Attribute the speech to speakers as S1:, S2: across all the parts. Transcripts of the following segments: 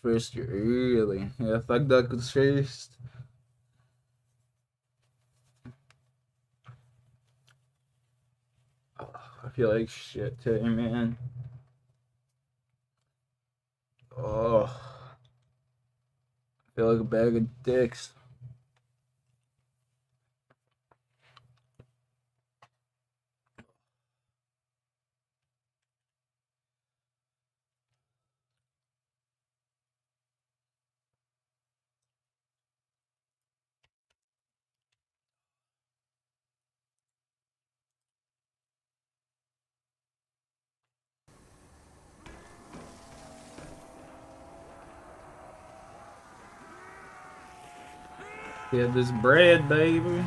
S1: First year, really? Yeah, fuck that was first. Oh, I feel like shit today, man. Oh, I feel like a bag of dicks. Yeah, this bread, baby.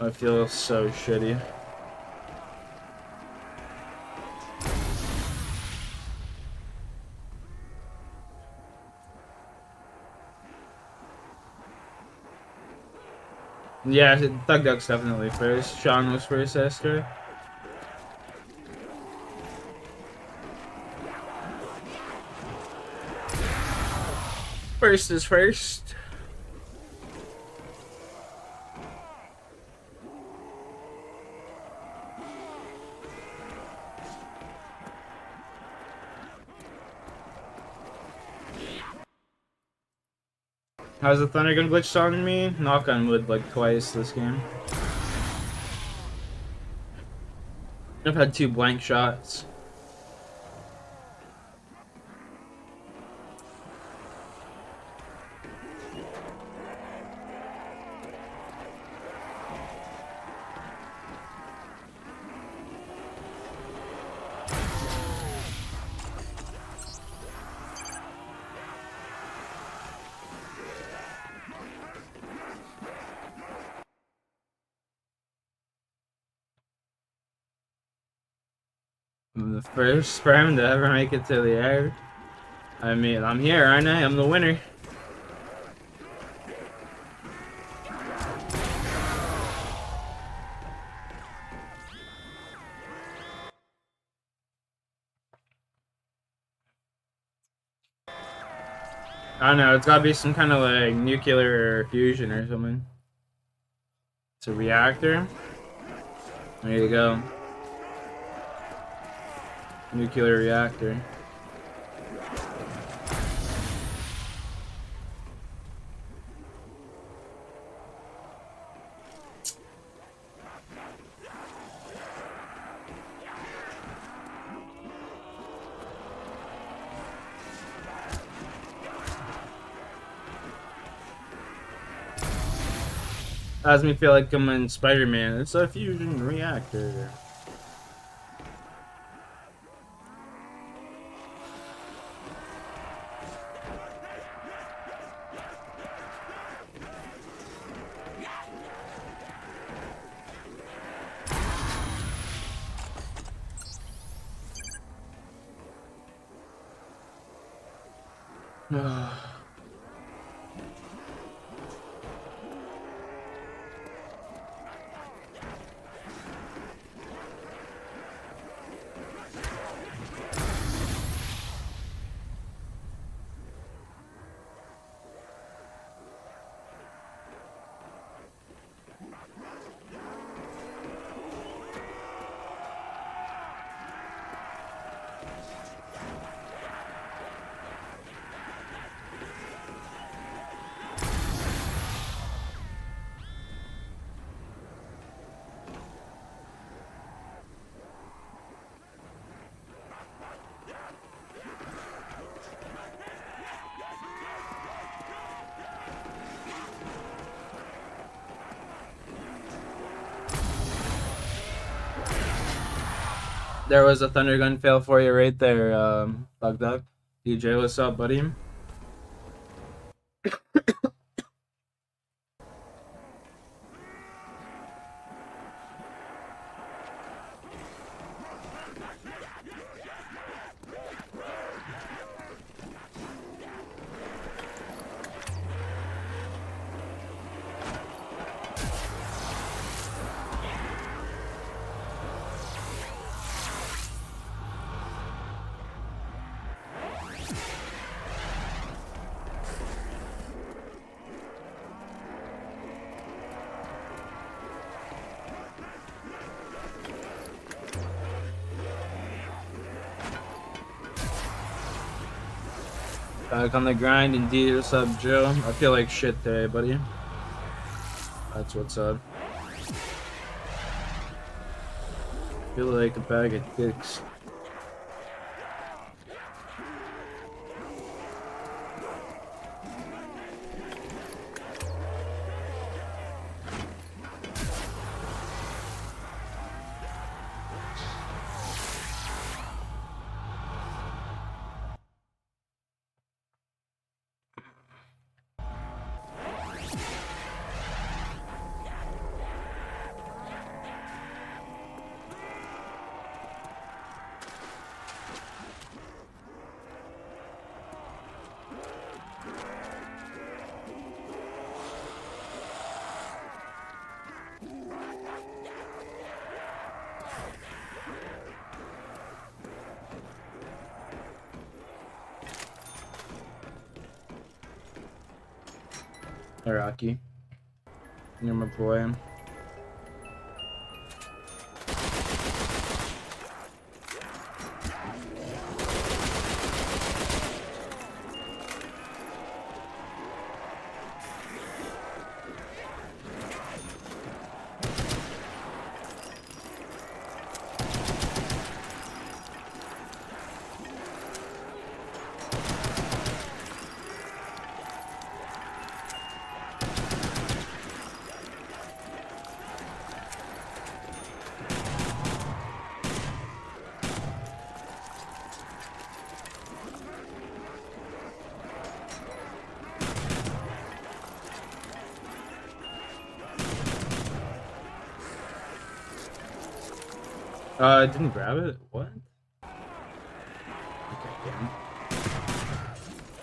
S1: I feel so shitty. Yeah, Thug Duck's definitely first. Sean was first, Esther. First is first. How's the thunder gun glitched on me? Knock on wood like twice this game. I've had 2 blank shots. I'm the first sperm to ever make it to the air. I mean, I'm here, aren't I? I'm the winner. I don't know, it's gotta be some kind of like nuclear fusion or something. It's a reactor. There you go. Nuclear reactor. Has me feel like I'm in Spider-Man. It's a fusion reactor. There was a thunder gun fail for you right there, Bug Duck. DJ, what's up, buddy? Back on the grind, indeed. What's up, Joe? I feel like shit today, buddy. That's what's up. I feel like a bag of dicks. Hey, Rocky. You're my boy. I didn't grab it? What? Okay, damn.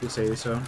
S1: You say so.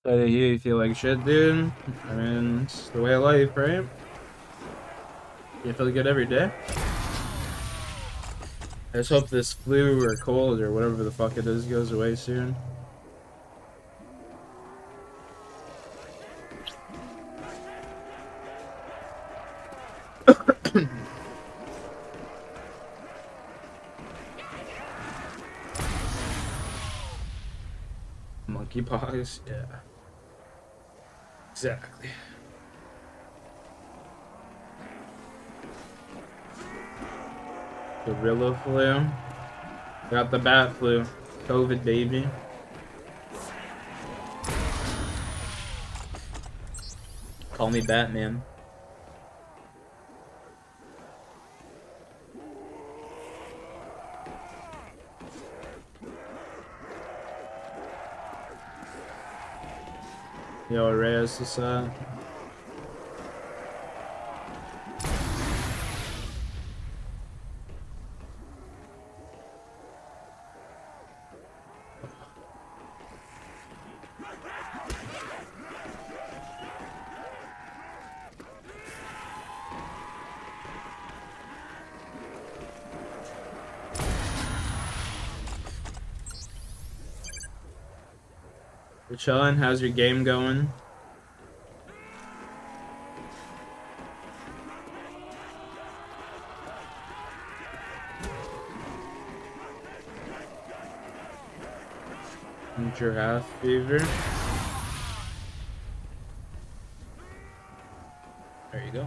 S1: You feel like shit, dude. I mean, it's the way of life, right? You feel good every day. I just hope this flu or cold or whatever the fuck it is goes away soon. Monkeypox, yeah. Exactly. Gorilla flu. Got the bat flu. COVID, baby. Call me Batman. Yo, Reyes is that? We're chilling. How's your game going? Giraffe fever. There you go.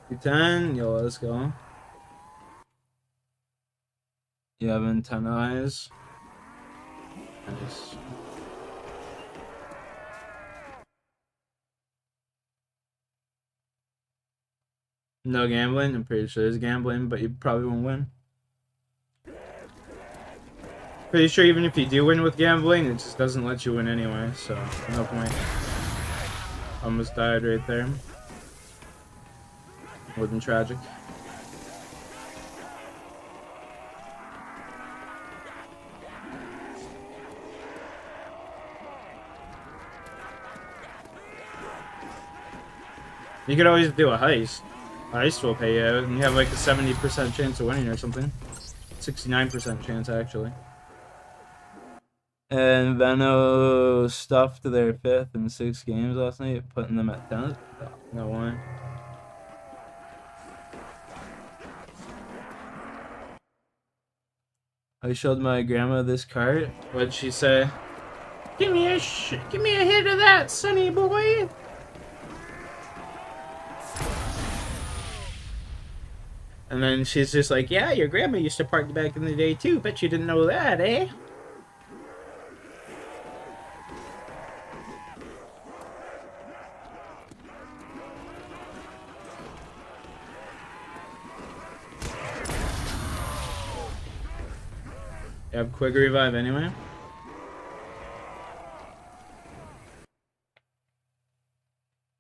S1: D10, yo, let's go. You have 10 eyes. Nice. No gambling? I'm pretty sure there's gambling, but you probably won't win. Pretty sure even if you do win with gambling, it just doesn't let you win anyway, so no point. Almost died right there. More than tragic. You could always do a heist. A heist will pay you out, and you have like a 70% chance of winning or something. 69% chance, actually. And Veno stuffed their 5th in 6 games last night, putting them at 10th. No one. I showed my grandma this cart. What'd she say? Give me a hit of that, sonny boy. And then she's just like, yeah, your grandma used to party back in the day too. Bet you didn't know that, eh? You have quick revive anyway.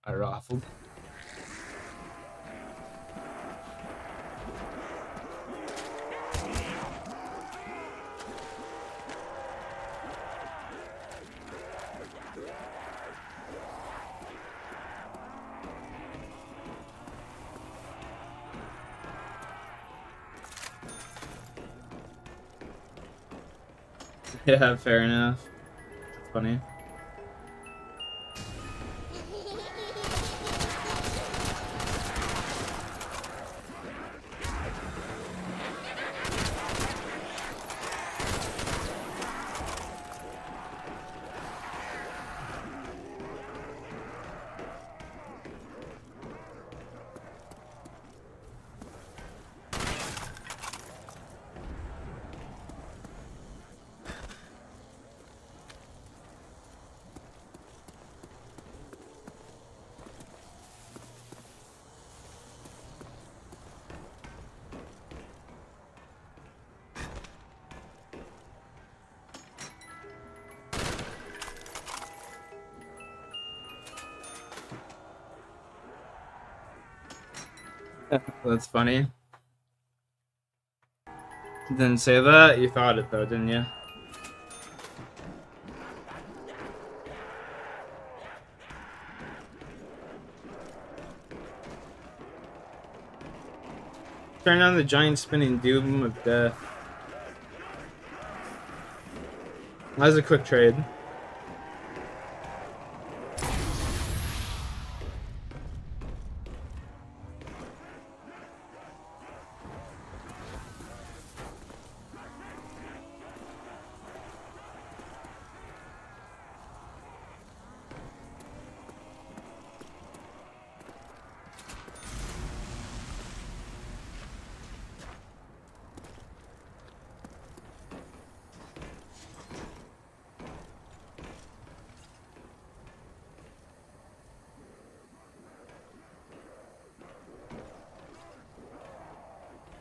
S1: I raffled. Yeah, fair enough. Funny. That's funny. Didn't say that? You thought it though, didn't you? Turn on the giant spinning doom of death. That was a quick trade.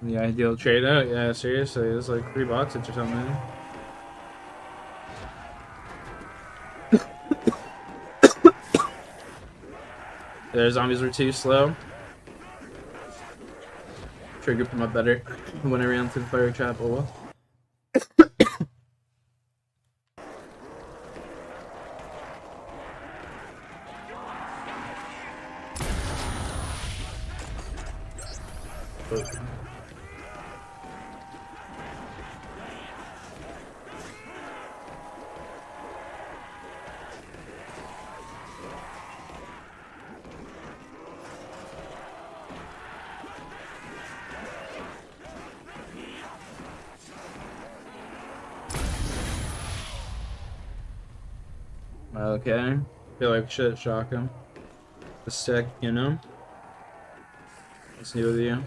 S1: The ideal trade out, yeah, seriously, it's like 3 boxes or something. Their zombies were too slow. Triggered them up better when I ran through the fire trap. Oh well. Okay, feel like shit, shock him. The stick, you know? What's new with you?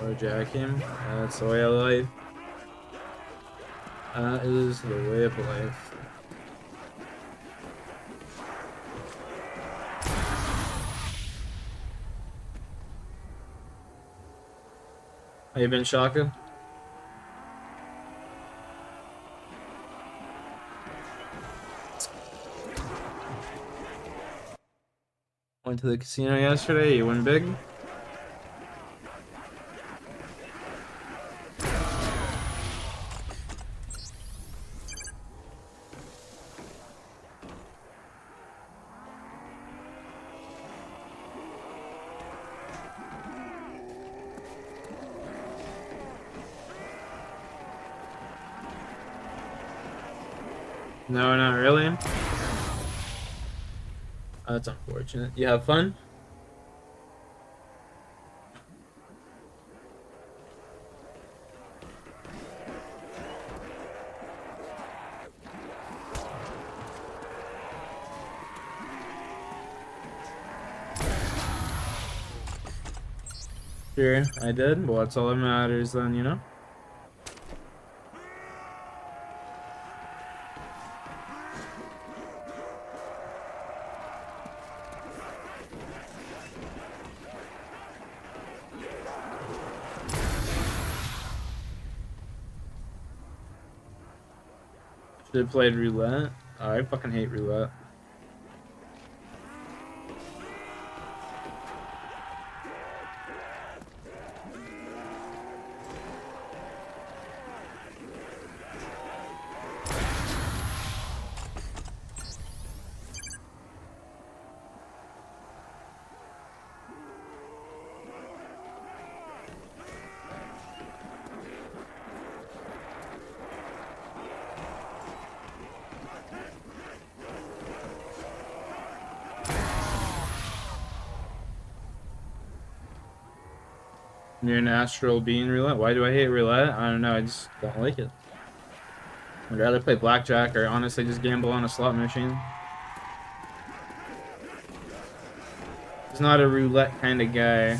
S1: Or jack him. That's the way of life. That is the way of life. How you been, Shaka? Went to the casino yesterday, you win big? No, not really. That's unfortunate. You have fun? Sure, I did. Well, that's all that matters then, you know? Should have played roulette. Oh, I fucking hate roulette. You're an astral being roulette. Why do I hate roulette? I don't know. I just don't like it. I'd rather play blackjack or honestly just gamble on a slot machine. He's not a roulette kind of guy.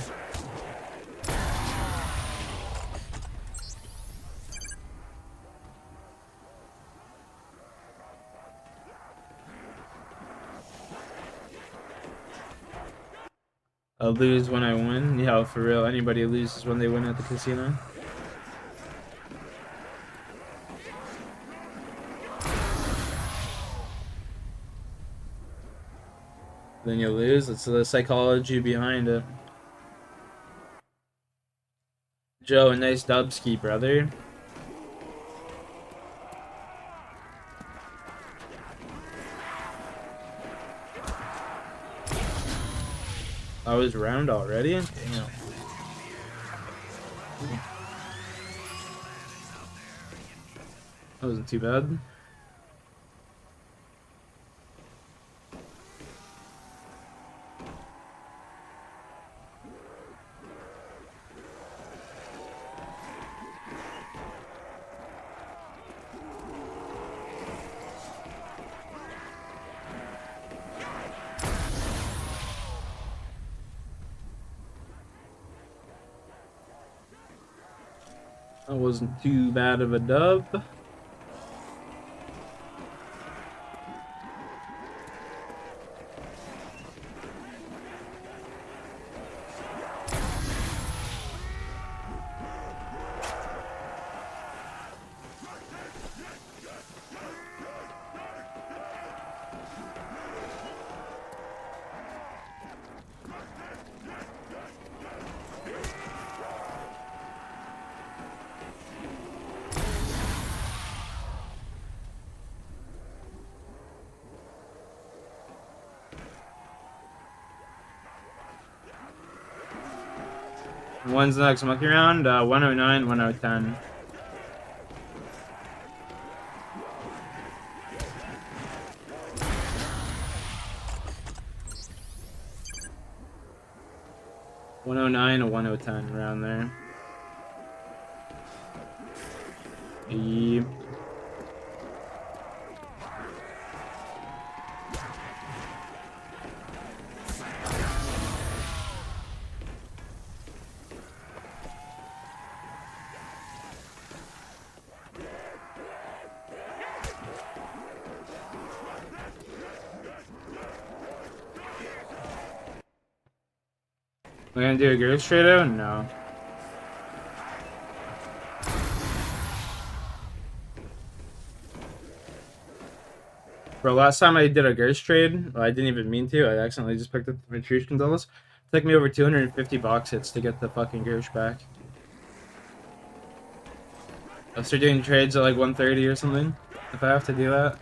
S1: I'll lose when I win. Yeah, for real. Anybody loses when they win at the casino. Then you lose. It's the psychology behind it. Joe, a nice dubski, brother. I was round already? Damn. That wasn't too bad. That wasn't too bad of a dub. When's the next monkey round? 109, 1010. $109 or 1010 around there. Yep. We're gonna do a gear straight out? No. Bro, last time I did a Gersh trade, I didn't even mean to. I accidentally just picked up the Retreat Condolas. It took me over 250 box hits to get the fucking Gersh back. I'll start doing trades at like 130 or something, if I have to do that.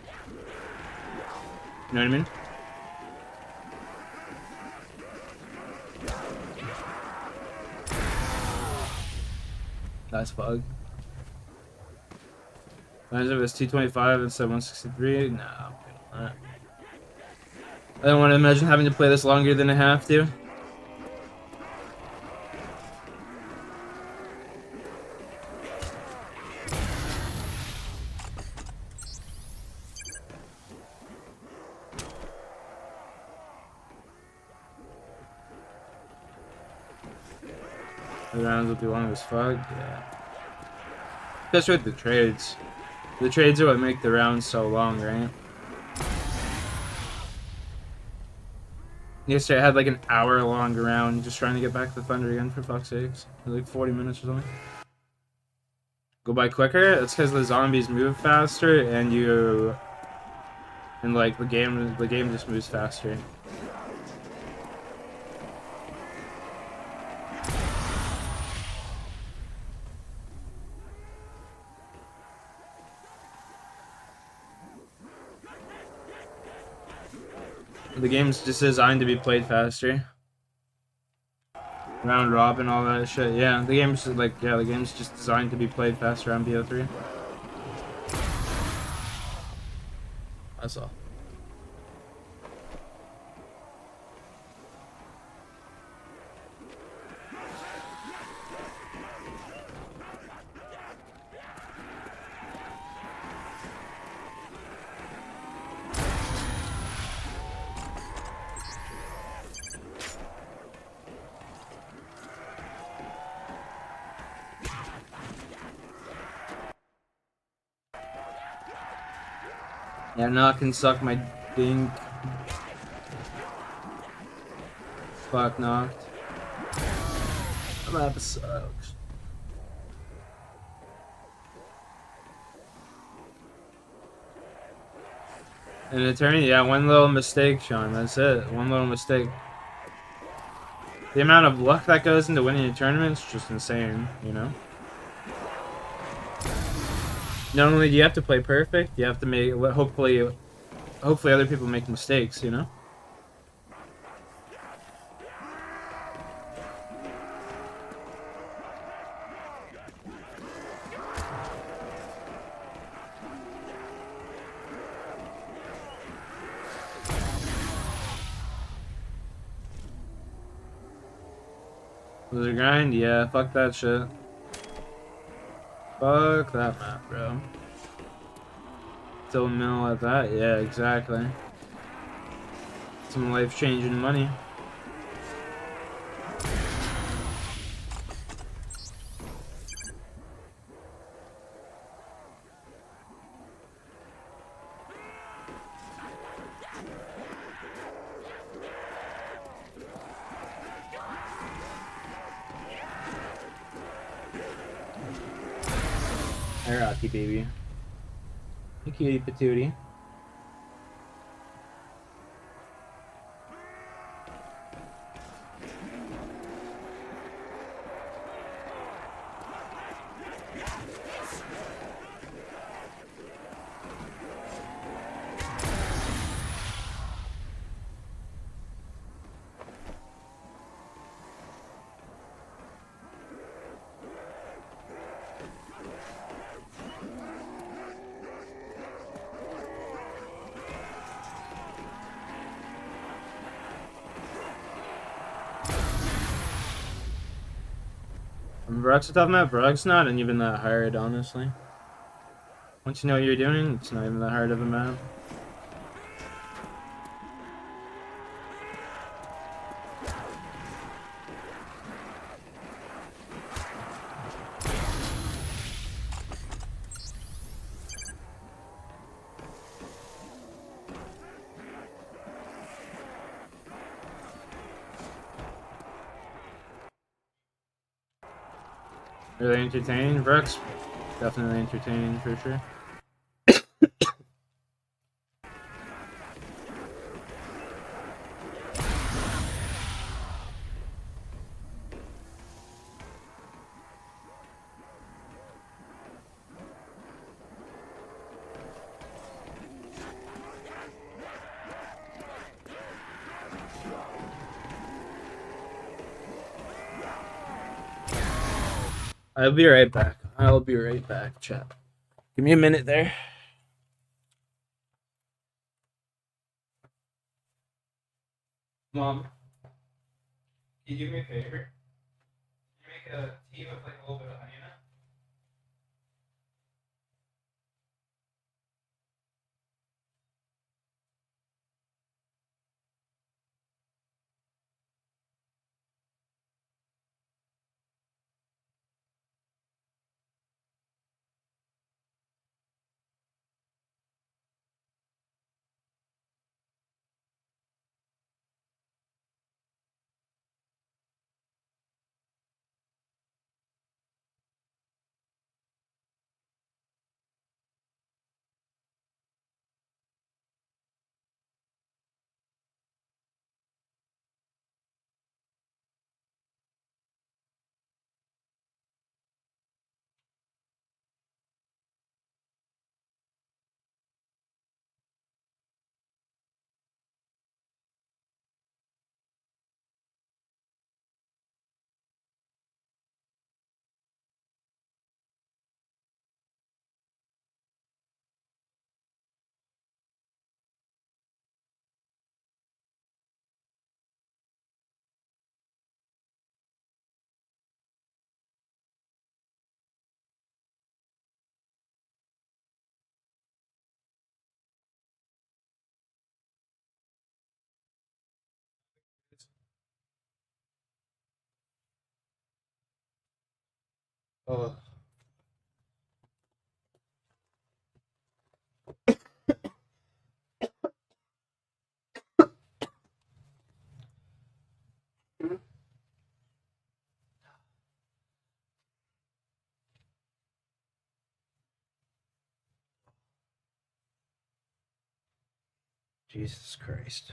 S1: You know what I mean? That's bug. Imagine if it was 225 instead of 163. No, I'm good on that. I don't want to imagine having to play this longer than I have to. The rounds will be long as fuck, yeah. Especially with the trades. The trades are what make the rounds so long, right? Yesterday I had like an hour-long round just trying to get back the Thunder again, for fuck's sakes. Like 40 minutes or something. Go by quicker? That's because the zombies move faster and you... And like the game just moves faster. The game's just designed to be played faster. Round robin, all that shit. Yeah, the game's just like, yeah, the game's just designed to be played faster on BO3. That's all. Yeah, knock and suck my dink. Fuck knocked. That sucks. An attorney? Yeah, one little mistake, Sean. That's it. One little mistake. The amount of luck that goes into winning a tournament is just insane, you know? Not only do you have to play perfect, you have to make, hopefully other people make mistakes, you know? Was it grind? Yeah, fuck that shit. Fuck that map, bro. Still mill at that? Yeah, exactly. Some life-changing money. Hi, Rocky baby. Hey, cutie patootie. Varrock's a tough map. Varrock's not even that hard, honestly. Once you know what you're doing, it's not even that hard of a map. Really entertaining. Varrock's definitely entertaining for sure. I'll be right back. I'll be right back, chat. Give me a minute there. Mom, can you do me a favor? Can you make a tea with like a little bit of honey in it? Oh. Jesus Christ.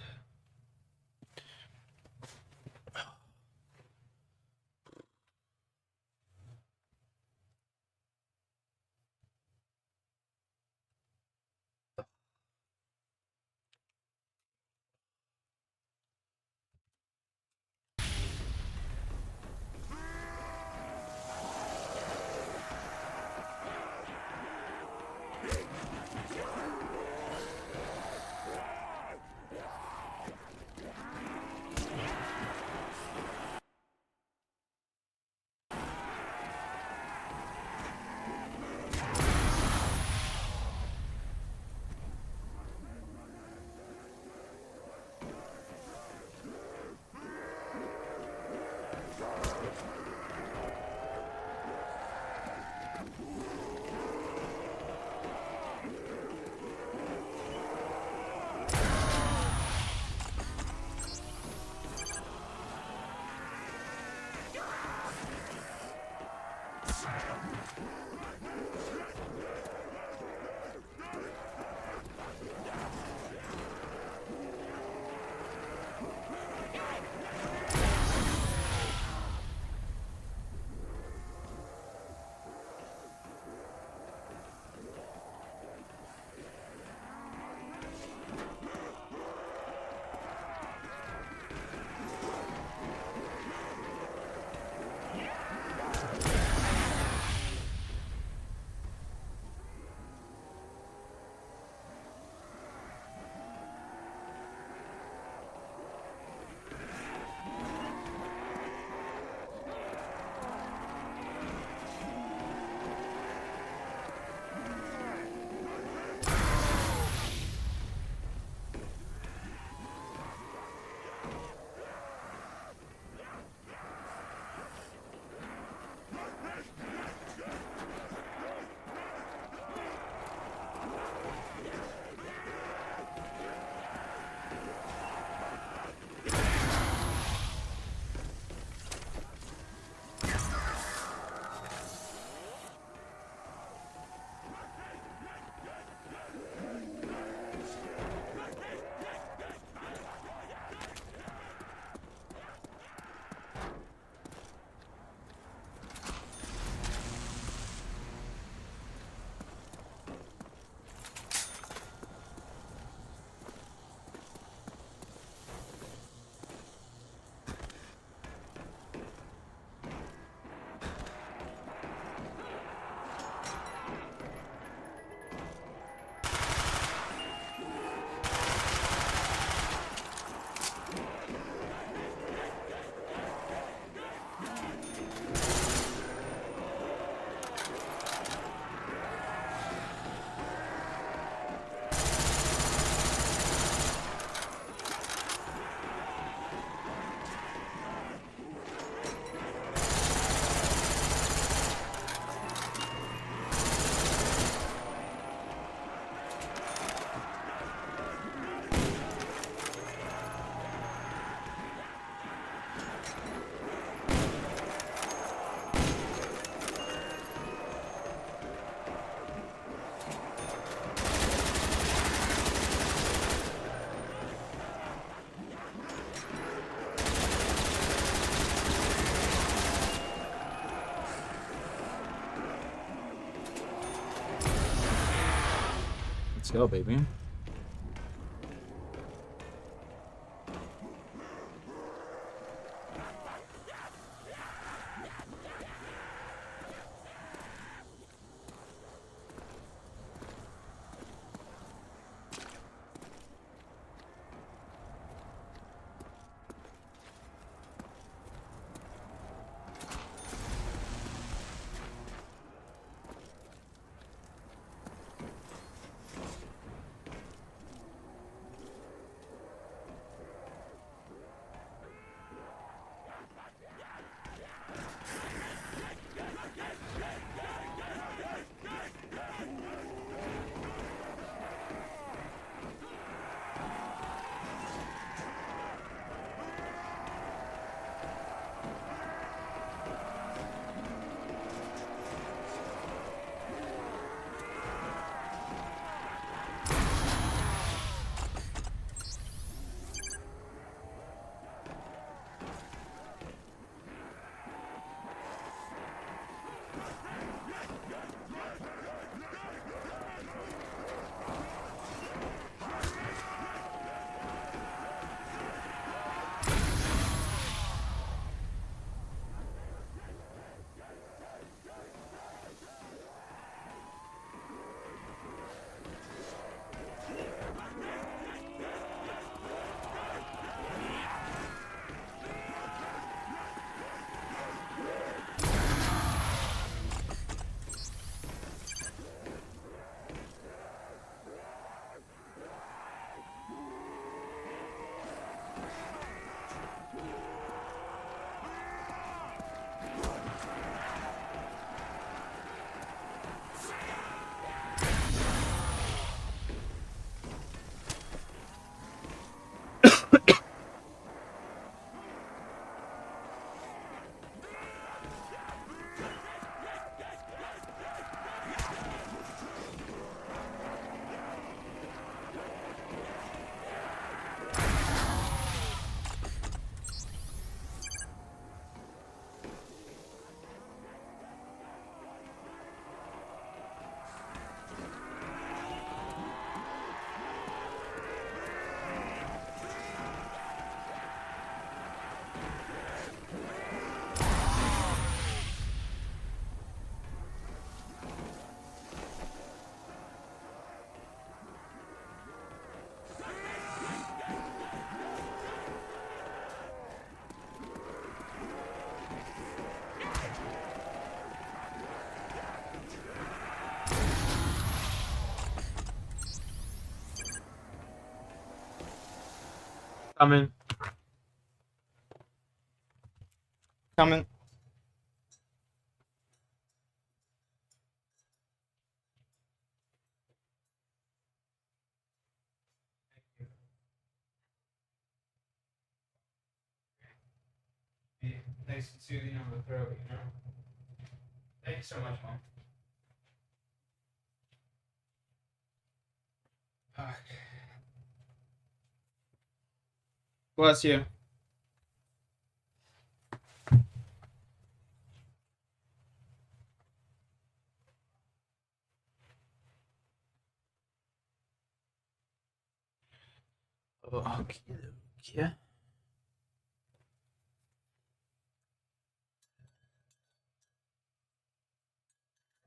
S1: Let's go, baby. Coming. Coming. Nice and soothing on the throat, you know. Thank you so much, Mom. Fuck. Bless you. Oh, okay. Yeah.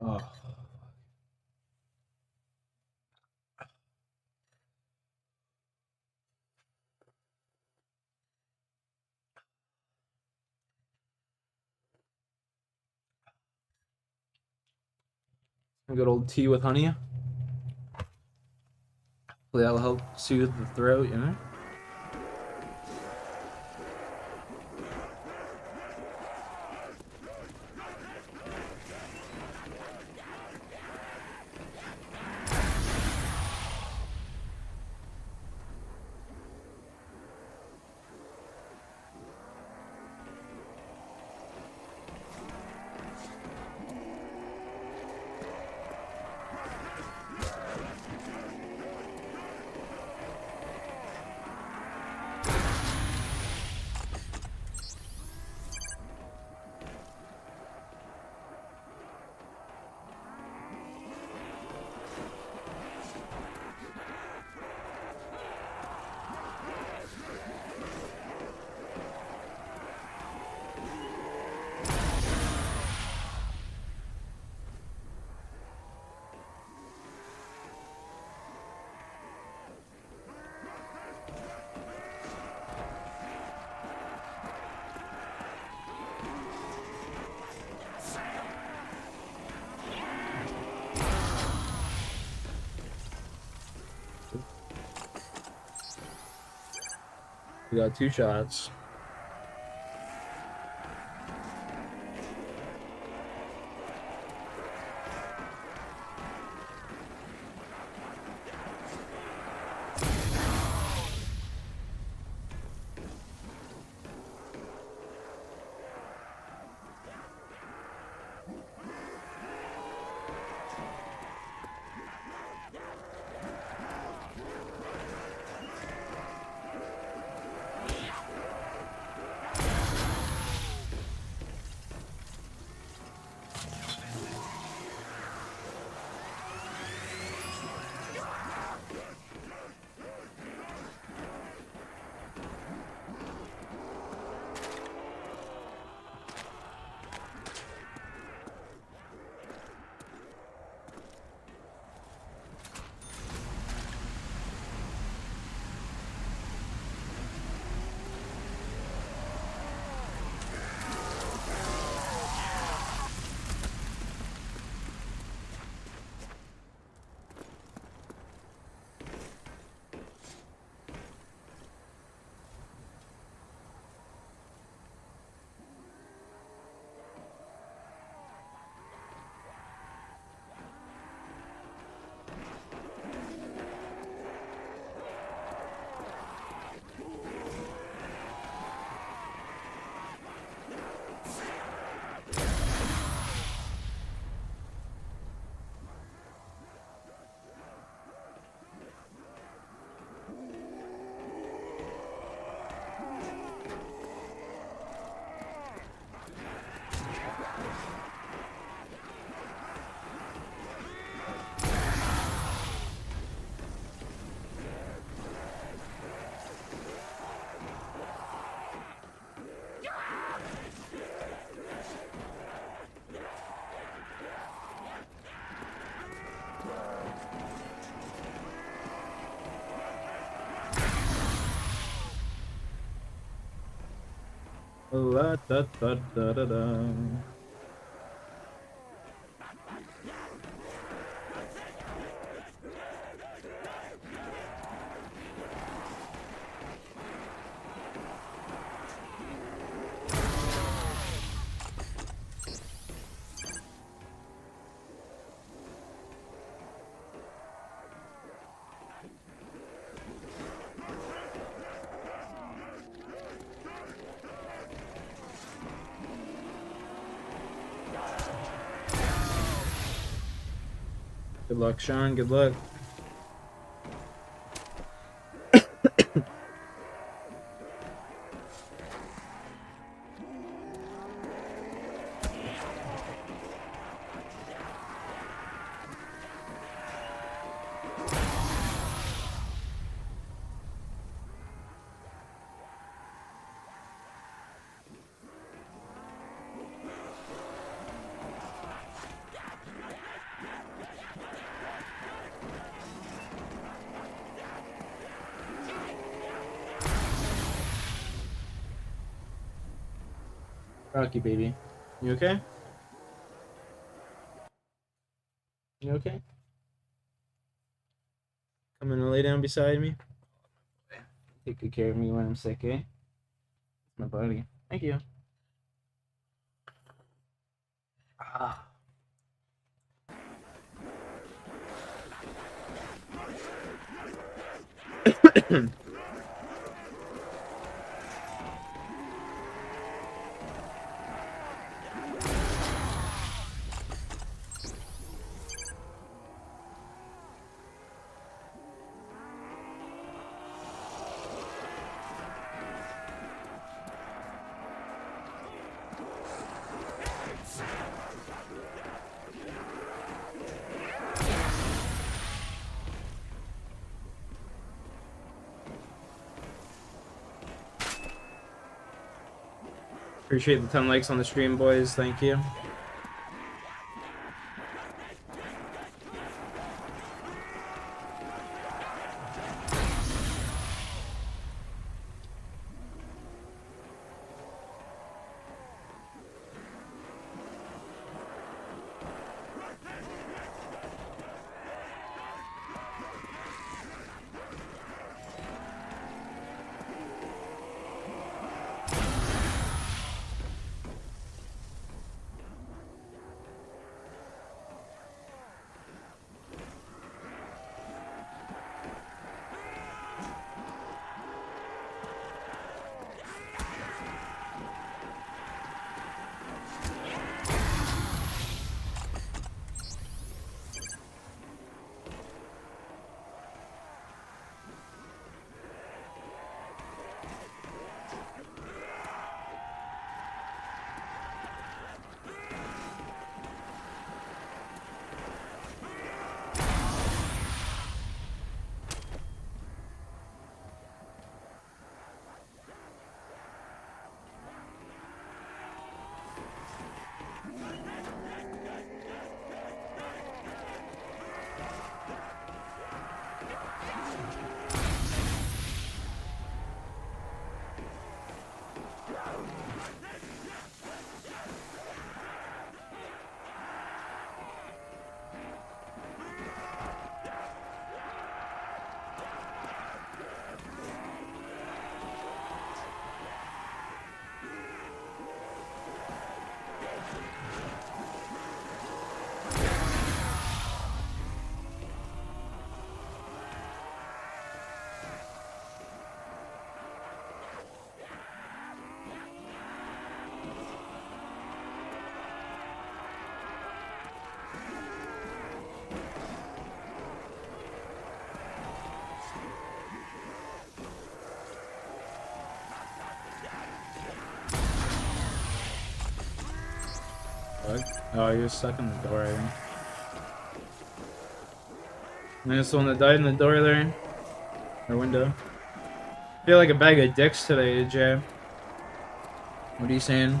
S1: Oh. A good old tea with honey. Hopefully that'll help soothe the throat, you know? We got 2 shots. La da da da da da. Good luck, Sean. Good luck. Rocky, baby. You okay? You okay? Come in and lay down beside me. Take good care of me when I'm sick, eh? My buddy. Thank you. Ah. Appreciate the 10 likes on the stream, boys. Thank you. Oh, you're stuck in the door, I think. And there's the one that died in the door there. Or window. I feel like a bag of dicks today, Jay. What are you saying?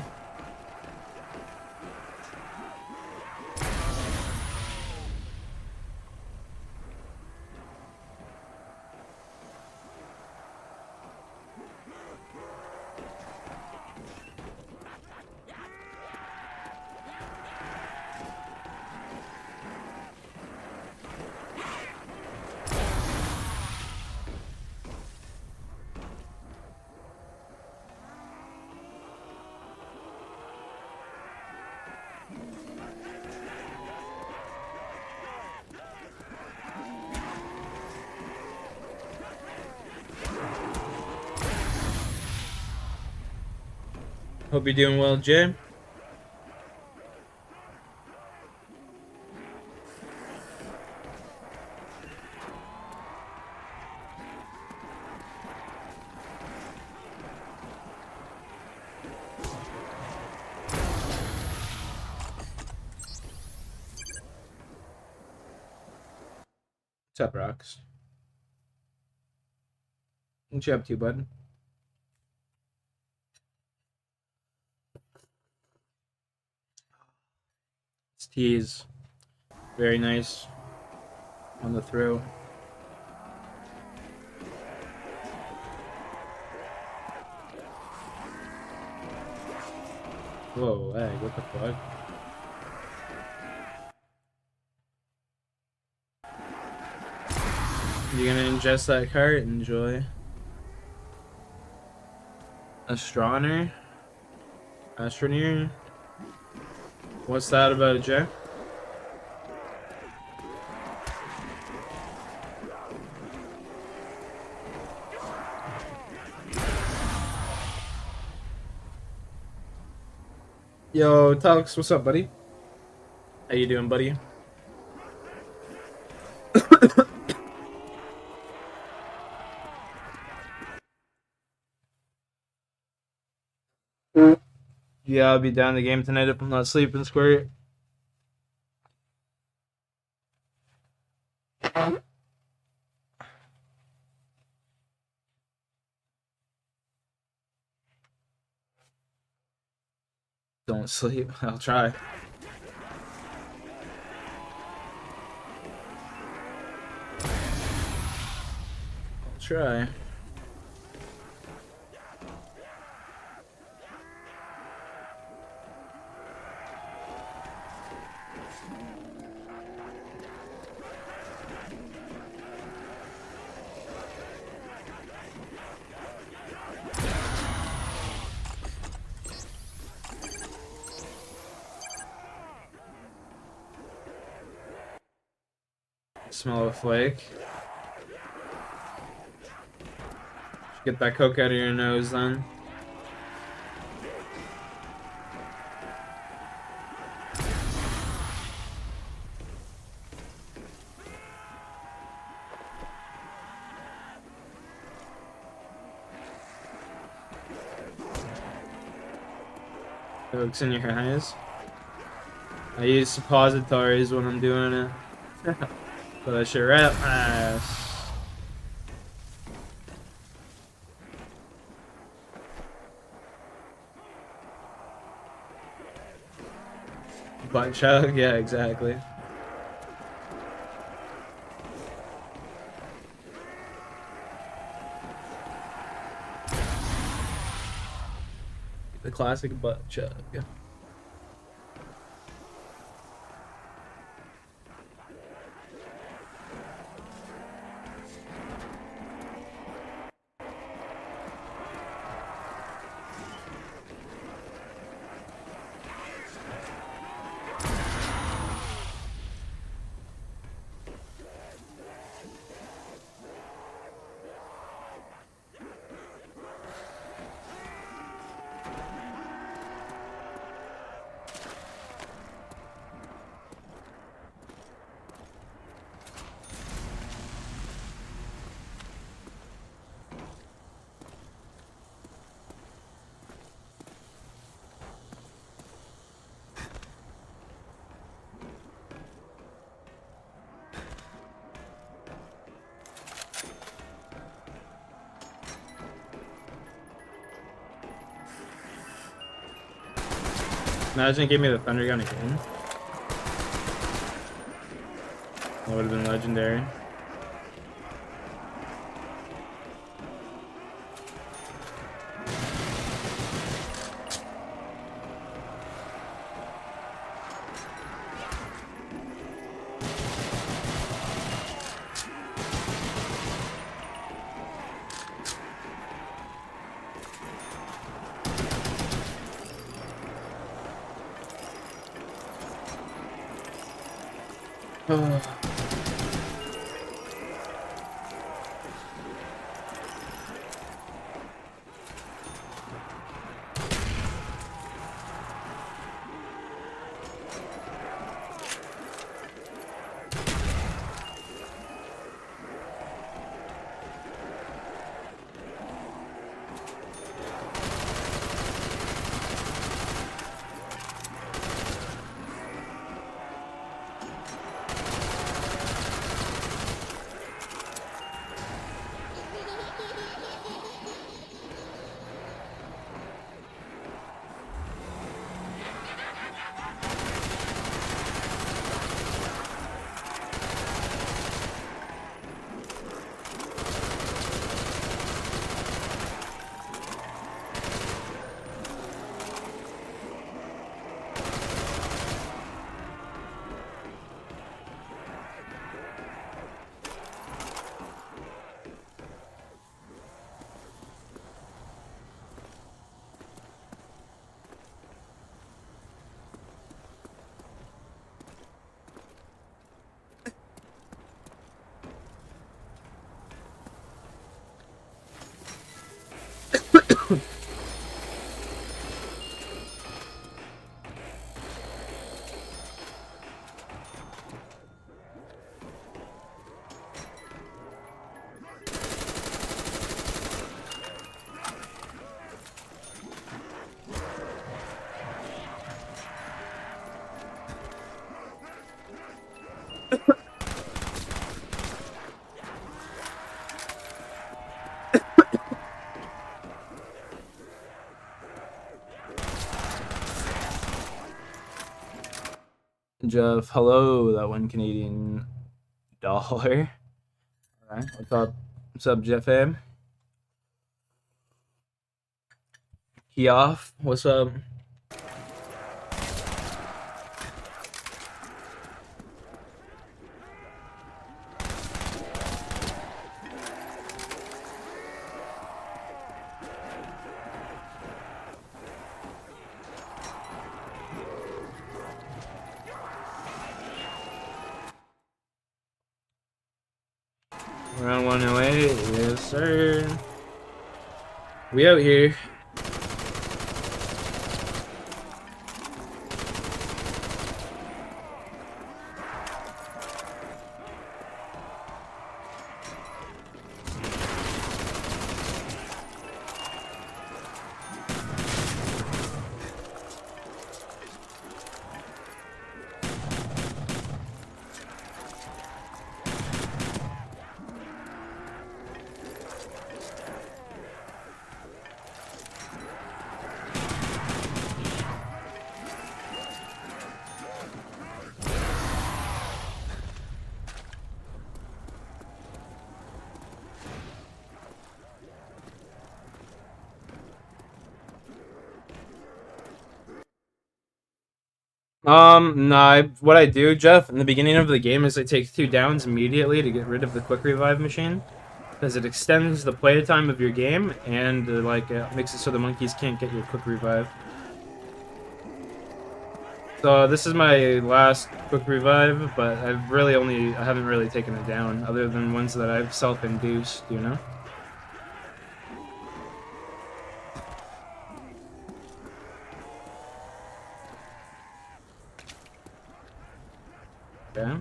S1: Hope you're doing well, Jay. What's up, Rocks? What you up to, bud? It's teas. Very nice. On the throw. Whoa, hey, what the fuck? You gonna ingest that cart? Enjoy. Astroneer? Astroneer? What's that about, Jay? Yo, Tux, what's up, buddy? How you doing, buddy? Yeah, I'll be down the game tonight if I'm not sleeping, Squirt. Don't sleep. I'll try. I'll try. Smell a flake. Get that coke out of your nose then. Coke's in your eyes. I use suppositories when I'm doing it. But I sure rap ass. Butt chug? Yeah, exactly. The classic butt chug. Imagine it gave me the thunder gun again. That would have been legendary. Jeff, hello, that $1 Canadian. Alright, what's up? What's up, Jeff M? He off? What's up? Round 108, yes sir. We out here. No, what I do, Jeff, in the beginning of the game is I take 2 downs immediately to get rid of the quick revive machine. Because it extends the play time of your game, and makes it so the monkeys can't get your quick revive. So this is my last quick revive, but I haven't really taken it down, other than ones that I've self-induced, you know? Okay.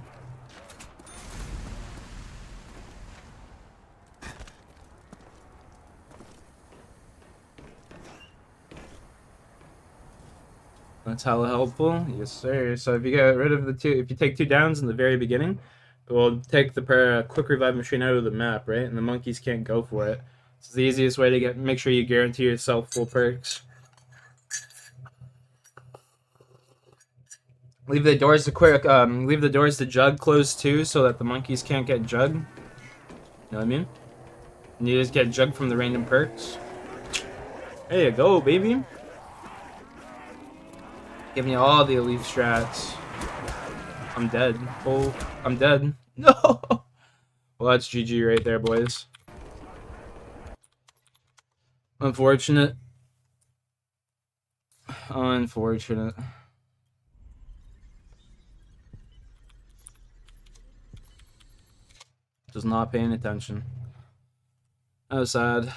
S1: That's hella helpful. Yes, sir. So if you get rid of if you take 2 downs in the very beginning, it will take the quick revive machine out of the map, right? And the monkeys can't go for it. It's the easiest way to make sure you guarantee yourself full perks. Leave the doors to jug closed too, so that the monkeys can't get jug. You know what I mean? And you just get jug from the random perks. There you go, baby. Giving you all the elite strats. I'm dead. Oh, I'm dead. No! Well, that's GG right there, boys. Unfortunate. Unfortunate. Just not paying attention. That was sad.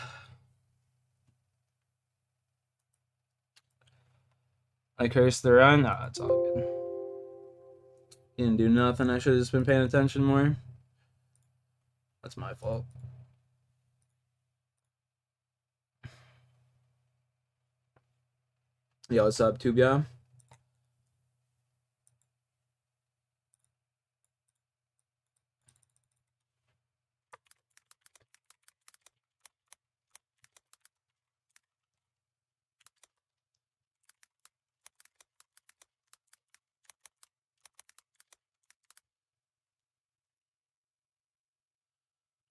S1: I cursed the run. Nah, it's all good. Didn't do nothing. I should have just been paying attention more. That's my fault. Yo, what's up, Tubia?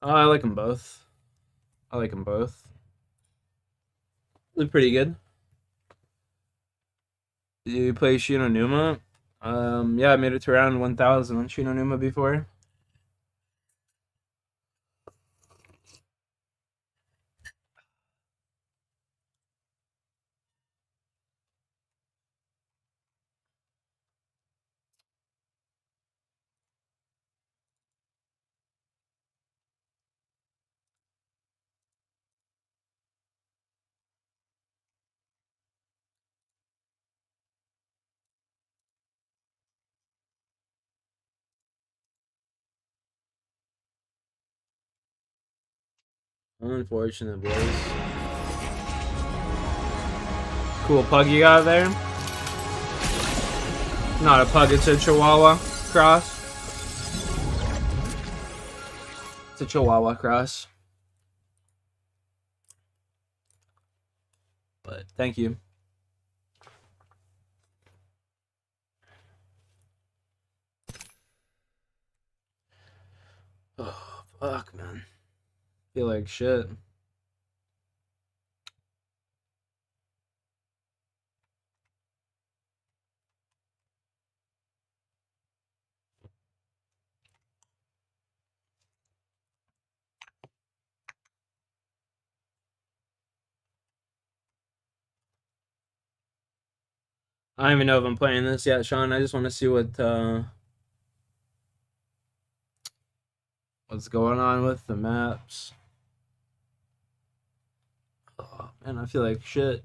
S1: Oh, I like them both. I like them both. They're pretty good. Did you play Shinonuma? Yeah, I made it to around 1,000 on Shinonuma before. Unfortunate, boys. Cool pug you got there. Not a pug, it's a Chihuahua cross. It's a Chihuahua cross. But thank you. Oh, fuck, man. Feel like shit. I don't even know if I'm playing this yet, Sean. I just want to see what's going on with the maps. Oh, man, I feel like shit.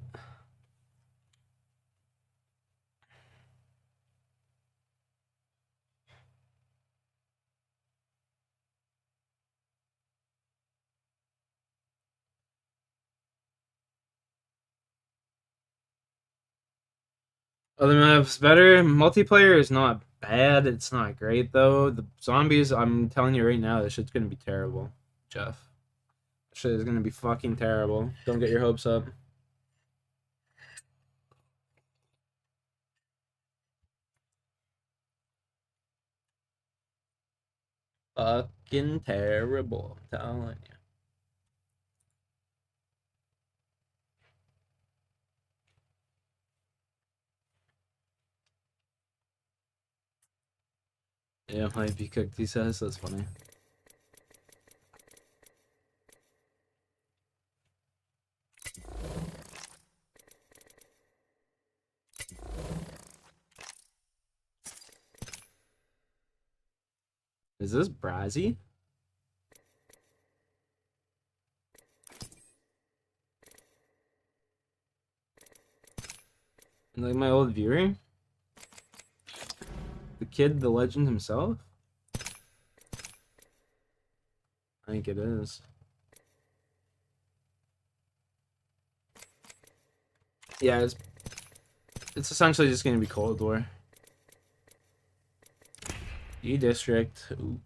S1: Other maps better. Multiplayer is not bad. It's not great though. The zombies, I'm telling you right now, this shit's gonna be terrible, Jeff. This shit is gonna be fucking terrible. Don't get your hopes up. Fucking terrible, I'm telling you. Yeah, might be cooked, he says. That's funny. Is this Brazzy? Like my old viewer? The kid, the legend himself? I think it is. Yeah, it's essentially just gonna be Cold War. E-District. Ooh.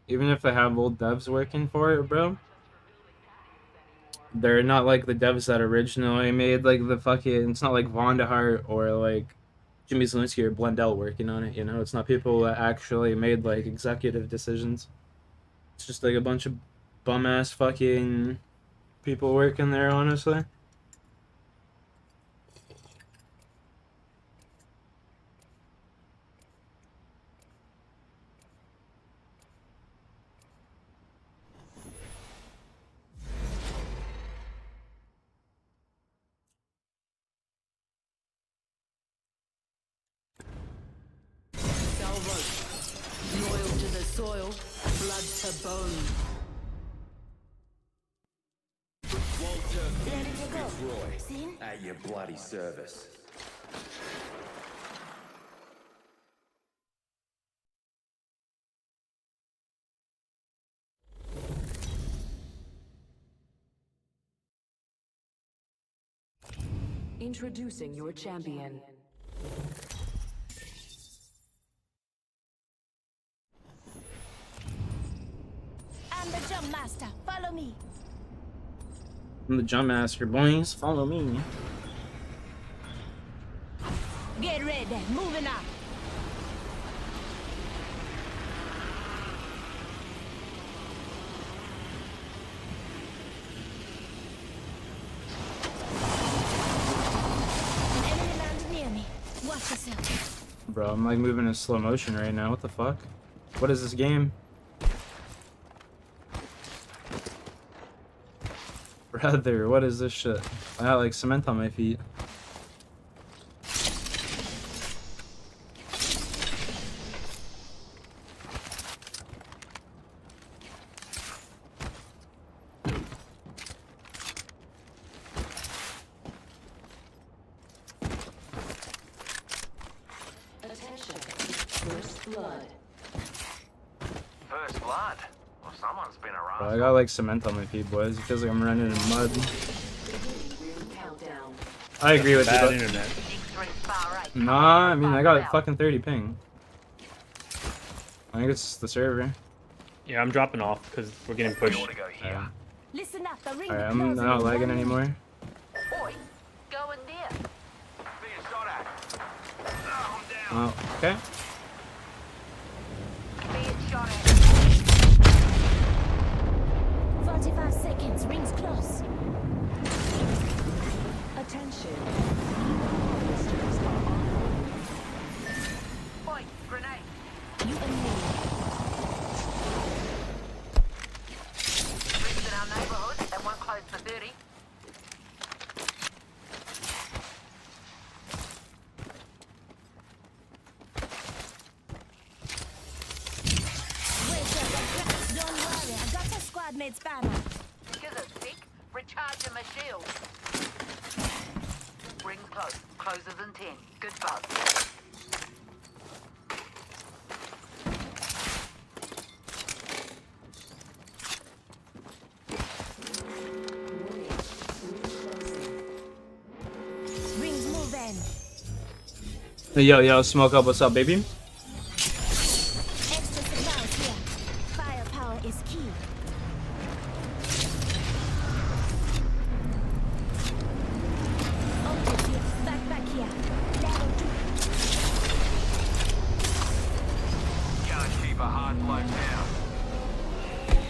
S1: Even if they have old devs working for it, bro, they're not like the devs that originally made like the fucking. It's not like Vondahart or like Jimmy Zielinski or Blundell working on it. You know, it's not people that actually made like executive decisions. It's just like a bunch of bum ass fucking people working there. Honestly.
S2: Loyal to the soil, blood to bone.
S3: Walter,
S2: Ready to go.
S3: Roy,
S2: Seen?
S3: at your bloody service.
S2: Introducing your champion.
S4: I'm the jump master. Follow me.
S1: I'm the jump master, boys. Follow me.
S4: Get ready. Moving up. An enemy landed near me. Watch yourself.
S1: Bro, I'm like moving in slow motion right now. What the fuck? What is this game? Brother, what is this shit? I got like cement on my feet.
S2: Attention. First blood.
S5: First blood? Well, someone's been around.
S1: Bro, I got like cement on my feet, boys. It feels like I'm running in mud.
S2: Countdown.
S1: I agree with
S6: Bad
S1: you.
S6: internet.
S5: X3 far right.
S1: Nah, I mean, I got fucking 30 ping. I think it's the server.
S6: Yeah, I'm dropping off because we're getting pushed.
S5: Ought to go here.
S1: Yeah.
S4: Listen up. The ring
S1: Alright,
S4: is
S1: I'm
S4: closing
S1: not
S4: in
S1: lagging
S4: 1 minute.
S1: anymore.
S5: Oi, go in there. Being shot at. Oh, I'm down.
S1: Oh, okay.
S5: Being shot at.
S4: 45 seconds. Rings close.
S2: Attention.
S5: Oi, grenade.
S4: You and me.
S5: Rings in our neighborhood and one close to 30.
S4: Wait up. Don't worry. I got a squad mate spanner.
S5: Give it a tick. Recharging my shield. Rings close. Closes in 10. Good buzz.
S4: Rings moving.
S1: Hey, yo, smoke up. What's up, baby?
S4: Extra supplies here. Firepower is key. Optics here. Back here. Level 2.
S5: Can't keep a hard bloke down.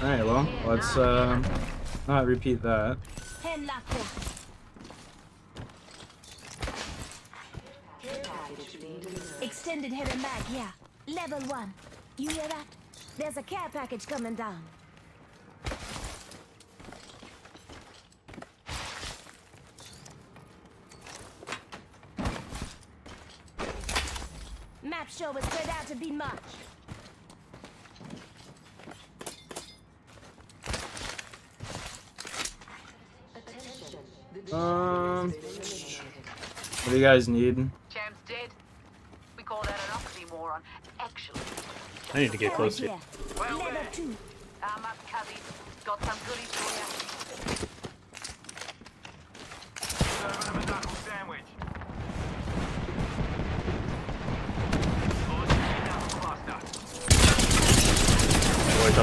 S1: Alright, well, let's not repeat that.
S4: Hand lock here. Extended heavy mag here. Level 1. You hear that? There's a care package coming down. Map show was turned out to be much.
S1: What do you guys need?
S5: Champ's dead. We call that an oxymoron. Actually,
S6: I need to get
S4: Carriage
S6: closer.
S4: here.
S5: Well,
S4: Level
S5: there.
S4: 2.
S5: arm up, cubby. Got some goodies for you. Serving him a knuckle sandwich. Or a knuckle cluster.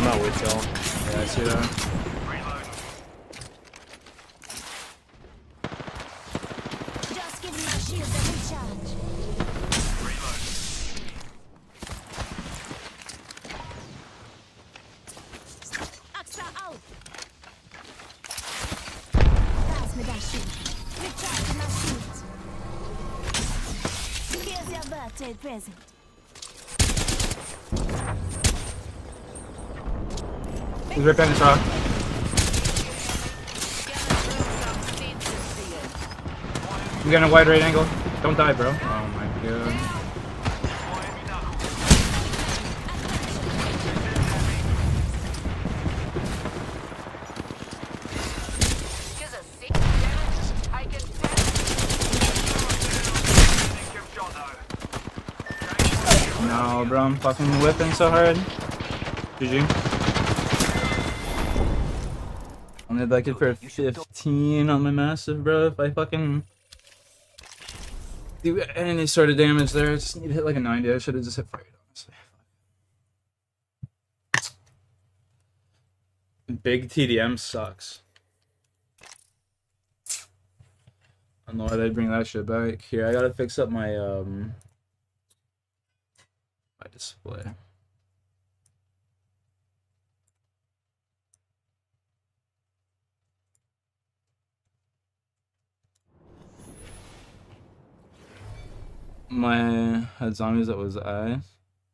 S6: I'm out with y'all.
S1: Yeah, I see that.
S4: Just give me my shield and recharge. Extra out. Pass me that shield. Recharge my shield. Here's your birthday present.
S1: He's ripping this rock. I'm getting a wide right angle. Don't die, bro. Oh my god. No, bro, I'm fucking whipping so hard. GG. I need like it for a 15 on my massive, bro. If I fucking do any sort of damage there, I just need to hit like a 90. I should have just hit fire, honestly. Big TDM sucks. I don't know why they'd bring that shit back. Here, I gotta fix up my my display. My had zombies that was I.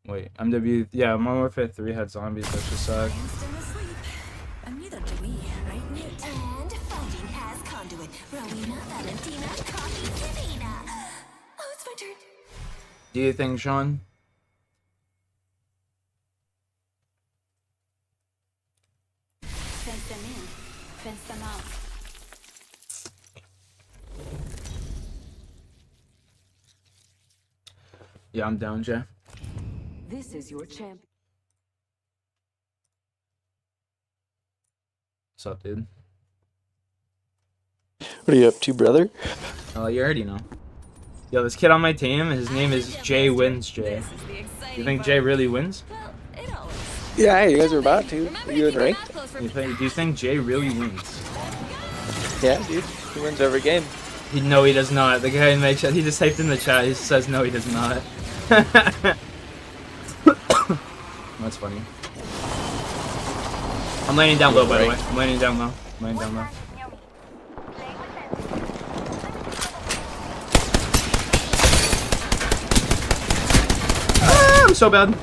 S1: Wait, MW. Yeah, Modern Warfare 3 had zombies that just suck.
S2: Instant asleep. And neither do we, right, Newt?
S4: And fighting as conduit. Rowena, Valentina, Coffee, Divina.
S2: Oh, it's my turn.
S1: Do you think, Sean?
S2: Fence them in. Fence them out.
S1: Yeah, I'm down, Jay.
S2: This is your champ.
S1: What's up, dude?
S7: What are you up to, brother?
S1: Oh, you already know. Yo, this kid on my team, his name is Jay Wins Jay. You think Jay really wins?
S7: Yeah, hey, you guys are about to. Are you in rank?
S1: Do you think Jay really wins?
S7: Yeah, dude. He wins every game.
S1: No, he does not. The guy in my chat, he just typed in the chat, he says no, he does not. That's funny. I'm landing down low, by the way. I'm landing down low. I'm landing down low. Ah, I'm so bad.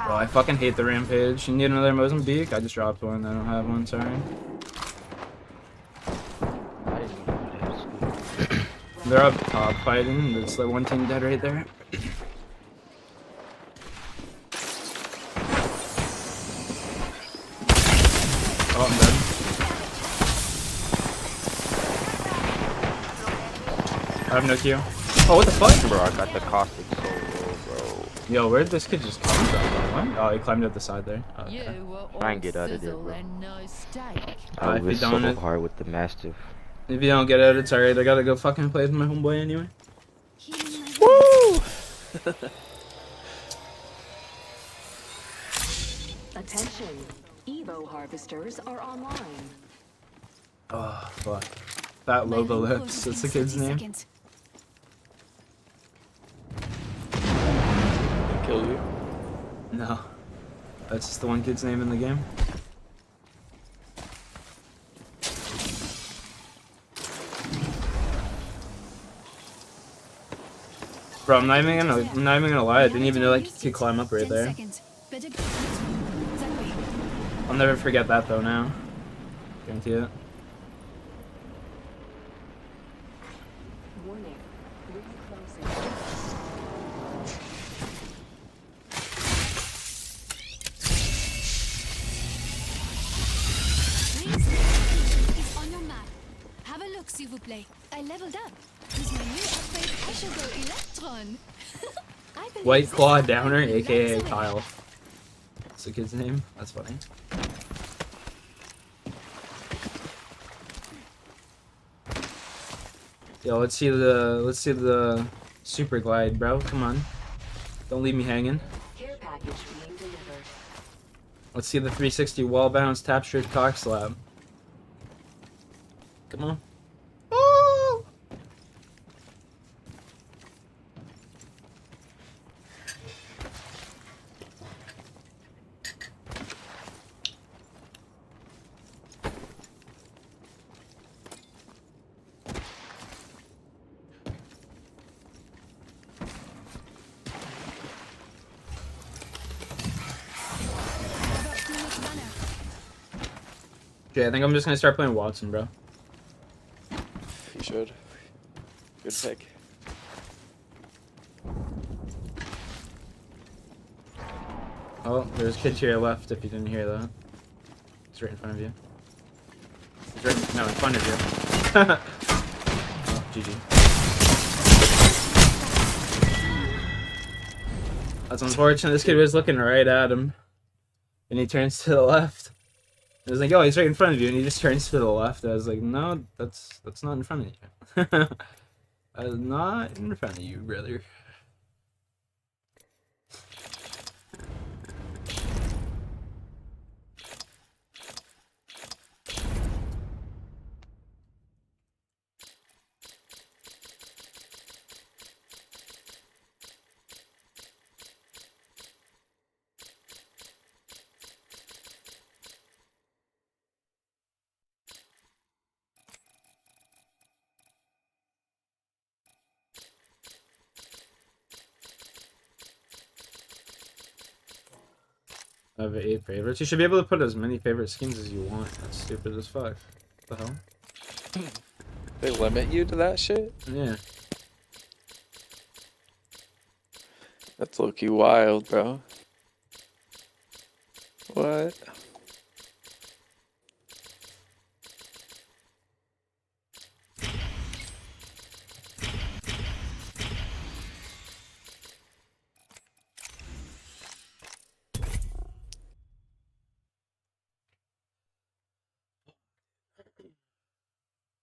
S1: Bro, I fucking hate the rampage. You need another Mozambique? I just dropped one. I don't have one, sorry. They're up top fighting. There's like one team dead right there. Oh, I'm dead. I have no Q. Oh, what the fuck?
S8: Bro, I got the caustic so low, bro.
S1: Yo, where did this kid just come from? What? Oh, he climbed up the side there. Oh, okay.
S8: Try and get out of there, bro.
S1: If
S8: I
S1: you
S8: was
S1: don't-
S8: so hard with the Mastiff.
S1: If you don't get it, it's alright. I gotta go fucking play with my homeboy anyway.
S7: Woo!
S2: Attention. Evo harvesters are online.
S1: Oh, fuck. That Loba Lips. That's the kid's name.
S7: Kill you.
S1: No. That's just the one kid's name in the game. Bro, I'm not even gonna lie, I didn't even know like you could climb up right there. I'll never forget that though now. Guarantee it.
S2: Warning. Ring closing.
S9: It's on your map. Have a look, s'il vous plaît. I leveled up. With my new upgrade, I shall go Electron. I believe
S1: White
S9: this
S1: Claw
S9: is
S1: Downer,
S9: lots
S1: aka
S9: of it.
S1: Kyle. That's the kid's name? That's funny. Yo, let's see the super glide, bro. Come on. Don't leave me hanging.
S2: Care package being delivered.
S1: Let's see the 360 wall bounce tap straight cock slab. Come on. Woo! Okay, I think I'm just gonna start playing Watson, bro.
S7: You should. Good pick.
S1: Oh, there's a kid to your left if you didn't hear that. He's right in front of you. He's right in front of you. Oh, GG. That's unfortunate. This kid was looking right at him. And he turns to the left. I was like, oh, he's right in front of you, and he just turns to the left. I was like, no, that's not in front of you. That is not in front of you, brother. I have 8 favorites. You should be able to put as many favorite skins as you want. That's stupid as fuck. What the hell?
S7: They limit you to that shit?
S1: Yeah.
S7: That's low-key wild, bro. What?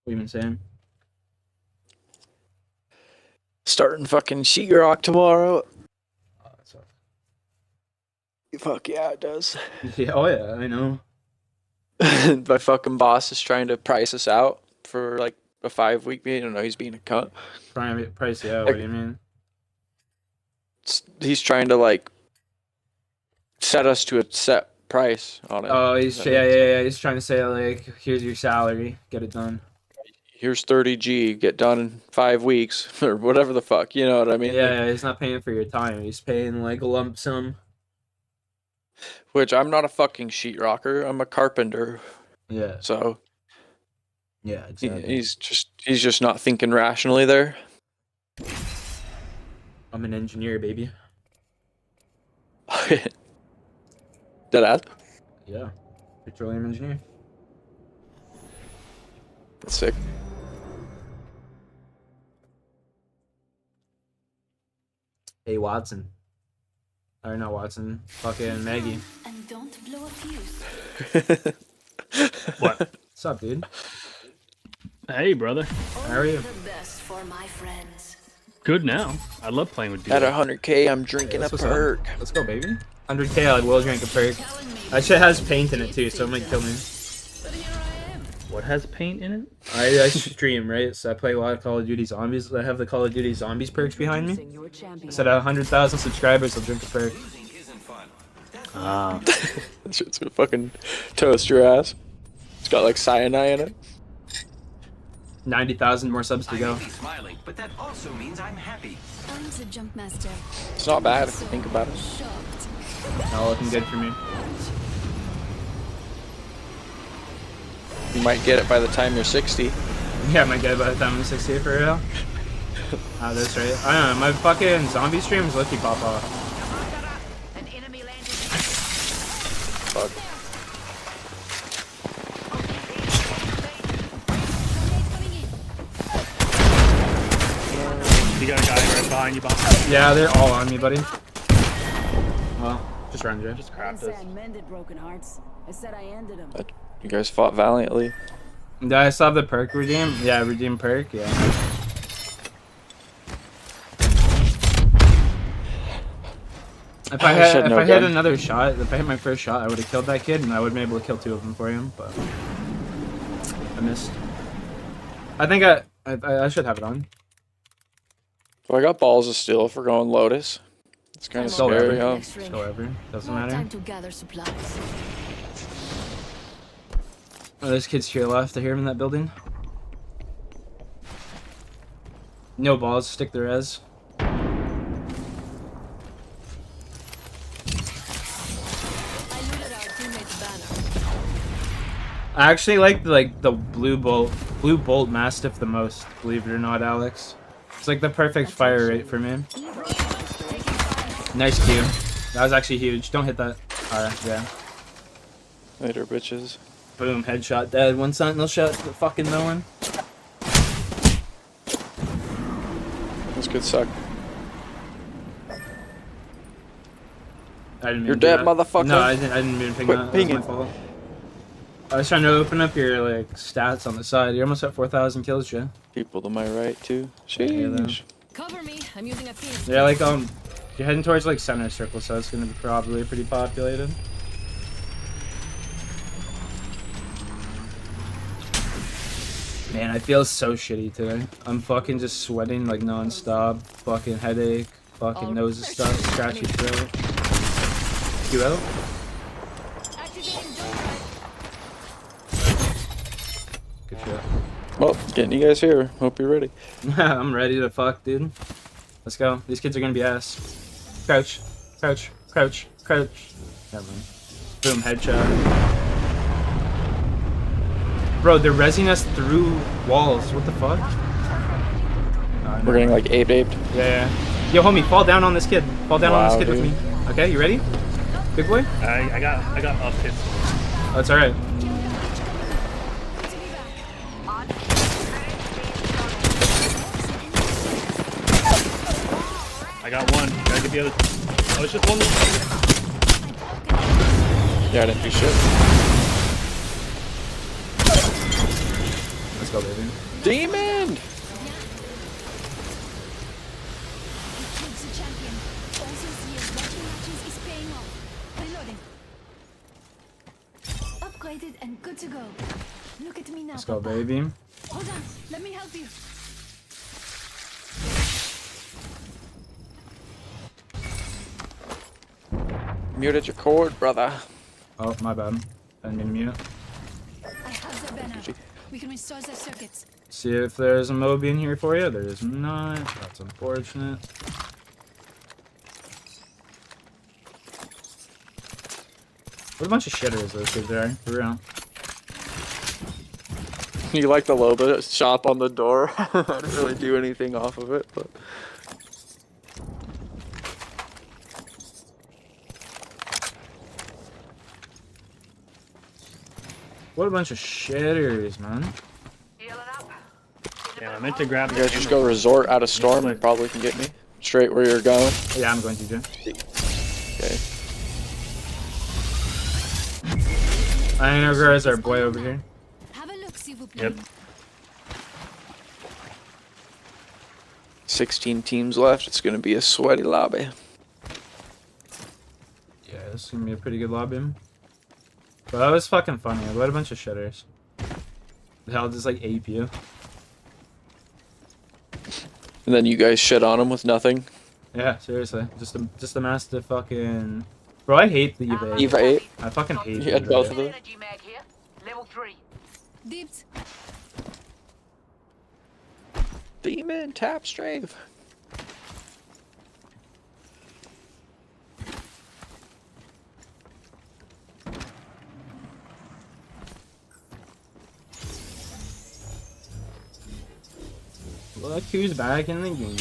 S1: What you been saying?
S7: Starting fucking sheetrock tomorrow.
S1: Oh, that sucks.
S7: Fuck yeah, it does.
S1: Yeah, oh yeah, I know.
S7: My fucking boss is trying to price us out for like a 5-week meeting. I don't know, he's being a cunt.
S1: Trying to price you out, what do you mean?
S7: He's trying to like set us to a set price on it.
S1: Oh, yeah. He's trying to say like, here's your salary, get it done.
S7: Here's 30G, get done in 5 weeks, or whatever the fuck, you know what I mean?
S1: Yeah, he's not paying for your time. He's paying like a lump sum.
S7: Which I'm not a fucking sheetrocker. I'm a carpenter.
S1: Yeah.
S7: So
S1: Yeah, exactly.
S7: he's just not thinking rationally there.
S1: I'm an engineer, baby.
S7: Deadass.
S1: Yeah. Petroleum engineer.
S7: That's sick.
S1: Hey, Watson. Or not Watson. Fucking Maggie.
S9: And don't blow a fuse.
S6: What?
S1: What's up, dude?
S6: Hey, brother.
S1: How are you?
S2: The best for my friends.
S6: Good now. I love playing with
S7: At
S6: dudes.
S7: 100K, I'm drinking
S1: That's
S7: a
S1: what's up.
S7: perk.
S1: Let's go, baby. 100K, I will drink a perk. That shit has paint in it too, so it might kill me.
S6: What has paint in it?
S1: I stream, right? So I play a lot of Call of Duty Zombies. I have the Call of Duty Zombies perks behind me.
S2: Your champion.
S1: I said at 100,000 subscribers, I'll drink a perk.
S6: Ah.
S7: That shit's gonna fucking toast your ass. It's got like cyanide in it.
S1: 90,000 more subs to go.
S3: Smiling, but that also means I'm happy.
S9: I'm the jump master.
S7: It's not bad if you think about it.
S9: Shocked.
S1: Not looking good for me.
S7: You might get it by the time you're 60.
S1: Yeah, I might get it by the time I'm 60 for real. Oh, that's right. I don't know, my fucking zombie streams let you pop off.
S2: An enemy landed.
S7: Fuck.
S6: You got a guy right behind you. Behind.
S1: Yeah, they're all on me, buddy. Well, just run, Jay.
S6: Just crap this.
S2: mended broken hearts. I said I ended them.
S7: You guys fought valiantly.
S1: Did I still have the perk redeem? Yeah, redeem perk, yeah. If I
S7: I should
S1: had, if
S7: know
S1: I had
S7: gun.
S1: another shot, if I hit my first shot, I would have killed that kid, and I would have been able to kill 2 of them for him. But I missed. I think I should have it on.
S7: Well, I got balls of steel if we're going Lotus. It's kind of
S1: Still
S7: scary,
S1: ever.
S7: huh?
S1: Still ever. Doesn't
S2: More
S1: matter.
S2: time to gather supplies.
S1: Oh, there's kids to your left. I hear him in that building. No balls. Stick the res.
S2: I looted our teammate's banner.
S1: I actually like the blue bolt mastiff the most. Believe it or not, Alex. It's like the perfect fire rate for me. Nice Q. That was actually huge. Don't hit that. Alright, yeah.
S7: Later, bitches.
S1: Boom, headshot dead. 1 sentinel shot to the fucking no one.
S7: This could suck.
S1: I didn't mean
S7: You're
S1: to do
S7: dead,
S1: that.
S7: motherfucker.
S1: No, I didn't mean to ping
S7: Quit
S1: that. That was my
S7: pinging.
S1: fault. I was trying to open up your like stats on the side. You're almost at 4,000 kills, Jay.
S7: People to my right, too.
S1: Yeah,
S7: Sheesh.
S2: Cover me. I'm using a field.
S1: Yeah, like you're heading towards like center circle, so it's gonna be probably pretty populated. Man, I feel so shitty today. I'm fucking just sweating like non-stop. Fucking headache. Fucking nose is stuck. Scratchy throat. You out?
S2: Activating jump drive.
S1: Good shit.
S7: Well, getting you guys here. Hope you're ready.
S1: I'm ready to fuck, dude. Let's go. These kids are gonna be ass. Crouch. Crouch. Crouch. Crouch. Never mind. Boom, headshot. Bro, they're rezzing us through walls. What the fuck?
S7: We're getting like aped.
S1: Yeah. Yo, homie, fall down on this kid. Fall down on
S7: Wow,
S1: this kid with
S7: dude.
S1: me. Okay, you ready? Big boy?
S6: I got up hits.
S1: Oh, it's alright.
S6: I got one. Gotta get the other. Oh, it's just one.
S7: Yeah, I didn't do shit.
S1: Let's go, baby.
S7: Demon!
S9: Killed the champion. All those years watching matches is paying off. Reloading. Upgraded and good to go. Look at me now.
S1: Let's go,
S9: Papa.
S1: baby.
S9: Hold on. Let me help you.
S7: Muted your cord, brother.
S1: Oh, my bad. I didn't mean to mute.
S9: I have the banner. We can restore the circuits.
S1: See if there's a Moby in here for you. There is not. That's unfortunate. What a bunch of shitters those kids are, for real.
S7: You like the Loba shop on the door? I didn't really do anything off of it, but...
S1: What a bunch of shitters, man.
S5: Healing up.
S6: Yeah, I meant to grab.
S7: You guys just go resort out of storm and probably can get me. Straight where you're going.
S1: Yeah, I'm going to, Jay.
S7: Okay.
S1: I know guys our boy over here.
S9: Have a look, s'il vous plaît.
S6: Yep.
S7: 16 teams left. It's gonna be a sweaty lobby.
S1: Yeah, this is gonna be a pretty good lobby. But that was fucking funny. What a bunch of shitters. The hell just like ape you.
S7: And then you guys shit on him with nothing.
S1: Yeah, seriously. Just a master fucking. Bro, I hate the Eva 8.
S7: Eva 8.
S1: I fucking hate
S7: You had
S1: Eva
S7: both
S1: 8.
S7: of them.
S5: Energy mag here. Level 3.
S9: Dipped.
S7: Demon tap strafe.
S1: Look who's back in the game.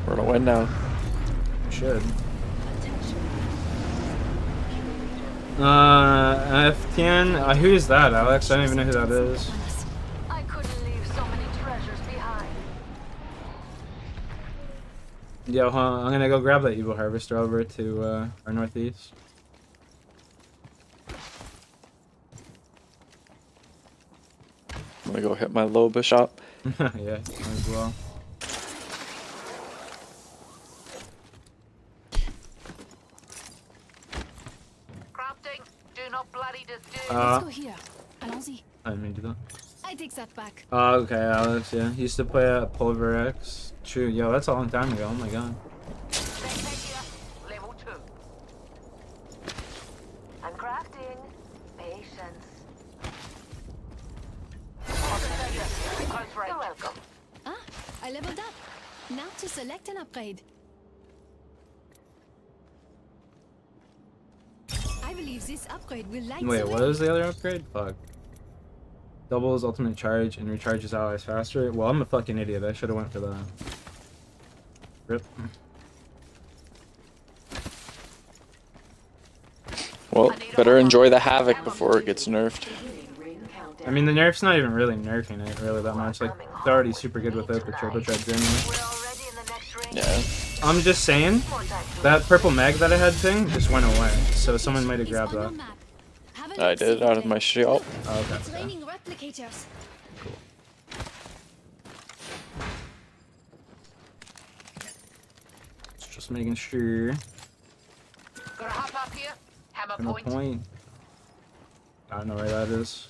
S7: We're gonna win now.
S1: Should. F10. Who is that, Alex? I don't even know who that is.
S5: I couldn't leave so many treasures behind.
S1: Yo, I'm gonna go grab that evil harvester over to our northeast.
S7: I'm gonna go hit my Loba shop.
S1: Yeah, might as well.
S9: Let's go here. Allons-y.
S1: I didn't mean to do that.
S9: I take that back.
S1: Oh, okay, Alex, yeah. He used to play at Pulver X. True, yo, that's a long time ago, oh my god.
S5: Level 2. I'm crafting. Patience. You're welcome.
S9: Ah, I leveled up. Now to select an upgrade. I believe this upgrade will light
S1: Wait,
S9: the
S1: what
S9: way.
S1: is the other upgrade? Fuck. Doubles ultimate charge and recharges allies faster. Well, I'm a fucking idiot. I should have went for that. Rip.
S7: Well, better enjoy the havoc before it gets nerfed.
S1: I mean, the nerf's not even really nerfing it really that much. Like, they're already super good without the turbocharge anyway.
S5: We're already in the next ring.
S7: Yeah.
S1: I'm just saying, that purple mag that I had thing just went away. So someone might have grabbed that.
S7: I did out of my shield.
S1: Oh, okay.
S9: It's raining replicators.
S1: Just making sure.
S5: Gonna hop up here. Hammer
S1: No
S5: point.
S1: point. I don't know where that is.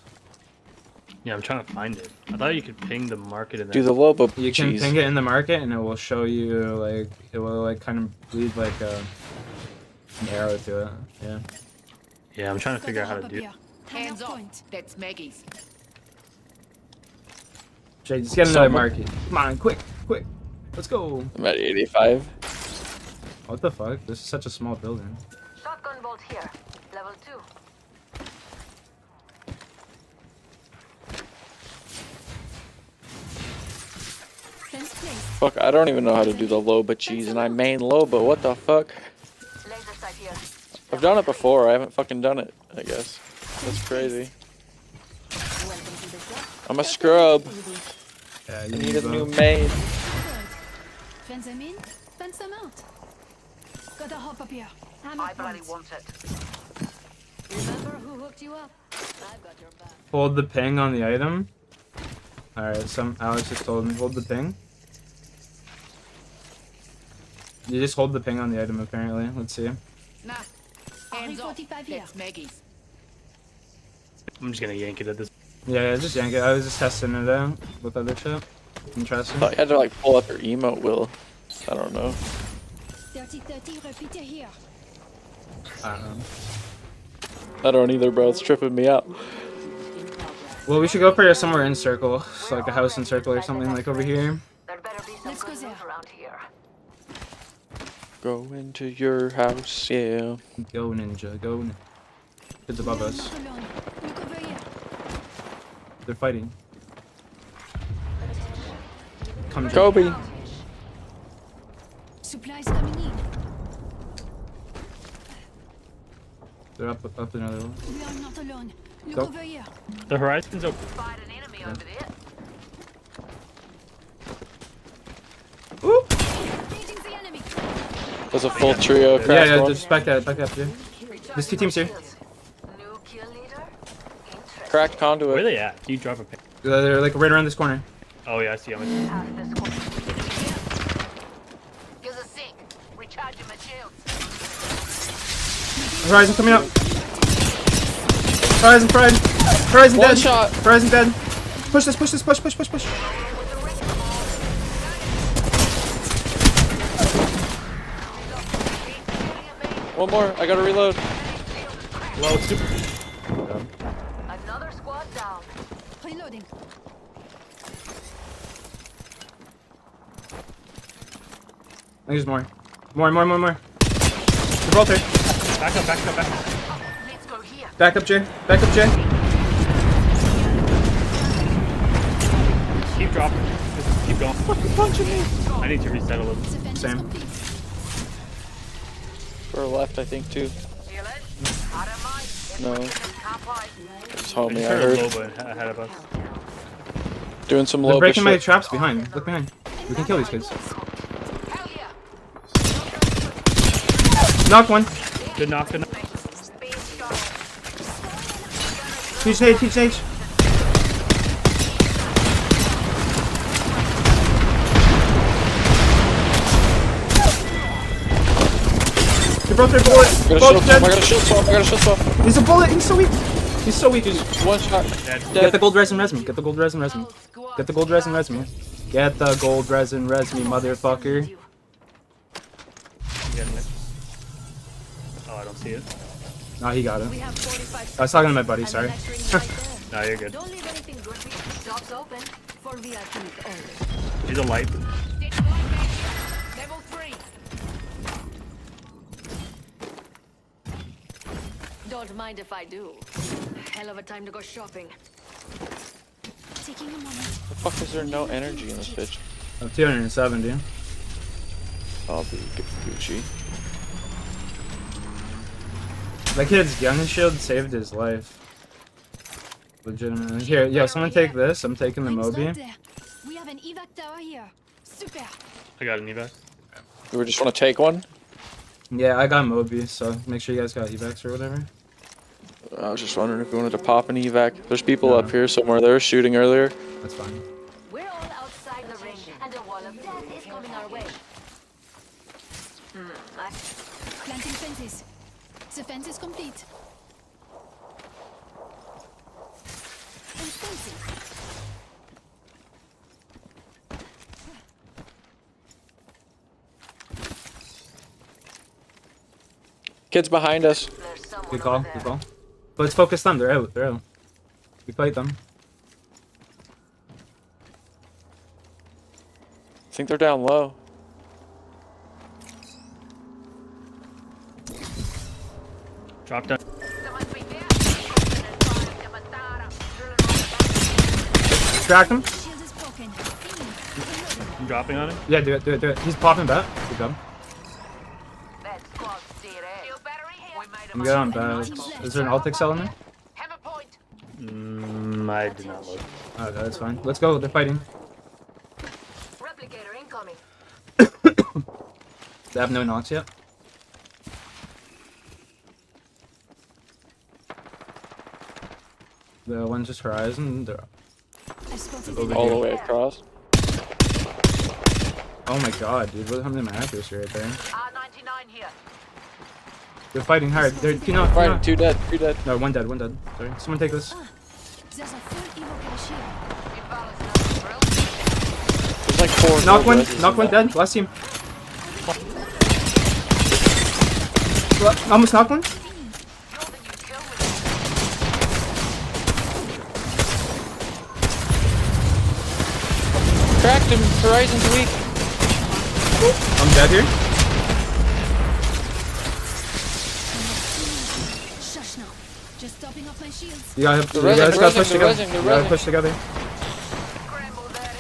S6: Yeah, I'm trying to find it. I thought you could ping the market and
S7: Do
S6: then.
S7: the Lobo
S1: You can
S7: cheese.
S1: ping it in the market and it will show you, like, it will, like, kind of bleed, like, an arrow to it. Yeah.
S6: Yeah, I'm trying to figure out how to
S9: Hop
S6: do
S9: up
S6: it.
S9: here.
S5: Hands
S9: Hammer
S5: off.
S9: point.
S5: That's Maggie's.
S1: Jay, just get another
S7: Someone-
S1: market. Come on, quick, quick. Let's go.
S7: I'm at 85.
S1: What the fuck? This is such a small building.
S5: Shotgun bolt here. Level 2.
S9: Fence place.
S7: Fuck, I don't even know how to do the Loba cheese, and I main Loba. What the fuck?
S5: Laser sight here.
S7: I've done it before. I haven't fucking done it, I guess. That's crazy. I'm a scrub.
S1: Yeah,
S7: I
S1: you
S7: need a new
S1: both.
S7: main.
S9: Fence them in, fence them out. Gotta hop up here. Hammer
S5: I bloody
S9: point.
S5: want it.
S9: Remember who hooked you up? I've got your back.
S1: Hold the ping on the item. Alright, Alex just told me. Hold the ping. You just hold the ping on the item, apparently. Let's see.
S5: Nah. Hands off.
S9: RE45 here.
S5: That's Maggie's.
S6: I'm just gonna yank it at this.
S1: Yeah, just yank it. I was just testing it out with other shit. Interesting.
S7: I thought you had to like pull up your emote, Will. I don't know.
S9: 30-30 repeater here.
S1: I don't know.
S7: I don't either, bro. It's tripping me out.
S1: Well, we should go for somewhere in circle. So like a house in circle or something like over here.
S5: There better be some
S9: Let's go
S5: good
S9: there.
S5: loot around here.
S7: Go into your house, yeah.
S1: Go ninja, go. Kids above
S9: You're
S1: us.
S9: not alone. Look over here.
S1: They're fighting. Come
S7: Kobe.
S9: Supplies coming in.
S1: They're up another one.
S9: We are not alone. Look
S1: Go.
S9: over here.
S6: The horizon's open.
S5: Fight an enemy over there.
S1: Ooh!
S9: Engaging the enemy.
S7: There's a full trio
S1: Yeah,
S7: crash
S1: yeah,
S7: one.
S1: just back up, here. There's two teams here.
S5: New kill leader? Interesting.
S7: Cracked
S6: Where are
S7: conduit.
S6: they at? Can you drop a ping?
S1: They're like right around this corner.
S6: Oh yeah, I see them.
S5: Past this corner. Here's a sink. Recharging my shields.
S1: Horizon coming up. Horizon fried. Horizon
S7: One
S1: dead.
S7: shot.
S1: Horizon dead. Push this, push.
S7: One more. I gotta reload.
S6: Low, super.
S5: Another squad down.
S9: Reloading.
S1: I think there's more. More. They're both here.
S6: Back up.
S5: Let's go here.
S1: Back up, Jay.
S6: Keep dropping. Just keep going.
S1: Fucking punching me.
S6: I need to reset a little.
S9: The fence
S1: Same.
S9: is complete.
S7: For left, I think, too.
S5: Feel it? Out of mind.
S7: No.
S5: Can't fight.
S7: Just
S6: I
S7: homie,
S6: just
S7: I
S6: heard a
S7: heard.
S6: Loba ahead of us.
S7: Doing some
S1: They're
S7: Loba
S1: breaking my
S7: shit.
S1: traps behind. Look behind. We can kill these kids.
S5: Hell yeah.
S1: Knock one.
S6: Good knock.
S5: Space shuttle.
S1: Teach Nate. They're both there, bullet.
S7: I got a
S1: Both
S7: shield swap.
S1: dead.
S7: I got a shield swap.
S1: He's a bullet. He's so weak. He's so weak. He's...
S7: One shot.
S6: Dead.
S1: Get the gold resin res me. Get the gold resin res me. Get the gold resin res me. Get the gold resin res me, motherfucker.
S6: I'm getting it. Oh, I don't see it.
S1: No, he got it.
S2: We have 45
S1: I was talking to my buddy,
S2: and the
S1: sorry.
S2: next ring's right there.
S6: No, you're good.
S2: Don't leave anything drippy. Shop's open for VIPs only.
S6: She's a light.
S2: Level 3. Don't mind if I do. Hell of a time to go shopping.
S9: Taking a moment.
S7: The fuck is there no energy in this bitch?
S1: Oh, 270.
S7: I'll be Gucci.
S1: That kid's gun shield saved his life. Legitimately. Here, yo, someone take this. I'm taking the
S9: I'm
S1: Moby.
S9: stopped there. We have an evac tower here. Super.
S6: I got an evac.
S7: We just want to take one?
S1: Yeah, I got Moby, so make sure you guys got evacs or whatever.
S7: I was just wondering if we wanted to pop an evac. There's people up here somewhere. They were shooting earlier.
S1: That's fine.
S2: We're all outside the ring, and a wall of death is coming our way.
S9: Planting fences. The fence is complete. And fencing.
S7: Kids behind us.
S2: There's someone
S1: Good call,
S2: over
S1: good
S2: there.
S1: call. But let's focus them. They're out. They're out. We fight them.
S7: I think they're down low.
S6: Drop down.
S1: Distract him.
S9: Shield is broken.
S6: I'm dropping on him.
S1: Yeah, do it, do it, do it. He's popping back. Good job.
S5: That squad's dead ass. Shield battery here. We made
S1: I'm good on back. Is there an alt excel in there?
S5: Hammer point.
S6: I did not look.
S1: Okay, that's fine. Let's go. They're fighting.
S2: Replicator incoming.
S1: They have no knocks yet. The one's just Horizon. They're...
S9: I spotted
S1: Over
S9: it.
S7: All
S1: here.
S7: the way across.
S1: Oh my god, dude. What happened to my accuracy right there?
S5: R99 here.
S1: They're fighting hard. They're two knock, two
S7: Right,
S1: knock.
S7: two dead, two dead.
S1: No, one dead, one dead. Sorry. Someone take this.
S9: There's a full evo cache here.
S5: Invalid's another drill.
S7: There's like four.
S1: Knock
S7: gold
S1: one.
S7: reses
S1: Knock
S7: in
S1: one
S7: that.
S1: dead. Last team. Almost knocked one.
S7: Cracked him. Horizon's weak.
S1: I'm dead here.
S9: Shush now. Just topping off my shields.
S1: You guys,
S7: The
S1: you guys
S7: resin,
S1: gotta push
S7: the
S1: together.
S7: resin, the
S1: You gotta
S7: resin.
S1: push together.
S5: Scramble that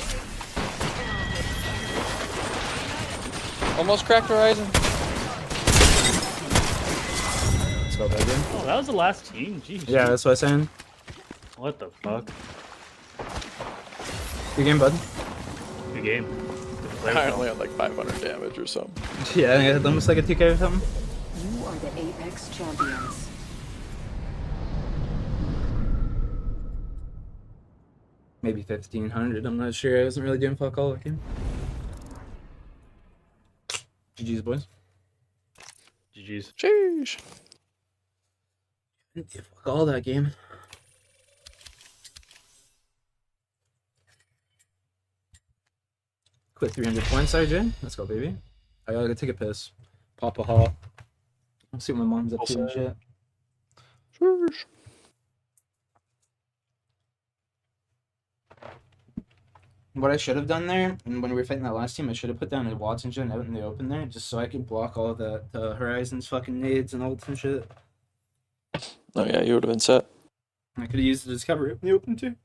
S5: in.
S7: Almost cracked Horizon.
S1: Let's go, baby.
S6: Oh, that was the last team. Jeez.
S1: Yeah, that's what I'm saying.
S6: What the fuck?
S1: Good game, bud.
S6: Good game.
S7: I only had like 500 damage or something.
S1: Yeah, I think almost like a 2K or something.
S2: You are the Apex champions.
S1: Maybe 1500. I'm not sure. I wasn't really doing fuck all that game. GG's, boys.
S6: GG's.
S7: Sheesh.
S1: Fuck all that game. Quit 300 points, RJ. Let's go, baby. I gotta go take a piss. Pop a hop. Let's see what my mom's up to and shit.
S7: Sheesh.
S1: What I should have done there, and when we were fighting that last team, I should have put down a Watson Gen out in the open there, just so I could block all of the Horizon's fucking nades and ults and shit.
S7: Oh yeah, you would have been set.
S1: I could have used it as cover in the open too.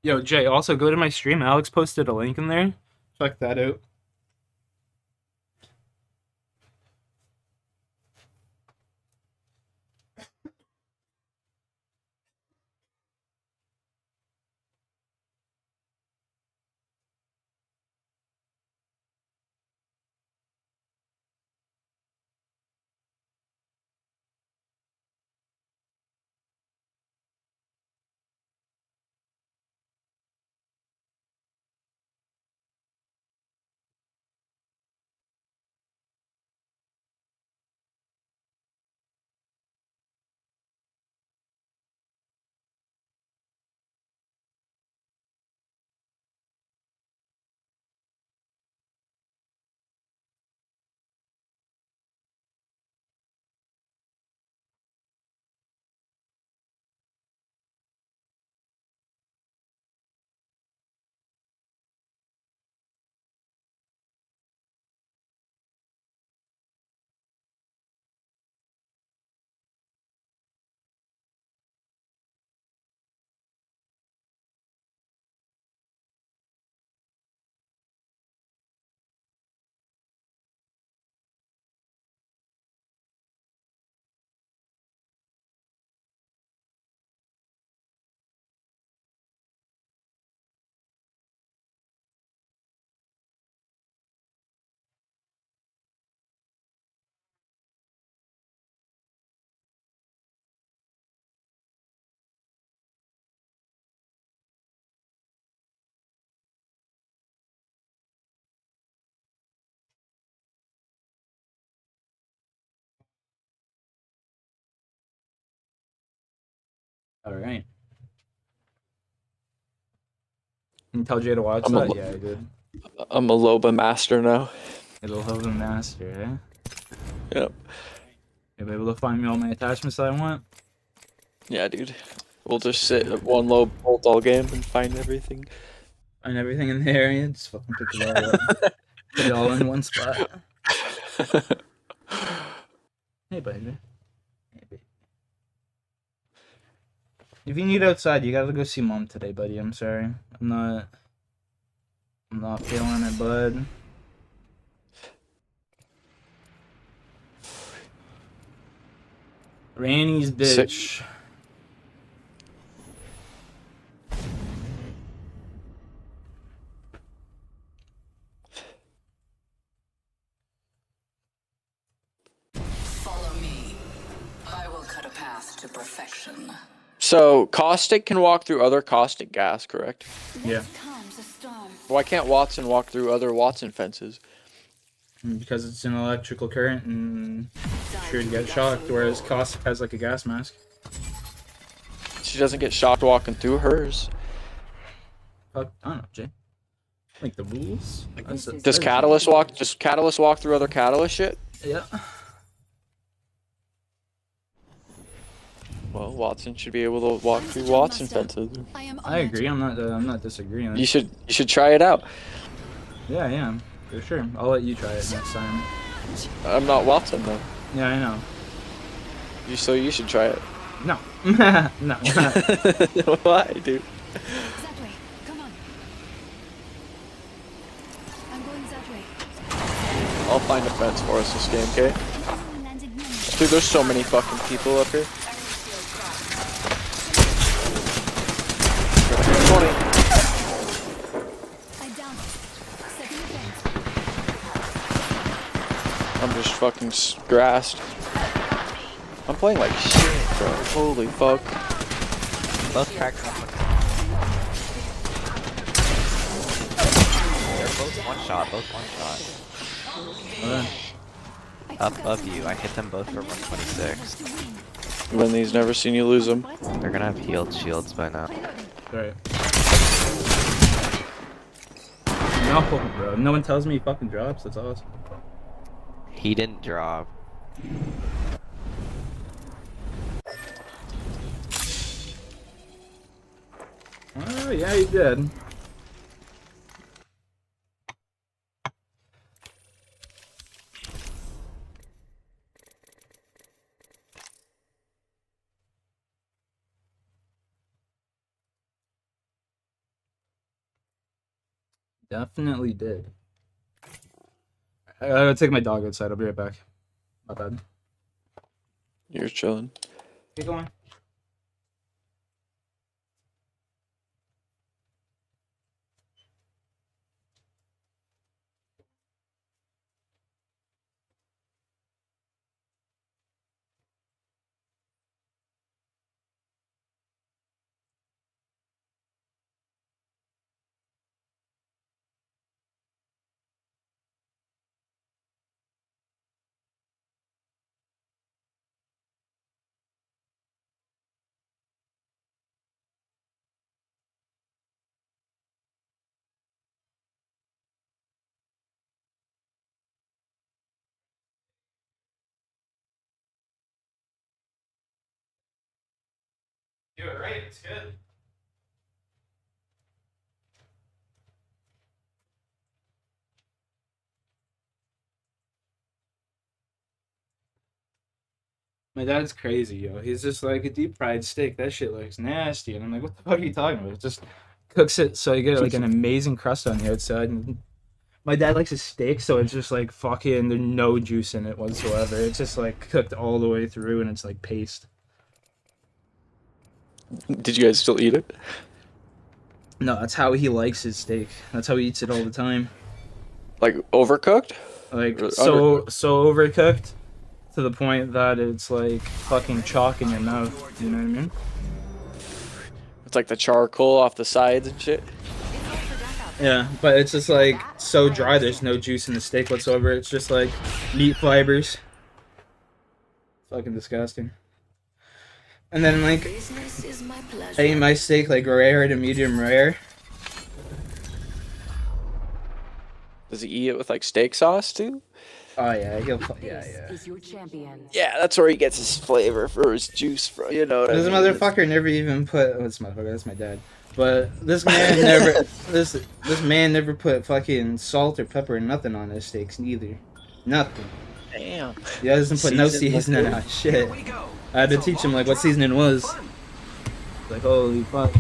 S1: Yo, Jay, also go to my stream. Alex posted a link in there. Check that out. Alright. You tell Jay to watch
S7: I'm
S1: that?
S7: a-
S1: Yeah, I did.
S7: I'm a Loba master now.
S1: It'll help the master, eh?
S7: Yep.
S1: You'll be able to find me all my attachments that I want.
S7: Yeah, dude. We'll just sit at one low bolt all game and find everything.
S1: Find everything in the area, just fucking pick it all up. Put it all in one spot. Hey, baby. Hey, baby. If you need outside, you gotta go see mom today, buddy. I'm sorry. I'm not feeling it, bud. Ranny's bitch.
S2: Follow me. I will cut a path to perfection.
S7: So, caustic can walk through other caustic gas, correct?
S1: Yeah.
S9: Comes a storm.
S7: Why can't Watson walk through other Watson fences?
S1: Because it's an electrical current and sure to get shocked, whereas Caustic has like a gas mask.
S7: She doesn't get shocked walking through hers.
S1: Fuck, I don't know, Jay. Like the rules?
S7: Does Catalyst walk? Does Catalyst walk through other Catalyst shit?
S1: Yeah.
S7: Well, Watson should be able to walk through Watson fences.
S1: I agree. I'm not disagreeing.
S7: You should try it out.
S1: Yeah, I am. For sure. I'll let you try it next time.
S7: I'm not Watson though.
S1: Yeah, I know.
S7: So you should try it.
S1: No. No.
S7: Why, dude?
S9: That way. Come on. I'm going that way.
S7: I'll find a fence for us this game, okay?
S9: Enemy landed near me.
S7: Dude, there's so many fucking people up here. 20.
S9: I downed it. Setting a fence.
S7: I'm just fucking grassed. I'm playing like shit, bro. Holy fuck.
S8: Both cracked up. They're both one shot, Up above you, I hit them both for 126.
S7: Linley's never seen you lose them.
S8: They're gonna have healed shields by now.
S1: Right. No, bro. No one tells me he fucking drops. That's awesome.
S8: He didn't drop.
S1: Oh, yeah, he did. Definitely did. I gotta take my dog outside. I'll be right back. My bad.
S7: You're chilling.
S1: Keep going. Do it right, it's good. My dad's crazy, yo. He's just like a deep fried steak. That shit looks nasty. And I'm like, what the fuck are you talking about? It just cooks it so you get like an amazing crust on the outside. And my dad likes his steak, so it's just like fucking, there's no juice in it whatsoever. It's just like cooked all the way through and it's like paste.
S7: Did you guys still eat it?
S1: No, that's how he likes his steak. That's how he eats it all the time.
S7: Like overcooked?
S1: Like
S7: Or
S1: so overcooked to the point that it's like fucking chalk in your mouth. You know what I mean?
S7: It's like the charcoal off the sides and shit.
S1: Yeah, but it's just like so dry. There's no juice in the steak whatsoever. It's just like meat fibers. Fucking disgusting. And then like
S2: Business is my
S1: I
S2: pleasure.
S1: eat my steak like rare to medium rare.
S7: Does he eat it with like steak sauce too?
S1: Oh yeah, yeah.
S2: Is your champion.
S7: Yeah, that's where he gets his flavor for his juice from. You know what
S1: This
S7: I mean?
S1: motherfucker never even put. Oh, this motherfucker, that's my dad. But this man never. this man never put fucking salt or pepper or nothing on his steaks neither. Nothing.
S7: Damn.
S1: He doesn't put no
S7: Season
S1: seasoning
S7: with
S1: on shit.
S3: Here we go.
S1: I had to teach him like what seasoning was. Like holy fuck.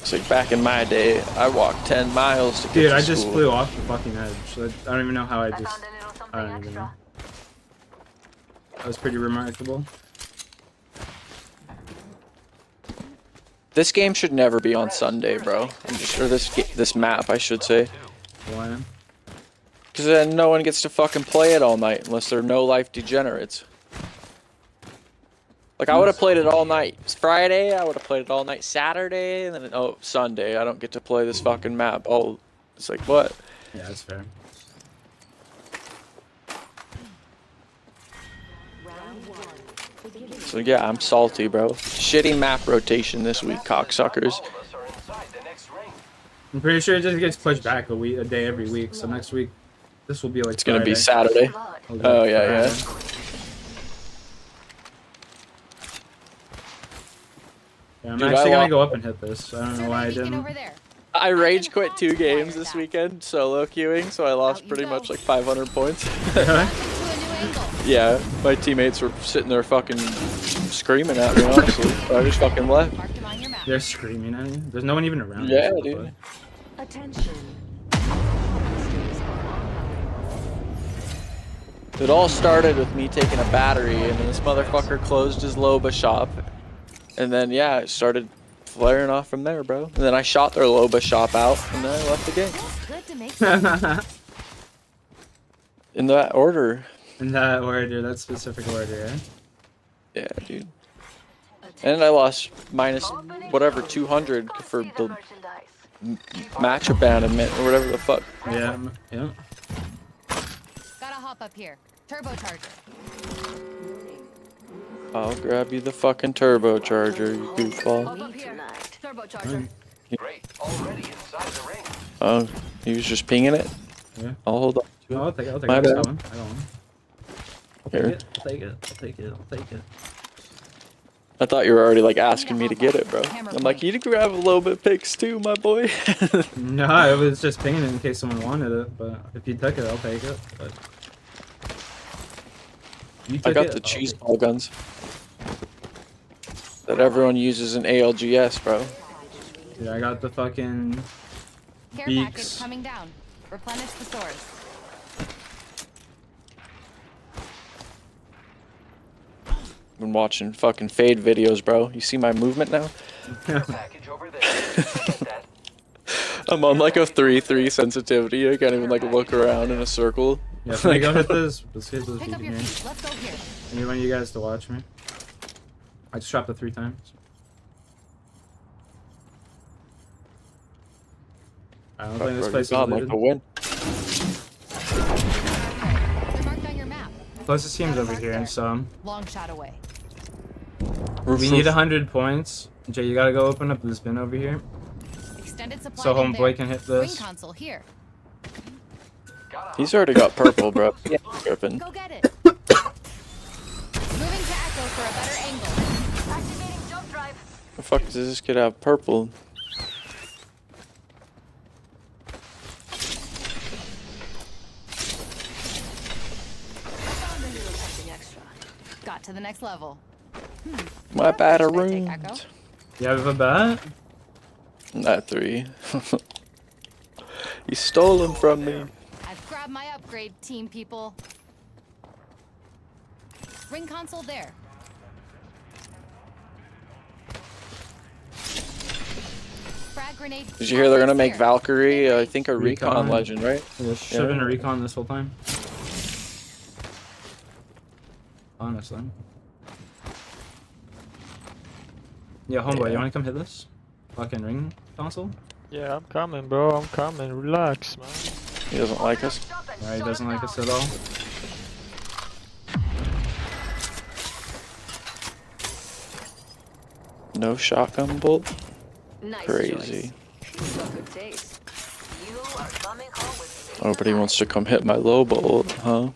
S7: It's like back in my day, I walked 10 miles to get
S1: Dude,
S7: to
S1: I just
S7: school.
S1: flew off the fucking edge. Like, I don't even know how I
S5: I
S1: just.
S5: found a little something
S1: I don't even know.
S5: extra.
S1: That was pretty remarkable.
S7: This game should never be on Sunday, bro. Or this map, I should say.
S1: Why?
S7: Because then no one gets to fucking play it all night unless they're no-life degenerates. Like, I would have played it all night. It's Friday, I would have played it all night Saturday, and then, oh, Sunday, I don't get to play this fucking map. Oh, it's like, what?
S1: Yeah, that's fair.
S7: So, yeah, I'm salty, bro. Shitty map rotation this week, cocksuckers.
S3: All of us are inside the next ring.
S1: I'm pretty sure it just gets pushed back a day every week. So next week, this will be like.
S7: It's gonna be
S1: Friday.
S7: Saturday.
S1: It'll be
S7: Oh,
S1: like
S7: yeah,
S1: Friday. Yeah, I'm
S7: Dude,
S1: actually
S7: I
S1: gonna go up and hit this. I don't know why I
S9: Get
S1: didn't.
S9: over there.
S7: I rage quit 2 games this weekend, solo queuing, so I lost pretty much like 500 points.
S9: To a new angle.
S7: Yeah, my teammates were sitting there fucking screaming at me, honestly. I just fucking left.
S9: Marked him on your map.
S1: They're screaming at you. There's no one even around.
S7: Yeah,
S1: you,
S7: dude.
S2: Attention.
S7: It all started with me taking a battery, and then this motherfucker closed his Loba shop. And then, yeah, it started flaring off from there, bro. And then I shot their Loba shop out, and then I left the game.
S9: Feels good to make some.
S7: In that order.
S1: In that order, that specific order, eh?
S7: Yeah, dude. And I lost minus whatever 200 for
S5: See
S7: the
S5: merchandise.
S7: match abandonment or whatever the fuck.
S1: Yeah, yeah.
S9: Gotta hop up here. Turbocharger.
S7: I'll grab you the fucking turbocharger, you goofball.
S9: Hop up here. Turbocharger.
S3: Great. Already inside the ring.
S7: Oh, he was just pinging it?
S1: Yeah.
S7: I'll hold on.
S1: Oh, I'll take it. I'll take
S7: My
S1: it. I
S7: bad.
S1: got one. I got one. I'll
S7: Here.
S1: take it. I'll take it. I'll take it. I'll take it.
S7: I thought you were already like asking me to get it, bro. I'm like, you grab a little bit picks too, my boy.
S1: No, I was just pinging it in case someone wanted it. But if you took it, I'll take it. But you
S7: I
S1: took
S7: got
S1: it,
S7: the
S1: I'll
S7: cheese
S1: take it.
S7: ball guns that everyone uses in ALGS, bro.
S1: Dude, I got the fucking
S9: Care
S1: beaks.
S9: package coming down. Replenish the stores.
S7: Been watching fucking fade videos, bro. You see my movement now?
S3: Package over there. Get that.
S7: I'm on like a 3-3 sensitivity. I can't even like look around in a circle.
S1: Yeah, can we go hit this? Let's hit this.
S9: Pick
S1: You
S9: up
S1: can
S9: your
S1: hear.
S9: feet. Let's go here.
S1: I need one of you guys to watch me. I just dropped it 3 times. I don't think this place is
S7: Not like
S1: looted.
S7: a win.
S9: They're marked on your map.
S1: Closest team's over here, and so
S9: Long shot away.
S1: we need 100 points. Jay, you gotta go open up this bin over here,
S9: Extended supply.
S1: so
S9: bin
S1: homeboy
S9: there.
S1: can hit
S9: Ring
S1: this.
S9: console here.
S7: He's already got purple, bro. Yeah, Griffin.
S9: Go get it. Moving to Echo for a better angle.
S5: Activating jump drive.
S7: The fuck does this kid have purple?
S2: Something extra.
S9: Got to the next level.
S7: My bad
S9: Should I take
S7: room.
S9: Echo?
S1: You have a bat?
S7: Not 3. He stole him from me.
S9: I've grabbed my upgrade, team people. Ring console there. Frag grenade.
S7: Did you hear they're gonna make
S9: here.
S7: Valkyrie, I think, a recon
S1: Recon.
S7: legend, right?
S1: It should have been a recon this whole time. Honestly. Yeah, homeboy, you wanna come hit this? Fucking ring console?
S10: Yeah, I'm coming, bro. I'm coming. Relax, man.
S7: He doesn't like us.
S1: Yeah, he doesn't like us at all.
S7: No shotgun bolt?
S2: Nice
S7: Crazy.
S2: choice. Got good taste. You are coming home with me.
S7: Nobody wants to come hit my low bolt, huh?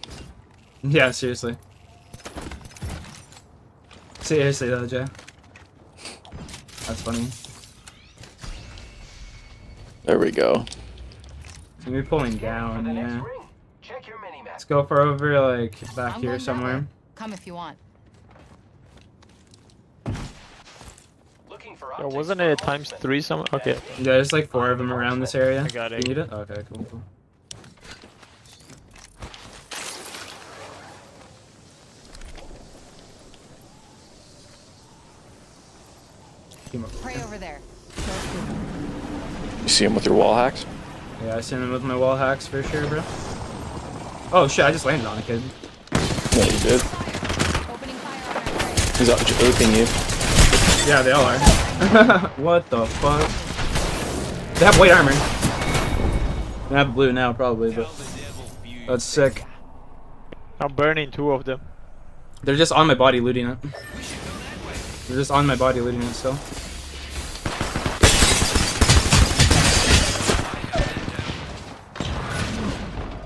S1: Yeah, seriously. Seriously though, Jay. That's funny.
S7: There we go.
S1: We're pulling down,
S3: Next
S1: yeah.
S3: ring. Check your mini-map.
S1: Let's go for over, like, back
S9: I'm
S1: here
S9: going that
S1: somewhere.
S9: way. Come if you want.
S3: Looking for
S10: Yo,
S3: optics
S10: wasn't
S3: for
S10: it times
S3: ultimate.
S10: 3 somewhere? Okay.
S1: Yeah, there's like 4 of them around this area.
S10: I got it.
S1: You need it? Okay, cool, cool.
S9: Pray over there.
S7: You see him with your wall hacks?
S1: Yeah, I seen him with my wall hacks for sure, bro. Oh shit, I just landed on a kid.
S7: Yeah, you did.
S9: Opening fire on our prey.
S7: He's up aping you.
S1: Yeah, they all are. What the fuck? They have white armor. They have blue now, probably, but that's sick.
S10: I'm burning 2 of them.
S1: They're just on my body looting it. They're just on my body looting it still.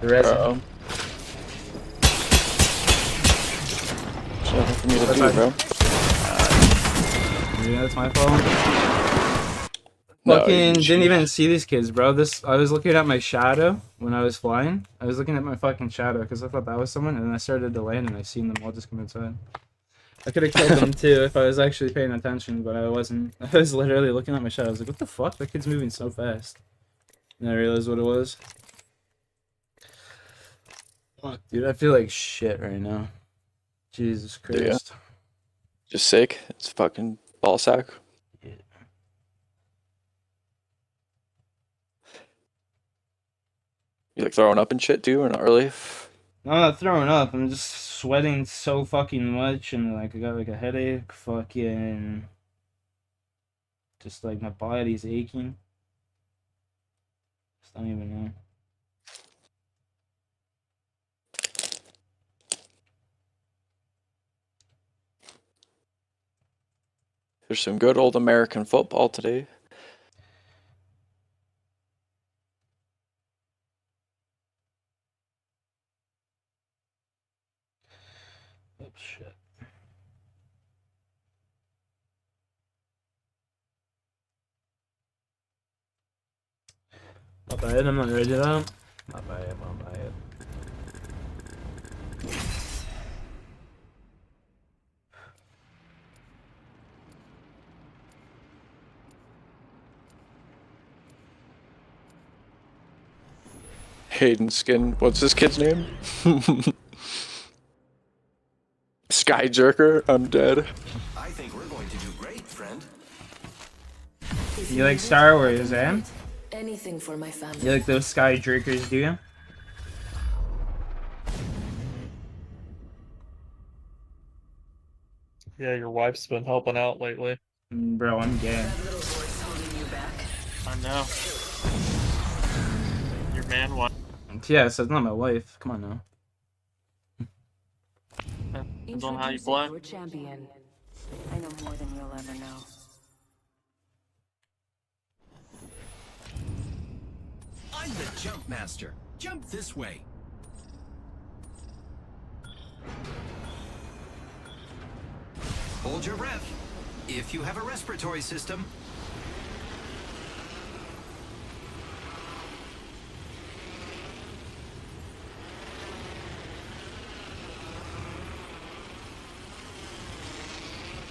S1: The res.
S7: Uh-oh. There's nothing for me to
S1: That's
S7: do,
S1: fine.
S7: bro.
S1: Yeah, that's my fault.
S7: No,
S1: Fucking
S7: you
S1: didn't even see these kids, bro. I was looking at my shadow when I was flying. I was looking at my fucking shadow because I thought that was someone, and then I started to land and I seen them all just come inside. I could have killed them too if I was actually paying attention, but I wasn't. I was literally looking at my shadow. I was like, what the fuck? That kid's moving so fast. And I realized what it was. Fuck, dude, I feel like shit right now. Jesus Christ.
S7: Just sick. It's fucking ball sack.
S1: Yeah.
S7: You like throwing up and shit too, or not really?
S1: No, I'm not throwing up. I'm just sweating so fucking much, and like I got like a headache. Fucking, just like my body's aching. Just don't even know.
S7: There's some good old American football today.
S1: Oh shit. Not bad. I'm not ready to that. Not bad. Not bad.
S7: Hayden Skin. What's this kid's name? Sky Jerker. I'm dead.
S3: I think we're going to do great, friend.
S1: You like Star Wars, eh?
S2: Anything for my family.
S1: You like those sky jerkers, do you?
S10: Yeah, your wife's been helping out lately.
S1: Bro, I'm gay.
S10: I know. Your man won.
S1: Yeah, so it's not my wife. Come on now.
S10: Depends on how you play.
S2: Your champion. I know more than you'll ever know.
S11: I'm the jump master. Jump this way. Hold your breath. If you have a respiratory system.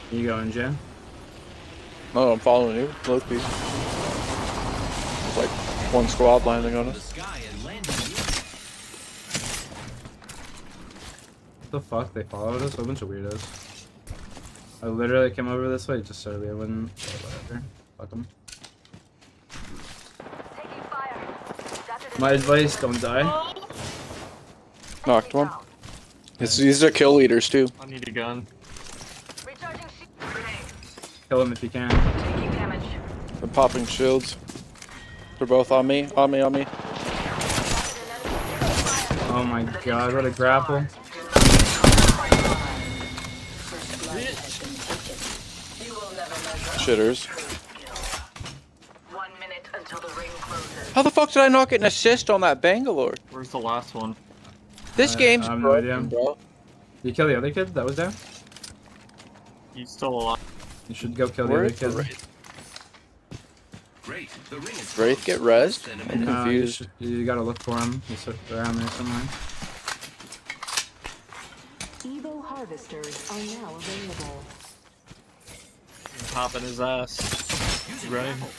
S1: You going, Jen?
S7: No, I'm following you. Loki. There's like one squad landing on
S11: The
S7: us.
S11: sky and landing you.
S1: What the fuck? They followed us? A bunch of weirdos. I literally came over this way just so they wouldn't. Whatever. Fuck them.
S5: Taking fire. That's
S1: My advice: don't die.
S7: Knocked one. These are kill leaders too.
S10: I need a gun.
S5: Recharging shield. Grenade.
S1: Kill them if you can.
S5: Taking damage.
S7: They're popping shields. They're both on me. On me. On me.
S1: Oh my god! What a grapple.
S7: shitters.
S2: 1 minute until the ring closes.
S7: How the fuck did I not get an assist on that Bangalore?
S10: Where's the last one?
S7: This game's
S1: I have no
S7: broken,
S1: idea.
S7: bro.
S1: You kill the other kid that was down?
S10: He's still alive.
S1: You should go kill the
S7: Where
S1: other
S7: is the
S1: kid.
S7: Wraith?
S11: Great. The ring is
S7: Wraith get rezzed?
S11: Then a
S7: I'm
S11: minute.
S1: No, you,
S7: confused.
S1: you gotta look for him. He's around there somewhere.
S2: Evo harvesters are now available.
S10: Hopping his ass.
S11: Using
S10: Right.
S11: grapple.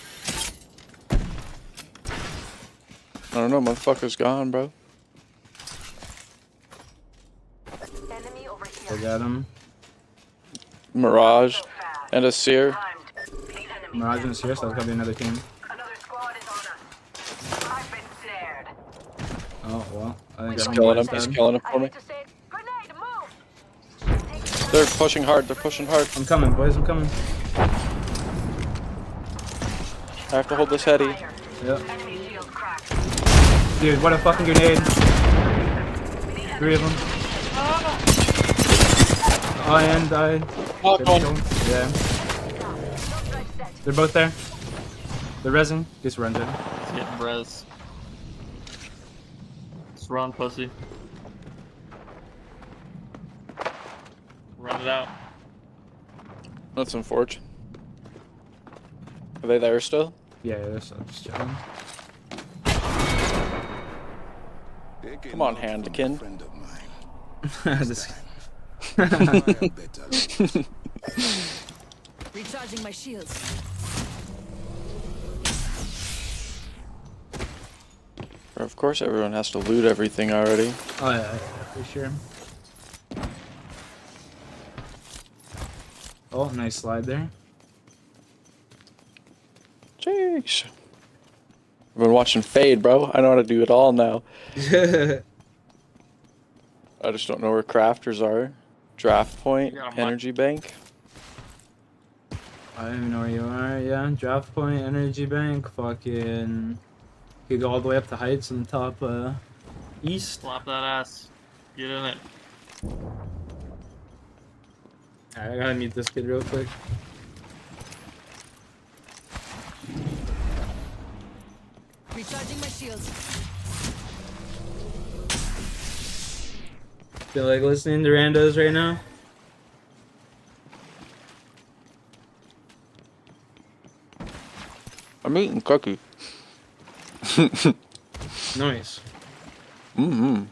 S7: I don't know, motherfucker's gone, bro.
S2: Enemy over
S1: I
S2: here.
S1: got him.
S7: Mirage and a Seer.
S2: Timed. 8 enemies
S1: Mirage
S2: down.
S1: and Sears, that's gotta be another team.
S2: Another squad is on us. I've been snared.
S1: Oh, well. I think
S7: He's
S1: that
S7: killing
S1: one
S7: him,
S1: was
S7: he's
S1: dead.
S7: killing him
S2: I
S7: for me.
S2: need to say, grenade, move.
S7: They're pushing hard, they're pushing hard.
S1: I'm coming, boys, I'm coming.
S7: I have to hold this heady.
S2: Fire.
S1: Yep.
S2: Enemy shield cracked.
S1: Dude, what a fucking grenade. 3 of them. Oh, and died.
S7: Oh,
S1: Did I kill him? Yeah. They're both there. They're resin. Just run down.
S10: He's getting res. Just run, pussy. Run it out.
S7: That's unfortunate. Are they there still?
S1: Yeah, they're still just chilling.
S7: Come on, Handikin.
S1: Just-
S2: Recharging my shields.
S7: Of course everyone has to loot everything already.
S1: Oh, yeah, for sure. Oh, nice slide there.
S7: Jeez. I've been watching Fade, bro. I know how to do it all now. I just don't know where crafters are. Draft point,
S10: You got a
S7: energy bank.
S1: I don't even know where you are. Yeah, draft point, energy bank, fucking. You could go all the way up to heights in the top east.
S10: Slap that ass. Get in it.
S1: Alright, I gotta mute this kid real quick.
S2: Recharging my shields.
S1: Feel like listening to randos right now?
S7: I'm eating cookie.
S1: Nice.
S7: Mm-hmm.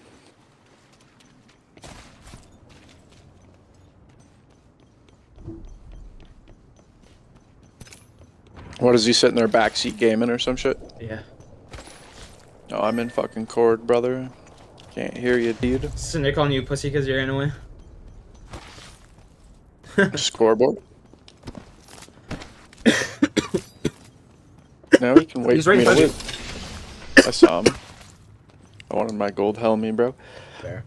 S7: What is he sitting there backseat gaming or some shit?
S1: Yeah.
S7: No, I'm in fucking cord, brother. Can't hear you, dude.
S1: So Nick calling you pussy because you're in a way.
S7: Scoreboard. Now we can wait
S1: He's
S7: for
S1: right
S7: me to
S1: in
S7: win.
S1: front
S7: I saw him. I wanted my gold helmet, bro.
S1: Fair.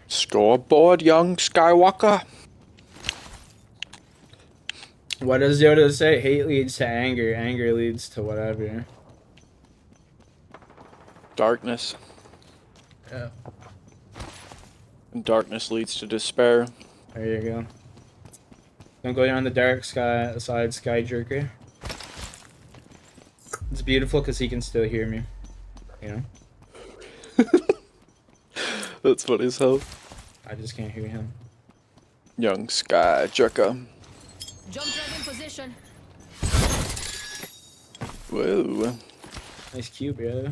S7: Scoreboard, young Skywalker.
S1: What does Yoda say? Hate leads to anger. Anger leads to whatever.
S7: Darkness.
S1: Yeah.
S7: And darkness leads to despair.
S1: There you go. Don't go down the dark side, Sky Jerker. It's beautiful because he can still hear me. You know?
S7: That's funny as hell.
S1: I just can't hear him.
S7: Young Sky Jerker.
S2: Jump drive in position.
S7: Whoa.
S1: Nice cube, bro. You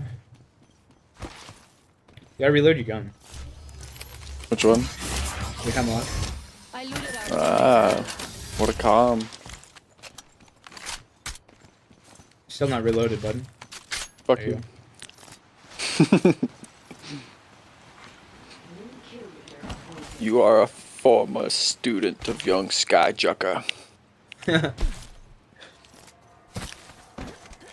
S1: gotta reload your gun.
S7: Which one?
S1: The hemlock.
S2: I looted out.
S7: Ah, what a calm.
S1: Still not reloaded, bud.
S7: Fuck
S1: There you
S7: you. You are a former student of young Sky Jerker.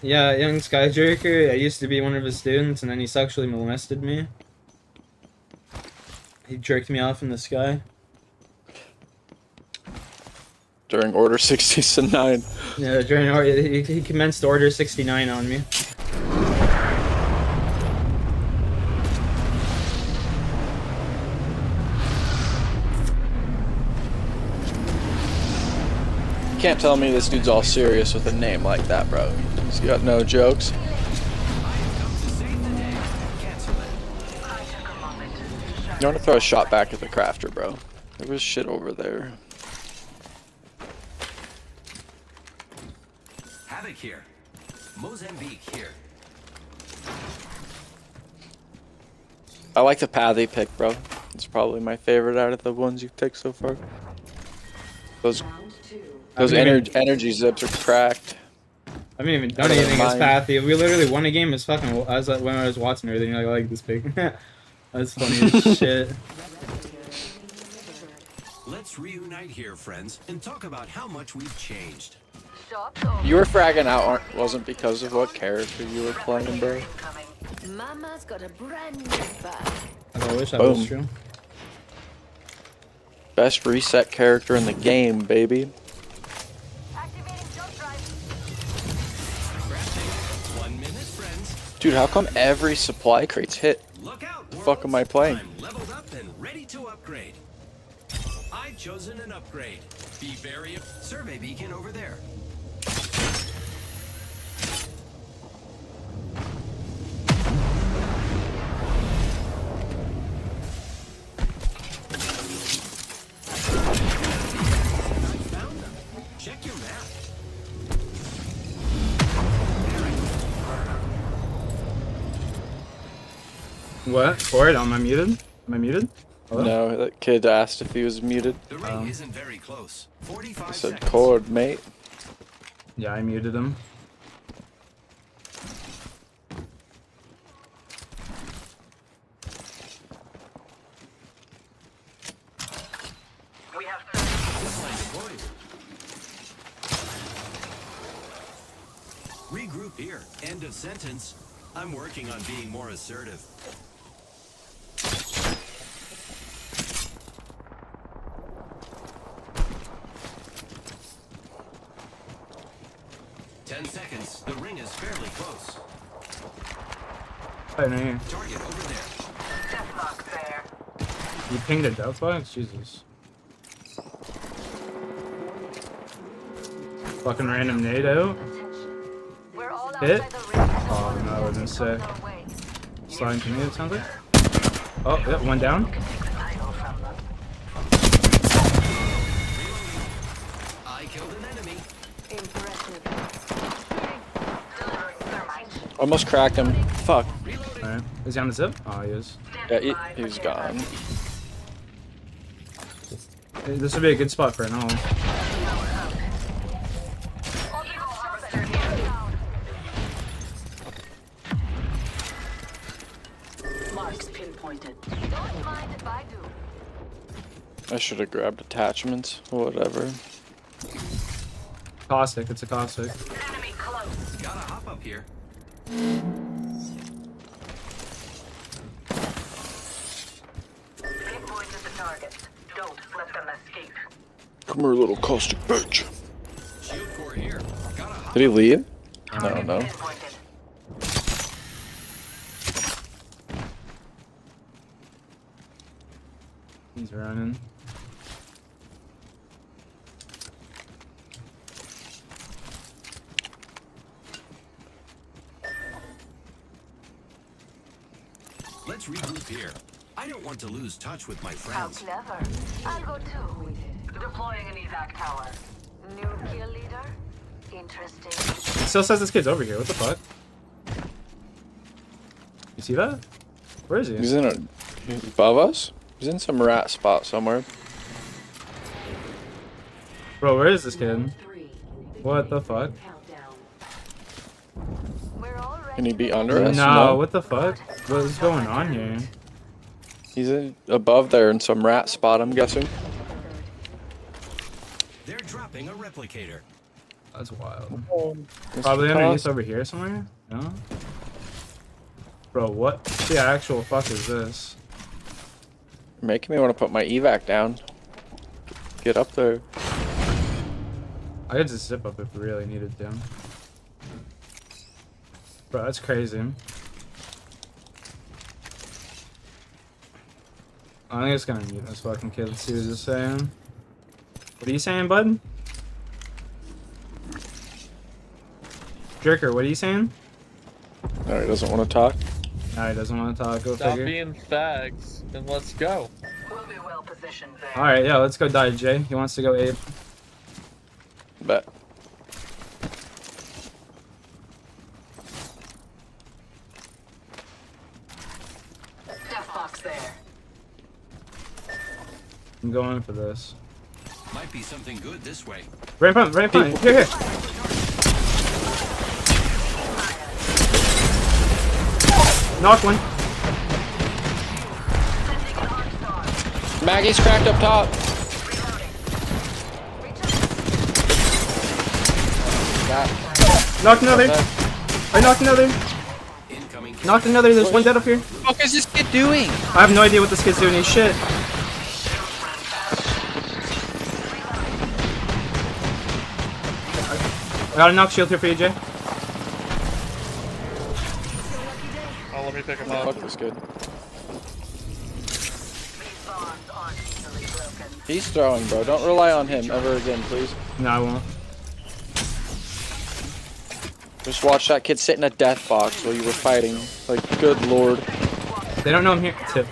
S1: Yeah, young Sky Jerker. I used to be one of his students, and then he sexually molested me. He jerked me off in the sky.
S7: During Order 69.
S1: Yeah, he commenced Order 69 on me.
S7: can't tell me this dude's all serious with a name like that, bro. He's got no jokes. You want to throw a shot back at the crafter, bro. There was shit over there.
S11: Havoc here. Mozambique here.
S7: I like the path he picked, bro. It's probably my favorite out of the ones you've picked so far. Those energy zips are cracked.
S1: I haven't even done anything as pathy. We literally won a game as fucking when I was watching everything. I like this pick. That's funny as shit.
S11: Let's reunite here, friends, and talk about how much we've changed.
S7: You were fragging out wasn't because of what character you were playing, bro.
S2: Mama's got a brand new bag.
S1: I wish that was true.
S7: Best reset character in the game, baby.
S2: Activating jump drive.
S11: 1 minute, friends.
S7: Dude, how come every supply crate's hit?
S11: Look out,
S7: The fuck am I playing?
S11: I'm leveled up and ready to upgrade. I've chosen an upgrade. Be very survey beacon over there. Check your map.
S1: What? Ford? Am I muted? Am I muted? Hello?
S7: No, that kid asked if he was muted.
S11: The ring isn't very close. 45
S7: I said
S11: seconds.
S7: cord, mate.
S1: Yeah, I muted him.
S5: We have
S11: Regroup here. End of sentence. I'm working on being more assertive. Seconds. The ring is fairly close.
S1: I know.
S11: Target over there.
S5: deathmark there.
S1: You pinged a death box? Jesus. Fucking random nade out.
S5: We're all
S1: Hit?
S5: outside the ring.
S1: Oh no, that would've been sick.
S5: No way.
S1: Sliding to me, it sounds like. Oh, yeah, one down.
S11: I killed an enemy.
S5: Impressive. Delivering thermite.
S7: Almost cracked him. Fuck.
S1: Alright. Is he on the zip? Oh, he is.
S7: Yeah, he's gone.
S1: Hey, this would be a good spot for an all.
S2: Marks pinpointed.
S5: Don't mind if I do.
S7: I should have grabbed attachments. Whatever.
S1: Caustic, it's a caustic.
S5: Enemy close.
S11: Gotta hop up here.
S5: Pinpointed the target. Don't let them escape.
S7: Come here, little caustic bitch.
S11: Shield core here. Gotta hop.
S7: Did he leave? No.
S5: Pinpointed.
S1: He's running.
S11: Let's regroup here. I don't want to lose touch with my
S5: How
S11: friends.
S5: clever. I'll go too. Deploying an evac tower. New kill leader? Interesting.
S1: It still says this kid's over here. What the fuck? You see that? Where is he?
S7: He's he's above us? He's in some rat spot somewhere.
S1: Bro, where is this kid? What the fuck?
S5: We're all ready.
S7: Can he be under us?
S1: No, what the fuck? What is going on here?
S7: He's above there in some rat spot, I'm guessing.
S11: They're dropping a replicator.
S1: That's wild.
S7: Mr.
S1: Probably underneath
S7: Cost.
S1: over here somewhere? No? Bro, what the actual fuck is this?
S7: Making me want to put my evac down. Get up there.
S1: I could just zip up if we really needed to. Bro, that's crazy. I think it's gonna mute this fucking kid. Let's see what he's saying. What are you saying, bud? Jerker, what are you saying?
S7: No, he doesn't want to talk.
S1: No, he doesn't want to talk. Go
S10: Stop
S1: figure.
S10: being fags and let's go.
S5: We'll be well positioned there.
S1: Alright, yeah, let's go die, Jay. He wants to go Abe.
S7: Bet.
S5: Death box there.
S1: I'm going for this.
S11: Might be something good this way.
S1: Right in front, right in front. Here. Knock one.
S7: Maggie's cracked up top.
S1: Knocked another. I knocked another.
S11: Incoming.
S1: Knocked another. There's one dead up here.
S7: What the fuck is this kid doing?
S1: I have no idea what this kid's doing. He's shit. I got a knock shield here for you, Jay.
S10: Oh, let me pick him
S7: Fuck
S10: up.
S7: this kid. He's throwing, bro. Don't rely on him ever again, please.
S1: No, I won't.
S7: Just watch that kid sit in a death box while you were fighting. Like, good lord.
S1: They don't know I'm here. Tip.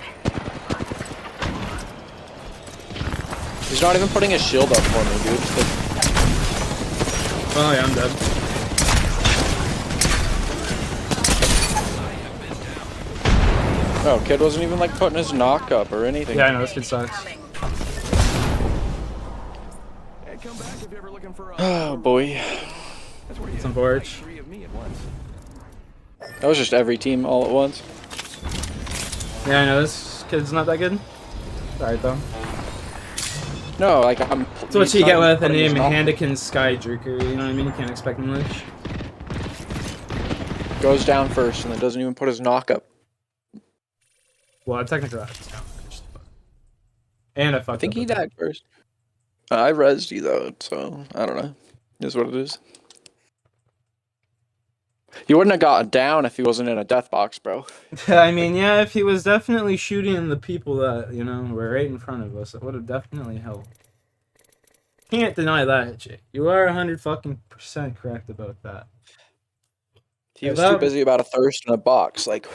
S7: He's not even putting his shield up for me, dude. Like,
S1: Oh yeah, I'm dead.
S7: oh, kid wasn't even like putting his knock up or anything.
S1: Yeah, I know this kid sucks.
S7: Oh boy.
S1: It's on Borch.
S7: That was just every team all at once.
S1: Yeah, I know this kid's not that good. Alright though.
S7: No, like I'm.
S1: That's what you
S7: he's
S1: get
S7: not
S1: with a
S7: putting his
S1: name
S7: knock-
S1: Handikin Skyjerker, you know what I mean? You can't expect much.
S7: Goes down first and then doesn't even put his knock up.
S1: Well, technically that's down first. And I fucked
S7: I think
S1: up
S7: he
S1: with it.
S7: died first. I rezzed you though, so I don't know. Is what it is. He wouldn't have got down if he wasn't in a death box, bro.
S1: I mean, yeah, if he was definitely shooting the people that, you know, were right in front of us, it would have definitely helped. Can't deny that, Jay. You are 100% correct about that.
S7: He was too busy about a thirst in a box, like.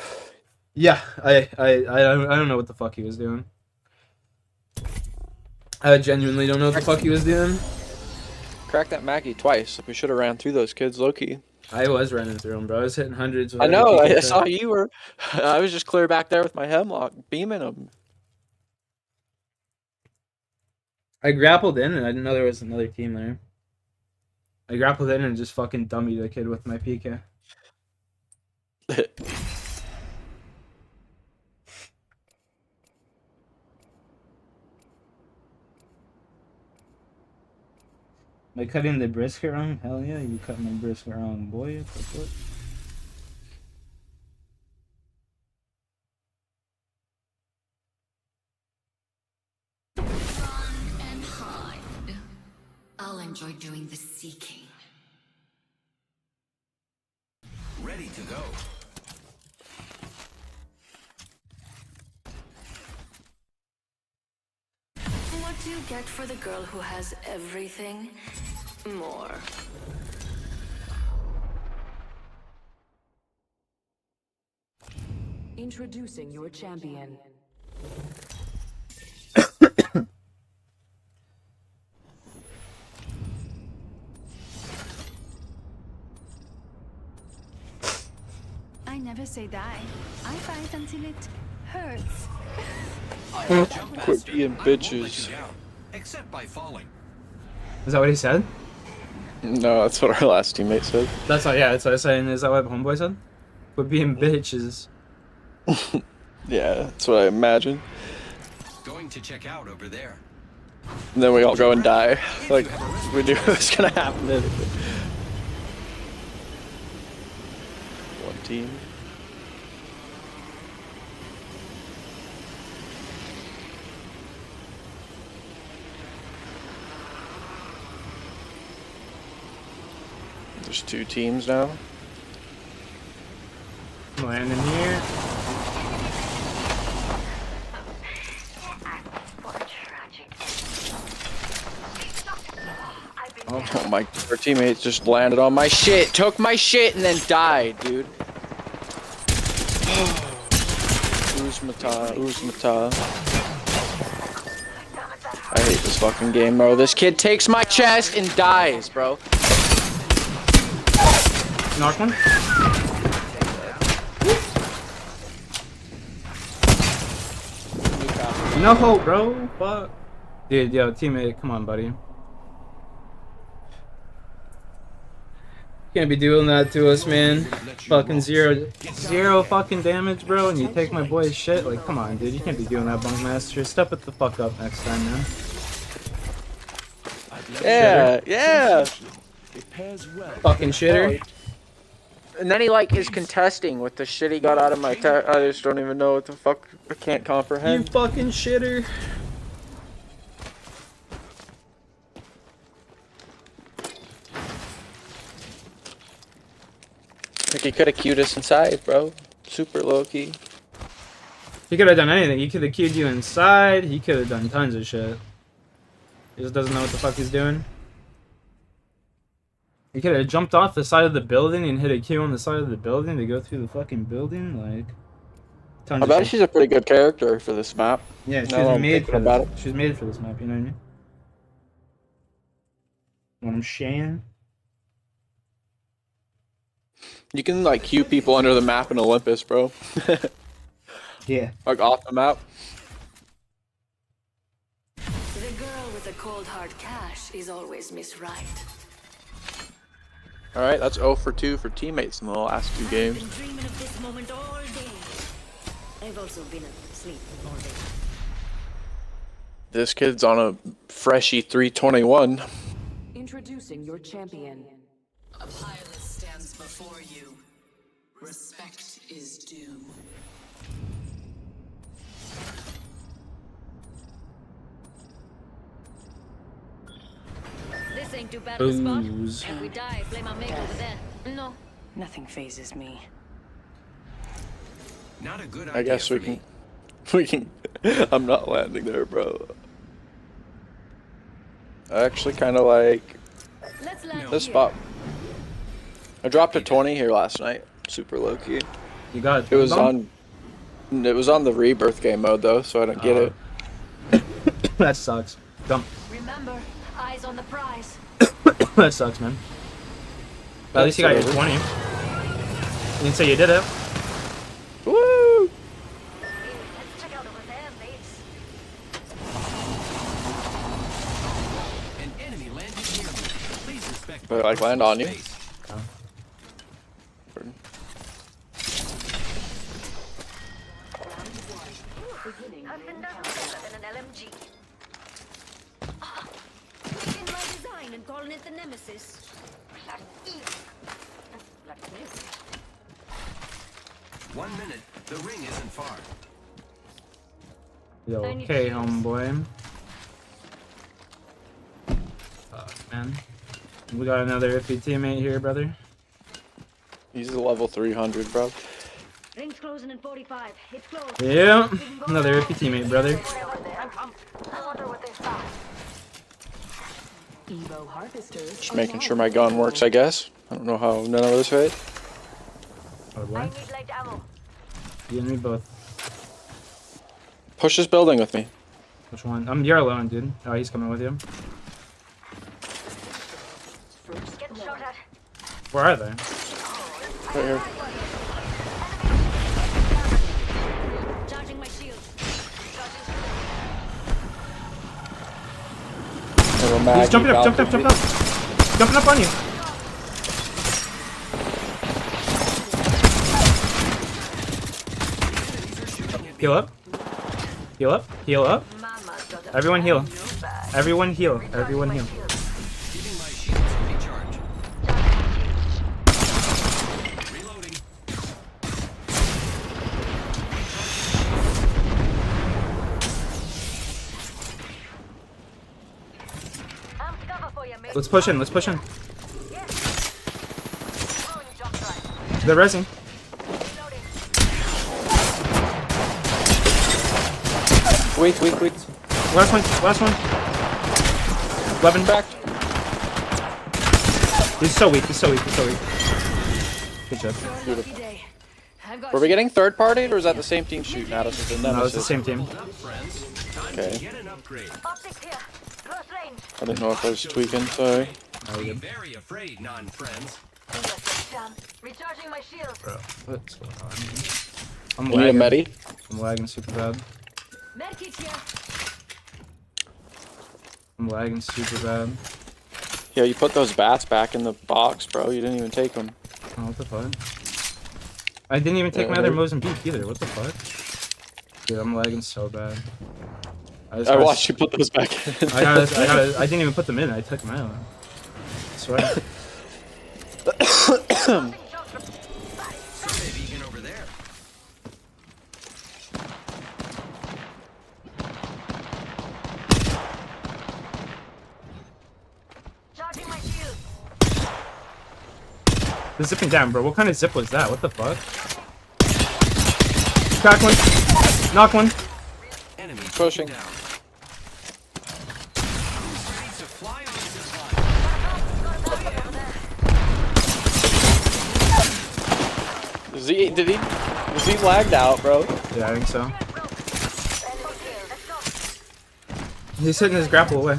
S1: Yeah, I don't know what the fuck he was doing. I genuinely don't know what the fuck he was doing.
S7: Cracked that Maggie twice. Like we should have ran through those kids, low key.
S1: I was running through him, bro. I was hitting hundreds. With
S7: I
S1: every
S7: know.
S1: PK
S7: I saw you were. I was just clear back there with my hemlock, beaming them.
S1: I grappled in, and I didn't know there was another team there. I grappled in and just fucking dummied the kid with my PK. Am I cutting the brisket wrong? Hell yeah, you cut my brisket wrong, boy. What?
S2: And hide. I'll enjoy doing the seeking.
S11: Ready to go.
S2: What do you get for the girl who has everything? More.
S5: Introducing your champion.
S9: I never say die. I fight until it hurts.
S7: Quit being bitches.
S11: Except by falling.
S1: Is that what he said?
S7: No, that's what our last teammate said.
S1: That's what, yeah, that's what I was saying. Is that what Homeboy said? Quit being bitches.
S7: Yeah, that's what I imagine.
S11: Going to check out over there.
S7: And then we all go and die. Like, we knew it was gonna happen anyway. One team. There's two teams now.
S1: Landing here.
S5: I've been
S7: Oh my, our teammate just landed on my shit, took my shit, and then died, dude. Uzmata. I hate this fucking game, bro. This kid takes my chest and dies, bro.
S1: Knock one. No hope, bro. Fuck. Dude, yo, teammate, come on, buddy. Can't be doing that to us, man. Fucking zero fucking damage, bro, and you take my boy's shit? Like, come on, dude. You can't be doing that, Bunkmaster. Step it the fuck up next time, man.
S7: Yeah, yeah.
S1: Fucking shitter.
S7: And then he like is contesting with the shit he got out of my tech. I just don't even know what the fuck. I can't comprehend.
S1: You fucking shitter.
S7: Like he could have queued us inside, bro. Super low key.
S1: He could have done anything. He could have queued you inside. He could have done tons of shit. He just doesn't know what the fuck he's doing. He could have jumped off the side of the building and hit a Q on the side of the building to go through the fucking building. Like, tons
S7: I
S1: of
S7: bet
S1: shit.
S7: she's a pretty good character for this map.
S1: Yeah, she's
S7: Now I'm
S1: made
S7: thinking
S1: for
S7: about
S1: this. She's made for this map. You know what I mean? What I'm saying.
S7: You can like queue people under the map in Olympus, bro.
S1: Yeah.
S7: Like off the map.
S2: The girl with the cold hard cash is always Miss Right.
S7: All right, that's 0 for 2 for teammates in the last 2 games.
S4: I've been dreaming of this moment all day. I've also been asleep all day.
S7: This kid's on a freshy 321.
S5: Introducing your champion.
S2: A pilot stands before you. Respect is due.
S4: This ain't too bad of a spot.
S1: Ooze.
S4: If we die, blame our mate over there. No.
S5: Nothing phases me.
S11: Not a good idea.
S7: I guess we
S11: for
S7: can.
S11: me.
S7: We can. I'm not landing there, bro. I actually kind of like
S4: Let's land
S7: this
S4: here.
S7: spot. I dropped a 20 here last night. Super low key.
S1: You got it.
S7: It was on. It was on the rebirth game mode though, so I didn't get it.
S1: That sucks. Dump.
S4: Remember, eyes on the prize.
S1: That sucks, man. But at least you got your 20. You didn't say you did it.
S7: Woo!
S4: Let's check out over there, mates.
S11: An enemy landed near me. Please respect.
S7: But like land on you.
S11: space.
S4: Nothing doesn't better than an LMG. In my design and calling it the Nemesis.
S11: 1 minute. The ring isn't far.
S1: Yo, okay, homeboy. Fuck, man. We got another iffy teammate here, brother.
S7: He's a level 300, bro.
S4: Ring's closing in 45. It's closed.
S1: Yeah, another iffy teammate, brother.
S5: I wonder what they found. Evo harvesters.
S7: Just making sure my gun works, I guess. I don't know how none of this hit.
S1: Oh,
S4: I
S1: what?
S4: need light ammo.
S1: You and me both.
S7: Push this building with me.
S1: Which one? You're alone, dude. Oh, he's coming with you.
S4: Getting shot at.
S1: Where are they?
S7: Right here.
S4: Charging my shield.
S7: Little
S1: He's
S7: mag,
S1: jumping
S7: you
S1: up, jumping up,
S7: got
S1: jumping up. Jumping up on you. Heal up. Heal up. Heal up. Everyone heal. Everyone heal. Everyone heal.
S11: Giving my shields a recharge. Reloading.
S4: I'm cover for you, mate.
S1: Let's push in. Let's push in. They're resing.
S7: Weak.
S1: Last one. Last one. 11 back. He's so weak. He's so weak. He's so weak. Good job.
S7: Beautiful. Were we getting third party or is that the same team shooting at us with the
S1: No, it's the
S7: Nemesis?
S1: same team.
S7: Okay.
S11: Get an upgrade.
S5: Optics here. Close range.
S7: I didn't know if I was tweaking, sorry.
S1: Oh,
S11: Be
S1: good.
S11: very afraid, non-friends.
S5: Recharging my shield.
S1: Bro, what's going on? I'm
S7: You need a
S1: lagging.
S7: medi?
S1: I'm lagging super bad.
S5: Medkit here.
S1: I'm lagging super bad.
S7: Yeah, you put those bats back in the box, bro. You didn't even take them.
S1: Oh, what the fuck? I didn't even take my other Mozambique either. What the fuck? Dude, I'm lagging so bad.
S7: I watched you put those back in.
S1: I didn't even put them in. I took them out. I swear.
S11: Survey beacon over there.
S5: Charging my shield.
S1: They're zipping down, bro. What kind of zip was that? What the fuck? Crack one. Knock one.
S11: Enemy
S7: Pushing.
S11: down. Who's ready to fly on this line?
S7: Was he lagged out, bro?
S1: Yeah, I think so. He's hitting his grapple away.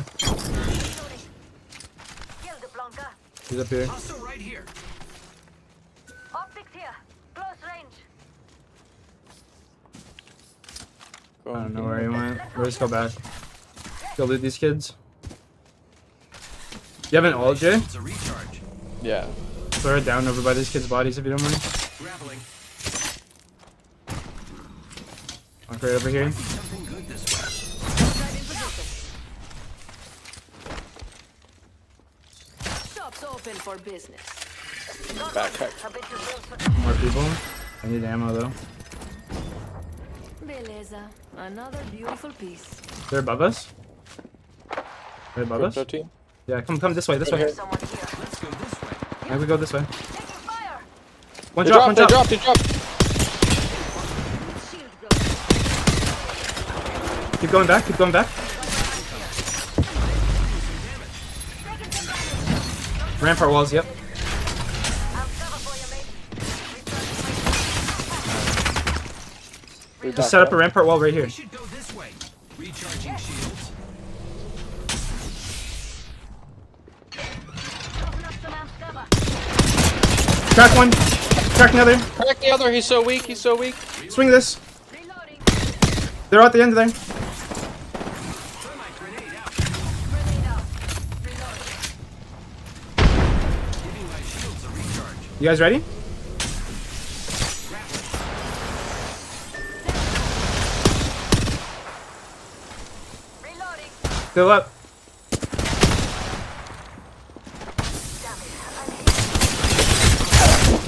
S1: He's up here.
S11: Also right here.
S5: Optics here. Close range.
S1: I don't know where he went. Let's go back. Go loot these kids. You have an ult, Jay?
S11: It's a recharge.
S7: Yeah.
S1: Throw it down over by these kids' bodies if you don't mind.
S11: Grappling.
S1: Walk right over here.
S11: Something good this way.
S2: Shop's open for business.
S7: Backpack.
S1: More people. I need ammo though.
S2: Beleza. Another beautiful piece.
S1: They're above us? They're above us?
S7: Crypto team?
S1: Yeah, come this way, this way.
S5: Someone here.
S11: Let's go this way.
S1: Yeah, we go this way.
S5: Taking fire.
S1: One
S7: They
S1: drop, one drop.
S7: They dropped.
S5: Shield broken.
S1: Keep going back, keep going back. Rampart walls, yep.
S5: I'm cover for you, mate.
S1: Just set up a rampart wall right here.
S11: We should go this way. Recharging shields.
S5: Open up some amps cover.
S1: Crack one. Crack another.
S7: Crack the other, he's so weak,
S1: Swing this.
S5: Reloading.
S1: They're at the end there.
S11: Thermite grenade out.
S5: Grenade out. Reloading.
S11: Giving my shields a recharge.
S1: You guys ready?
S5: Reloading.
S1: Still up.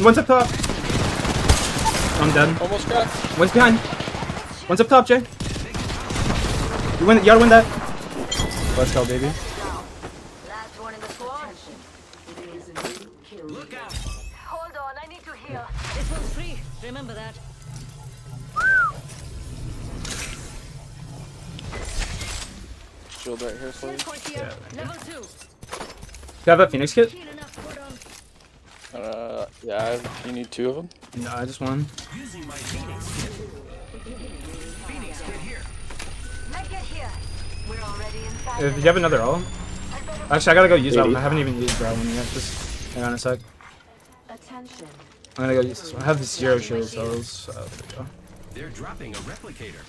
S1: One's up top. I'm dead.
S7: Almost cracked.
S1: One's behind. One's up top, Jay. You win. You gotta win that. Let's go, baby.
S5: Last one in the squad.
S11: Look out.
S5: Hold on, I need to heal.
S2: This one's free. Remember that.
S7: Shield right here for you.
S2: Point here. Level 2.
S1: You have a Phoenix kit?
S2: Heal enough. Hold on.
S7: Yeah, you need 2 of them.
S1: No, I just won.
S11: Using my Phoenix kit. Phoenix kit here.
S5: Make it here. We're already inside.
S1: If you have another ult. Actually, I gotta go use that one. I haven't even used that one yet. Just hang on a sec.
S5: Attention.
S1: I'm gonna go use this one. I have 0 shield cells. So there we go.
S11: They're dropping a replicator.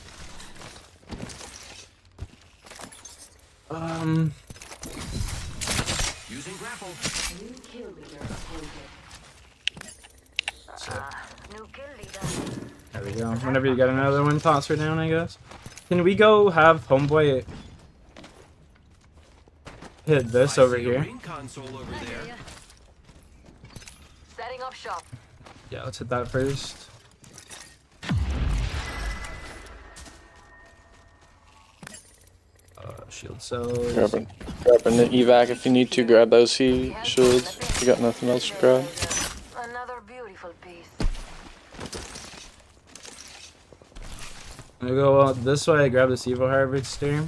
S11: Using grapple.
S5: New kill leader.
S1: There we go. Whenever you get another one, toss her down, I guess. Can we go have Homeboy hit this over
S11: I see a
S1: here?
S11: ring console over there.
S5: Setting up shop.
S1: Yeah, let's hit that first. Shield cells.
S7: Grabbing the evac if you need to. Grab those shields. If you got nothing else to grab.
S5: Another beautiful piece.
S1: I'm gonna go this way, grab this Evo Harvester.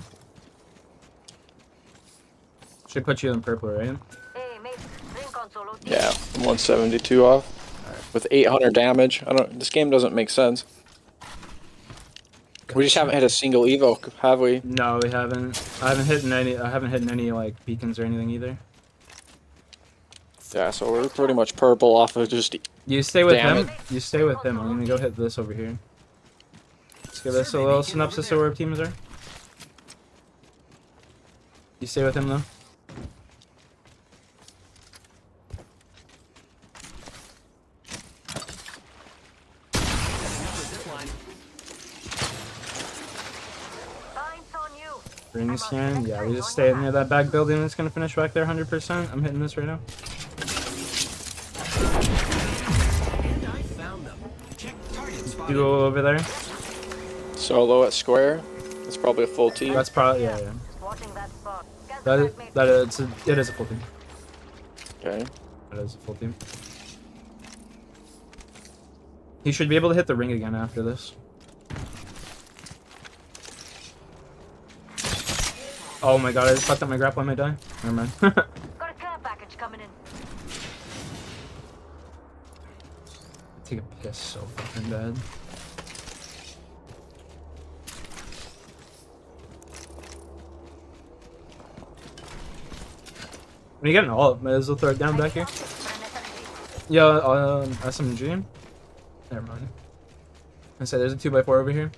S1: Should put you in purple, right?
S5: Hey, mate. Ring console
S7: Yeah, I'm 172 off. With 800 damage. This game doesn't make sense. We just haven't hit a single evo, have we?
S1: No, we haven't. I haven't hit any like beacons or anything either.
S7: Yeah, so we're pretty much purple off of just.
S1: You stay with
S7: damage.
S1: him. You stay with him. I'm gonna go hit this over here. Let's give this a little synopsis of where our teams are. You stay with him though. Green scan, yeah, we just stay near that back building. It's gonna finish back there 100%. I'm hitting this right now. You go over there.
S7: Solo at square. It's probably a full team.
S1: That's probably, yeah. It is a full team.
S7: Okay.
S1: It is a full team. He should be able to hit the ring again after this. Oh my god, I just fucked up my grapple, I might die. Never mind.
S5: Got a care package coming in.
S1: Take a piss so fucking bad. When you get an ult, might as well throw it down back here. Yeah, SMG. Never mind. I said there's a 2x4 over here.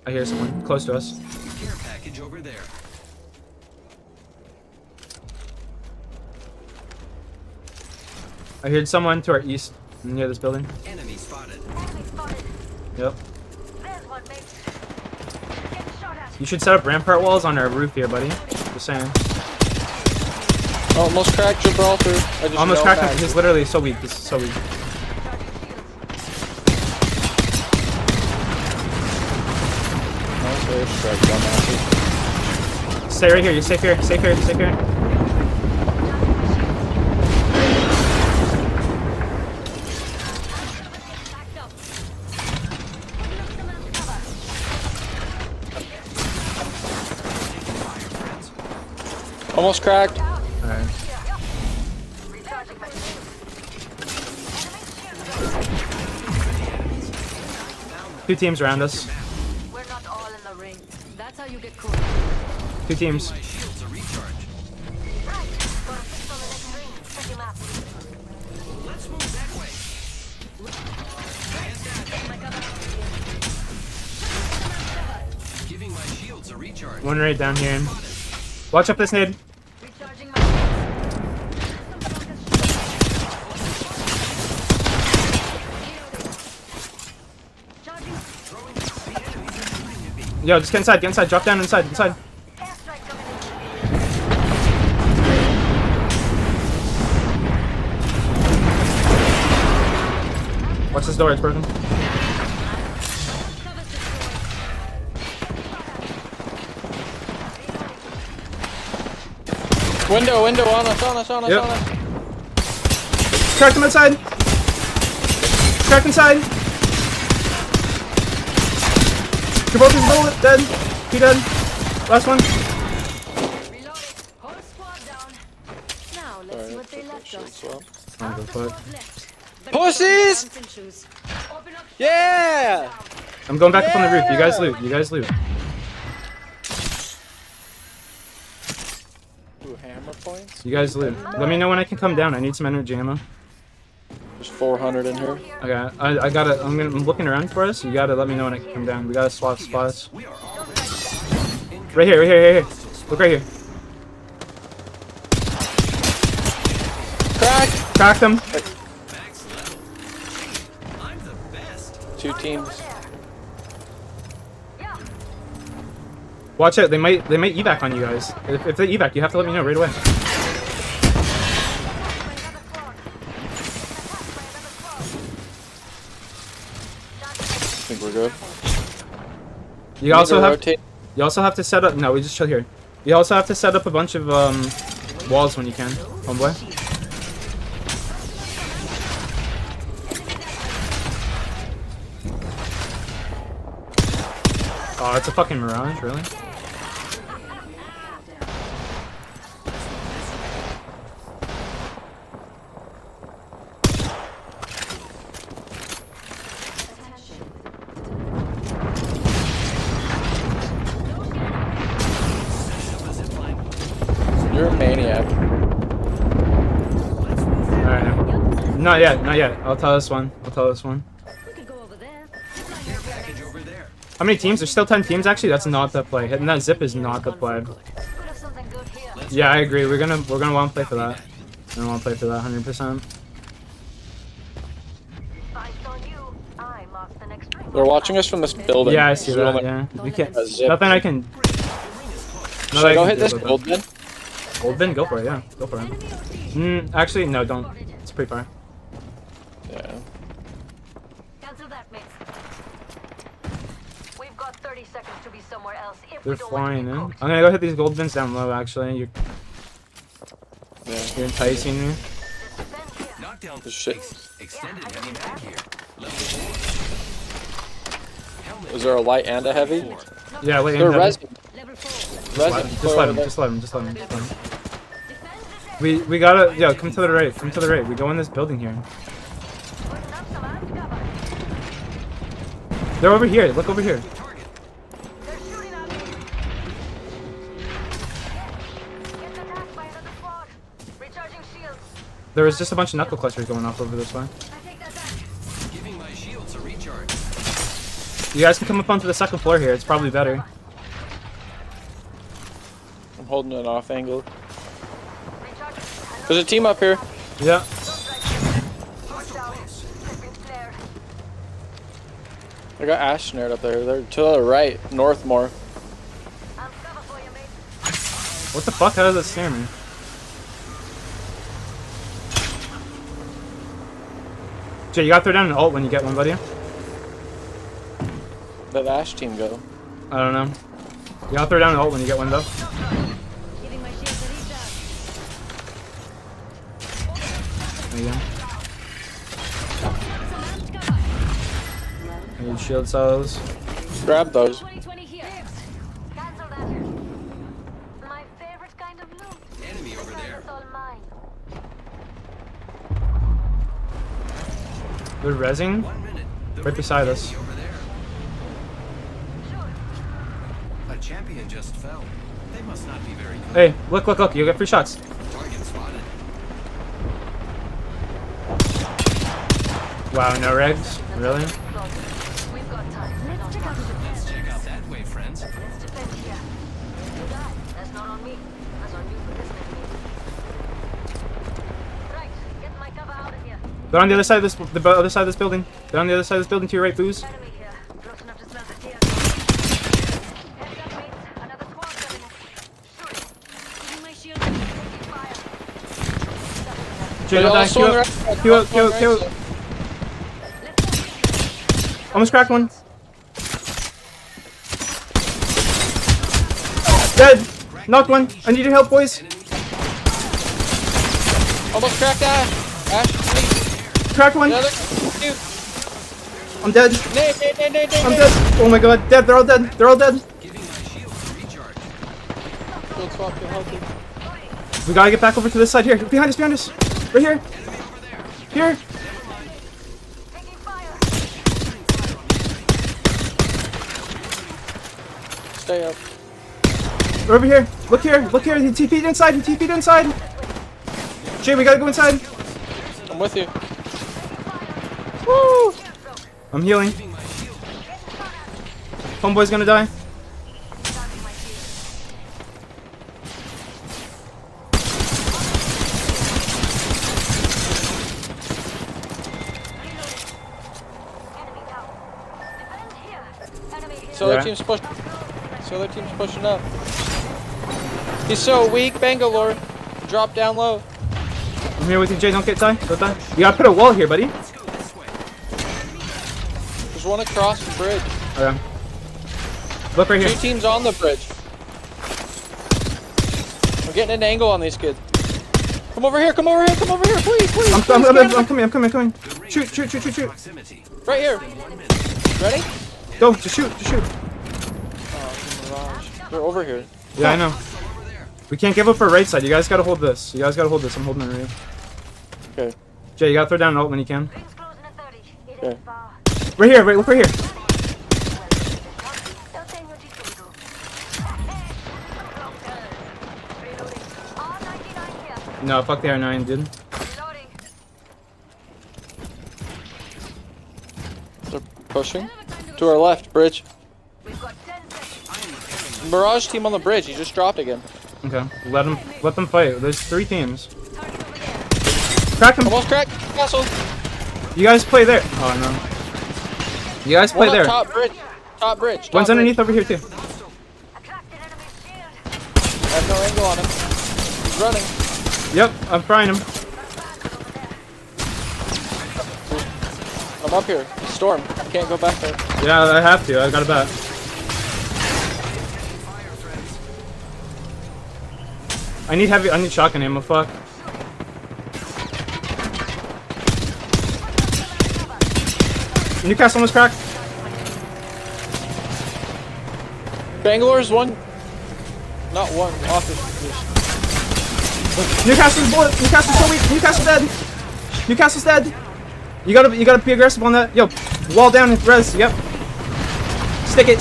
S1: I hear someone close to us.
S11: Care package over there.
S1: I heard someone to our east near this building.
S11: Enemy spotted.
S1: Yep. You should set up rampart walls on our roof here, buddy. Just saying.
S7: Almost cracked Gibraltar.
S1: Almost cracked him. He's literally so weak. He's so weak. Stay right here. You're safe here. Safe here. Safe here.
S7: Almost cracked.
S1: Alright. Two teams around us.
S5: We're not all in the ring. That's how you get cool.
S1: Two teams.
S11: My shields are recharged.
S5: Right. Got a fix on the next ring. Check him out.
S11: Let's move that way. Giving my shields a recharge.
S1: One right down here. Watch up this nade.
S5: Recharging my
S1: Yo, just get inside, drop down inside.
S5: airstrike coming in.
S1: Watch this door, it's broken.
S7: Window on us.
S1: Yep. Cracked him inside. Cracked inside. Gibraltar's bullet, dead. He dead. Last one.
S5: Reloading. Whole squad down. Now let's see what they left us.
S1: Oh, go for it.
S7: Pussies!
S5: Open up.
S7: Yeah!
S1: I'm going back up on the roof. You guys loot.
S7: Ooh, hammer points?
S1: You guys loot. Let me know when I can come down. I need some energy ammo.
S7: There's 400 in here.
S1: Okay, I gotta. I'm looking around for us. You gotta let me know when I can come down. We gotta swap spots. Right here. Look right here. Cracked them.
S11: I'm the best.
S7: Two teams.
S1: Watch out. They might evac on you guys. If they evac, you have to let me know right away.
S7: I think we're good.
S1: You also have to set up. No, we just chill here. You also have to set up a bunch of walls when you can, homeboy. Oh, it's a fucking mirage, really?
S7: maniac.
S1: Alright. Not yet, not yet. I'll tell this one. I'll tell this one.
S4: We could go over there.
S3: Package over there.
S1: How many teams? There's still 10 teams actually? That's not the play. Hitting that zip is not the play.
S5: We have something good here.
S1: Yeah, I agree. We're gonna want to play for that. We're gonna want to play for that 100%.
S5: Eyes on you. I mark the next ring.
S7: They're watching us from this building.
S1: Yeah, I see
S7: So,
S1: that.
S7: like,
S1: Yeah, we can't.
S7: a zip.
S1: Nothing I can.
S7: Should I go hit this gold bin?
S1: Gold bin, go for it. Yeah, go for it. Actually, no, don't. It's pretty far.
S7: Yeah.
S5: Cancel that, mates. We've got 30 seconds to be somewhere else. If
S1: They're
S5: we don't want to
S1: flying
S5: be
S1: in. I'm
S5: cooked.
S1: gonna go hit these gold bins down low. Actually, you're
S7: Yeah.
S1: enticing me.
S5: Defend here.
S3: Knockdown.
S7: This shit.
S3: Extended heavy mag here. Level 4. Helmet.
S7: Is there a light and a heavy?
S1: Yeah, wait.
S7: They're
S1: heavy.
S7: resin.
S4: Level 4.
S7: Resin.
S1: Just let him. Just let him. Just let him. Just let him. We gotta. Yo, come to the right. Come to the right. We go in this building here.
S5: Putting up some armed cover.
S1: They're over here. Look over here.
S5: They're shooting at me. Get attacked by another squad. Recharging shields.
S1: There was just a bunch of knuckle clusters going off over this way.
S5: I take that back.
S3: Giving my shields a recharge.
S1: You guys can come up onto the second floor here. It's probably better.
S7: I'm holding it off angle.
S5: Recharging.
S7: There's a team up here.
S1: Yeah.
S5: Hostile. I've been snared.
S7: I got Ash snared up there. They're to the right, north more.
S5: I'm cover for you, mate.
S1: What the fuck? How does that snare me? Jay, you gotta throw down an ult when you get one, buddy.
S7: That Ash team go.
S1: I don't know. You gotta throw down an ult when you get one, though.
S4: Giving my shields a recharge.
S1: There you go.
S4: Some armed cover.
S1: I need shield cells.
S7: Grab those.
S4: 2020 here.
S5: Cancel that. My favorite kind of loot.
S3: Enemy over there.
S5: It's all mine.
S1: They're rezzing
S3: 1 minute. The
S1: right beside us.
S3: enemy over there. A champion just fell. They must not be very good.
S1: Hey, look, look, look. You get free shots.
S3: Target spotted.
S1: Wow, no regs? Really?
S5: We've got time.
S4: Let's check out the
S3: Let's check out that way, friends.
S5: Let's defend here. You die. That's not on me. That's on you for listening to me. Right. Get my cover out of here.
S1: They're on the other side of this, the other side of this building. They're on the other side of this building to your right, booze.
S5: Enemy here. Close enough to smell the tears. Heads up, mates. Another squad coming. Shooting.
S4: Giving my shield.
S5: Taking fire.
S1: Jay,
S7: They
S1: go
S7: all
S1: die.
S7: swung right.
S1: Q up, Q up, Q up. Almost cracked one. Dead. Knocked one. I need your help, boys.
S7: Almost cracked Ash. Ash,
S1: Cracked one.
S7: the other dude.
S1: I'm dead.
S7: Nade.
S1: I'm dead. Oh my god. Dead. They're all dead. They're all dead.
S3: Giving my shields a recharge.
S7: Shield swap to healthy.
S1: We gotta get back over to this side here. Behind us, behind us. Right here. Here.
S5: Taking fire.
S7: Stay up.
S1: They're over here. Look here. Look here. He TP'd inside. He TP'd inside. Jay, we gotta go inside.
S7: I'm with you.
S1: Woo. I'm healing. Homeboy's gonna die.
S5: Enemy down. Defend here. Enemy here.
S7: So other
S1: Yeah.
S7: team's pushing. So other team's pushing up. He's so weak, Bangalore. Drop down low.
S1: I'm here with you, Jay. Don't get die. Don't die. You gotta put a wall here, buddy.
S7: There's one across the bridge.
S1: Okay. Look right
S7: Two
S1: here.
S7: teams on the bridge. I'm getting an angle on these kids. Come over here, please.
S1: I'm coming. Shoot.
S3: Proximity.
S7: Right here. Ready?
S1: Go, just shoot.
S7: Oh, Mirage. They're over here.
S1: Yeah, I know. We can't give up our right side. You guys gotta hold this. I'm holding it right.
S7: Okay.
S1: Jay, you gotta throw down an ult when you can.
S5: Rings closing at 30. It
S7: Okay.
S5: ain't far.
S1: Right here, look right here.
S5: Don't say what you can do. Reloading. All night
S1: No, fuck the R9, dude.
S7: They're pushing. To our left, bridge. Mirage team on the bridge. He just dropped again.
S1: Okay, let them fight. There's 3 teams. Crack him.
S7: Almost cracked. Castle.
S1: You guys play there. Oh no. You guys play
S7: One
S1: there.
S7: up top bridge. Top bridge. Top
S1: One's
S7: bridge.
S1: underneath over here too.
S7: I have no angle on him. He's running.
S1: Yep, I'm frying him.
S7: I'm up here. Storm. I can't go back there.
S1: Yeah, I have to. I got a bat. I need shotgun ammo. Fuck. Newcastle almost cracked.
S7: Bangalore's one. Not one. Office.
S1: Newcastle's bullet. Newcastle's so weak. Newcastle's dead. Newcastle's dead. You gotta be aggressive on that. Yo, wall down and res. Yep. Stick it.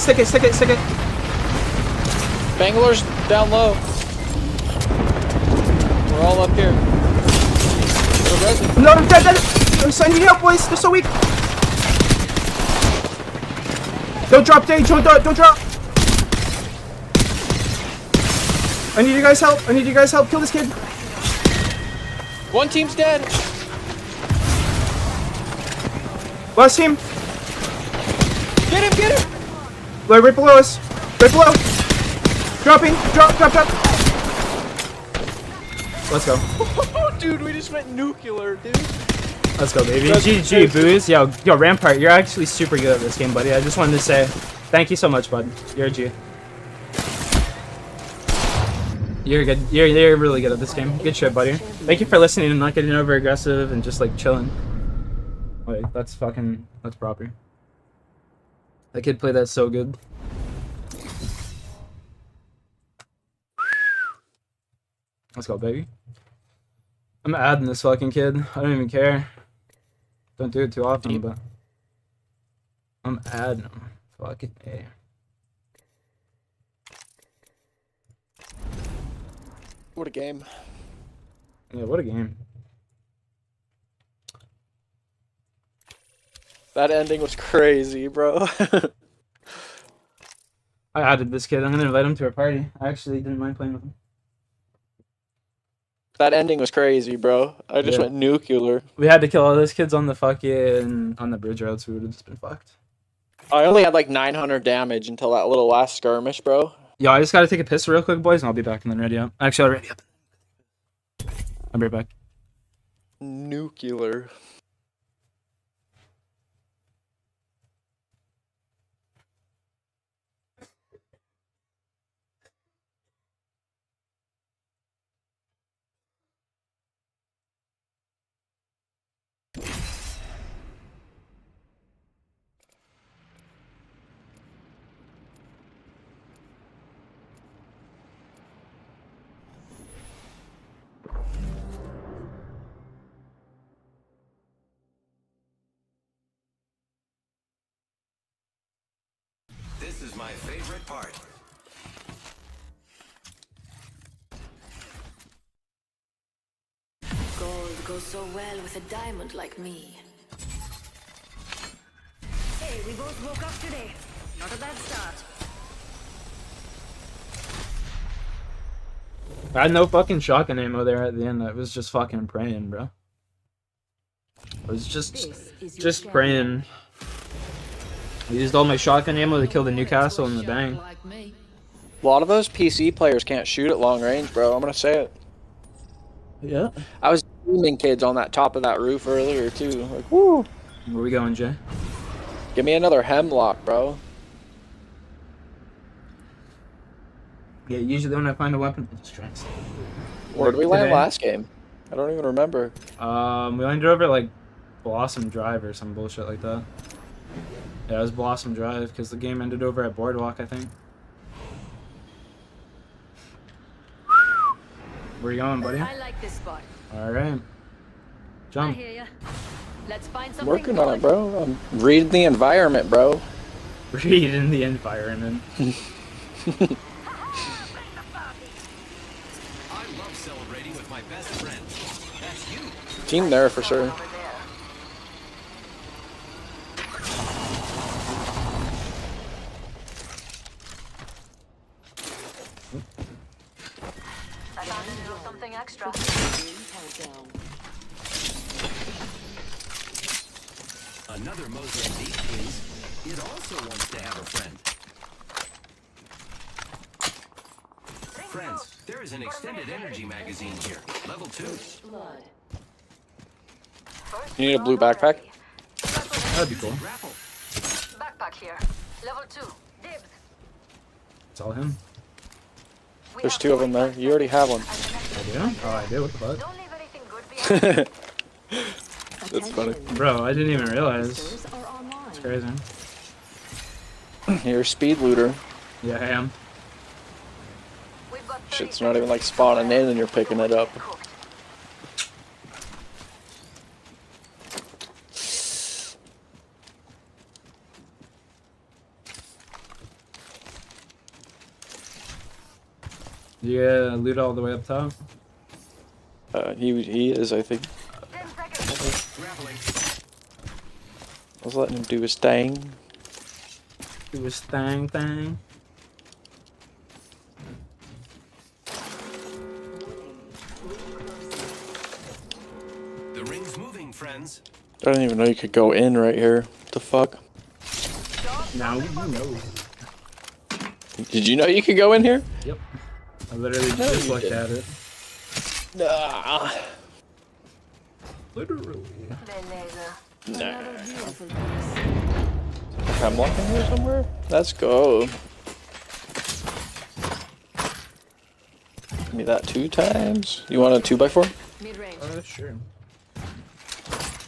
S7: Bangalore's down low. We're all up here.
S1: No, dead. I need help, boys. They're so weak. Don't drop, Dave. Don't drop. I need you guys' help. Kill this kid.
S7: One team's dead.
S1: Last team.
S7: Get him.
S1: Right below us. Right below. Dropping. Drop. Let's go.
S7: Dude, we just went nuclear, dude.
S1: Let's go, baby. GG, boos. Yo, Rampart, you're actually super good at this game, buddy. I just wanted to say thank you so much, bud. You're a G. You're good. You're really good at this game. Good shit, buddy. Thank you for listening and not getting over aggressive and just like chilling. Like, that's proper. That kid played that so good. Let's go, baby. I'm adding this fucking kid. I don't even care. Don't do it too often, but I'm adding him. Fucking A.
S7: What a game.
S1: Yeah, what a game.
S7: That ending was crazy, bro.
S1: I added this kid. I'm gonna invite him to our party. I actually didn't mind playing with him.
S7: That ending was crazy, bro. I just went nuclear.
S1: We had to kill all those kids on the bridge routes. We would have just been fucked.
S7: I only had like 900 damage until that little last skirmish, bro.
S1: Yo, I just gotta take a piss real quick, boys, and I'll be back and then ready up. Actually, I'll ready up. I'll be right back.
S7: Nuclear.
S3: This is my favorite part.
S2: Gold goes so well with a diamond like me. Hey, we both woke up today. Not a bad start.
S1: I had no fucking shotgun ammo there at the end. I was just fucking praying, bro. I was just praying. I used all my shotgun ammo to kill the Newcastle and the bang.
S7: A lot of those PC players can't shoot at long range, bro. I'm gonna say it.
S1: Yeah.
S7: I was teaming kids on that top of that roof earlier too. Like, woo.
S1: Where we going, Jay?
S7: Give me another hemlock, bro.
S1: Yeah, usually when I find a weapon, I just try and stay.
S7: Where did we land last game? I don't even remember.
S1: We landed over at, like, Blossom Drive or some bullshit like that. Yeah, it was Blossom Drive because the game ended over at Boardwalk, I think. Where you going, buddy?
S2: I like this spot.
S1: All right. Jump.
S2: I hear ya. Let's find something
S7: Working on it, bro. I'm reading the environment, bro.
S1: Reading the environment.
S3: I love celebrating with my best friend.
S7: team there for sure.
S5: I found a little something extra.
S11: Another Mozambique, please. It also wants to have a friend. Friends, there is an extended energy magazine here. Level 2.
S7: You need a blue backpack?
S1: That'd be cool.
S11: Raffle.
S5: Backpack here. Level 2. Dibs.
S1: It's all him.
S7: There's 2 of them there. You already have one.
S1: I do? Oh, I do? What the fuck?
S5: Don't leave anything good behind.
S7: That's funny.
S1: Bro, I didn't even realize. It's crazy.
S7: You're a speed looter.
S1: Yeah, I am.
S5: We've got 30
S7: Shit's not even like spawning in and you're picking it up.
S1: You loot all the way up top?
S7: He is, I think.
S5: 10 seconds.
S11: Grappling.
S7: I was letting him do his thing.
S1: Do his thing.
S11: The ring's moving, friends.
S7: I didn't even know you could go in right here. What the fuck?
S1: Now you know.
S7: Did you know you could go in here?
S1: Yep. I literally
S7: No,
S1: just
S7: you
S1: looked
S7: didn't.
S1: at it.
S7: Nah.
S1: Literally.
S7: Nah. I'm walking here somewhere? Let's go. Give me that 2 times. You want a 2x4?
S2: Mid-range.
S1: Sure.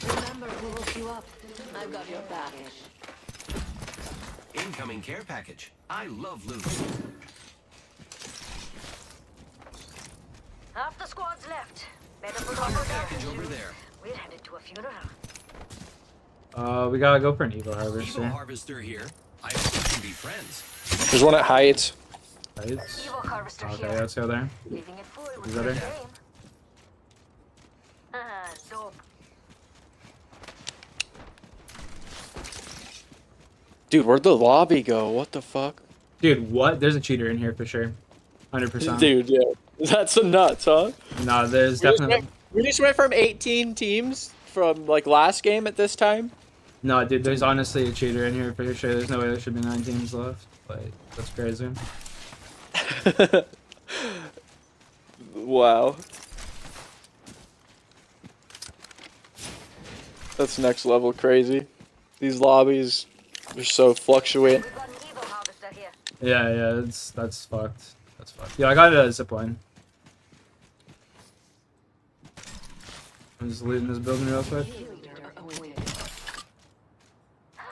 S2: Remember who hooked you up. I've got your back.
S11: Incoming care package. I love loot.
S5: Half the squad's left. Better put
S11: Care
S5: on
S11: package over there.
S5: We're headed to a funeral.
S1: We gotta go for an Evo
S11: Evo
S1: Harvester.
S11: harvester here. I hope we can be friends.
S7: There's one at Heights.
S1: Right?
S5: Evo harvester
S1: Okay,
S5: here.
S1: let's go there.
S5: Leaving it full with
S1: You ready?
S5: first aim. Dope.
S7: Dude, where'd the lobby go? What the fuck?
S1: Dude, what? There's a cheater in here for sure. 100%.
S7: Dude, yeah. That's a nuts, huh?
S1: No, there's definitely...
S7: We just went from 18 teams from like last game at this time.
S1: No, dude, there's honestly a cheater in here for sure. There's no way there should be 9 teams left. Like, that's crazy.
S7: Wow. That's next level crazy. These lobbies are so fluctuating.
S5: We've got an Evo harvester here.
S1: Yeah, that's fucked. That's fucked. Yeah, I got a zipline. I'm just looting this building real quick.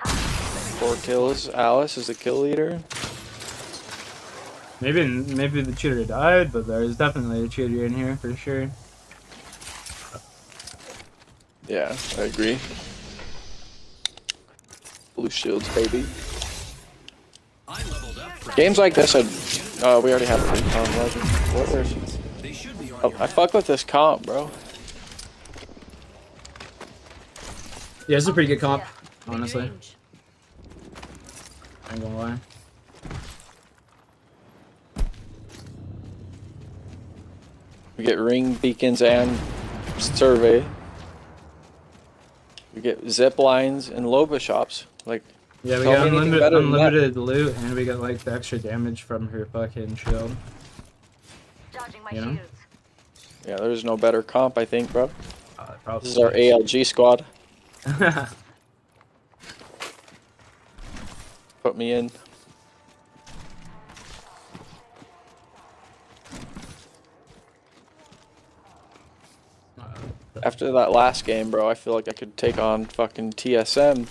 S7: 4 kills. Alice is the kill leader.
S1: Maybe the cheater died, but there's definitely a cheater in here for sure.
S7: Yeah, I agree. Blue shields, baby.
S11: I leveled up. Friends.
S7: Games like this, we already have a comp legend. Where is it?
S11: They should be on
S7: Oh,
S11: your
S7: I fuck with this comp, bro.
S1: Yeah, it's a pretty good comp, honestly. I ain't gonna lie.
S7: We get ring beacons and survey. We get zip lines and Loba shops. Like,
S1: Yeah, we
S7: tell
S1: got
S7: me anything better than that.
S1: unlimited loot, and we got like the extra damage from her fucking shield.
S5: Charging my
S1: You know?
S5: shields.
S7: Yeah, there's no better comp, I think, bro.
S1: Probably.
S7: This is our ALG squad. Put me in. After that last game, bro, I feel like I could take on fucking TSM.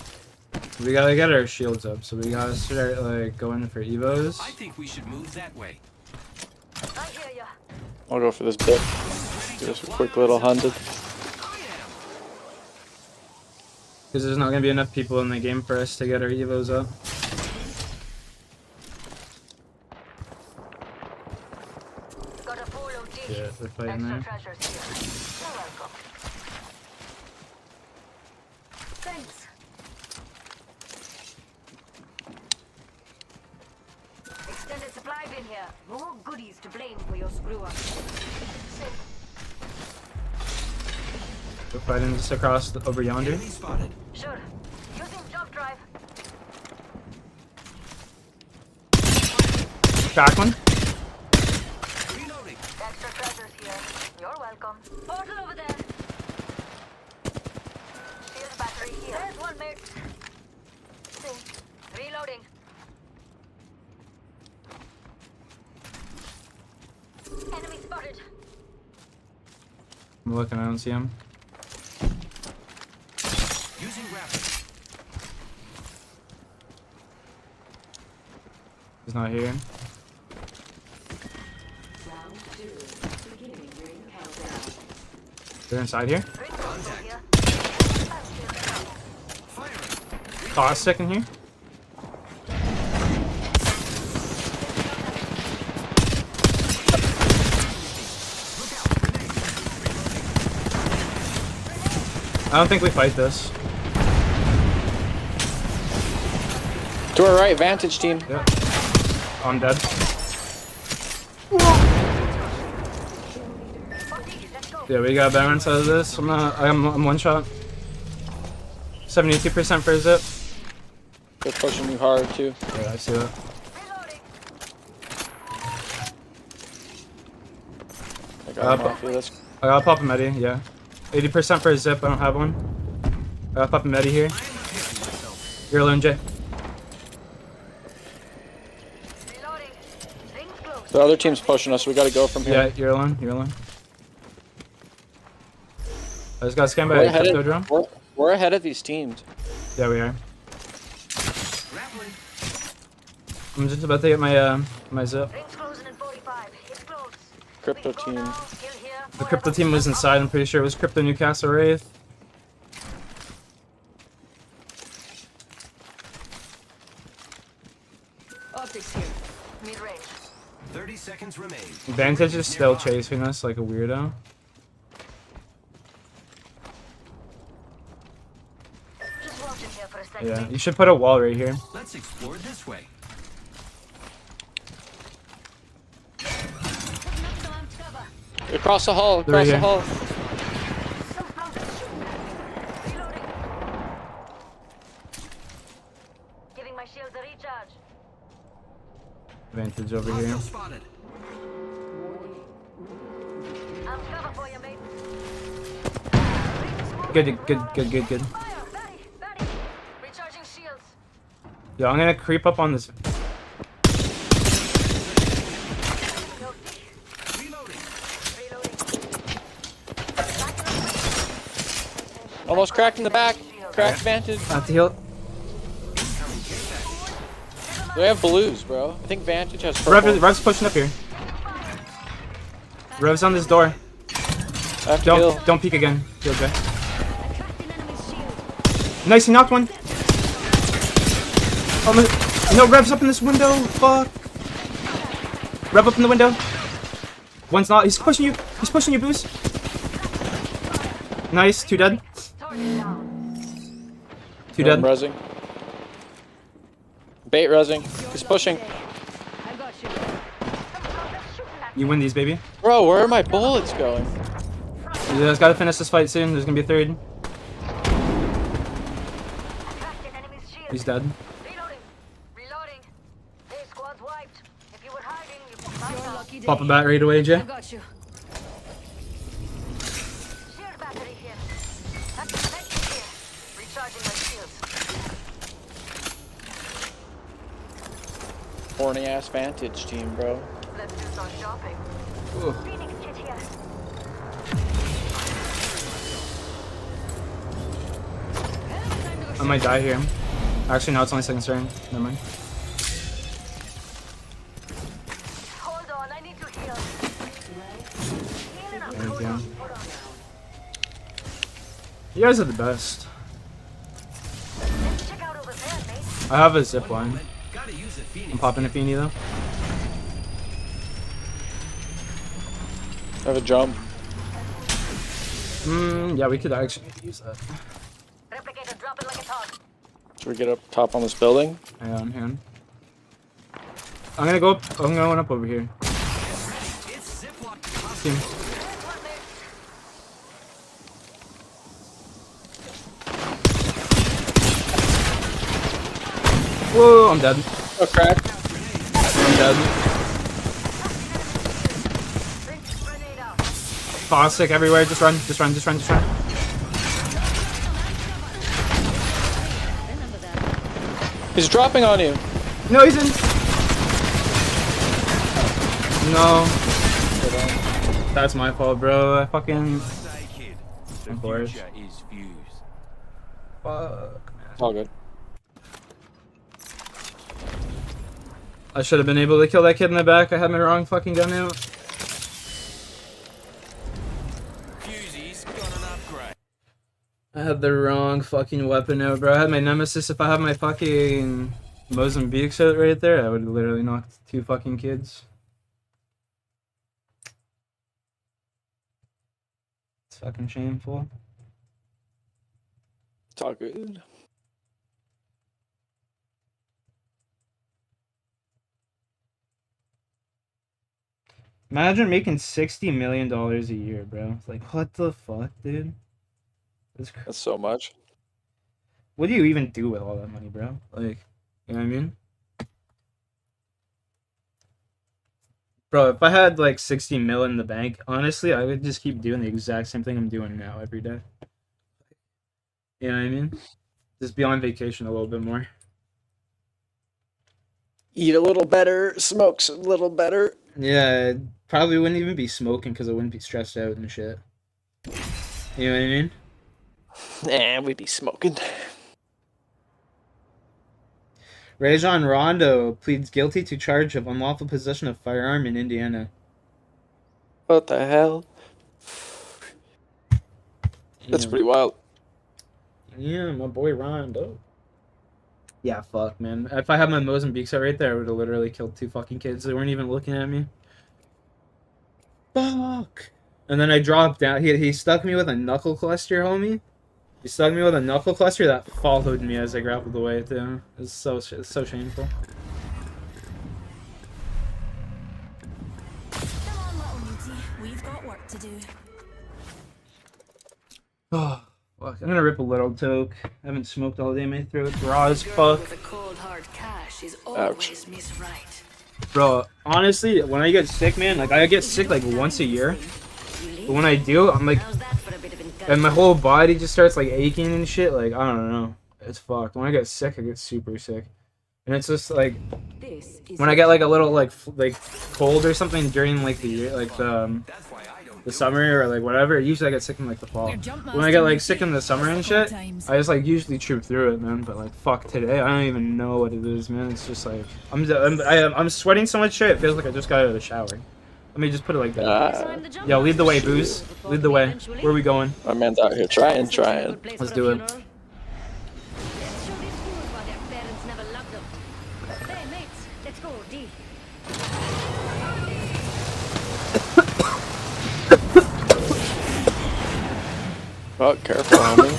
S1: We gotta get our shields up, so we gotta start like going for evos.
S11: I think we should move that way.
S5: I hear ya.
S7: I'll go for this bit. Just a quick little 100.
S1: Because there's not gonna be enough people in the game for us to get our evos up.
S5: Got a full OT.
S1: Yeah, they're fighting
S5: Extra
S1: there.
S5: treasures here. You're welcome. here. More goodies to blame for your screw up.
S1: We're fighting just across over yonder.
S11: Enemy spotted.
S5: Sure. Using jump drive.
S1: Back one.
S11: Reloading.
S5: Extra treasures here. You're welcome. Portal over there. Shield battery here. There's one, mate. Reloading. Enemy spotted.
S1: I'm looking, I don't see him.
S11: Using rapid.
S1: He's not here. They're inside here. Caustic in here. I don't think we fight this.
S7: To our right, vantage team.
S1: Yep. I'm dead. Yeah, we got balance out of this. I'm one shot. 72% for zip.
S7: They're pushing you hard too.
S1: Yeah, I see that.
S7: I got him off you. Let's
S1: I gotta pop a medi, yeah. 80% for a zip, I don't have one. I gotta pop a medi here. You're alone, Jay.
S7: The other team's pushing us. We gotta go from here.
S1: Yeah, you're alone. You're alone. I just got scanned by
S7: We're
S1: a
S7: ahead,
S1: crypto drone.
S7: we're ahead of these teams.
S1: Yeah, we are. I'm just about to get my my zip.
S7: Crypto team.
S1: The crypto team was inside. I'm pretty sure it was Crypto Newcastle Wraith.
S5: Optics here. Mid-range.
S11: 30 seconds remain.
S1: Vantage is still chasing us like a weirdo.
S5: Just watching here for a second.
S1: Yeah, you should put a wall right here.
S11: Let's explore this way.
S7: Across the hall.
S1: They're
S7: Across the
S1: here.
S7: hall.
S5: Giving my shields a recharge.
S1: Vantage over here.
S11: Spotted.
S5: I'm cover for you, mate.
S1: Good.
S5: Fire! Batty! Recharging shields.
S1: Yeah, I'm gonna creep up on this.
S7: Almost cracked in the back. Cracked vantage.
S1: I have to heal.
S7: They have blues, bro. I think vantage has purple.
S1: Rev's pushing up here. Rev's on this door.
S7: I have to heal.
S1: Don't peek again. Heal, Jay. Nice, he knocked one. Oh no, Rev's up in this window. Fuck. Rev up in the window. One's not. He's pushing you. He's pushing you, Boost. Nice. 2 dead. 2 dead.
S7: I'm rezzing. Bait rezzing. He's pushing.
S1: You win these, baby.
S7: Bro, where are my bullets going?
S1: You guys gotta finish this fight soon. There's gonna be a third. He's dead.
S5: Reloading. Hey, squad's wiped. If you were hiding, you found out.
S1: Pop a bat right away, Jay.
S5: I got you. Shield battery here. That's the next here. Recharging my shields.
S7: Horny ass vantage team, bro.
S5: Let's do some shopping.
S1: Ooh.
S5: Phoenix kit here.
S1: I might die here. Actually, no, it's only second turn. Never mind.
S5: Hold on, I need to heal. Healing up.
S1: Thank you.
S5: Hold on.
S1: You guys are the best.
S5: Let's check out over there, mate.
S1: I have a zip line.
S11: Gotta use it, Phoenix.
S1: I'm popping if you need though.
S7: I have a jump.
S1: Yeah, we could actually use that.
S5: Replicator dropping like a hog.
S7: Should we get up top on this building?
S1: Hang on. I'm gonna go up. I'm going up over here. Team. Whoa, I'm dead.
S7: Oh, crack.
S1: I'm dead. Caustic everywhere. Just run. Just run. Just run. Just run.
S7: He's dropping on you.
S1: No, he's in. No. That's my fault, bro. I fucking. Of course. Fuck, man.
S7: All good.
S1: I should have been able to kill that kid in the back. I had my wrong fucking gun out. I had the wrong fucking weapon out, bro. I had my Nemesis. If I had my fucking Mozambique out right there, I would have literally knocked 2 fucking kids. It's fucking shameful.
S7: It's all good.
S1: Imagine making $60 million a year, bro. It's like, what the fuck, dude?
S7: That's so much.
S1: What do you even do with all that money, bro? Like, you know what I mean? Bro, if I had like 60 mil in the bank, honestly, I would just keep doing the exact same thing I'm doing now every day. You know what I mean? Just be on vacation a little bit more.
S7: Eat a little better, smokes a little better.
S1: Yeah, probably wouldn't even be smoking because I wouldn't be stressed out and shit. You know what I mean?
S7: Nah, we'd be smoking.
S1: Rajon Rondo pleads guilty to charge of unlawful possession of firearm in Indiana.
S7: What the hell? That's pretty wild.
S1: Yeah, my boy Rondo. Yeah, fuck, man. If I had my Mozambique set right there, I would have literally killed 2 fucking kids. They weren't even looking at me. Fuck. And then I dropped down. He stuck me with a knuckle cluster, homie. He stuck me with a knuckle cluster that followed me as I grappled away, too. It's so shameful.
S4: Come on, little meaty. We've got work to do.
S1: Oh, fuck. I'm gonna rip a little toke. I haven't smoked all day. My throat's raw as fuck.
S2: With a cold hard cash is
S7: Ouch.
S2: always Miss Right.
S1: Bro, honestly, when I get sick, man, like, I get sick, like, once a year. But when I do, I'm like, and my whole body just starts like aching and shit. Like, I don't know, it's fucked. When I get sick, I get super sick, and it's just like when I get like a little like cold or something during like the year, like the summer or like whatever. Usually I get sick in like the fall. When I get like sick in the summer and shit, I just like usually troop through it, man. But like fuck today, I don't even know what it is, man. It's just like I'm sweating so much shit. It feels like I just got out of the shower. Let me just put it like that. Yo, lead the way, Booze. Lead the way. Where are we going?
S7: My man's out here trying.
S1: Let's do it.
S7: Oh, careful, homie.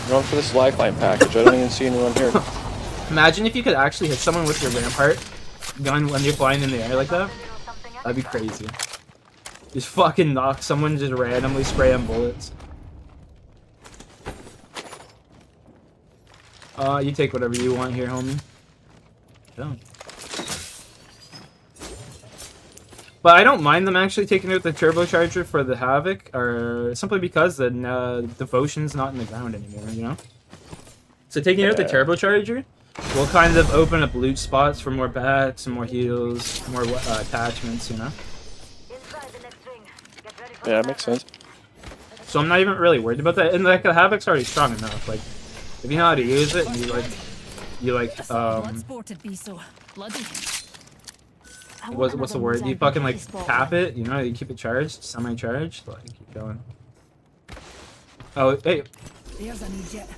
S7: I'm going for this lifeline package. I don't even see anyone here.
S1: Imagine if you could actually hit someone with your Rampart gun when you're flying in the air like that. That'd be crazy. Just fucking knock someone, just randomly spray them bullets. You take whatever you want here, homie. Yeah. But I don't mind them actually taking out the turbocharger for the Havoc, or simply because the Devotion's not in the ground anymore, you know? So taking out the turbocharger will kind of open up loot spots for more bats and more heals, more attachments, you know?
S7: Yeah, makes sense.
S1: So I'm not even really worried about that. And like the Havoc's already strong enough. Like, if you know how to use it, and you what's the word? You fucking like tap it, you know? You keep it charged, semi-charged, like keep going. Oh, hey.
S9: There's a new jet.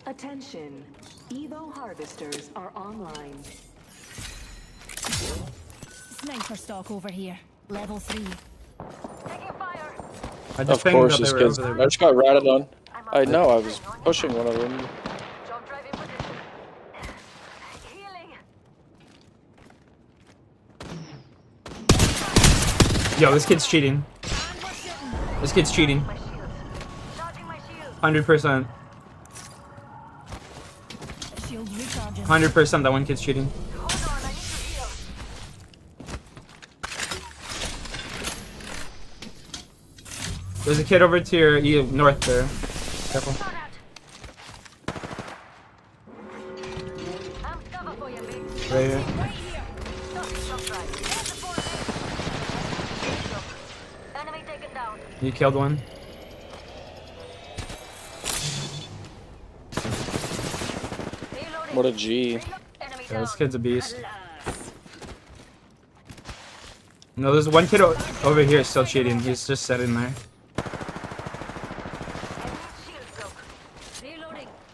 S5: Attention. Evo harvesters are online.
S9: Sniper stock over here. Level 3.
S5: Taking fire.
S1: I just
S7: Of course,
S1: they
S7: these
S1: were
S7: kids.
S1: over
S7: I
S1: there.
S7: just got ratted on. I know, I was pushing one of them.
S5: Jump drive in position.
S1: Yo, this kid's cheating. This kid's cheating. 100%. 100% that one kid's cheating. There's a kid over to your north there. Careful. Right here. You killed one.
S7: What a G.
S1: Yeah, this kid's a beast. No, there's one kid over here still cheating. He's just sitting there.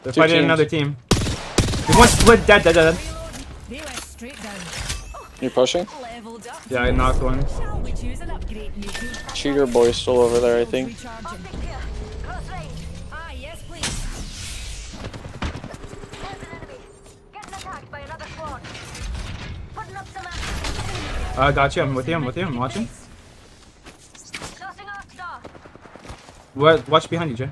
S1: They're fighting another team. There's one split dead.
S7: You pushing?
S1: Yeah, I knocked one.
S7: Cheater boy's still over there, I think.
S1: I got you. I'm with you. I'm watching. What? Watch behind you, Jay.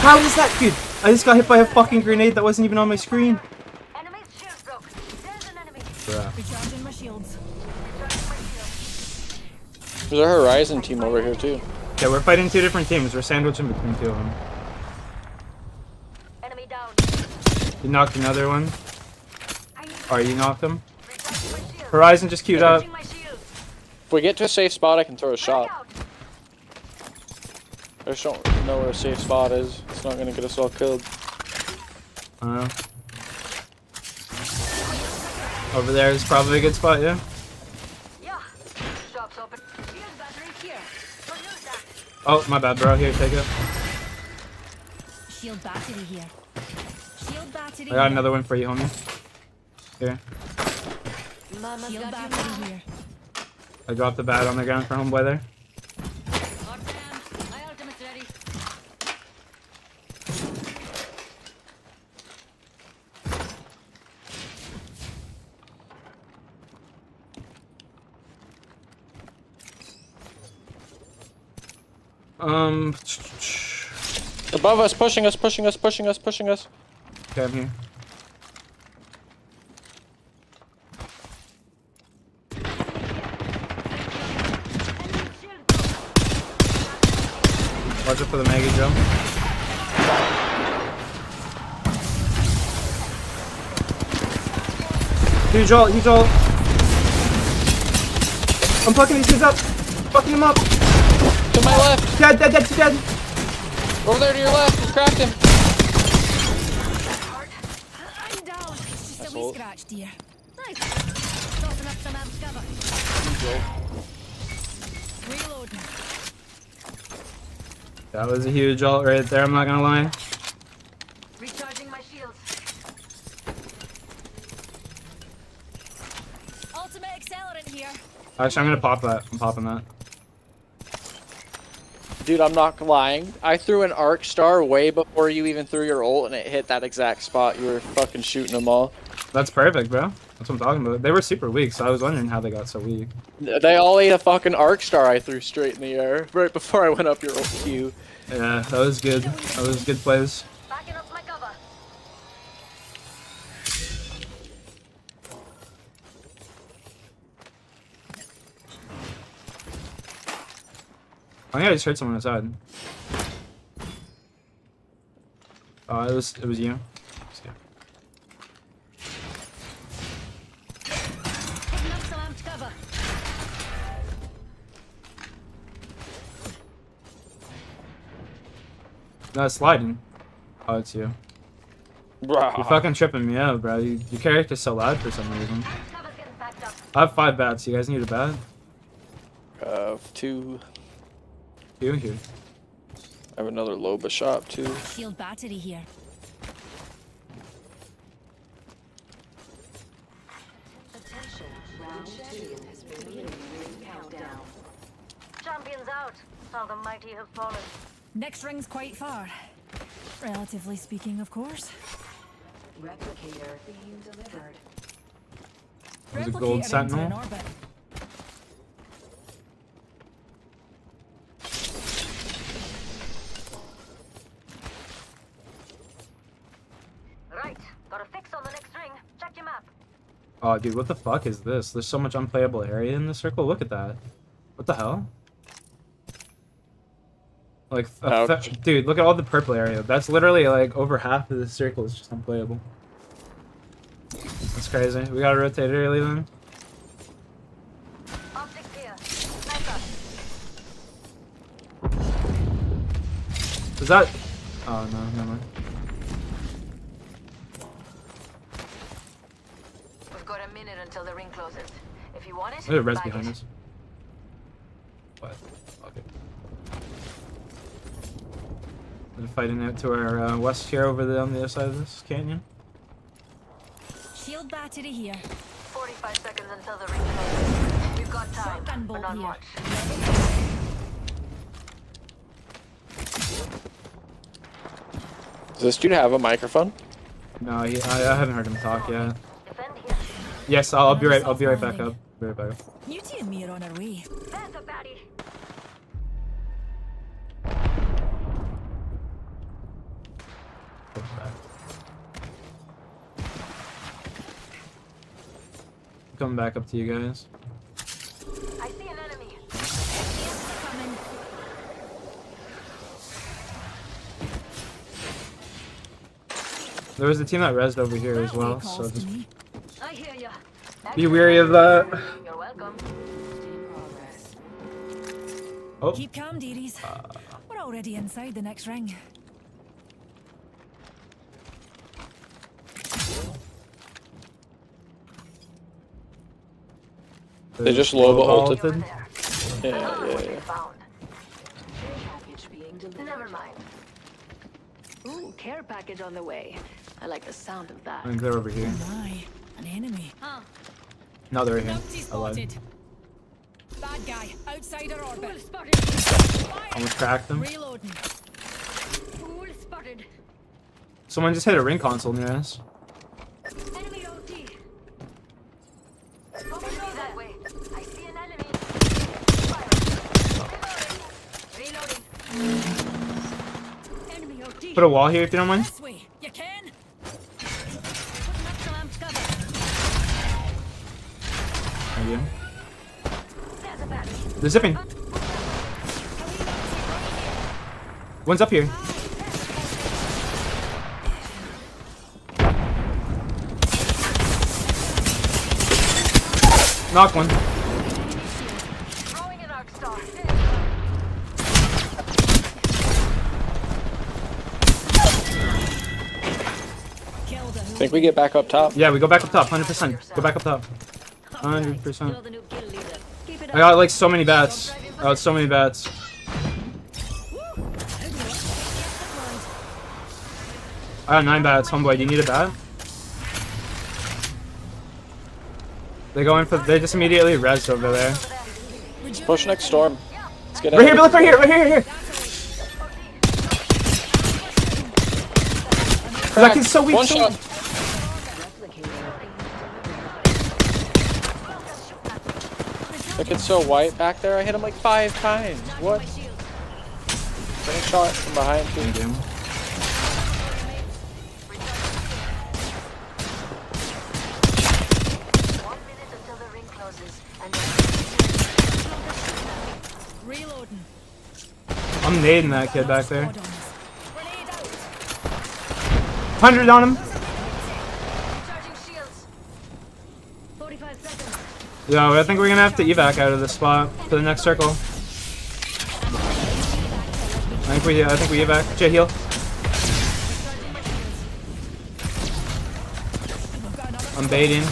S1: How is that, dude? I just got hit by a fucking grenade that wasn't even on my screen. Bruh.
S7: There's a Horizon team over here too.
S1: Yeah, we're fighting two different teams. We're sandwiched in between two of them. You knocked another one. Or you knocked him. Horizon just queued up.
S7: If we get to a safe spot, I can throw a shot. I just don't know where a safe spot is. It's not gonna get us all killed.
S1: I don't know. Over there is probably a good spot, yeah? Oh, my bad, bro. Here, take it.
S4: Shield battery here. Shield battery.
S1: I got another one for you, homie. Here.
S4: Shield battery here.
S1: I dropped the bat on the ground for homeboy there.
S7: Above us, pushing us.
S1: Okay, I'm here. Watch out for the mega jump. Huge ult. I'm fucking these kids up. Fucking them up.
S7: To my left.
S1: Dead.
S7: Over there to your left. You cracked him.
S4: I'm down. It's just a wee scratch, dear. Nice. Tossing up some amp cover. Reloading.
S1: That was a huge ult right there, I'm not gonna lie.
S5: Recharging my shields.
S4: Ultimate accelerant here.
S1: Actually, I'm gonna pop that. I'm popping that.
S7: Dude, I'm not lying. I threw an arc star way before you even threw your ult, and it hit that exact spot. You were fucking shooting them all.
S1: That's perfect, bro. That's what I'm talking about. They were super weak, so I was wondering how they got so weak.
S7: They all ate a fucking arc star I threw straight in the air right before I went up your ult queue.
S1: Yeah, that was good. That was good plays.
S5: Backing up my cover.
S1: I think I just heard someone outside. Oh, it was you.
S4: Putting up some amped cover.
S1: No, it's sliding. Oh, it's you.
S7: Bruh.
S1: You're fucking tripping me out, bro. Your character's so loud for some reason.
S5: Cover's getting backed up.
S1: I have 5 bats. You guys need a bat?
S7: 2.
S1: You here.
S7: I have another Loba shop too.
S4: Shield battery here.
S5: Attention, round 2 has been beginning ring countdown. Champions out. All the mighty have fallen.
S4: Next ring's quite far.
S9: Relatively speaking, of course.
S5: Replicator being delivered.
S1: There's a gold sentinel.
S5: Right. Got a fix on the next ring. Check your map.
S1: Oh, dude, what the fuck is this? There's so much unplayable area in this circle. Look at that. What the hell? Like, dude, look at all the purple area. That's literally like over half of this circle is just unplayable. That's crazy. We gotta rotate early then.
S5: Optics here. Sniper.
S1: Is that? Oh no, never mind.
S5: We've got a minute until the ring closes. If you want it,
S1: There's a res
S5: bag
S1: behind
S5: it.
S1: us. What? Okay. They're fighting out to our west here over on the other side of this canyon.
S9: Shield battery here.
S5: 45 seconds until the ring closes. We've got time,
S9: Shotgun
S5: but
S9: bolt
S5: not
S9: here.
S5: much.
S7: Does this dude have a microphone?
S1: No, I haven't heard him talk yet.
S5: Defend here.
S1: Yes, I'll be right back up. Be right back up.
S9: Newty and me are on our way.
S5: There's a baddie.
S1: Coming back up to you guys.
S5: I see an enemy.
S9: Coming.
S1: There was a team that rezzed over here as
S9: That
S1: well,
S9: way
S1: so
S9: calls to
S1: just
S9: me.
S5: I hear ya.
S1: be wary of that.
S5: You're welcome.
S1: Oh,
S9: Keep calm, dearies. We're already inside the next ring.
S7: They just Loba ulted.
S1: ulted.
S7: Yeah.
S5: Found. Package being delivered. Never mind. Ooh, care package on the way. I like the sound of that.
S1: I think they're over here.
S9: My, an enemy.
S1: No, they're right here.
S9: Bounty
S1: I lied.
S9: spotted. Bad guy, outside our orbit.
S1: Almost cracked them.
S9: Reloading.
S5: Fool spotted.
S1: Someone just hit a ring console near us.
S5: Enemy OT. Over that way. I see an enemy. Fire. Reloading. Enemy OT.
S1: Put a wall here if you don't mind.
S9: This way, you can.
S5: Putting up some amp cover.
S1: Thank you.
S5: There's a baddie.
S1: They're zipping. One's up here. Knock one.
S5: Throwing an arc star.
S9: Killed a
S7: Think we get back up top?
S1: Yeah, we go back up top. 100%. Go back up top. 100%. I got like so many bats. I got so many bats. I got 9 bats. Homeboy, do you need a bat? They go in for. They just immediately rezzed over there.
S7: Push next storm. Let's get
S1: Right here,
S7: out.
S1: Billy, right here. That kid's so weak.
S7: One
S1: so
S7: shot.
S1: weak.
S7: That kid's so white back there. I hit him like 5 times. What? Getting shot from behind too.
S9: Reloading.
S1: I'm nading that kid back there. 100 on him.
S5: Charging shields. 45 seconds.
S1: Yeah, I think we're gonna have to evac out of this spot for the next circle. I think we evac. Jay, heal. I'm baiting.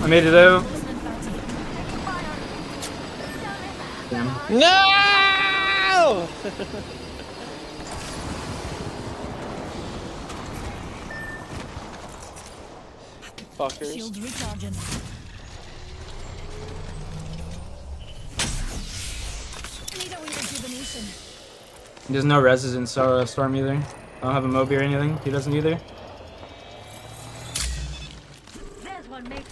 S1: I made it out. Damn.
S7: No! Fuckers.
S9: Shields recharging. Need a wee rejuvenation.
S1: There's no reses in Storm either. I don't have a Moby or anything. He doesn't either.
S5: There's one, mate.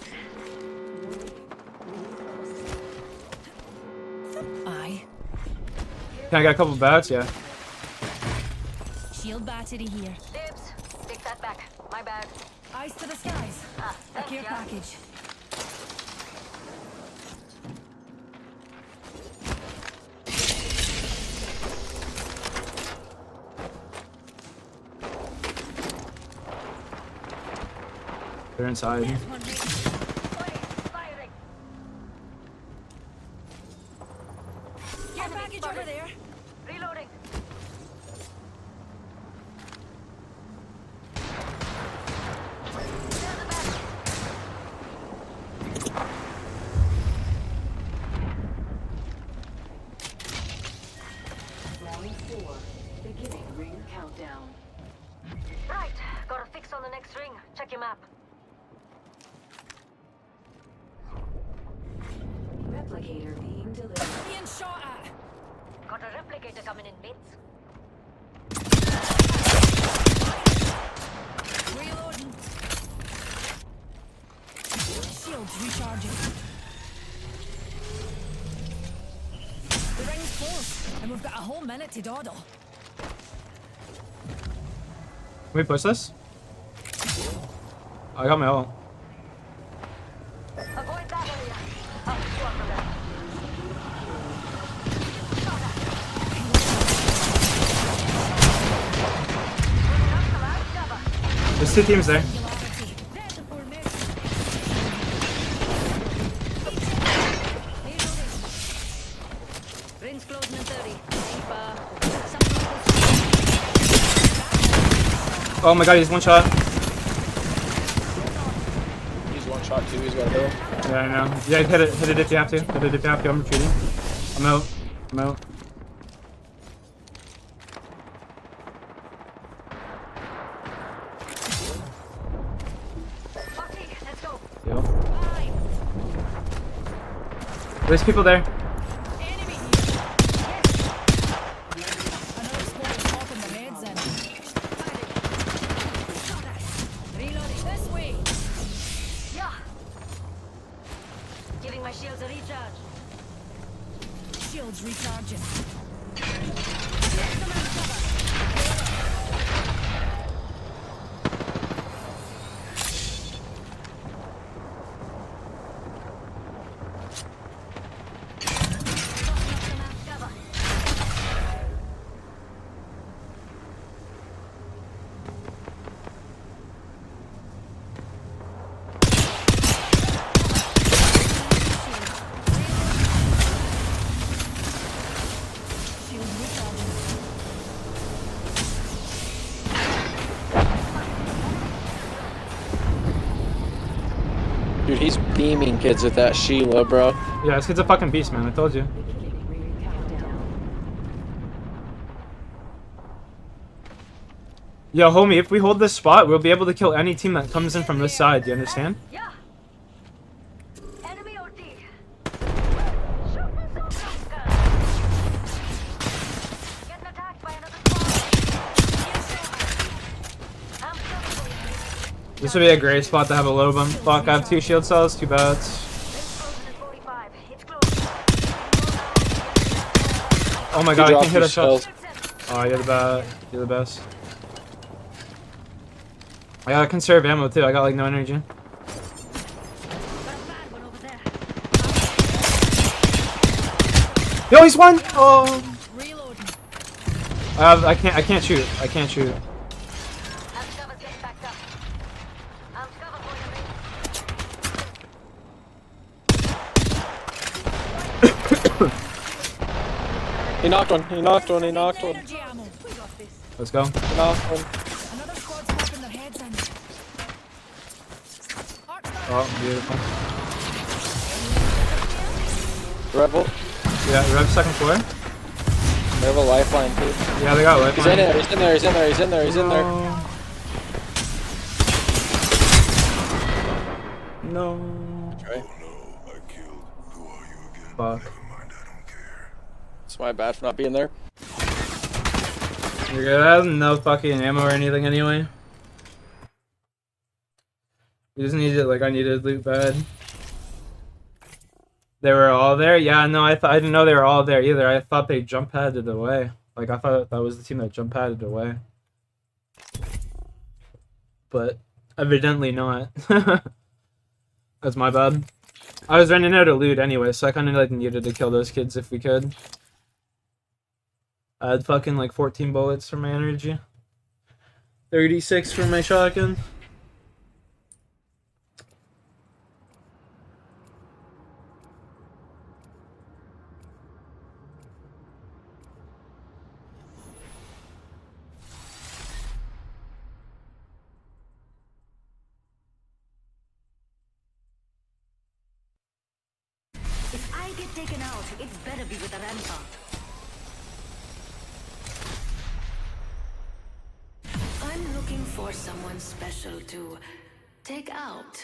S9: Aye.
S1: Can I get a couple bats? Yeah.
S9: Shield battery here.
S5: Dibs. Take that back. My bad.
S9: Eyes to the skies.
S5: Ah,
S9: A
S5: thanks,
S9: care
S5: yeah.
S9: package.
S1: They're inside.
S5: There's one, mate. Firing.
S9: Care package over there.
S5: Reloading. There's the back. Round 4. Beginning ring countdown. Right. Got a fix on the next ring. Check your map. Replicator being delivered.
S9: Being shot at.
S5: Got a replicator coming in, mates.
S9: Reloading. Shields recharging. The ring's close, and we've got a whole minute to dawdle.
S1: Can we push this? I got my ult.
S5: Avoid that area. I'll pick you up from there.
S1: There's 2 teams there.
S9: Singularity. There's the formation.
S5: Ring's closing in 30.
S1: Oh my god, he's one shot.
S7: He's one shot too. He's got a bill.
S1: Yeah, I know. Yeah, hit it if you have to. Hit it if you have to. I'm retreating. I'm out. I'm out.
S5: Let's go.
S1: Yo.
S9: Aye.
S1: There's people there.
S9: Enemy here. Another squad is popping their heads in. Reloading this way.
S5: Yeah. Giving my shields a recharge.
S9: Shields recharging.
S7: Dude, he's beaming kids with that Sheila, bro.
S1: Yeah, this kid's a fucking beast, man. I told you. Yo, homie, if we hold this spot, we'll be able to kill any team that comes in from this side. Do you understand?
S5: Yeah. Enemy OT. Getting attacked by another squad.
S1: This would be a great spot to have a low bump. Fuck, I have 2 shield cells, 2 bats. Oh my god, I can't hit a shot. Oh, you're the bat. You're the best. I gotta conserve ammo too. I got like no energy. Yo, he's one. Oh. I can't shoot. I can't shoot.
S7: He knocked one. He knocked one. He knocked one.
S1: Let's go.
S7: He knocked one.
S9: Another squad's popping their heads in.
S1: Oh, beautiful.
S7: Rebel.
S1: Yeah, Rev second floor.
S7: They have a lifeline too.
S1: Yeah, they got lifeline.
S7: He's in there. He's in there. He's in there. He's in there. He's in there.
S1: No.
S7: Right.
S1: Fuck.
S7: It's my bad for not being there.
S1: You're good. I have no fucking ammo or anything anyway. You just needed, like, I needed loot bad. They were all there? Yeah, no, I didn't know they were all there either. I thought they jump padded away. Like, I thought that was the team that jump padded away. But evidently not. That's my bad. I was running out of loot anyway, so I kind of like needed to kill those kids if we could. I had fucking like 14 bullets for my energy. 36 for my shotgun.
S4: If I get taken out, it better be with a rampa.
S5: I'm looking for someone special to take out.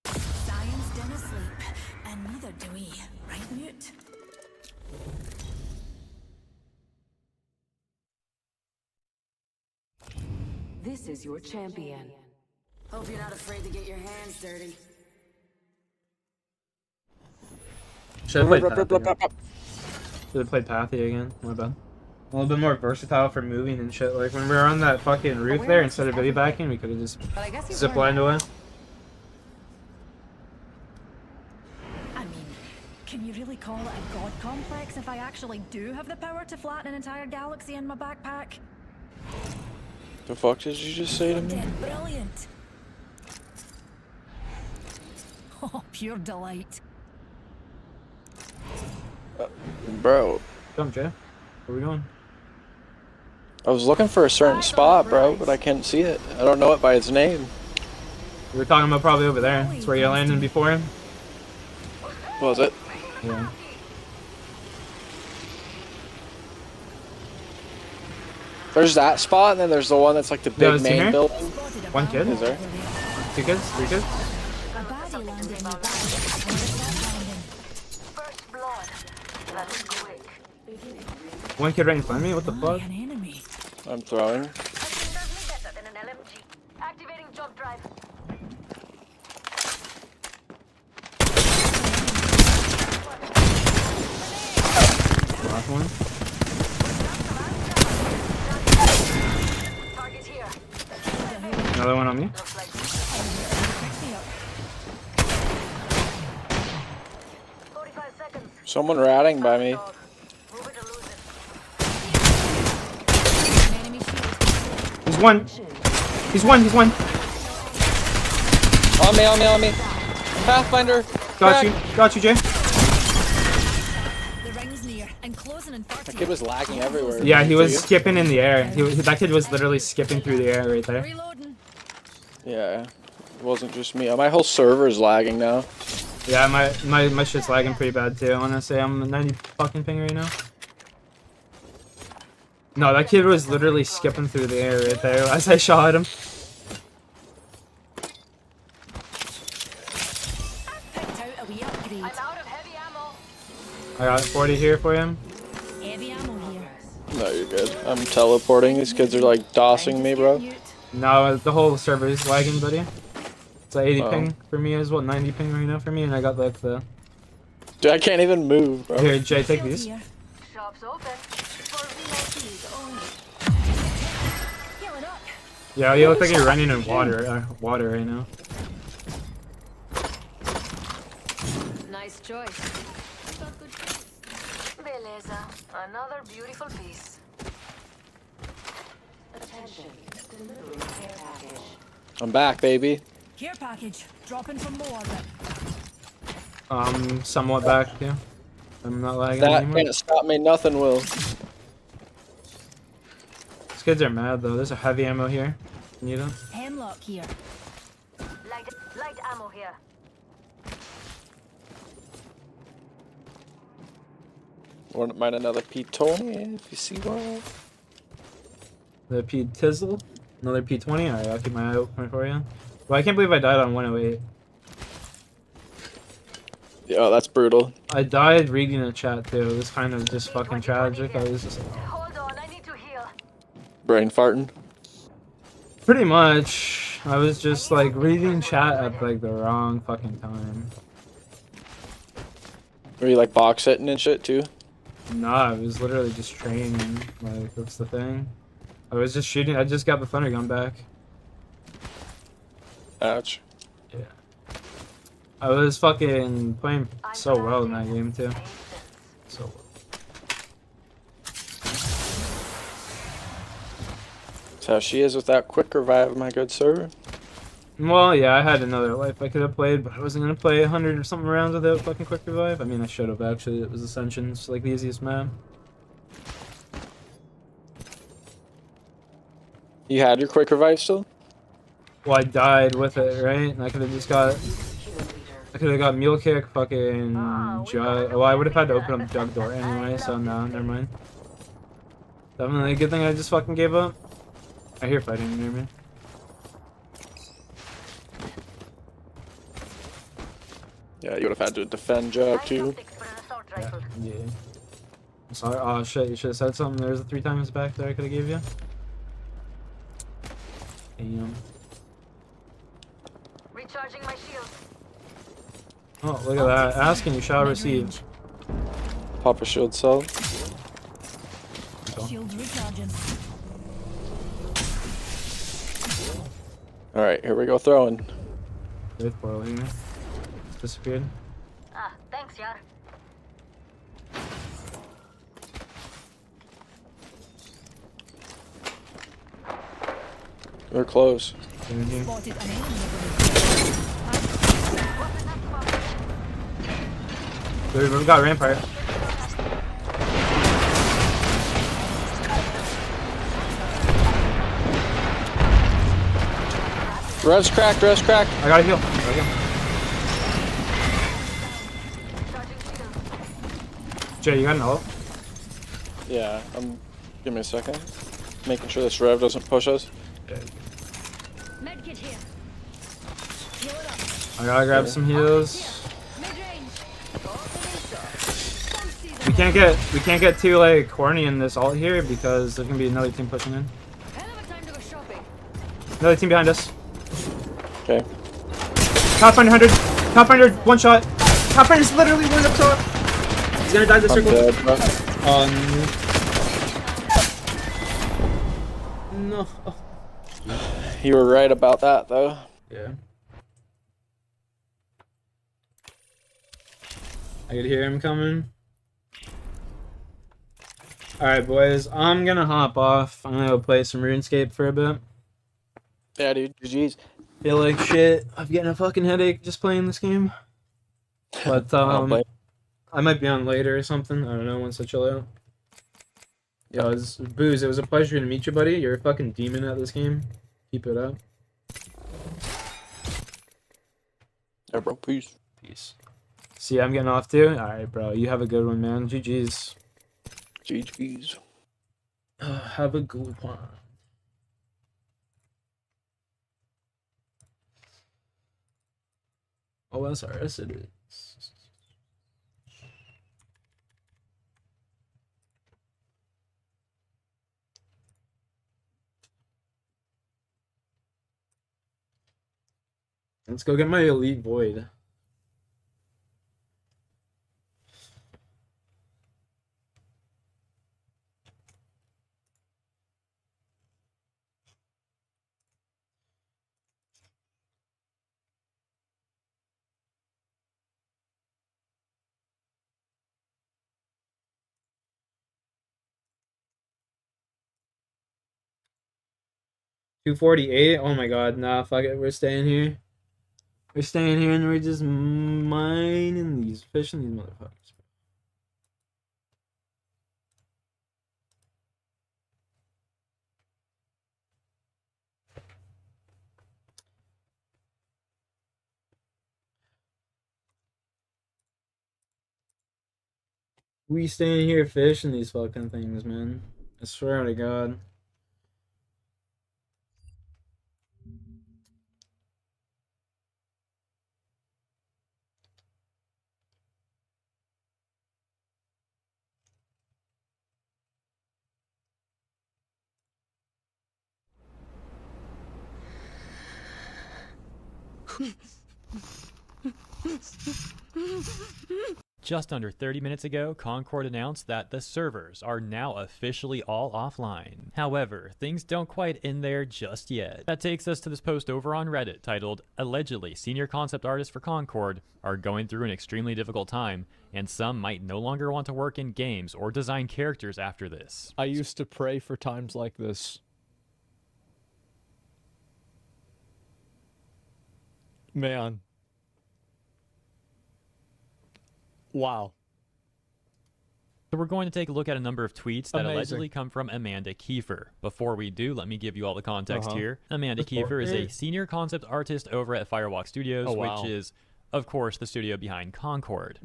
S4: Science done asleep, and neither do we. Right, Mute?
S5: This is your champion.
S2: Hope you're not afraid to get your hands dirty.
S1: Should have played Pathy. Should have played Pathy again. My bad. A little bit more versatile for moving and shit. Like when we were on that fucking roof there, instead of bivouacking, we could have just ziplined away.
S4: I mean, can you really call it a god complex if I actually do have the power to flatten an entire galaxy in my backpack?
S7: The fuck did you just say to me?
S4: Brilliant. Oh, pure delight.
S7: Bro.
S1: Come, Jay. Where we going?
S7: I was looking for a certain spot, bro, but I can't see it. I don't know it by its name.
S1: We were talking about probably over there. That's where you landed before.
S7: Was it?
S1: Yeah.
S7: There's that spot, and then there's the one that's like the big
S1: Yo,
S7: main
S1: here?
S7: building.
S1: One kid?
S7: Is there?
S1: 2 kids? 3 kids?
S4: A body landed in my back.
S5: First blood. That's quick.
S1: One kid right in front of me? What the fuck?
S4: An enemy.
S7: I'm throwing.
S5: Better than an LMG. Activating jump drive.
S1: Last one.
S5: Target here.
S1: Another one on me.
S5: Looks like 45 seconds.
S7: Someone ratting by me.
S5: Dog. Move it or lose it.
S4: An enemy shield.
S1: He's one. He's one. He's one.
S7: On me, on me, on me. Pathfinder.
S1: Got you. Got you, Jay.
S4: The ring's near and closing in 30.
S7: That kid was lagging everywhere.
S1: Yeah, he was skipping in the air. That kid was literally skipping through the air right there.
S4: Reloading.
S7: Yeah. It wasn't just me. My whole server is lagging now.
S1: Yeah, my shit's lagging pretty bad too. I wanna say I'm 90 fucking ping right now. No, that kid was literally skipping through the air right there as I shot him.
S4: Picked out a wee upgrade.
S5: I'm out of heavy ammo.
S1: I got 40 here for him.
S4: Heavy ammo here.
S7: No, you're good. I'm teleporting. These kids are like dossing me, bro.
S1: No, the whole server is lagging, buddy. It's like 80
S7: Oh.
S1: ping for me as well, 90 ping right now for me, and I got like the...
S7: Dude, I can't even move, bro.
S1: Here, Jay, take these.
S4: Here.
S5: Shops open. For VIPs only.
S4: Healing up.
S1: Yeah, you look like you're running in water right now.
S5: Nice choice. Got good choice. Beleza. Another beautiful piece. Attention. Delivering care package.
S7: I'm back, baby.
S4: Care package. Dropping from low orbit.
S1: Somewhat back, yeah. I'm not lagging
S7: That
S1: anymore.
S7: can't stop me. Nothing will.
S1: These kids are mad though. There's a heavy ammo here. Need them?
S4: Hemlock here.
S5: Light ammo here.
S7: Wouldn't mind another P20 if you see one.
S1: The P Tizzle. Another P20. Alright, I'll keep my eye open for you. Well, I can't believe I died on 108.
S7: Yeah, that's brutal.
S1: I died reading a chat too. It was kind of just fucking tragic. I was just
S5: Hold on, I need to heal.
S7: Brain farting.
S1: pretty much. I was just like reading chat at like the wrong fucking time.
S7: Were you like box hitting and shit too?
S1: Nah, I was literally just training. Like that's the thing. I was just shooting. I just got the thunder gun back.
S7: Ouch.
S1: Yeah. I was fucking playing so well in that game too. So well.
S7: That's how she is with that quick revive, my good sir.
S1: Well, yeah, I had another life I could have played, but I wasn't gonna play 100 or something rounds without fucking quick revive. I mean, I should have actually. It was Ascension, it's like the easiest map.
S7: You had your quick revive still?
S1: Well, I died with it, right? And I could have just got. I could have got mule kick, fucking jug. Well, I would have had to open up the jug door anyway, so no, never mind. Definitely a good thing I just fucking gave up. I hear fighting near me.
S7: Yeah, you would have had to defend jug too.
S1: Yeah. I'm sorry. Oh shit, you should have said something. There's the 3 times back there I could have gave you. Damn.
S5: Recharging my shield.
S1: Oh, look at that. Ask and you shall receive.
S7: Pop a shield cell.
S4: Shields recharging.
S7: Alright, here we go throwing.
S1: With portal here. Disappeared.
S5: Ah, thanks, Yar.
S7: We're close.
S4: Spotted an enemy.
S1: We've got Rampart.
S7: Rev's cracked, Rev's cracked.
S1: I gotta heal. Jay, you got an ult?
S7: Yeah, give me a second. Making sure this Rev doesn't push us.
S9: Medkit here.
S1: I gotta grab some heals. We can't get too like horny in this ult here because there's gonna be another team pushing in. Another team behind us.
S7: Okay.
S1: Pathfinder 100. Pathfinder, one shot. Pathfinder's literally right up top. He's gonna die this circle.
S7: Dead, bro.
S1: No.
S7: You were right about that, though.
S1: Yeah. I could hear him coming. Alright, boys. I'm gonna hop off. I'm gonna go play some RuneScape for a bit.
S7: Yeah, dude. GG's.
S1: Feel like shit. I'm getting a fucking headache just playing this game. But, I might be on later or something. I don't know, once I chill out. Yo, Booze, it was a pleasure to meet you, buddy. You're a fucking demon at this game. Keep it up.
S7: Yeah, bro. Peace.
S1: Peace. See, I'm getting off too? Alright, bro. You have a good one, man. GG's.
S7: GG's.
S1: Have a good one. OSRS it is. Let's go get my Elite Void. $248? Oh my god, nah, fuck it, we're staying here. We're staying here and we're just mining these, fishing these motherfuckers. We staying here fishing these fucking things, man. I swear to God.
S12: Just under 30 minutes ago, Concord announced that the servers are now officially all offline. However, things don't quite end there just yet. That takes us to this post over on Reddit titled, "Allegedly, senior concept artists for Concord are going through an extremely difficult time, and some might no longer want to work in games or design characters after this."
S13: I used to pray for times like this. Man. Wow.
S12: So we're going to take a look at a number of tweets that
S13: Amazing.
S12: allegedly come from Amanda Kiefer. Before we do, let me give you all the context here. Amanda Kiefer is a senior concept artist over at Firewalk Studios, which is, of course, the studio behind Concord.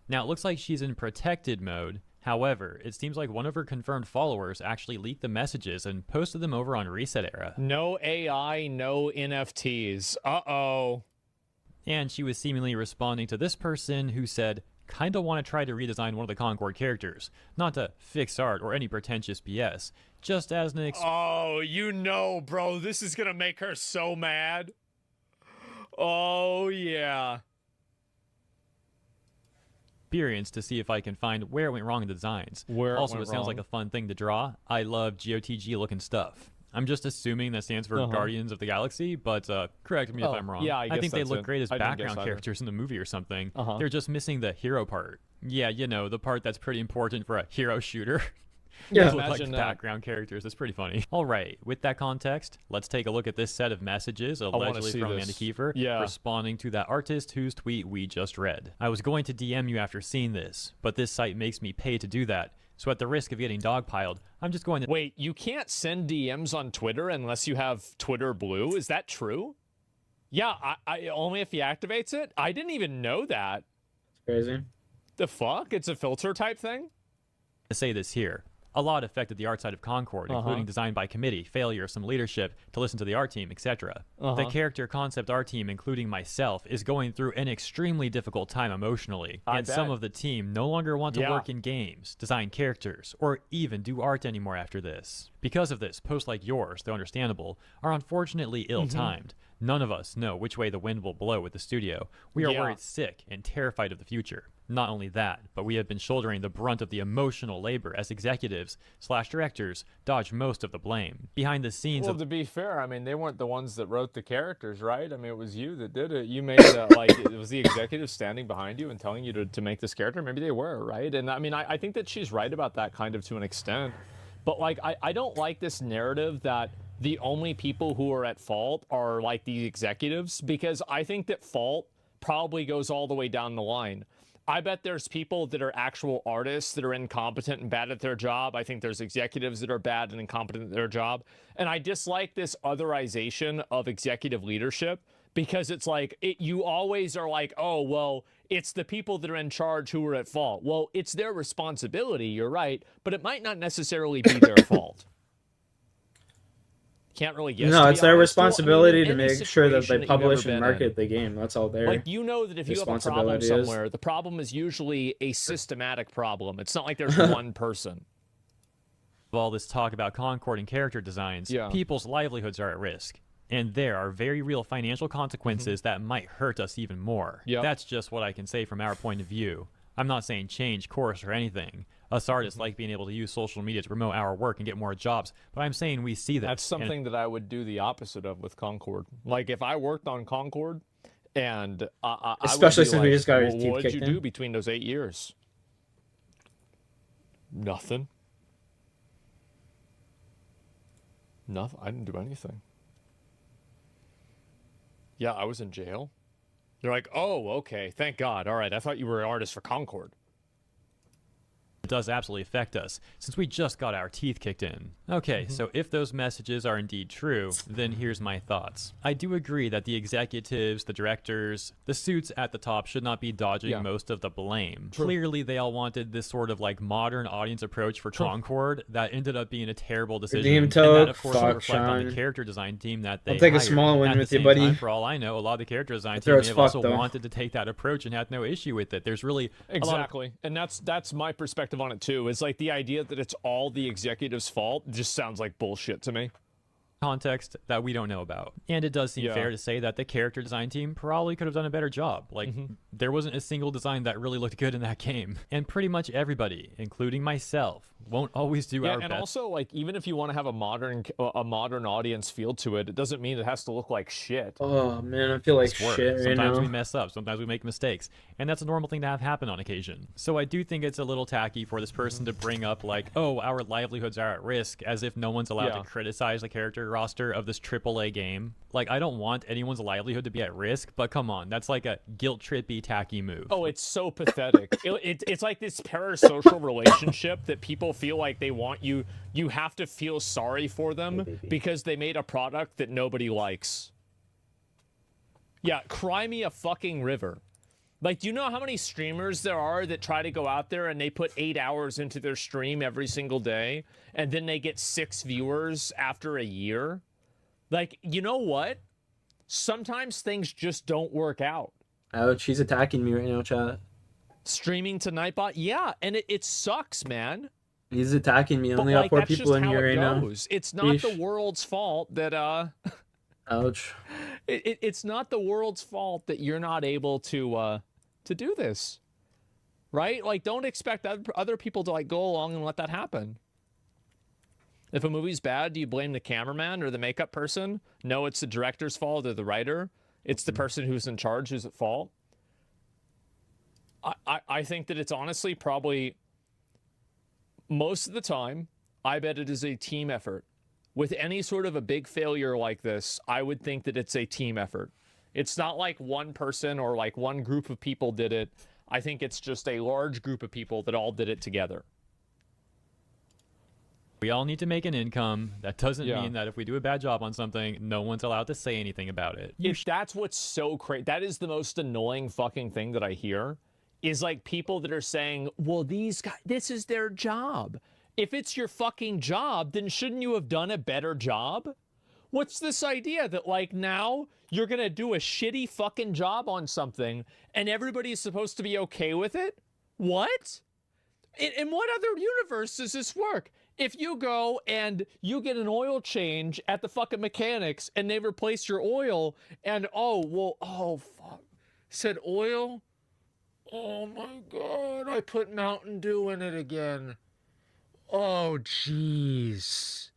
S12: Now, it looks like she's in protected mode. However, it seems like one of her confirmed followers actually leaked the messages and posted them over on Reset Era.
S13: No AI, no NFTs. Uh-oh.
S12: And she was seemingly responding to this person who said, "Kinda want to try to redesign one of the Concord characters. Not to fix art or any pretentious BS. Just as an
S13: Oh, you know, bro, this is gonna make her so mad. Oh, yeah.
S12: experience to see if I can find where it went wrong in the designs. Also, it sounds like a fun thing to draw. I love GOTG looking stuff. I'm just assuming that stands for Guardians of the Galaxy, but correct me if I'm wrong.
S13: Yeah,
S12: I think they look great as background characters in the movie or something. They're just missing the hero part. Yeah, you know, the part that's pretty important for a hero shooter.
S13: Yeah,
S12: look like background characters. It's pretty funny. All right, with that context, let's take a look at this set of messages allegedly from Amanda Kiefer responding to that artist whose tweet we just read. I was going to DM you after seeing this, but this site makes me pay to do that. So at the risk of getting dogpiled, I'm just going to—
S13: Wait, you can't send DMs on Twitter unless you have Twitter Blue? Is that true? Yeah, I only if he activates it? I didn't even know that.
S1: It's crazy.
S13: The fuck? It's a filter type thing?
S12: To say this here. A lot affected the art side of Concord, including design by committee, failure of some leadership to listen to the art team, etc. The character concept art team, including myself, is going through an extremely difficult time emotionally. And some of the team no longer want to work in games, design characters, or even do art anymore after this. Because of this, posts like yours, though understandable, are unfortunately ill-timed. None of us know which way the wind will blow with the studio. We are worried sick and terrified of the future. Not only that, but we have been shouldering the brunt of the emotional labor as executives/directors dodge most of the blame. Behind the scenes
S13: to be fair, I mean, they weren't the ones that wrote the characters, right? I mean, it was you that did it. You made the, like, it was the executive standing behind you and telling you to make this character. Maybe they were, right? And I mean, I think that she's right about that kind of to an extent. But, like, I don't like this narrative that the only people who are at fault are, like, the executives, because I think that fault probably goes all the way down the line. I bet there's people that are actual artists that are incompetent and bad at their job. I think there's executives that are bad and incompetent at their job. And I dislike this otherization of executive leadership because it's like, you always are like, oh, well, it's the people that are in charge who are at fault. Well, it's their responsibility, you're right, but it might not necessarily be their fault. Can't really guess.
S1: No, it's their responsibility to make sure that they publish and market the game. That's all their
S13: Like, you know that if you have a problem somewhere, the problem is usually a systematic problem. It's not like there's one person.
S12: All this talk about Concord and character designs, people's livelihoods are at risk. And there are very real financial consequences that might hurt us even more. That's just what I can say from our point of view. I'm not saying change course or anything. Us artists like being able to use social media to promote our work and get more jobs, but I'm saying we see that.
S13: That's something that I would do the opposite of with Concord. Like, if I worked on Concord, and
S1: especially since we just got
S13: his teeth kicked in. What did you do between those 8 years? Nothing. Nothing. I didn't do anything. Yeah, I was in jail. They're like, oh, okay, thank God. All right, I thought you were an artist for Concord.
S12: It does absolutely affect us, since we just got our teeth kicked in. Okay, so if those messages are indeed true, then here's my thoughts. I do agree that the executives, the directors, the suits at the top should not be dodging most of the blame. Clearly, they all wanted this sort of like modern audience approach for Concord that ended up being a terrible decision. And that, of course, will reflect on the character design team that they
S1: I'll take
S12: hired.
S1: a small win
S12: at
S1: with
S12: the
S1: you,
S12: same
S1: buddy.
S12: time, for all I know, a lot of the character design team may have also wanted to take that approach and had no issue with it. There's really
S13: exactly, and that's my perspective on it too. It's like the idea that it's all the executive's fault just sounds like bullshit to me.
S12: context that we don't know about. And it does seem fair to say that the character design team probably could have done a better job. Like, there wasn't a single design that really looked good in that game. And pretty much everybody, including myself, won't always do our best.
S13: And also, like, even if you want to have a modern audience feel to it, it doesn't mean it has to look like shit.
S1: Oh man, I feel like shit right
S12: Sometimes
S1: now.
S12: we mess up, sometimes we make mistakes, and that's a normal thing to have happen on occasion. So I do think it's a little tacky for this person to bring up like, oh, our livelihoods are at risk, as if no one's allowed to criticize the character roster of this AAA game. Like, I don't want anyone's livelihood to be at risk, but come on, that's like a guilt-trippy, tacky move.
S13: Oh, it's so pathetic. It's like this parasocial relationship that people feel like they want you have to feel sorry for them because they made a product that nobody likes. Yeah, cry me a fucking river. Like, do you know how many streamers there are that try to go out there and they put 8 hours into their stream every single day, and then they get 6 viewers after a year? Like, you know what? Sometimes things just don't work out.
S1: Ouch, he's attacking me right now, chat.
S13: Streaming to Nightbot? Yeah, and it sucks, man.
S1: He's attacking me. I only got 4 people in here right now.
S13: It's not the world's fault that,
S1: Ouch.
S13: It's not the world's fault that you're not able to do this. Right? Like, don't expect other people to, like, go along and let that happen. If a movie's bad, do you blame the cameraman or the makeup person? No, it's the director's fault or the writer. It's the person who's in charge who's at fault. I think that it's honestly probably, most of the time, I bet it is a team effort. With any sort of a big failure like this, I would think that it's a team effort. It's not like one person or like one group of people did it. I think it's just a large group of people that all did it together.
S12: We all need to make an income. That doesn't mean that if we do a bad job on something, no one's allowed to say anything about it.
S13: That's what's so crazy. That is the most annoying fucking thing that I hear, is like people that are saying, well, these guys, this is their job. If it's your fucking job, then shouldn't you have done a better job? What's this idea that, like, now you're gonna do a shitty fucking job on something and everybody's supposed to be okay with it? What? In what other universe does this work? If you go and you get an oil change at the fucking mechanics and they replace your oil and, oh, fuck. Said oil? Oh my God, I put Mountain Dew in it again. Oh, jeez.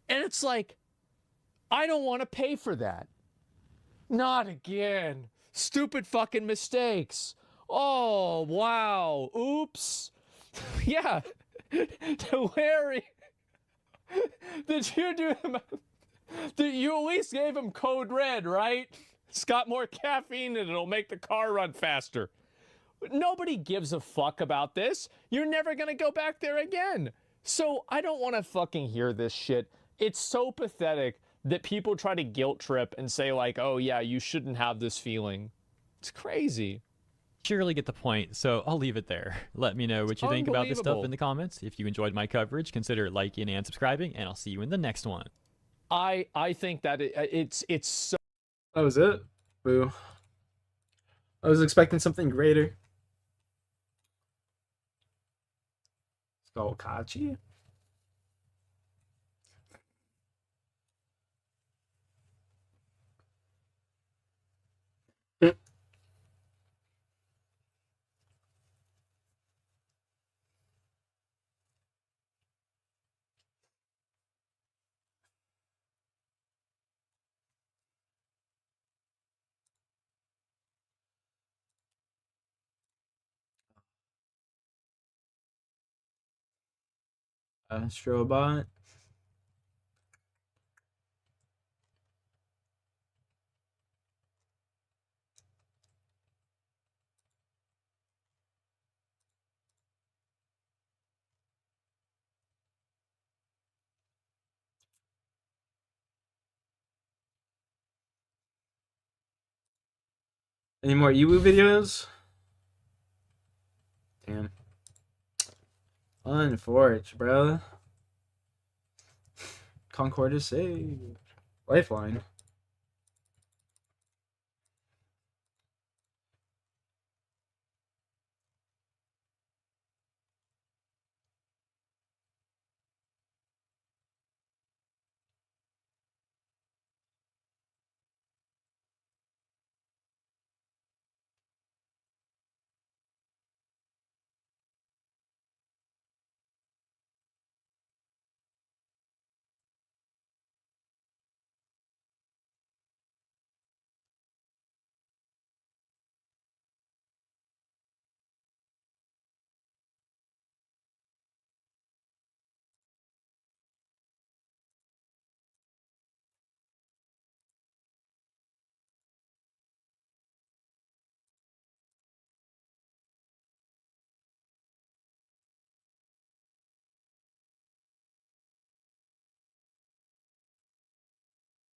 S13: And it's like, I don't want to pay for that. Not again. Stupid fucking mistakes. Oh, wow. Oops. Yeah. Larry. Did you do him? You at least gave him code red, right? It's got more caffeine and it'll make the car run faster. Nobody gives a fuck about this. You're never going to go back there again. So I don't want to fucking hear this shit. It's so pathetic that people try to guilt trip and say like, oh yeah, you shouldn't have this feeling. It's crazy.
S12: Surely get the point, so I'll leave it there. Let me know what you think about this stuff in the comments. If you enjoyed my coverage, consider liking and subscribing, and I'll see you in the next one.
S13: I think that it's so...
S1: That was it? Boo. I was expecting something greater. Kachi? Astrobot. Any more Iwu videos? Damn. Unfortunate, bro. Concord is saved. Lifeline.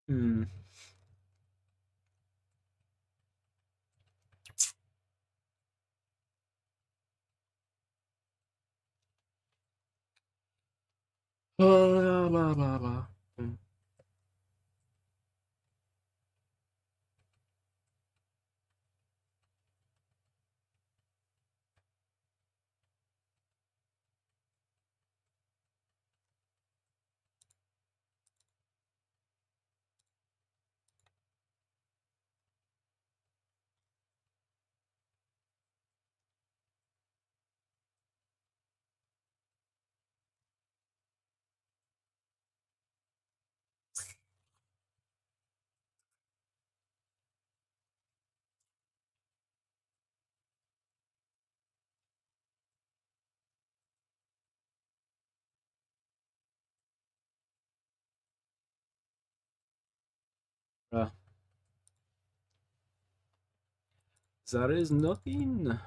S1: Hmm. Blah, blah, blah, blah. That is nothing.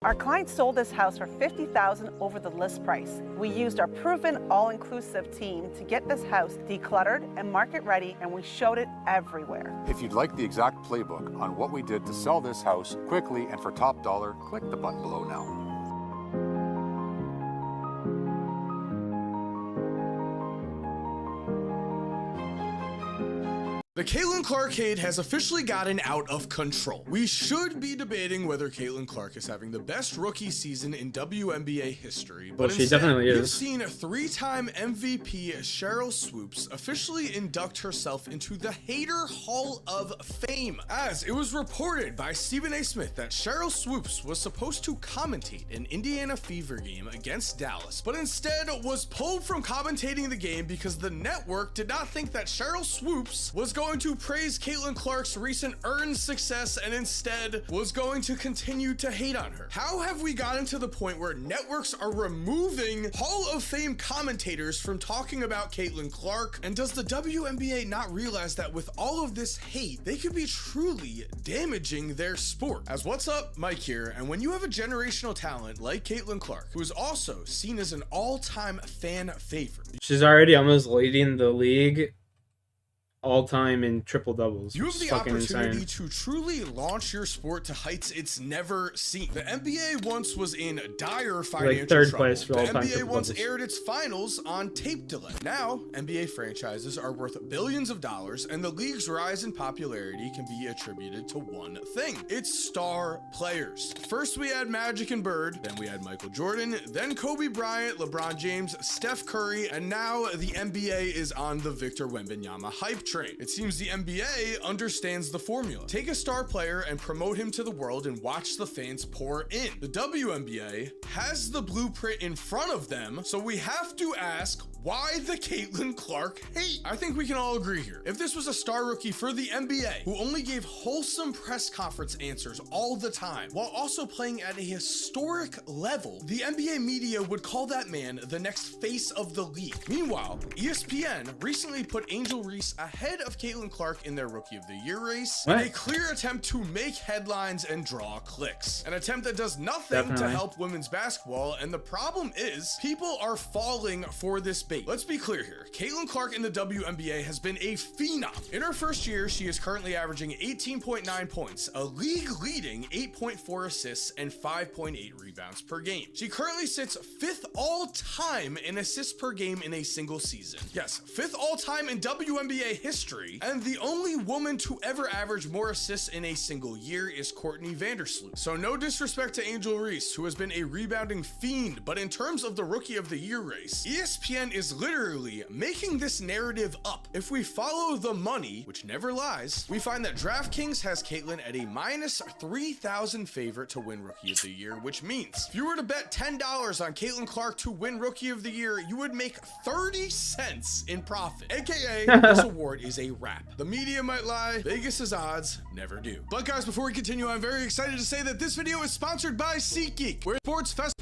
S14: Our client sold this house for $50,000 over the list price. We used our proven all-inclusive team to get this house decluttered and market ready, and we showed it everywhere.
S15: If you'd like the exact playbook on what we did to sell this house quickly and for top dollar, click the button below now.
S16: The Caitlin Clarkade has officially gotten out of control. We should be debating whether Caitlin Clark is having the best rookie season in WNBA history, but
S1: she definitely
S16: we've
S1: is.
S16: seen three-time MVP Sheryl Swoopes officially induct herself into the Hater Hall of Fame, as it was reported by Stephen A. Smith that Sheryl Swoopes was supposed to commentate an Indiana Fever game against Dallas, but instead was pulled from commentating the game because the network did not think that Sheryl Swoopes was going to praise Caitlin Clark's recent earned success and instead was going to continue to hate on her. How have we gotten to the point where networks are removing Hall of Fame commentators from talking about Caitlin Clark? And does the WNBA not realize that with all of this hate, they could be truly damaging their sport? As what's up, Mike here, and when you have a generational talent like Caitlin Clark, who is also seen as an all-time fan favorite,
S1: She's already almost leading the league all time in triple doubles.
S16: you have the
S1: Fucking
S16: opportunity
S1: insane.
S16: to truly launch your sport to heights it's never seen. The NBA once was in dire financial
S1: third
S16: trouble.
S1: place for
S16: The
S1: all-time
S16: NBA
S1: triple
S16: once
S1: doubles.
S16: aired its finals on tape delay. Now, NBA franchises are worth billions of dollars, and the league's rise in popularity can be attributed to one thing. It's star players. First we had Magic and Bird, then we had Michael Jordan, then Kobe Bryant, LeBron James, Steph Curry, and now the NBA is on the Victor Wembanyama hype train. It seems the NBA understands the formula. Take a star player and promote him to the world and watch the fans pour in. The WNBA has the blueprint in front of them, so we have to ask, why the Caitlin Clark hate? I think we can all agree here. If this was a star rookie for the NBA who only gave wholesome press conference answers all the time while also playing at a historic level, the NBA media would call that man the next face of the league. Meanwhile, ESPN recently put Angel Reese ahead of Caitlin Clark in their Rookie of the Year race in a clear attempt to make headlines and draw clicks. An attempt that does nothing to help women's basketball, and the problem is people are falling for this bait. Let's be clear here. Caitlin Clark in the WNBA has been a phenom. In her first year, she is currently averaging 18.9 points, a league-leading 8.4 assists, and 5.8 rebounds per game. She currently sits 5th all-time in assists per game in a single season. Yes, 5th all-time in WNBA history, and the only woman to ever average more assists in a single year is Courtney Vandersloot. So no disrespect to Angel Reese, who has been a rebounding fiend, but in terms of the Rookie of the Year race, ESPN is literally making this narrative up. If we follow the money, which never lies, we find that DraftKings has Caitlyn at a minus 3,000 favorite to win Rookie of the Year, which means if you were to bet $10 on Caitlyn Clark to win Rookie of the Year, you would make 30 cents in profit. AKA, this award is a wrap. The media might lie, Vegas's odds never do. But guys, before we continue, I'm very excited to say that this video is sponsored by SeatGeek, where sports fest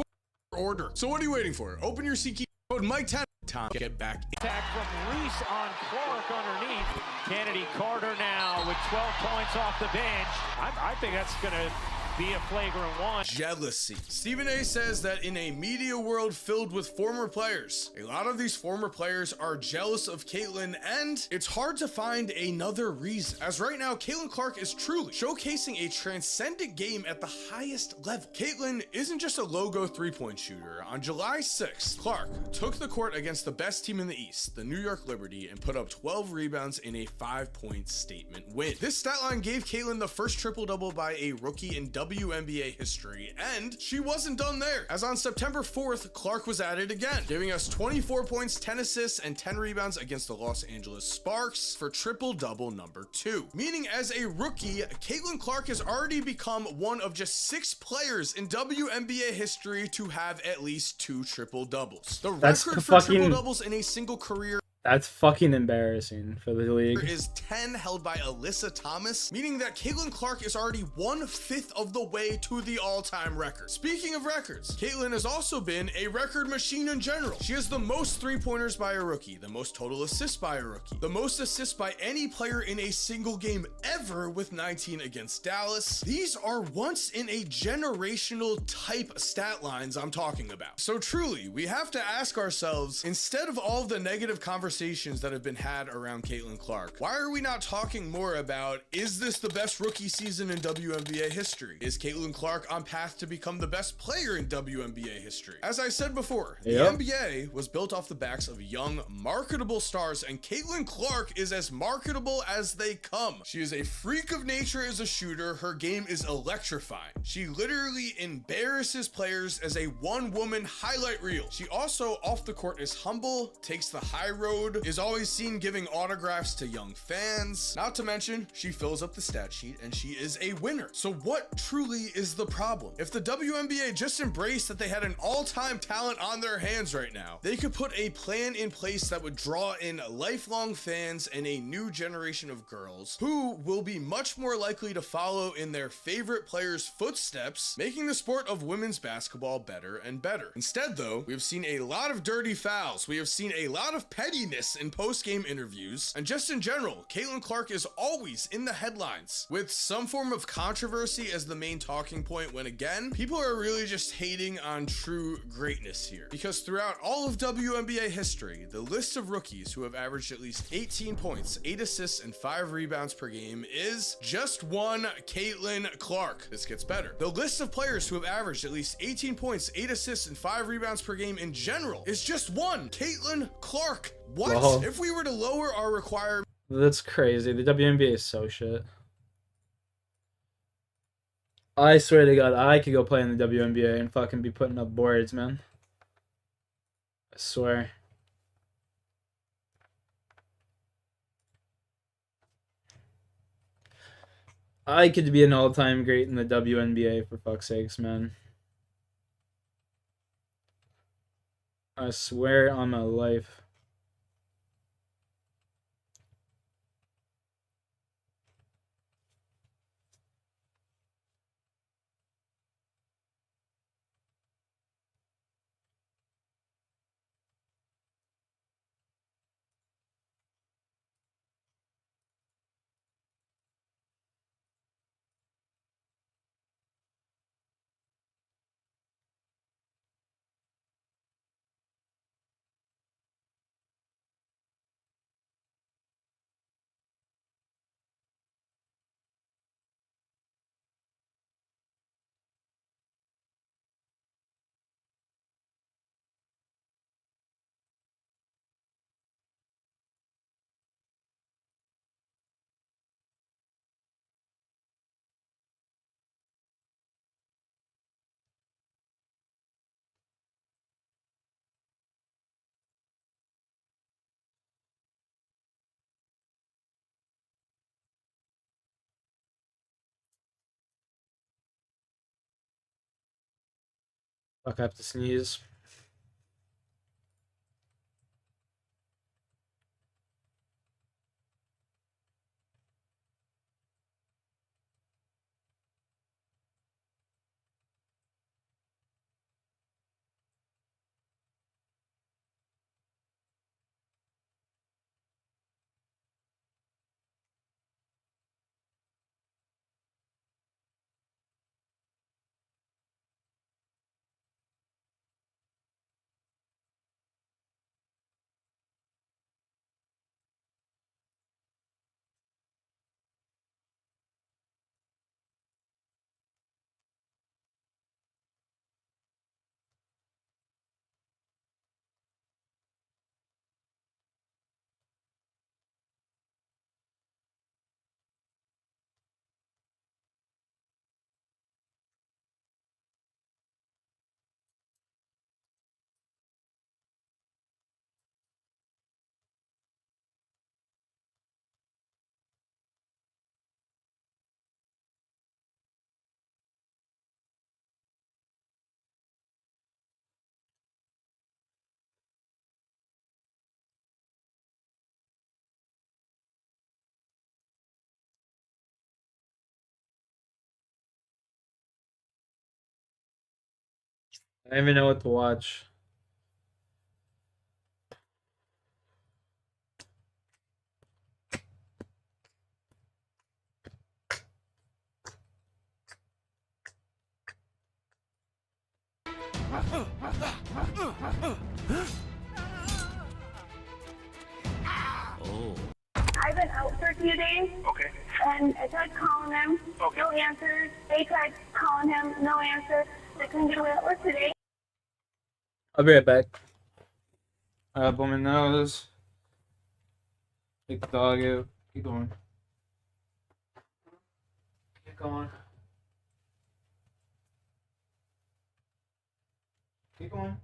S16: order. So what are you waiting for? Open your SeatGeek code Mike10. Time to get back.
S17: Attack from Reese on Clark underneath. Kennedy Carter now with 12 points off the bench. I think that's going to be a flagrant one.
S16: Jealousy. Stephen A says that in a media world filled with former players, a lot of these former players are jealous of Caitlyn, and it's hard to find another reason. As right now, Caitlyn Clark is truly showcasing a transcendent game at the highest level. Caitlyn isn't just a logo three-point shooter. On July 6th, Clark took the court against the best team in the East, the New York Liberty, and put up 12 rebounds in a 5-point statement win. This stat line gave Caitlyn the first triple-double by a rookie in WNBA history, and she wasn't done there, as on September 4th, Clark was at it again, giving us 24 points, 10 assists, and 10 rebounds against the Los Angeles Sparks for triple-double number 2. Meaning, as a rookie, Caitlyn Clark has already become one of just 6 players in WNBA history to have at least 2 triple-doubles. The record for triple-doubles in a single career
S1: That's fucking embarrassing for the league.
S16: is 10, held by Alyssa Thomas, meaning that Caitlyn Clark is already 1/5 of the way to the all-time record. Speaking of records, Caitlyn has also been a record machine in general. She has the most three-pointers by a rookie, the most total assists by a rookie, the most assists by any player in a single game ever with 19 against Dallas. These are once in a generational type stat lines I'm talking about. So truly, we have to ask ourselves, instead of all of the negative conversations that have been had around Caitlyn Clark, why are we not talking more about, is this the best rookie season in WNBA history? Is Caitlyn Clark on path to become the best player in WNBA history? As I said before, the NBA was built off the backs of young, marketable stars, and Caitlyn Clark is as marketable as they come. She is a freak of nature as a shooter. Her game is electrifying. She literally embarrasses players as a one-woman highlight reel. She also, off the court, is humble, takes the high road, is always seen giving autographs to young fans. Not to mention, she fills up the stat sheet and she is a winner. So what truly is the problem? If the WNBA just embraced that they had an all-time talent on their hands right now, they could put a plan in place that would draw in lifelong fans and a new generation of girls who will be much more likely to follow in their favorite players' footsteps, making the sport of women's basketball better and better. Instead, though, we've seen a lot of dirty fouls. We have seen a lot of pettiness in post-game interviews, and just in general, Caitlyn Clark is always in the headlines with some form of controversy as the main talking point, when again, people are really just hating on true greatness here. Because throughout all of WNBA history, the list of rookies who have averaged at least 18 points, 8 assists, and 5 rebounds per game is just one Caitlyn Clark. This gets better. The list of players who have averaged at least 18 points, 8 assists, and 5 rebounds per game in general is just one Caitlyn Clark. What?
S1: Whoa.
S16: If we were to lower our requirement?
S1: That's crazy. The WNBA is so shit. I swear to God, I could go play in the WNBA and fucking be putting up boards, man. I swear. I could be an all-time great in the WNBA, for fuck's sakes, man. I swear on my life. Fuck, I have to sneeze. I don't even know what to watch.
S18: Oh.
S19: I've been out for a few days.
S18: Okay.
S19: And I tried calling them.
S18: Okay.
S19: No answers. They tried calling him. No answer. They couldn't get away at work today.
S1: I'll be right back. Blow my nose. Take the dog out. Keep going. Keep going. Keep going.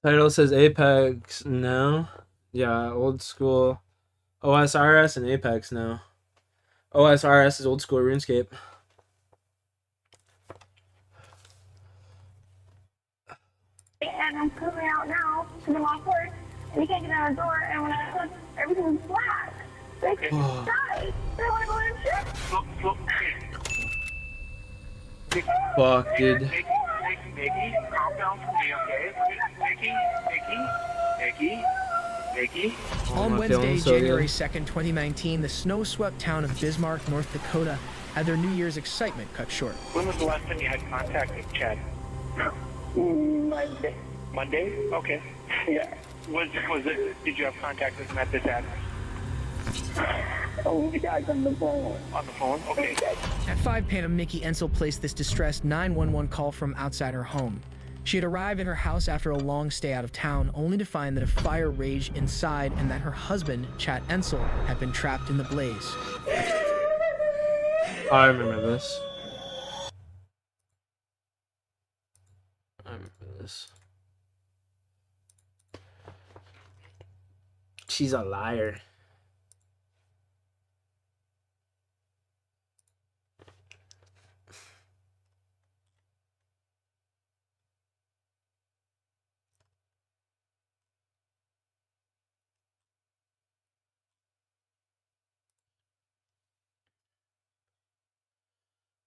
S1: Title says Apex now. Yeah, old school. OSRS and Apex now. OSRS is old school RuneScape.
S19: And I'm coming out now to the off work, and you can't get out the door, and when I look, everything's black. Like, guys, I want to go in and check.
S1: Fuck, dude.
S20: Nikki, calm down for me, okay? Nikki.
S21: On Wednesday, January 2nd, 2019, the snow-swept town of Bismarck, North Dakota, had their New Year's excitement cut short.
S20: When was the last time you had contact with Chad?
S19: Monday.
S20: Monday? Okay.
S19: Yeah.
S20: Was it? Did you have contact with him at this address?
S19: Oh, we talked on the phone.
S20: On the phone? Okay.
S21: At 5 p.m., Mickey Ensel placed this distressed 911 call from outside her home. She had arrived at her house after a long stay out of town, only to find that a fire raged inside and that her husband, Chad Ensel, had been trapped in the blaze.
S1: I remember this. I remember this. She's a liar.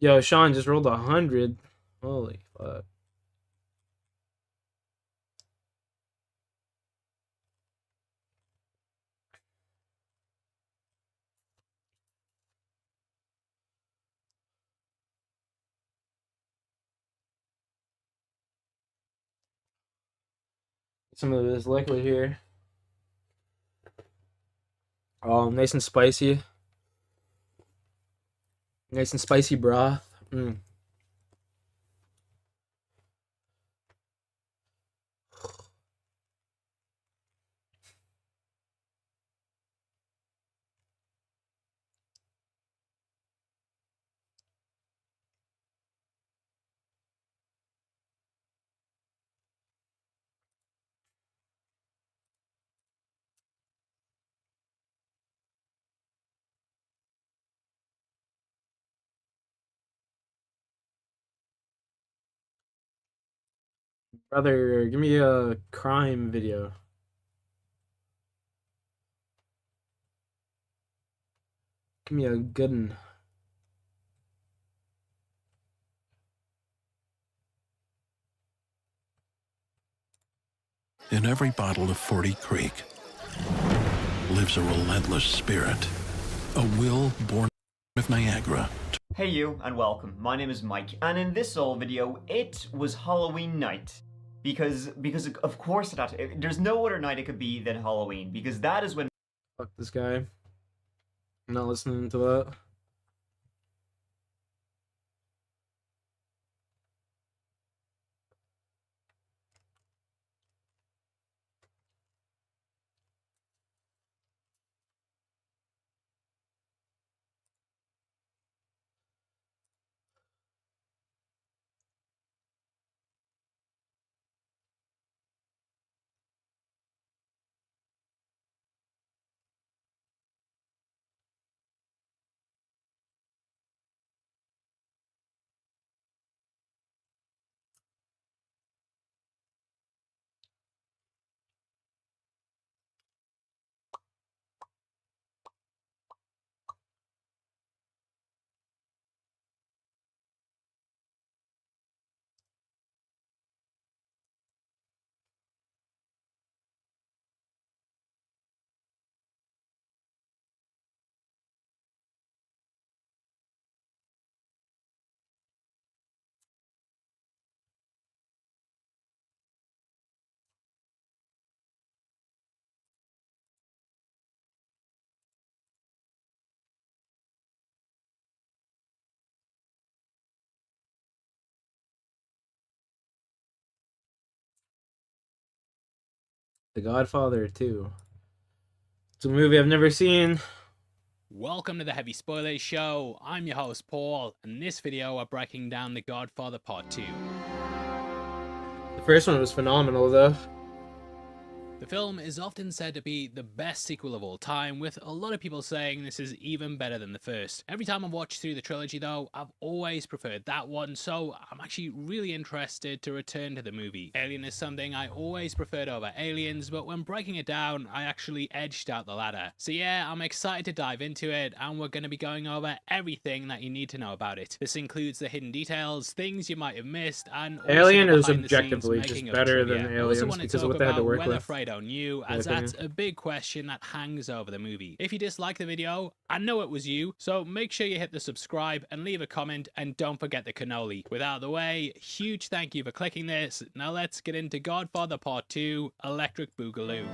S1: Yo, Sean just rolled 100. Holy fuck. Some of this liquid here. Oh, nice and spicy. Nice and spicy broth. Brother, give me a crime video. Give me a good one.
S22: In every bottle of 40 Creek lives a relentless spirit, a will born of Niagara.
S23: Hey you, and welcome. My name is Mike, and in this old video, it was Halloween night. Because of course it had to, there's no other night it could be than Halloween, because that is when—
S1: Fuck this guy. I'm not listening to that. The Godfather 2. It's a movie I've never seen.
S24: Welcome to the Heavy Spoilers Show. I'm your host Paul, and in this video we're breaking down The Godfather Part 2.
S1: The first one was phenomenal though.
S24: The film is often said to be the best sequel of all time, with a lot of people saying this is even better than the first. Every time I've watched through the trilogy though, I've always preferred that one, so I'm actually really interested to return to the movie. Alien is something I always preferred over Aliens, but when breaking it down, I actually edged out the ladder. So yeah, I'm excited to dive into it, and we're going to be going over everything that you need to know about it. This includes the hidden details, things you might have missed, and also
S1: Alien
S24: the
S1: is
S24: behind the scenes
S1: objectively just
S24: making of
S1: better
S24: trivia.
S1: than
S24: I also
S1: Aliens
S24: want to
S1: because of
S24: talk
S1: what they had to
S24: about
S1: work
S24: whether
S1: with.
S24: Fredo knew,
S1: my
S24: as that's
S1: opinion.
S24: a big question that hangs over the movie. If you dislike the video, I know it was you, so make sure you hit the subscribe and leave a comment, and don't forget the cannoli. With out of the way, huge thank you for clicking this. Now let's get into Godfather Part 2, Electric Boogaloo.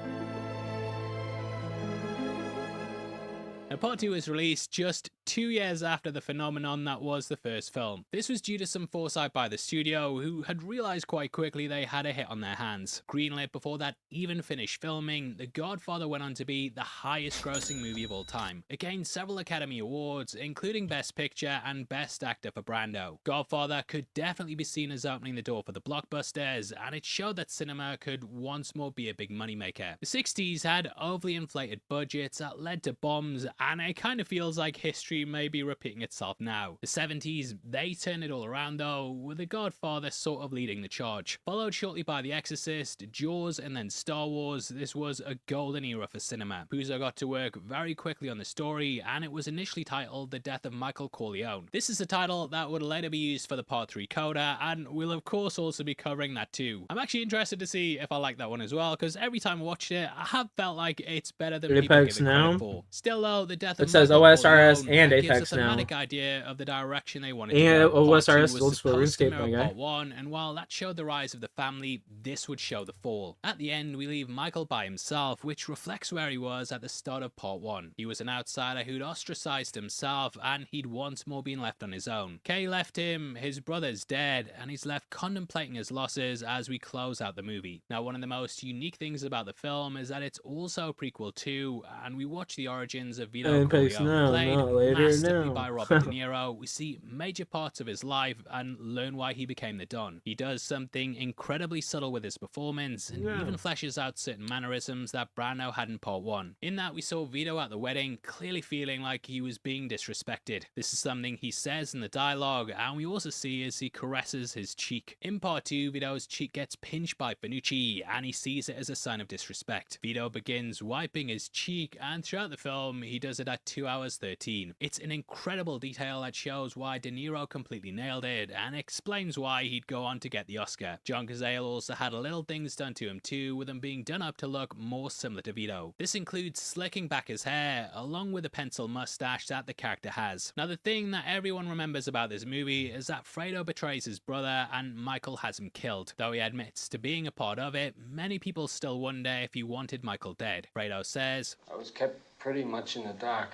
S24: Now, Part 2 was released just 2 years after the phenomenon that was the first film. This was due to some foresight by the studio, who had realised quite quickly they had a hit on their hands. Greenlit before that even finished filming, The Godfather went on to be the highest grossing movie of all time. It gained several Academy Awards, including Best Picture and Best Actor for Brando. Godfather could definitely be seen as opening the door for the blockbusters, and it showed that cinema could once more be a big moneymaker. The 60s had overly inflated budgets that led to bombs, and it kind of feels like history may be repeating itself now. The 70s, they turned it all around though, with The Godfather sort of leading the charge. Followed shortly by The Exorcist, Jaws, and then Star Wars, this was a golden era for cinema. Puzo got to work very quickly on the story, and it was initially titled The Death of Michael Corleone. This is a title that would later be used for the Part 3 coda, and we'll of course also be covering that too. I'm actually interested to see if I like that one as well, because every time I watched it, I have felt like it's better than people
S1: Apex
S24: give it
S1: now.
S24: credit for. Still though, The Death
S1: It
S24: of
S1: says
S24: Michael
S1: OSRS
S24: Corleone,
S1: and
S24: that gives
S1: Apex
S24: a
S1: now.
S24: thematic idea of the direction they wanted
S1: And
S24: to go. Part 2
S1: OSRS
S24: was
S1: looks for
S24: supposed to
S1: RuneScape,
S24: mirror
S1: my guy.
S24: Part 1, and while that showed the rise of the family, this would show the fall. At the end, we leave Michael by himself, which reflects where he was at the start of Part 1. He was an outsider who'd ostracized himself, and he'd once more been left on his own. Kay left him, his brother's dead, and he's left contemplating his losses as we close out the movie. Now, one of the most unique things about the film is that it's also a prequel to, and we watch the origins of Vito
S1: Apex
S24: Corleone,
S1: now,
S24: played
S1: not later
S24: masterfully
S1: now.
S24: by Robert De Niro. We see major parts of his life and learn why he became the Don. He does something incredibly subtle with his performance, and
S1: Yeah.
S24: even fleshes out certain mannerisms that Brando had in Part 1. In that, we saw Vito at the wedding clearly feeling like he was being disrespected. This is something he says in the dialogue, and we also see as he caresses his cheek. In Part 2, Vito's cheek gets pinched by Benucci, and he sees it as a sign of disrespect. Vito begins wiping his cheek, and throughout the film, he does it at 2 hours 13. It's an incredible detail that shows why De Niro completely nailed it, and explains why he'd go on to get the Oscar. John Cazale also had little things done to him too, with him being done up to look more similar to Vito. This includes slicking back his hair, along with the pencil mustache that the character has. Now, the thing that everyone remembers about this movie is that Fredo betrays his brother and Michael has him killed. Though he admits to being a part of it, many people still wonder if he wanted Michael dead. Fredo says,
S3: I was kept pretty much in the dark.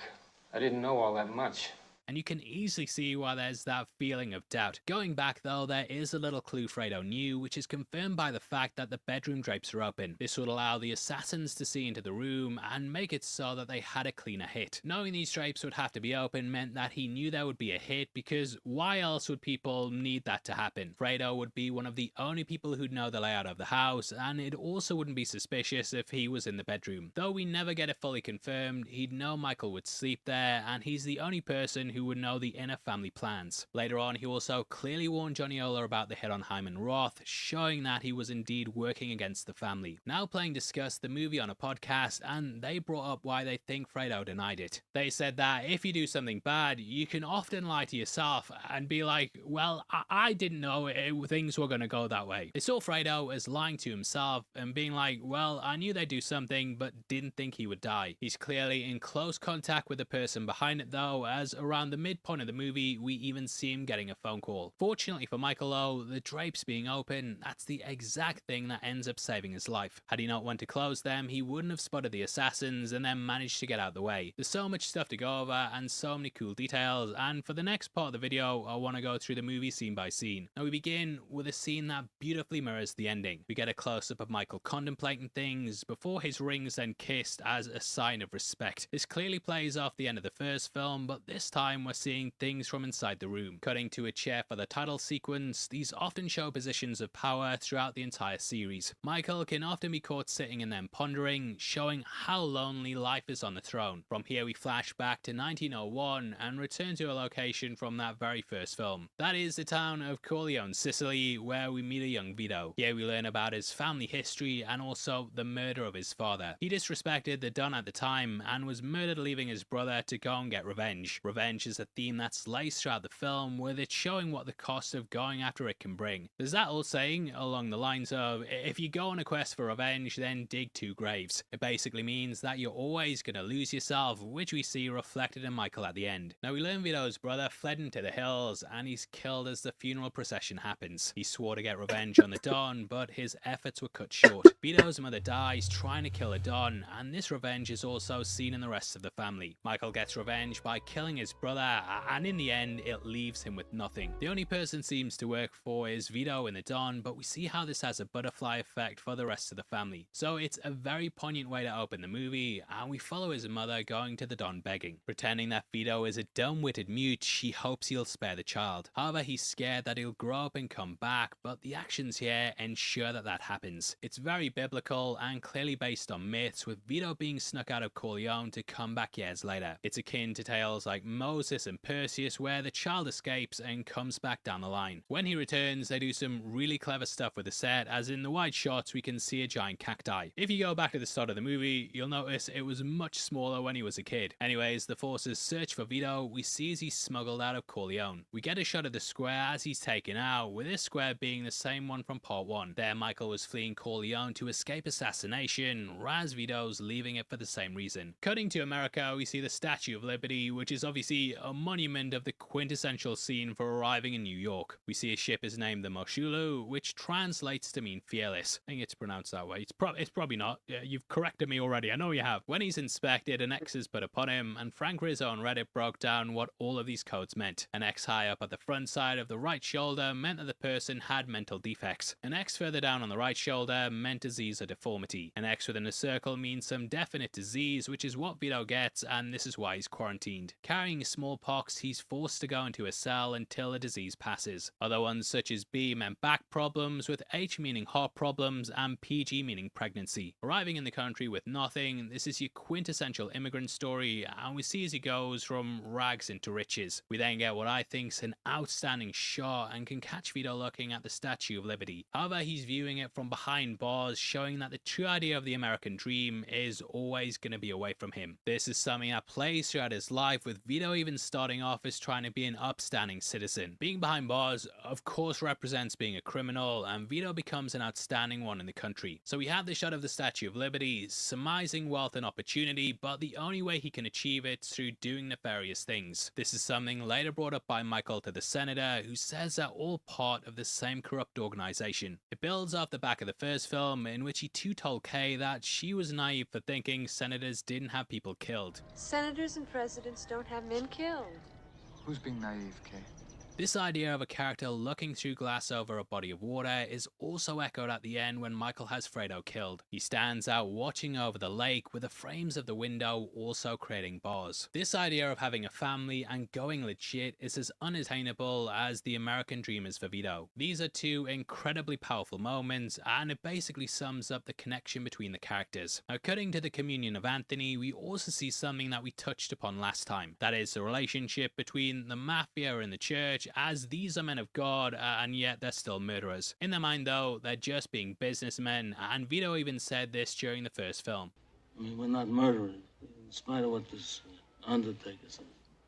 S3: I didn't know all that much.
S24: and you can easily see why there's that feeling of doubt. Going back though, there is a little clue Fredo knew, which is confirmed by the fact that the bedroom drapes are open. This would allow the assassins to see into the room and make it so that they had a cleaner hit. Knowing these drapes would have to be open meant that he knew there would be a hit, because why else would people need that to happen? Fredo would be one of the only people who'd know the layout of the house, and it also wouldn't be suspicious if he was in the bedroom. Though we never get it fully confirmed, he'd know Michael would sleep there, and he's the only person who would know the inner family plans. Later on, he also clearly warned Johnny Ola about the hit on Hyman Roth, showing that he was indeed working against the family. Now Playing discussed the movie on a podcast, and they brought up why they think Fredo denied it. They said that if you do something bad, you can often lie to yourself and be like, well, I didn't know things were going to go that way. They saw Fredo as lying to himself and being like, well, I knew they'd do something, but didn't think he would die. He's clearly in close contact with the person behind it though, as around the midpoint of the movie, we even see him getting a phone call. Fortunately for Michael though, the drapes being open, that's the exact thing that ends up saving his life. Had he not wanted to close them, he wouldn't have spotted the assassins and then managed to get out of the way. There's so much stuff to go over and so many cool details, and for the next part of the video, I want to go through the movie scene by scene. Now we begin with a scene that beautifully mirrors the ending. We get a close-up of Michael contemplating things before his ring's then kissed as a sign of respect. This clearly plays off the end of the first film, but this time time, we're seeing things from inside the room. Cutting to a chair for the title sequence, these often show positions of power throughout the entire series. Michael can often be caught sitting in them pondering, showing how lonely life is on the throne. From here we flash back to 1901 and return to a location from that very first film. That is the town of Corleone, Sicily, where we meet a young Vito. Here we learn about his family history and also the murder of his father. He disrespected the Don at the time and was murdered, leaving his brother to go and get revenge. Revenge is a theme that's laced throughout the film, with it showing what the cost of going after it can bring. There's that old saying along the lines of, if you go on a quest for revenge, then dig 2 graves. It basically means that you're always going to lose yourself, which we see reflected in Michael at the end. Now we learn Vito's brother fled into the hills and he's killed as the funeral procession happens. He swore to get revenge on the Don, but his efforts were cut short. Vito's mother dies trying to kill the Don, and this revenge is also seen in the rest of the family. Michael gets revenge by killing his brother, and in the end it leaves him with nothing. The only person seems to work for is Vito and the Don, but we see how this has a butterfly effect for the rest of the family. So it's a very poignant way to open the movie, and we follow his mother going to the Don begging. Pretending that Vito is a dumb-witted mute, she hopes he'll spare the child. However, he's scared that he'll grow up and come back, but the actions here ensure that that happens. It's very biblical and clearly based on myths, with Vito being snuck out of Corleone to come back years later. It's akin to tales like Moses and Perseus, where the child escapes and comes back down the line. When he returns, they do some really clever stuff with the set, as in the wide shots we can see a giant cacti. If you go back to the start of the movie, you'll notice it was much smaller when he was a kid. Anyways, the forces search for Vito. We see as he's smuggled out of Corleone. We get a shot of the square as he's taken out, with this square being the same one from part 1. There Michael was fleeing Corleone to escape assassination, whereas Vito's leaving it for the same reason. Cutting to America, we see the Statue of Liberty, which is obviously a monument of the quintessential scene for arriving in New York. We see a ship is named the Moshulu, which translates to mean fearless. I think it's pronounced that way. It's probably not. You've corrected me already. I know you have. When he's inspected, an X is put upon him, and Frank Rizzo on Reddit broke down what all of these codes meant. An X high up at the front side of the right shoulder meant that the person had mental defects. An X further down on the right shoulder meant disease or deformity. An X within a circle means some definite disease, which is what Vito gets, and this is why he's quarantined. Carrying smallpox, he's forced to go into a cell until the disease passes. Other ones such as B meant back problems, with H meaning heart problems, and PG meaning pregnancy. Arriving in the country with nothing, this is your quintessential immigrant story, and we see as he goes from rags into riches. We then get what I think's an outstanding shot and can catch Vito looking at the Statue of Liberty. However, he's viewing it from behind bars, showing that the true idea of the American dream is always going to be away from him. This is something that plays throughout his life, with Vito even starting off as trying to be an upstanding citizen. Being behind bars, of course, represents being a criminal, and Vito becomes an outstanding one in the country. So we have the shot of the Statue of Liberty, surmising wealth and opportunity, but the only way he can achieve it is through doing nefarious things. This is something later brought up by Michael to the senator, who says they're all part of the same corrupt organization. It builds off the back of the first film, in which he too told Kay that she was naive for thinking senators didn't have people killed.
S6: Senators and presidents don't have men killed.
S8: Who's being naive, Kay?
S24: This idea of a character looking through glass over a body of water is also echoed at the end when Michael has Fredo killed. He stands out watching over the lake, with the frames of the window also creating bars. This idea of having a family and going legit is as unattainable as the American dream is for Vito. These are two incredibly powerful moments, and it basically sums up the connection between the characters. Now, cutting to the communion of Anthony, we also see something that we touched upon last time. That is the relationship between the mafia and the church, as these are men of God, and yet they're still murderers. In their mind though, they're just being businessmen, and Vito even said this during the first film.
S10: I mean, we're not murderers, in spite of what this Undertaker says.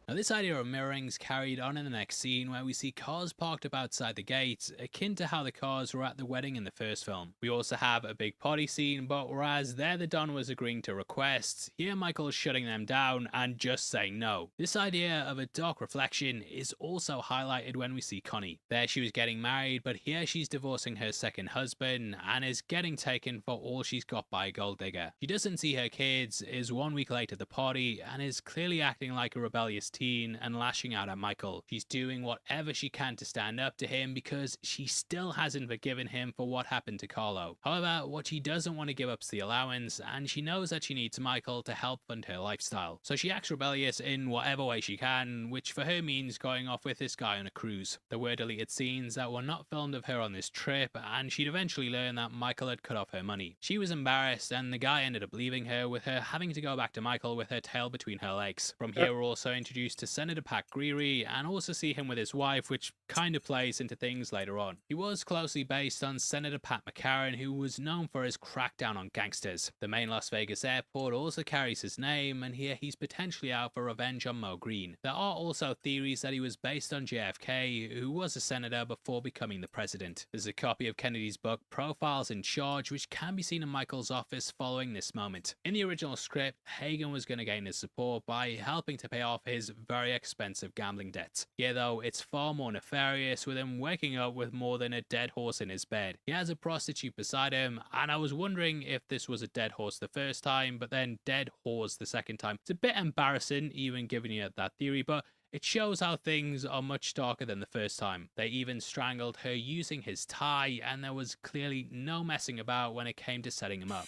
S24: Now this idea of mirroring's carried on in the next scene, where we see cars parked up outside the gates, akin to how the cars were at the wedding in the first film. We also have a big party scene, but whereas there the Don was agreeing to requests, here Michael's shutting them down and just saying no. This idea of a dark reflection is also highlighted when we see Connie. There she was getting married, but here she's divorcing her second husband and is getting taken for all she's got by a gold digger. She doesn't see her kids, is 1 week late at the party, and is clearly acting like a rebellious teen and lashing out at Michael. She's doing whatever she can to stand up to him because she still hasn't forgiven him for what happened to Carlo. However, what she doesn't want to give up is the allowance, and she knows that she needs Michael to help fund her lifestyle. So she acts rebellious in whatever way she can, which for her means going off with this guy on a cruise. There were deleted scenes that were not filmed of her on this trip, and she'd eventually learn that Michael had cut off her money. She was embarrassed, and the guy ended up leaving her, with her having to go back to Michael with her tail between her legs. From here, we're also introduced to Senator Pat Greery, and also see him with his wife, which kind of plays into things later on. He was closely based on Senator Pat McCarran, who was known for his crackdown on gangsters. The main Las Vegas airport also carries his name, and here he's potentially out for revenge on Mo Green. There are also theories that he was based on JFK, who was a senator before becoming the president. There's a copy of Kennedy's book Profiles in Charge, which can be seen in Michael's office following this moment. In the original script, Hagen was going to gain his support by helping to pay off his very expensive gambling debts. Here though, it's far more nefarious, with him waking up with more than a dead horse in his bed. He has a prostitute beside him, and I was wondering if this was a dead horse the first time, but then dead horse the second time. It's a bit embarrassing even giving you that theory, but it shows how things are much darker than the first time. They even strangled her using his tie, and there was clearly no messing about when it came to setting him up.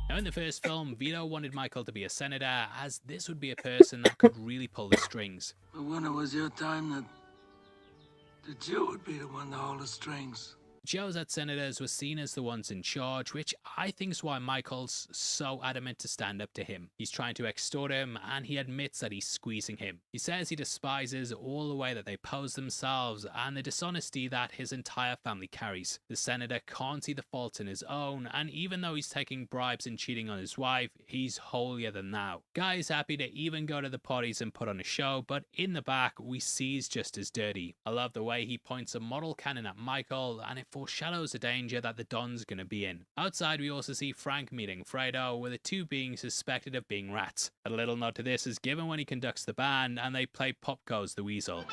S24: Now in the first film, Vito wanted Michael to be a senator, as this would be a person that could really pull the strings.
S10: But when it was your time, the Jew would be the one to hold the strings.
S24: Joes at senators were seen as the ones in charge, which I think is why Michael's so adamant to stand up to him. He's trying to extort him, and he admits that he's squeezing him. He says he despises all the way that they pose themselves and the dishonesty that his entire family carries. The senator can't see the faults in his own, and even though he's taking bribes and cheating on his wife, he's holier than thou. Guy is happy to even go to the parties and put on a show, but in the back, we see he's just as dirty. I love the way he points a model cannon at Michael, and it foreshadows the danger that the Don's gonna be in. Outside, we also see Frank meeting Fredo, with the two being suspected of being rats. A little nod to this is given when he conducts the band and they play Pop Goes the Weasel.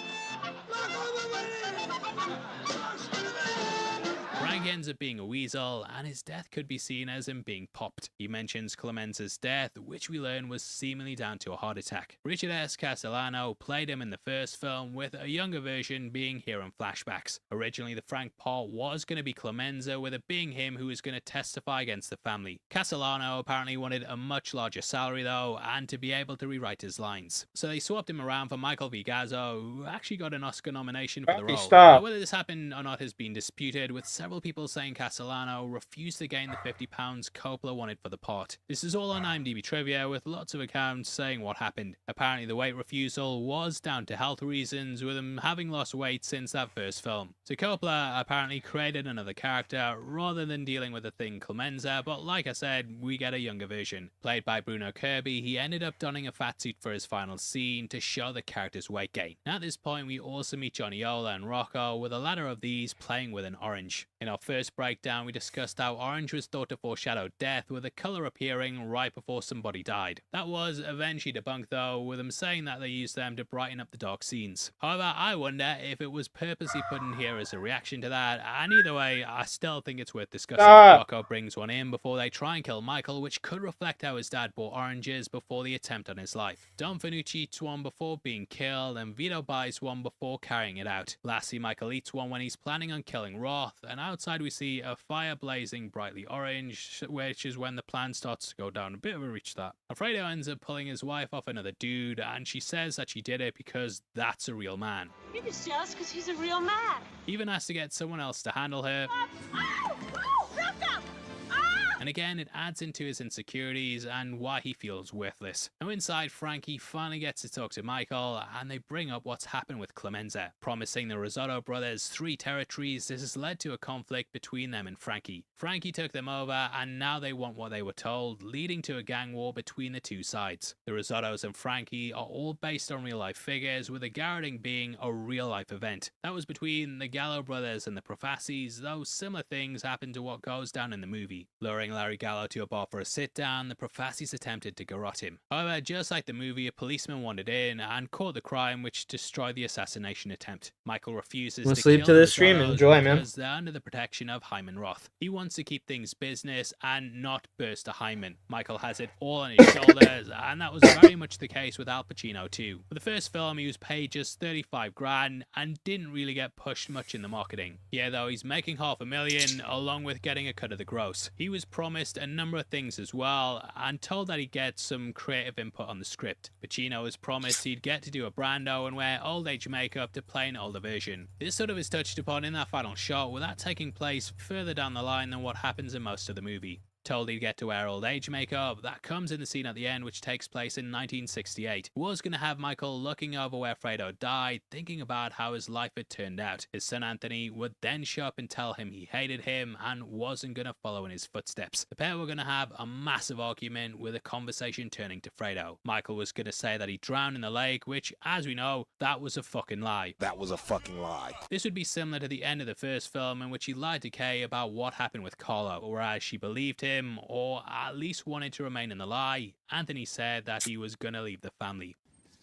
S24: Frank ends up being a weasel, and his death could be seen as him being popped. He mentions Clemenza's death, which we learn was seemingly down to a heart attack. Richard S. Castellano played him in the first film, with a younger version being here in flashbacks. Originally, the Frank part was going to be Clemenza, with it being him who was going to testify against the family. Castellano apparently wanted a much larger salary though, and to be able to rewrite his lines. So they swapped him around for Michael Vigazzo, who actually got an Oscar nomination for the role. Now, whether this happened or not has been disputed, with several people saying Castellano refused to gain the £50 Coppola wanted for the part. This is all on IMDb trivia, with lots of accounts saying what happened. Apparently the weight refusal was down to health reasons, with him having lost weight since that first film. So Coppola apparently created another character rather than dealing with the thing Clemenza, but like I said, we get a younger version. Played by Bruno Kirby, he ended up donning a fat suit for his final scene to show the character's weight gain. Now at this point we also meet Johnny Ola and Rocco, with the latter of these playing with an orange. In our first breakdown, we discussed how orange was thought to foreshadow death, with the colour appearing right before somebody died. That was eventually debunked though, with them saying that they used them to brighten up the dark scenes. However, I wonder if it was purposely put in here as a reaction to that, and either way, I still think it's worth discussing. Rocco brings one in before they try and kill Michael, which could reflect how his dad bought oranges before the attempt on his life. Don Fanucci eats one before being killed, and Vito buys one before carrying it out. Lastly, Michael eats one when he's planning on killing Roth, and outside we see a fire blazing brightly orange, which is when the plan starts to go down a bit of a reach that. Alfredo ends up pulling his wife off another dude, and she says that she did it because that's a real man.
S6: He was jealous because he's a real man.
S24: He even has to get someone else to handle her. And again, it adds into his insecurities and why he feels worthless. Now inside, Frankie finally gets to talk to Michael, and they bring up what's happened with Clemenza. Promising the Risotto brothers 3 territories, this has led to a conflict between them and Frankie. Frankie took them over, and now they want what they were told, leading to a gang war between the two sides. The Risottos and Frankie are all based on real life figures, with the garroting being a real life event. That was between the Gallo brothers and the Profassis, though similar things happen to what goes down in the movie. Luring taking Larry Gallo to a bar for a sit-down, the Profassis attempted to garrote him. However, just like the movie, a policeman wandered in and caught the crime, which destroyed the assassination attempt. Michael refuses to
S1: sleep
S24: kill
S1: to
S24: the
S1: this stream.
S24: Rosales
S1: Enjoy, man.
S24: because they're under the protection of Hyman Roth. He wants to keep things business and not burst a Hyman. Michael has it all on his shoulders, and that was very much the case with Al Pacino too. For the first film, he was paid just 35 grand and didn't really get pushed much in the marketing. Yeah, though, he's making $500,000 along with getting a cut of the gross. He was promised a number of things as well and told that he'd get some creative input on the script. Pacino was promised he'd get to do a Brando and wear old age makeup to play an older version. This sort of is touched upon in that final shot, with that taking place further down the line than what happens in most of the movie. Told he'd get to wear old age makeup, that comes in the scene at the end, which takes place in 1968. Was going to have Michael looking over where Fredo died, thinking about how his life had turned out. His son Anthony would then show up and tell him he hated him and wasn't going to follow in his footsteps. The pair were going to have a massive argument, with a conversation turning to Fredo. Michael was going to say that he drowned in the lake, which, as we know, that was a fucking lie.
S2: That was a fucking lie.
S24: This would be similar to the end of the first film, in which he lied to Kay about what happened with Carlo, whereas she believed him, or at least wanted to remain in the lie. Anthony said that he was gonna leave the family.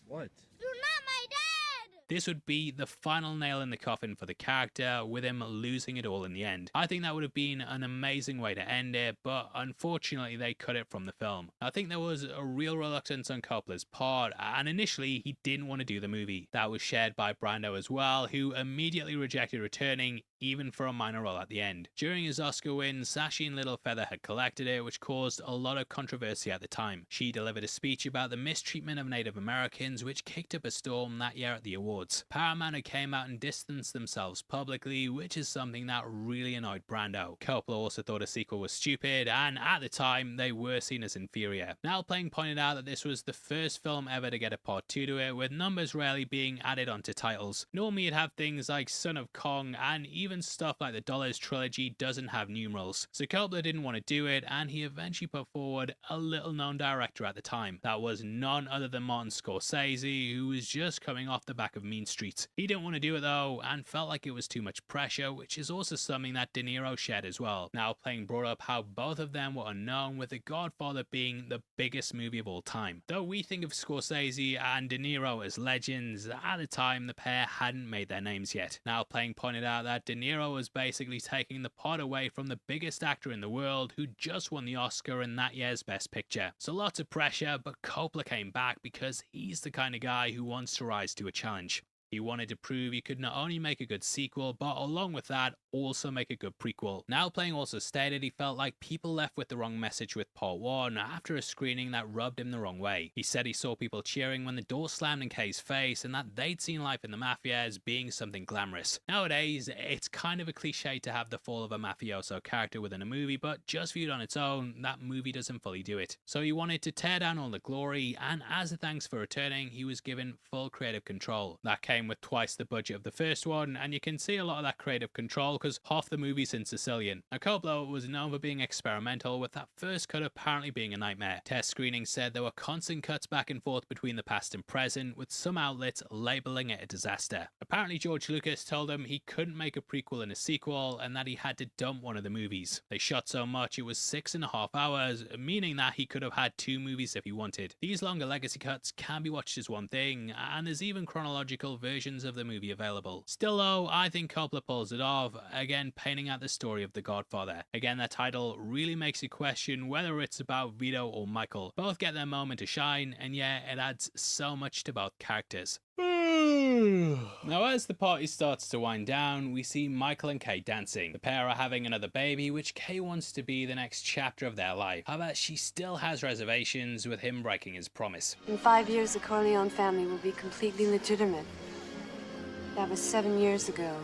S2: What?
S24: You're not my dad! This would be the final nail in the coffin for the character, with him losing it all in the end. I think that would have been an amazing way to end it, but unfortunately they cut it from the film. I think there was a real reluctance on Coppola's part, and initially he didn't want to do the movie. That was shared by Brando as well, who immediately rejected returning, even for a minor role at the end. During his Oscar win, Sashi and Littlefeather had collected it, which caused a lot of controversy at the time. She delivered a speech about the mistreatment of Native Americans, which kicked up a storm that year at the awards. Paramount had came out and distanced themselves publicly, which is something that really annoyed Brando. Coppola also thought a sequel was stupid, and at the time, they were seen as inferior. Now Playing pointed out that this was the first film ever to get a part 2 to it, with numbers rarely being added onto titles. Normally you'd have things like Son of Kong, and even stuff like the Dollars trilogy doesn't have numerals. So Coppola didn't want to do it, and he eventually put forward a little known director at the time. That was none other than Martin Scorsese, who was just coming off the back of Mean Streets. He didn't want to do it though, and felt like it was too much pressure, which is also something that De Niro shared as well. Now Playing brought up how both of them were unknown, with The Godfather being the biggest movie of all time. Though we think of Scorsese and De Niro as legends, at the time the pair hadn't made their names yet. Now Playing pointed out that De Niro was basically taking the part away from the biggest actor in the world, who just won the Oscar in that year's Best Picture. So lots of pressure, but Coppola came back because he's the kind of guy who wants to rise to a challenge. He wanted to prove he could not only make a good sequel, but along with that, also make a good prequel. Now Playing also stated he felt like people left with the wrong message with part 1 after a screening that rubbed him the wrong way. He said he saw people cheering when the door slammed in Kay's face, and that they'd seen life in the mafia as being something glamorous. Nowadays, it's kind of a cliche to have the fall of a mafioso character within a movie, but just viewed on its own, that movie doesn't fully do it. So he wanted to tear down all the glory, and as a thanks for returning, he was given full creative control. That came with twice the budget of the first one, and you can see a lot of that creative control because half the movie's in Sicilian. Now Coppola was known for being experimental, with that first cut apparently being a nightmare. Test screenings said there were constant cuts back and forth between the past and present, with some outlets labeling it a disaster. Apparently George Lucas told him he couldn't make a prequel and a sequel, and that he had to dump one of the movies. They shot so much it was 6.5 hours, meaning that he could have had 2 movies if he wanted. These longer legacy cuts can be watched as one thing, and there's even chronological versions of the movie available. Still though, I think Coppola pulls it off, again painting out the story of The Godfather. Again, that title really makes you question whether it's about Vito or Michael. Both get their moment to shine, and yeah, it adds so much to both characters. Now as the party starts to wind down, we see Michael and Kay dancing. The pair are having another baby, which Kay wants to be the next chapter of their life. However, she still has reservations with him breaking his promise.
S4: In 5 years, the Corleone family will be completely legitimate. That was 7 years ago.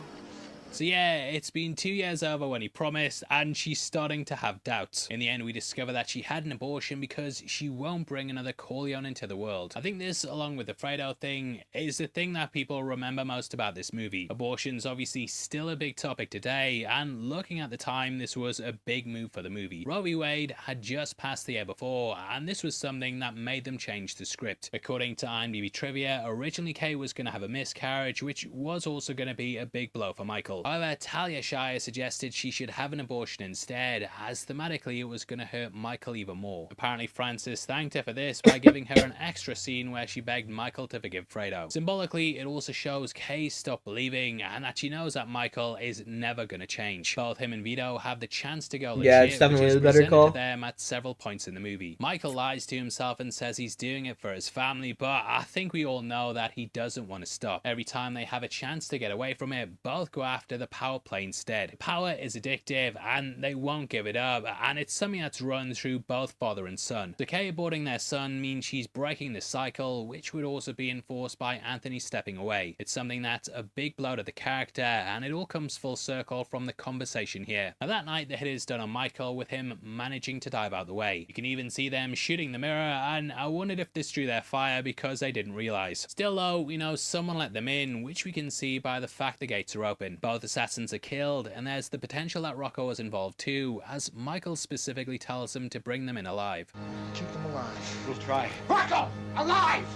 S24: So yeah, it's been 2 years over when he promised, and she's starting to have doubts. In the end, we discover that she had an abortion because she won't bring another Corleone into the world. I think this, along with the Fredo thing, is the thing that people remember most about this movie. Abortion's obviously still a big topic today, and looking at the time, this was a big move for the movie. Roe v. Wade had just passed the year before, and this was something that made them change the script. According to IMDb trivia, originally Kay was going to have a miscarriage, which was also going to be a big blow for Michael. However, Talia Shire suggested she should have an abortion instead, as thematically it was going to hurt Michael even more. Apparently Frances thanked her for this by giving her an extra scene where she begged Michael to forgive Fredo. Symbolically, it also shows Kay stop believing and that she knows that Michael is never going to change. Both him and Vito have the chance to go legit,
S5: Yeah, it's definitely the better call.
S24: To them at several points in the movie. Michael lies to himself and says he's doing it for his family, but I think we all know that he doesn't want to stop. Every time they have a chance to get away from it, both go after the power play instead. Power is addictive and they won't give it up, and it's something that's run through both father and son. So Kay aborting their son means she's breaking the cycle, which would also be enforced by Anthony stepping away. It's something that's a big blow to the character, and it all comes full circle from the conversation here. Now that night the hit is done on Michael, with him managing to dive out the way. You can even see them shooting the mirror, and I wondered if this drew their fire because they didn't realize. Still though, we know someone let them in, which we can see by the fact the gates are open. Both assassins are killed, and there's the potential that Rocco was involved too, as Michael specifically tells him to bring them in alive.
S8: Keep them alive.
S17: We'll try.
S8: Rocco! Alive!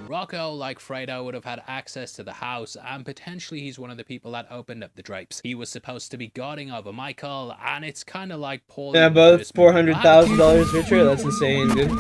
S24: Rocco, like Fredo, would have had access to the house, and potentially he's one of the people that opened up the drapes. He was supposed to be guarding over Michael, and it's kind of like Paul.
S5: Yeah, both $400,000 richer. That's insane, dude.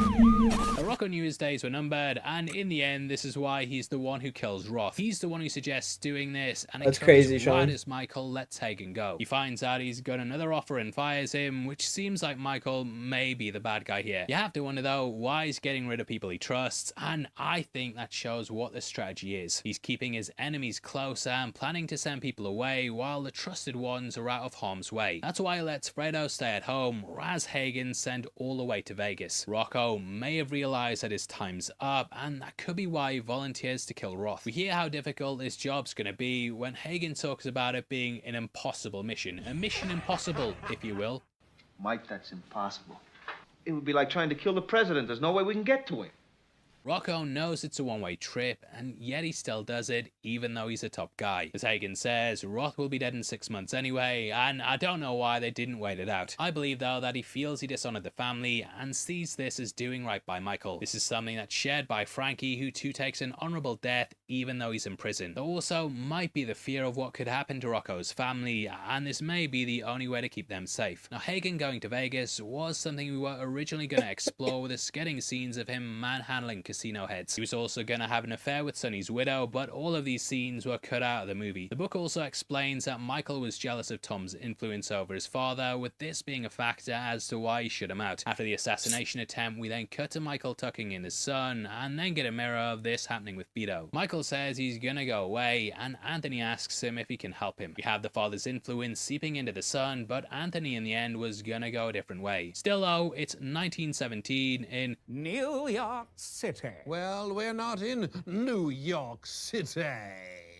S24: Rocco knew his days were numbered, and in the end, this is why he's the one who kills Roth. He's the one who suggests doing this, and
S5: that's crazy, Sean.
S24: Why does Michael let Hagen go? He finds out he's got another offer and fires him, which seems like Michael may be the bad guy here. You have to wonder though, why he's getting rid of people he trusts, and I think that shows what the strategy is. He's keeping his enemies closer and planning to send people away while the trusted ones are out of harm's way. That's why he lets Fredo stay at home, Raz Hagen send all the way to Vegas. Rocco may have realized that his time's up, and that could be why he volunteers to kill Roth. We hear how difficult this job's gonna be when Hagen talks about it being an impossible mission. A mission impossible, if you will.
S7: Mike, that's impossible. It would be like trying to kill the president. There's no way we can get to him.
S24: Rocco knows it's a one-way trip, and yet he still does it, even though he's a top guy. As Hagen says, Roth will be dead in 6 months anyway, and I don't know why they didn't wait it out. I believe, though, that he feels he dishonored the family, and sees this as doing right by Michael. This is something that's shared by Frankie, who too takes an honorable death, even though he's in prison. There also might be the fear of what could happen to Rocco's family, and this may be the only way to keep them safe. Now, Hagen going to Vegas was something we were originally going to explore, with us getting scenes of him manhandling casino heads. He was also going to have an affair with Sonny's widow, but all of these scenes were cut out of the movie. The book also explains that Michael was jealous of Tom's influence over his father, with this being a factor as to why he shut him out. After the assassination attempt, we then cut to Michael tucking in his son, and then get a mirror of this happening with Vito. Michael says he's gonna go away, and Anthony asks him if he can help him. We have the father's influence seeping into the son, but Anthony in the end was gonna go a different way. Still though, it's 1917 in
S9: New York City. Well, we're not in New York City.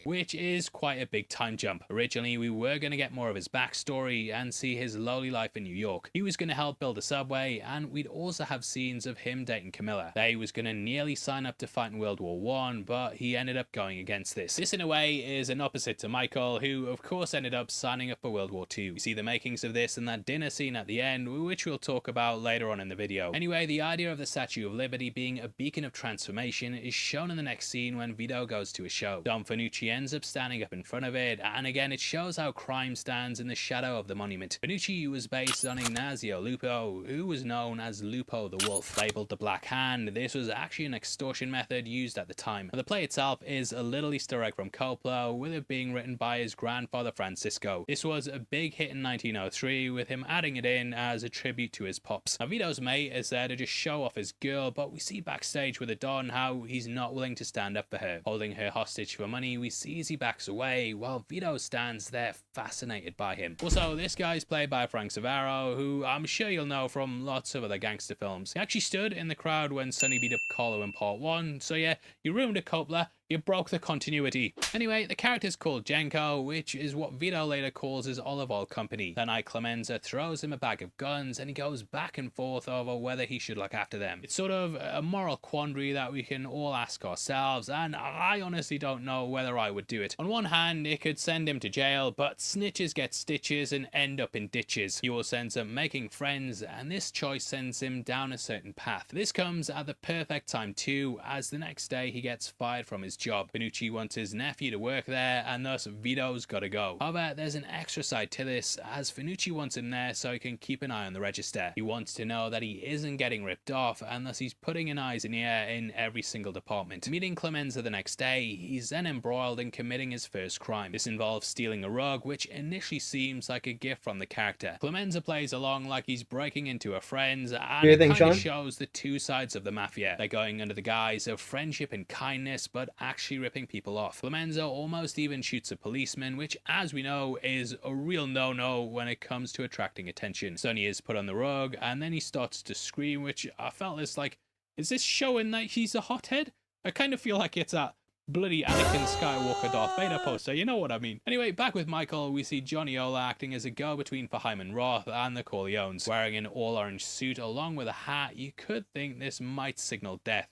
S24: Which is quite a big time jump. Originally, we were going to get more of his backstory and see his lowly life in New York. He was going to help build a subway, and we'd also have scenes of him dating Camilla. He was going to nearly sign up to fight in World War I, but he ended up going against this. This, in a way, is an opposite to Michael, who, of course, ended up signing up for World War II. We see the makings of this in that dinner scene at the end, which we'll talk about later on in the video. Anyway, the idea of the Statue of Liberty being a beacon of transformation is shown in the next scene when Vito goes to a show. Don Fanucci ends up standing up in front of it, and again it shows how crime stands in the shadow of the monument. Fanucci was based on Ignazio Lupo, who was known as Lupo the Wolf. Labeled the Black Hand, this was actually an extortion method used at the time. The play itself is a little Easter egg from Coppola, with it being written by his grandfather Francisco. This was a big hit in 1903, with him adding it in as a tribute to his pops. Now, Vito's mate is there to just show off his girl, but we see backstage with the Don how he's not willing to stand up for her. Holding her hostage for money, we see as he backs away, while Vito stands there fascinated by him. Also, this guy's played by Frank Savaro, who I'm sure you'll know from lots of other gangster films. He actually stood in the crowd when Sonny beat up Carlo in part 1, so yeah, you ruined a Coppola. You broke the continuity. Anyway, the character's called Jenko, which is what Vito later calls his olive oil company. That night, Clemenza throws him a bag of guns, and he goes back and forth over whether he should look after them. It's sort of a moral quandary that we can all ask ourselves, and I honestly don't know whether I would do it. On one hand, it could send him to jail, but snitches get stitches and end up in ditches. He also ends up making friends, and this choice sends him down a certain path. This comes at the perfect time too, as the next day he gets fired from his job. Finucci wants his nephew to work there, and thus Vito's gotta go. However, there's an extra side to this, as Finucci wants him there so he can keep an eye on the register. He wants to know that he isn't getting ripped off, and thus he's putting an eyes and ear in every single department. Meeting Clemenza the next day, he's then embroiled in committing his first crime. This involves stealing a rug, which initially seems like a gift from the character. Clemenza plays along like he's breaking into a friend's, and it kind of shows the two sides of the mafia. They're going under the guise of friendship and kindness, but actually ripping people off. Clemenza almost even shoots a policeman, which, as we know, is a real no-no when it comes to attracting attention. Sonny is put on the rug, and then he starts to scream, which I felt is like, is this showing that he's a hothead? I kind of feel like it's a bloody Anakin Skywalker Darth Vader poster, you know what I mean. Anyway, back with Michael, we see Johnny Ola acting as a go-between for Hyman Roth and the Corleones. Wearing an all-orange suit along with a hat, you could think this might signal death.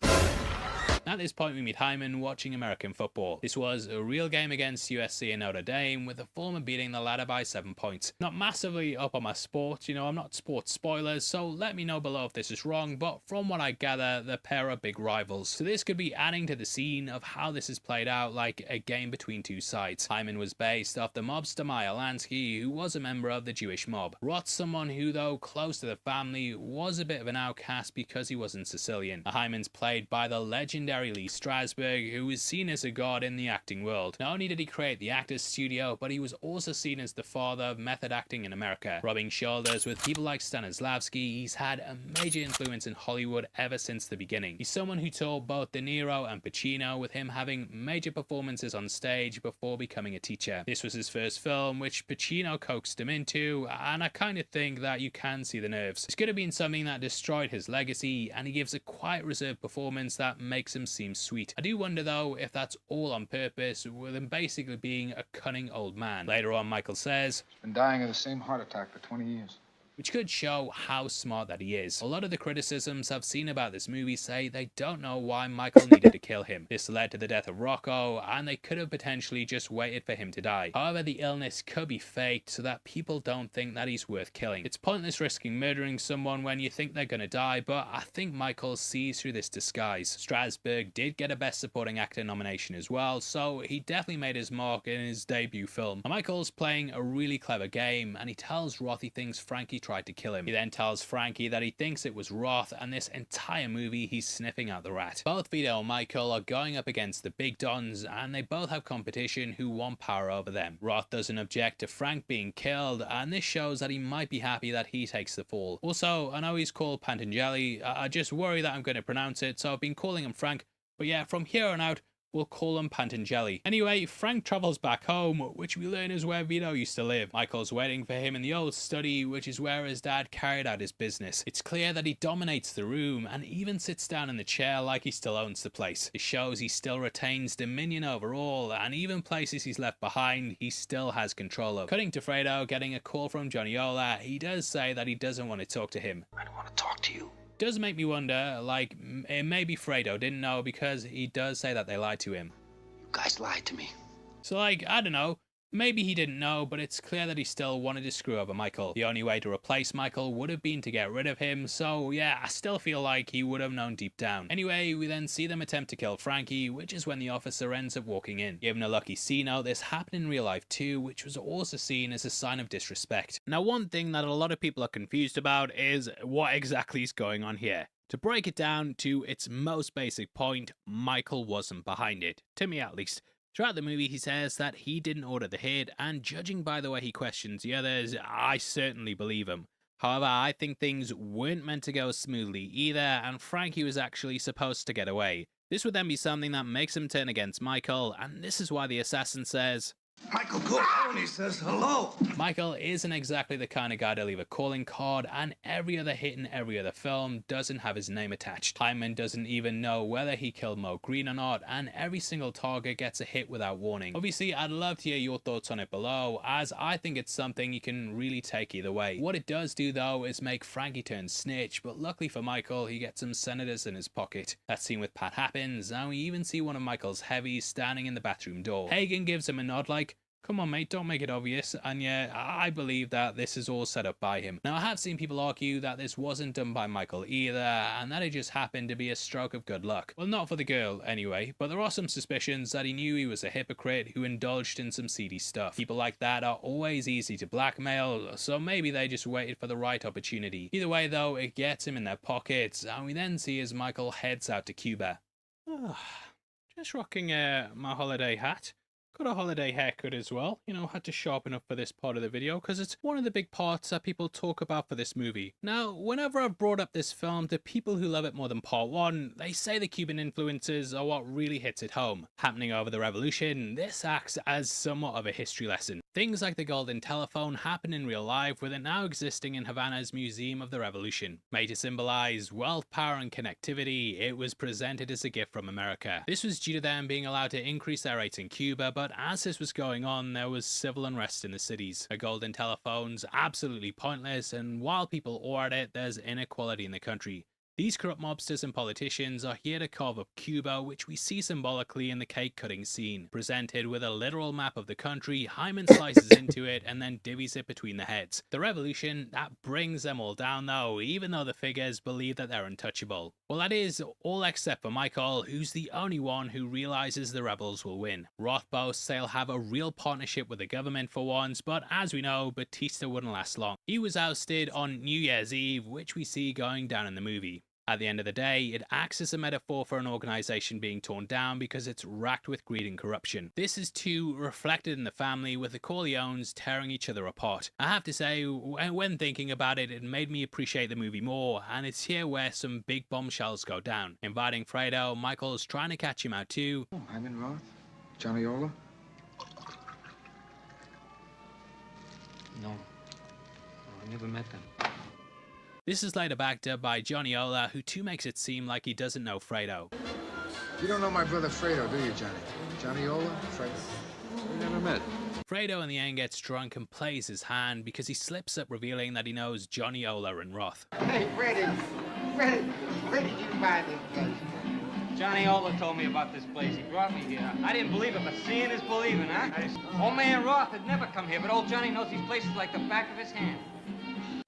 S24: At this point, we meet Hyman watching American football. This was a real game against USC and Notre Dame, with the former beating the latter by 7 points. Not massively up on my sports, you know, I'm not sports spoilers, so let me know below if this is wrong, but from what I gather, the pair are big rivals. So this could be adding to the scene of how this is played out like a game between two sides. Hyman was based off the mobster Meyer Lansky, who was a member of the Jewish mob. Roth's someone who, though close to the family, was a bit of an outcast because he wasn't Sicilian. Hyman's played by the legendary Lee Strasberg, who is seen as a god in the acting world. Not only did he create the Actors Studio, but he was also seen as the father of method acting in America. Rubbing shoulders with people like Stanislavski, he's had a major influence in Hollywood ever since the beginning. He's someone who taught both De Niro and Pacino, with him having major performances on stage before becoming a teacher. This was his first film, which Pacino coaxed him into, and I kind of think that you can see the nerves. This could have been something that destroyed his legacy, and he gives a quiet, reserved performance that makes him seem sweet. I do wonder though if that's all on purpose, with him basically being a cunning old man. Later on, Michael says,
S11: "Been dying of the same heart attack for 20 years.
S24: Which could show how smart that he is. A lot of the criticisms I've seen about this movie say they don't know why Michael needed to kill him. This led to the death of Rocco, and they could have potentially just waited for him to die. However, the illness could be faked so that people don't think that he's worth killing. It's pointless risking murdering someone when you think they're gonna die, but I think Michael sees through this disguise. Strasberg did get a Best Supporting Actor nomination as well, so he definitely made his mark in his debut film. And Michael's playing a really clever game, and he tells Roth he thinks Frankie tried to kill him. He then tells Frankie that he thinks it was Roth, and this entire movie he's sniffing out the rat. Both Vito and Michael are going up against the big dons, and they both have competition who want power over them. Roth doesn't object to Frank being killed, and this shows that he might be happy that he takes the fall. Also, I know he's called Pantangeli, I just worry that I'm going to pronounce it, so I've been calling him Frank, but yeah, from here on out, we'll call him Pantangeli. Anyway, Frank travels back home, which we learn is where Vito used to live. Michael's waiting for him in the old study, which is where his dad carried out his business. It's clear that he dominates the room, and even sits down in the chair like he still owns the place. It shows he still retains dominion over all, and even places he's left behind, he still has control of. Cutting to Fredo getting a call from Johnny Ola, he does say that he doesn't want to talk to him.
S11: I don't want to talk to you.
S24: Does make me wonder, like, maybe Fredo didn't know, because he does say that they lied to him.
S11: You guys lied to me.
S24: So, like, I don't know, maybe he didn't know, but it's clear that he still wanted to screw over Michael. The only way to replace Michael would have been to get rid of him, so yeah, I still feel like he would have known deep down. Anyway, we then see them attempt to kill Frankie, which is when the officer ends up walking in. Given a lucky C-note, this happened in real life too, which was also seen as a sign of disrespect. Now, one thing that a lot of people are confused about is what exactly is going on here. To break it down to its most basic point, Michael wasn't behind it, to me at least. Throughout the movie, he says that he didn't order the hit, and judging by the way he questions the others, I certainly believe him. However, I think things weren't meant to go smoothly either, and Frankie was actually supposed to get away. This would then be something that makes him turn against Michael, and this is why the assassin says,
S10: Michael Corleone says hello.
S24: Michael isn't exactly the kind of guy to leave a calling card, and every other hit in every other film doesn't have his name attached. Hyman doesn't even know whether he killed Mo Green or not, and every single target gets a hit without warning. Obviously, I'd love to hear your thoughts on it below, as I think it's something you can really take either way. What it does do though is make Frankie turn snitch, but luckily for Michael, he gets some senators in his pocket. That scene with Pat happens, and we even see one of Michael's heavies standing in the bathroom door. Hagen gives him a nod like, "Come on mate, don't make it obvious," and yeah, I believe that this is all set up by him. Now I have seen people argue that this wasn't done by Michael either, and that it just happened to be a stroke of good luck. Well, not for the girl anyway, but there are some suspicions that he knew he was a hypocrite who indulged in some seedy stuff. People like that are always easy to blackmail, so maybe they just waited for the right opportunity. Either way though, it gets him in their pockets, and we then see as Michael heads out to Cuba. Just rocking my holiday hat. Got a holiday haircut as well, you know, had to sharpen up for this part of the video because it's one of the big parts that people talk about for this movie. Now, whenever I've brought up this film to people who love it more than part 1, they say the Cuban influences are what really hits it home. Happening over the revolution, this acts as somewhat of a history lesson. Things like the golden telephone happen in real life, with it now existing in Havana's Museum of the Revolution. Made to symbolize wealth, power and connectivity, it was presented as a gift from America. This was due to them being allowed to increase their rates in Cuba, but as this was going on, there was civil unrest in the cities. A golden telephone's absolutely pointless, and while people awe at it, there's inequality in the country. These corrupt mobsters and politicians are here to carve up Cuba, which we see symbolically in the cake cutting scene. Presented with a literal map of the country, Hyman slices into it and then divvies it between the heads. The revolution, that brings them all down though, even though the figures believe that they're untouchable. Well, that is all except for Michael, who's the only one who realizes the rebels will win. Roth boasts they'll have a real partnership with the government for once, but as we know, Batista wouldn't last long. He was ousted on New Year's Eve, which we see going down in the movie. At the end of the day, it acts as a metaphor for an organization being torn down because it's racked with greed and corruption. This is too reflected in the family, with the Corleones tearing each other apart. I have to say, when thinking about it, it made me appreciate the movie more, and it's here where some big bombshells go down. Inviting Fredo, Michael's trying to catch him out too.
S11: Oh, Hyman Roth? Johnny Ola?
S3: No. I never met them.
S24: This is later backed up by Johnny Ola, who too makes it seem like he doesn't know Fredo.
S11: You don't know my brother Fredo, do you, Johnny? Johnny Ola? Fredo? We never met.
S24: Fredo in the end gets drunk and plays his hand because he slips up, revealing that he knows Johnny Ola and Roth.
S8: Hey, Freddie, where did you find this place?
S7: Johnny Ola told me about this place. He brought me here. I didn't believe it, but seeing is believing, huh? Old man Roth had never come here, but old Johnny knows these places like the back of his hand.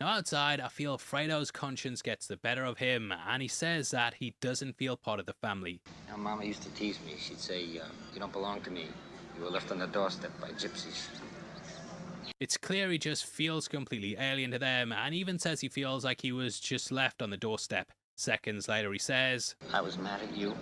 S24: Now outside, I feel Fredo's conscience gets the better of him, and he says that he doesn't feel part of the family.
S11: Now, Mama used to tease me. She'd say, you don't belong to me. You were left on the doorstep by gypsies.
S24: It's clear he just feels completely alien to them, and even says he feels like he was just left on the doorstep. Seconds later he says,
S11: I was mad at you.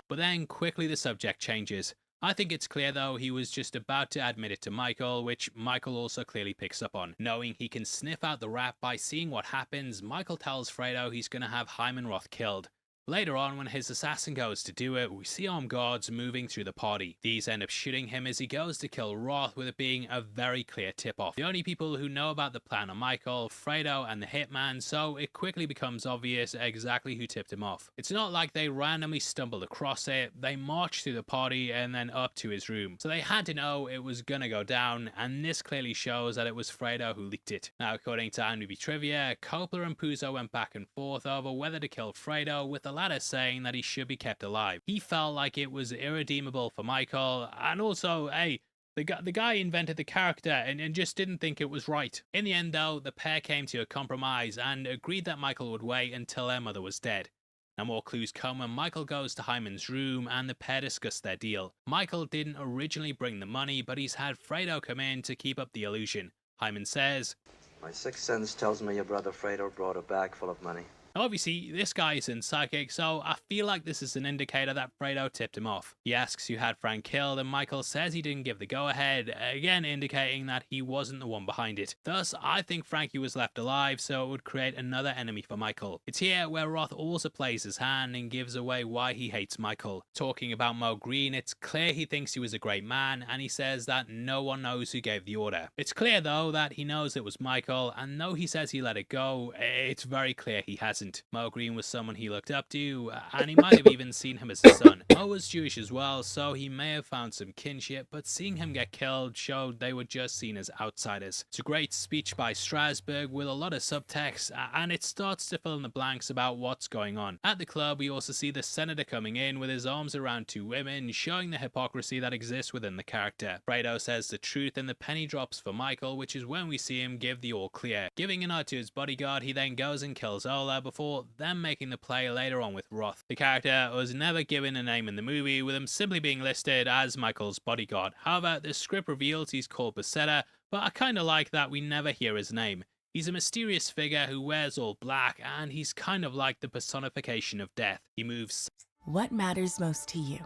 S24: But then quickly the subject changes. I think it's clear though he was just about to admit it to Michael, which Michael also clearly picks up on. Knowing he can sniff out the rap by seeing what happens, Michael tells Fredo he's going to have Hyman Roth killed. Later on, when his assassin goes to do it, we see armed guards moving through the party. These end up shooting him as he goes to kill Roth, with it being a very clear tip-off. The only people who know about the plan are Michael, Fredo, and the hitman, so it quickly becomes obvious exactly who tipped him off. It's not like they randomly stumbled across it, they marched through the party and then up to his room. So they had to know it was gonna go down, and this clearly shows that it was Fredo who leaked it. Now, according to IMDb Trivia, Coppola and Puzo went back and forth over whether to kill Fredo, with the latter saying that he should be kept alive. He felt like it was irredeemable for Michael, and also, hey, the guy invented the character and just didn't think it was right. In the end though, the pair came to a compromise and agreed that Michael would wait until their mother was dead. Now more clues come when Michael goes to Hyman's room and the pair discuss their deal. Michael didn't originally bring the money, but he's had Fredo come in to keep up the illusion. Hyman says,
S12: My sixth sense tells me your brother Fredo brought a bag full of money.
S24: Now, obviously, this guy isn't psychic, so I feel like this is an indicator that Fredo tipped him off. He asks who had Frank killed, and Michael says he didn't give the go-ahead, again indicating that he wasn't the one behind it. Thus, I think Frankie was left alive, so it would create another enemy for Michael. It's here where Roth also plays his hand and gives away why he hates Michael. Talking about Mo Green, it's clear he thinks he was a great man, and he says that no one knows who gave the order. It's clear though that he knows it was Michael, and though he says he let it go, it's very clear he hasn't. Mo Green was someone he looked up to, and he might have even seen him as a son. Mo was Jewish as well, so he may have found some kinship, but seeing him get killed showed they were just seen as outsiders. It's a great speech by Strasberg with a lot of subtext, and it starts to fill in the blanks about what's going on. At the club, we also see the senator coming in with his arms around two women, showing the hypocrisy that exists within the character. Fredo says the truth, and the penny drops for Michael, which is when we see him give the all clear. Giving a nod to his bodyguard, he then goes and kills Ola before then making the play later on with Roth. The character was never given a name in the movie, with him simply being listed as Michael's bodyguard. However, the script reveals he's called Becerra, but I kinda like that we never hear his name. He's a mysterious figure who wears all black, and he's kind of like the personification of death. He moves.
S12: What matters most to you?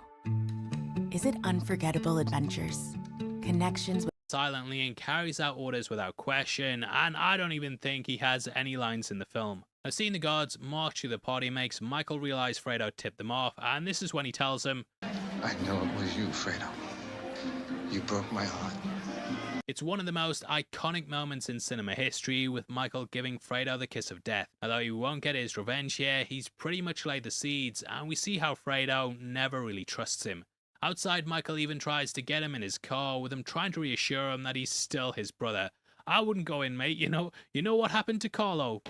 S12: Is it unforgettable adventures? Connections with
S24: Silently and carries out orders without question, and I don't even think he has any lines in the film. Now, seeing the guards march through the party makes Michael realize Fredo tipped them off, and this is when he tells him,
S3: I know it was you, Fredo. You broke my heart.
S24: it's one of the most iconic moments in cinema history, with Michael giving Fredo the kiss of death. Although he won't get his revenge here, he's pretty much laid the seeds, and we see how Fredo never really trusts him. Outside, Michael even tries to get him in his car, with him trying to reassure him that he's still his brother. I wouldn't go in, mate, you know what happened to Carlo.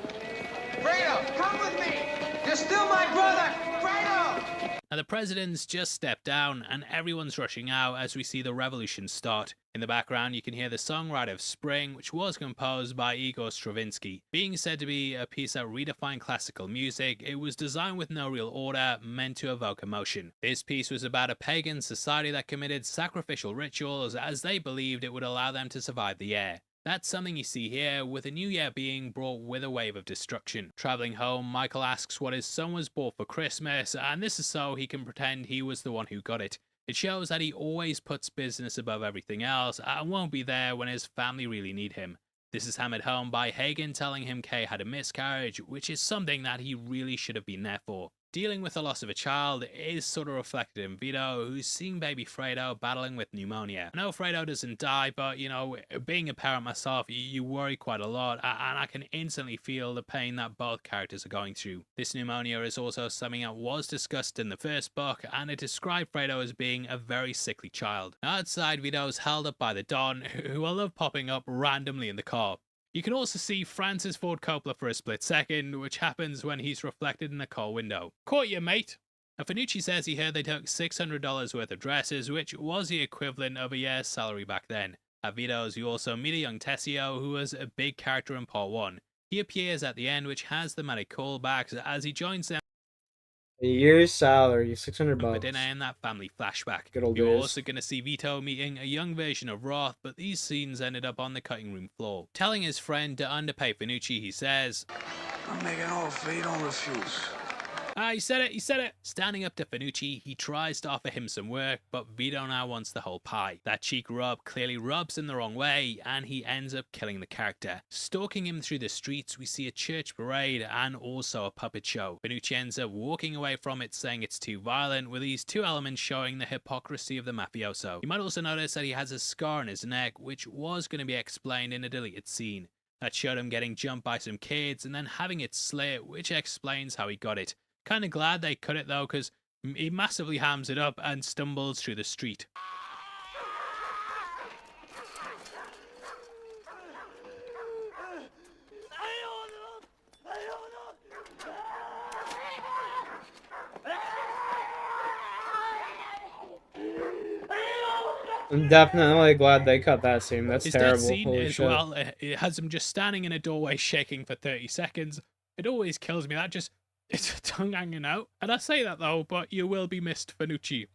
S7: Fredo, come with me! You're still my brother! Fredo!
S24: Now, the president's just stepped down, and everyone's rushing out as we see the revolution start. In the background, you can hear the song Rite of Spring, which was composed by Igor Stravinsky. Being said to be a piece that redefined classical music, it was designed with no real order, meant to evoke emotion. This piece was about a pagan society that committed sacrificial rituals as they believed it would allow them to survive the year. That's something you see here, with a new year being brought with a wave of destruction. Traveling home, Michael asks what his son was bought for Christmas, and this is so he can pretend he was the one who got it. It shows that he always puts business above everything else, and won't be there when his family really need him. This is hammered home by Hagen telling him Kay had a miscarriage, which is something that he really should have been there for. Dealing with the loss of a child is sort of reflected in Vito, who's seeing baby Fredo battling with pneumonia. I know Fredo doesn't die, but being a parent myself, you worry quite a lot, and I can instantly feel the pain that both characters are going through. This pneumonia is also something that was discussed in the first book, and it described Fredo as being a very sickly child. Outside, Vito is held up by the Don, who I love popping up randomly in the car. You can also see Francis Ford Coppola for a split second, which happens when he's reflected in a car window. Caught you, mate! Now, Fanucci says he heard they took $600 worth of dresses, which was the equivalent of a year's salary back then. At Vito's, you also meet a young Tessio, who was a big character in part 1. He appears at the end, which has thematic callbacks as he joins them
S5: a year's salary, $600
S24: for dinner in that family flashback.
S5: Good old
S24: You're
S5: days.
S24: also going to see Vito meeting a young version of Roth, but these scenes ended up on the cutting room floor. Telling his friend to underpay Fanucci, he says,
S10: I'm making an offer, you don't refuse.
S24: He said it. Standing up to Fanucci, he tries to offer him some work, but Vito now wants the whole pie. That cheek rub clearly rubs him the wrong way, and he ends up killing the character. Stalking him through the streets, we see a church parade and also a puppet show. Fanucci ends up walking away from it, saying it's too violent, with these two elements showing the hypocrisy of the mafioso. You might also notice that he has a scar on his neck, which was going to be explained in a deleted scene. That showed him getting jumped by some kids and then having it slit, which explains how he got it. Kinda glad they cut it though, because he massively hams it up and stumbles through the street.
S5: I'm definitely glad they cut that scene. That's
S24: His
S5: terrible.
S24: death scene
S5: Holy
S24: as
S5: shit.
S24: well, it has him just standing in a doorway shaking for 30 seconds. It always kills me. It's a tongue hanging out. And I say that though, but you will be missed, Fanucci.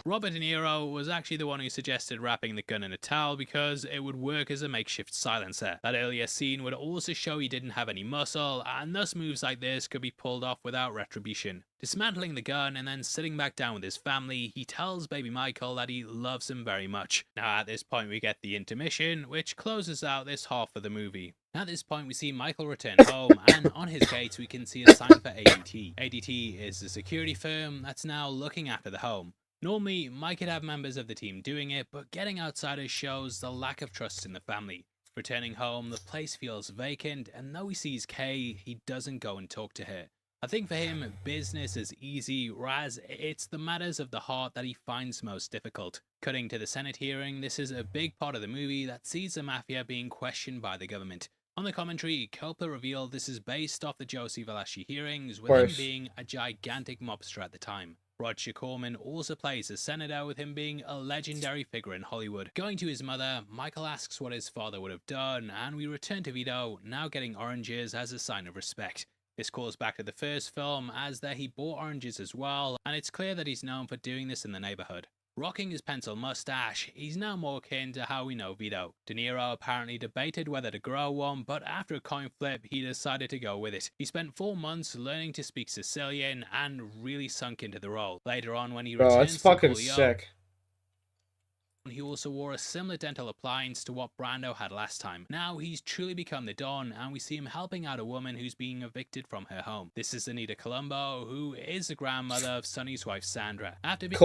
S24: Robert De Niro was actually the one who suggested wrapping the gun in a towel because it would work as a makeshift silencer. That earlier scene would also show he didn't have any muscle, and thus moves like this could be pulled off without retribution. Dismantling the gun and then sitting back down with his family, he tells baby Michael that he loves him very much. Now at this point we get the intermission, which closes out this half of the movie. At this point we see Michael return home, and on his gates we can see a sign for ADT. ADT is the security firm that's now looking after the home. Normally, Mike could have members of the team doing it, but getting outsiders shows the lack of trust in the family. Returning home, the place feels vacant, and though he sees Kay, he doesn't go and talk to her. I think for him, business is easy, whereas it's the matters of the heart that he finds most difficult. Cutting to the Senate hearing, this is a big part of the movie that sees the mafia being questioned by the government. On the commentary, Coppola revealed this is based off the Josie Valachi hearings, with him being a gigantic mobster at the time. Roger Corman also plays a senator, with him being a legendary figure in Hollywood. Going to his mother, Michael asks what his father would have done, and we return to Vito, now getting oranges as a sign of respect. This calls back to the first film, as there he bought oranges as well, and it's clear that he's known for doing this in the neighborhood. Rocking his pencil mustache, he's now more akin to how we know Vito. De Niro apparently debated whether to grow one, but after a coin flip, he decided to go with it. He spent 4 months learning to speak Sicilian and really sunk into the role. Later on, when he returns
S5: that's
S24: to
S5: fucking
S24: Corleone,
S5: sick.
S24: he also wore a similar dental appliance to what Brando had last time. Now he's truly become the Don, and we see him helping out a woman who's being evicted from her home. This is Anita Colombo, who is the grandmother of Sonny's wife Sandra. After being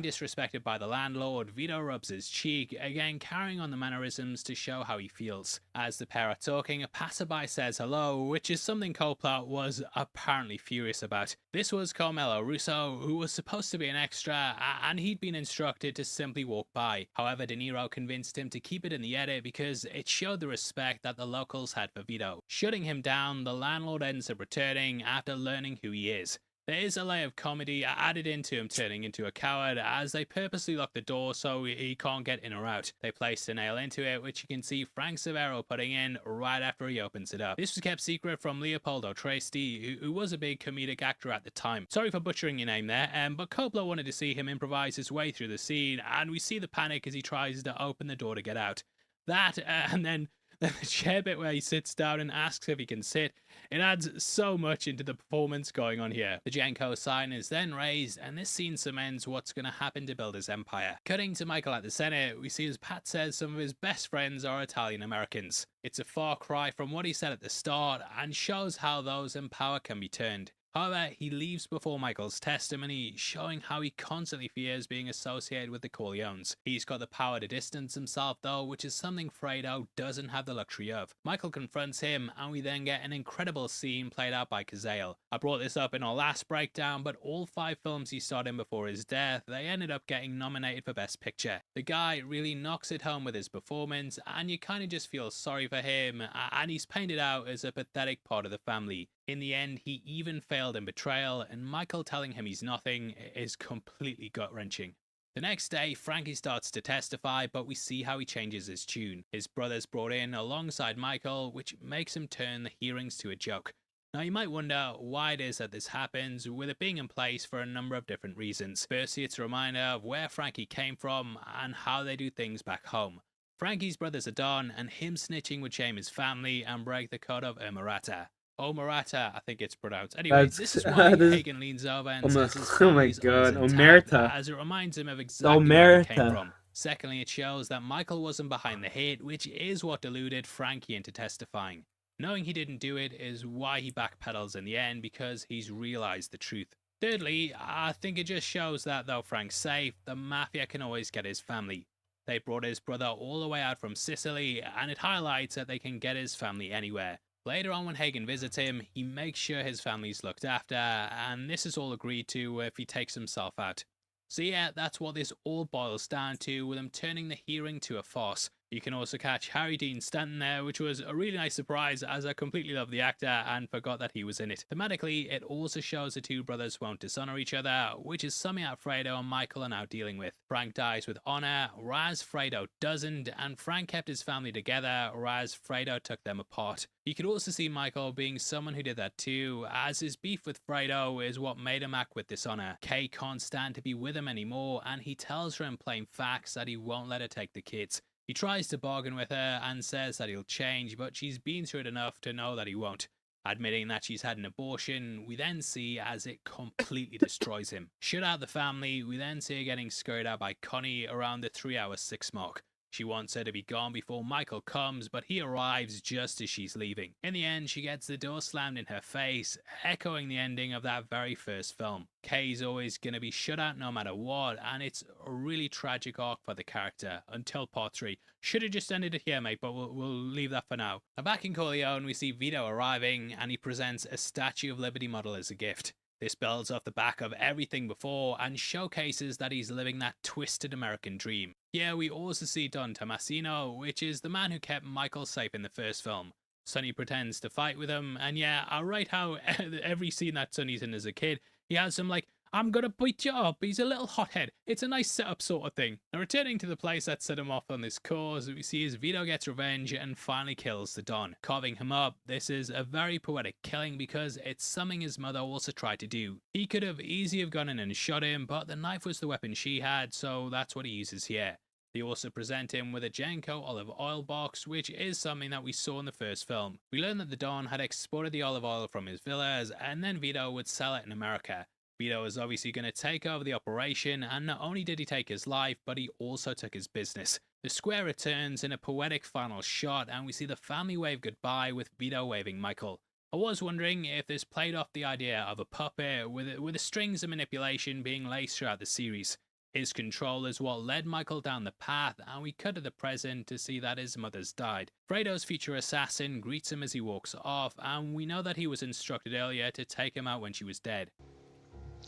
S24: disrespected by the landlord, Vito rubs his cheek, again carrying on the mannerisms to show how he feels. As the pair are talking, a passerby says hello, which is something Coppola was apparently furious about. This was Carmelo Russo, who was supposed to be an extra, and he'd been instructed to simply walk by. However, De Niro convinced him to keep it in the edit because it showed the respect that the locals had for Vito. Shutting him down, the landlord ends up returning after learning who he is. There is a layer of comedy added into him turning into a coward, as they purposely lock the door so he can't get in or out. They placed a nail into it, which you can see Frank Severo putting in right after he opens it up. This was kept secret from Leopoldo Tresti, who was a big comedic actor at the time. Sorry for butchering your name there, but Coppola wanted to see him improvise his way through the scene, and we see the panic as he tries to open the door to get out. That, and then the chair bit where he sits down and asks if he can sit, it adds so much into the performance going on here. The Genco sign is then raised, and this scene cements what's going to happen to build his empire. Cutting to Michael at the Senate, we see as Pat says some of his best friends are Italian Americans. It's a far cry from what he said at the start, and shows how those in power can be turned. However, he leaves before Michael's testimony, showing how he constantly fears being associated with the Corleones. He's got the power to distance himself though, which is something Fredo doesn't have the luxury of. Michael confronts him, and we then get an incredible scene played out by Cazale. I brought this up in our last breakdown, but all 5 films he starred in before his death, they ended up getting nominated for Best Picture. The guy really knocks it home with his performance, and you kind of just feel sorry for him, and he's painted out as a pathetic part of the family. In the end, he even failed in betrayal, and Michael telling him he's nothing is completely gut-wrenching. The next day, Frankie starts to testify, but we see how he changes his tune. His brother's brought in alongside Michael, which makes him turn the hearings to a joke. Now you might wonder why it is that this happens, with it being in place for a number of different reasons. Firstly, it's a reminder of where Frankie came from and how they do things back home. Frankie's brothers are Don, and him snitching would shame his family and break the code of Omerta. Omerta, I think it's pronounced. Anyways, this is why Hagen leans over and says his family's Omerta, as it reminds him of exactly where he came from. Secondly, it shows that Michael wasn't behind the hit, which is what deluded Frankie into testifying. Knowing he didn't do it is why he backpedals in the end, because he's realized the truth. Thirdly, I think it just shows that though Frank's safe, the mafia can always get his family. They brought his brother all the way out from Sicily, and it highlights that they can get his family anywhere. Later on, when Hagen visits him, he makes sure his family's looked after, and this is all agreed to if he takes himself out. So yeah, that's what this all boils down to, with him turning the hearing to a farce. You can also catch Harry Dean Stanton there, which was a really nice surprise as I completely love the actor and forgot that he was in it. Thematically, it also shows the two brothers won't dishonor each other, which is something that Fredo and Michael are now dealing with. Frank dies with honor, whereas Fredo doesn't, and Frank kept his family together, whereas Fredo took them apart. You could also see Michael being someone who did that too, as his beef with Fredo is what made him act with dishonor. Kay can't stand to be with him anymore, and he tells her in plain facts that he won't let her take the kids. He tries to bargain with her and says that he'll change, but she's been through it enough to know that he won't. Admitting that she's had an abortion, we then see as it completely destroys him. Shut out the family, we then see her getting scurried out by Connie around the 3:06 mark. She wants her to be gone before Michael comes, but he arrives just as she's leaving. In the end, she gets the door slammed in her face, echoing the ending of that very first film. Kay's always going to be shut out no matter what, and it's a really tragic arc for the character, until part 3. Should have just ended it here, mate, but we'll leave that for now. Now back in Corleone, we see Vito arriving, and he presents a Statue of Liberty model as a gift. This builds off the back of everything before and showcases that he's living that twisted American dream. Here we also see Don Tomasino, which is the man who kept Michael safe in the first film. Sonny pretends to fight with him, and yeah, I write how every scene that Sonny's in as a kid, he has some like, I'm gonna beat you up, he's a little hothead. It's a nice setup sort of thing. Now returning to the place that set him off on this course, we see as Vito gets revenge and finally kills the Don. Carving him up, this is a very poetic killing because it's something his mother also tried to do. He could have easily have gone in and shot him, but the knife was the weapon she had, so that's what he uses here. They also present him with a Genco olive oil box, which is something that we saw in the first film. We learned that the Don had exported the olive oil from his villas, and then Vito would sell it in America. Vito is obviously going to take over the operation, and not only did he take his life, but he also took his business. The square returns in a poetic final shot, and we see the family wave goodbye with Vito waving Michael. I was wondering if this played off the idea of a puppet, with the strings of manipulation being laced throughout the series. His control is what led Michael down the path, and we cut to the present to see that his mother's died. Fredo's future assassin greets him as he walks off, and we know that he was instructed earlier to take him out when she was dead.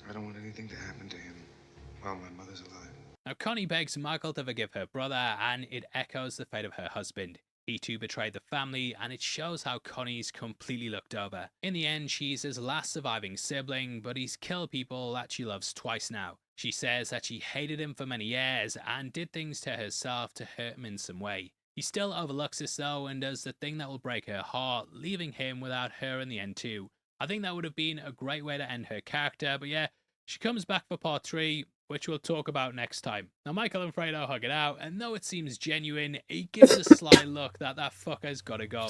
S13: I don't want anything to happen to him while my mother's alive.
S24: Now Connie begs Michael to forgive her brother, and it echoes the fate of her husband. He too betrayed the family, and it shows how Connie's completely looked over. In the end, she's his last surviving sibling, but he's killed people that she loves twice now. She says that she hated him for many years and did things to herself to hurt him in some way. He still overlooks this though and does the thing that will break her heart, leaving him without her in the end too. I think that would have been a great way to end her character, but yeah, she comes back for part 3, which we'll talk about next time. Now Michael and Fredo hug it out, and though it seems genuine, he gives a sly look that fucker's gotta go.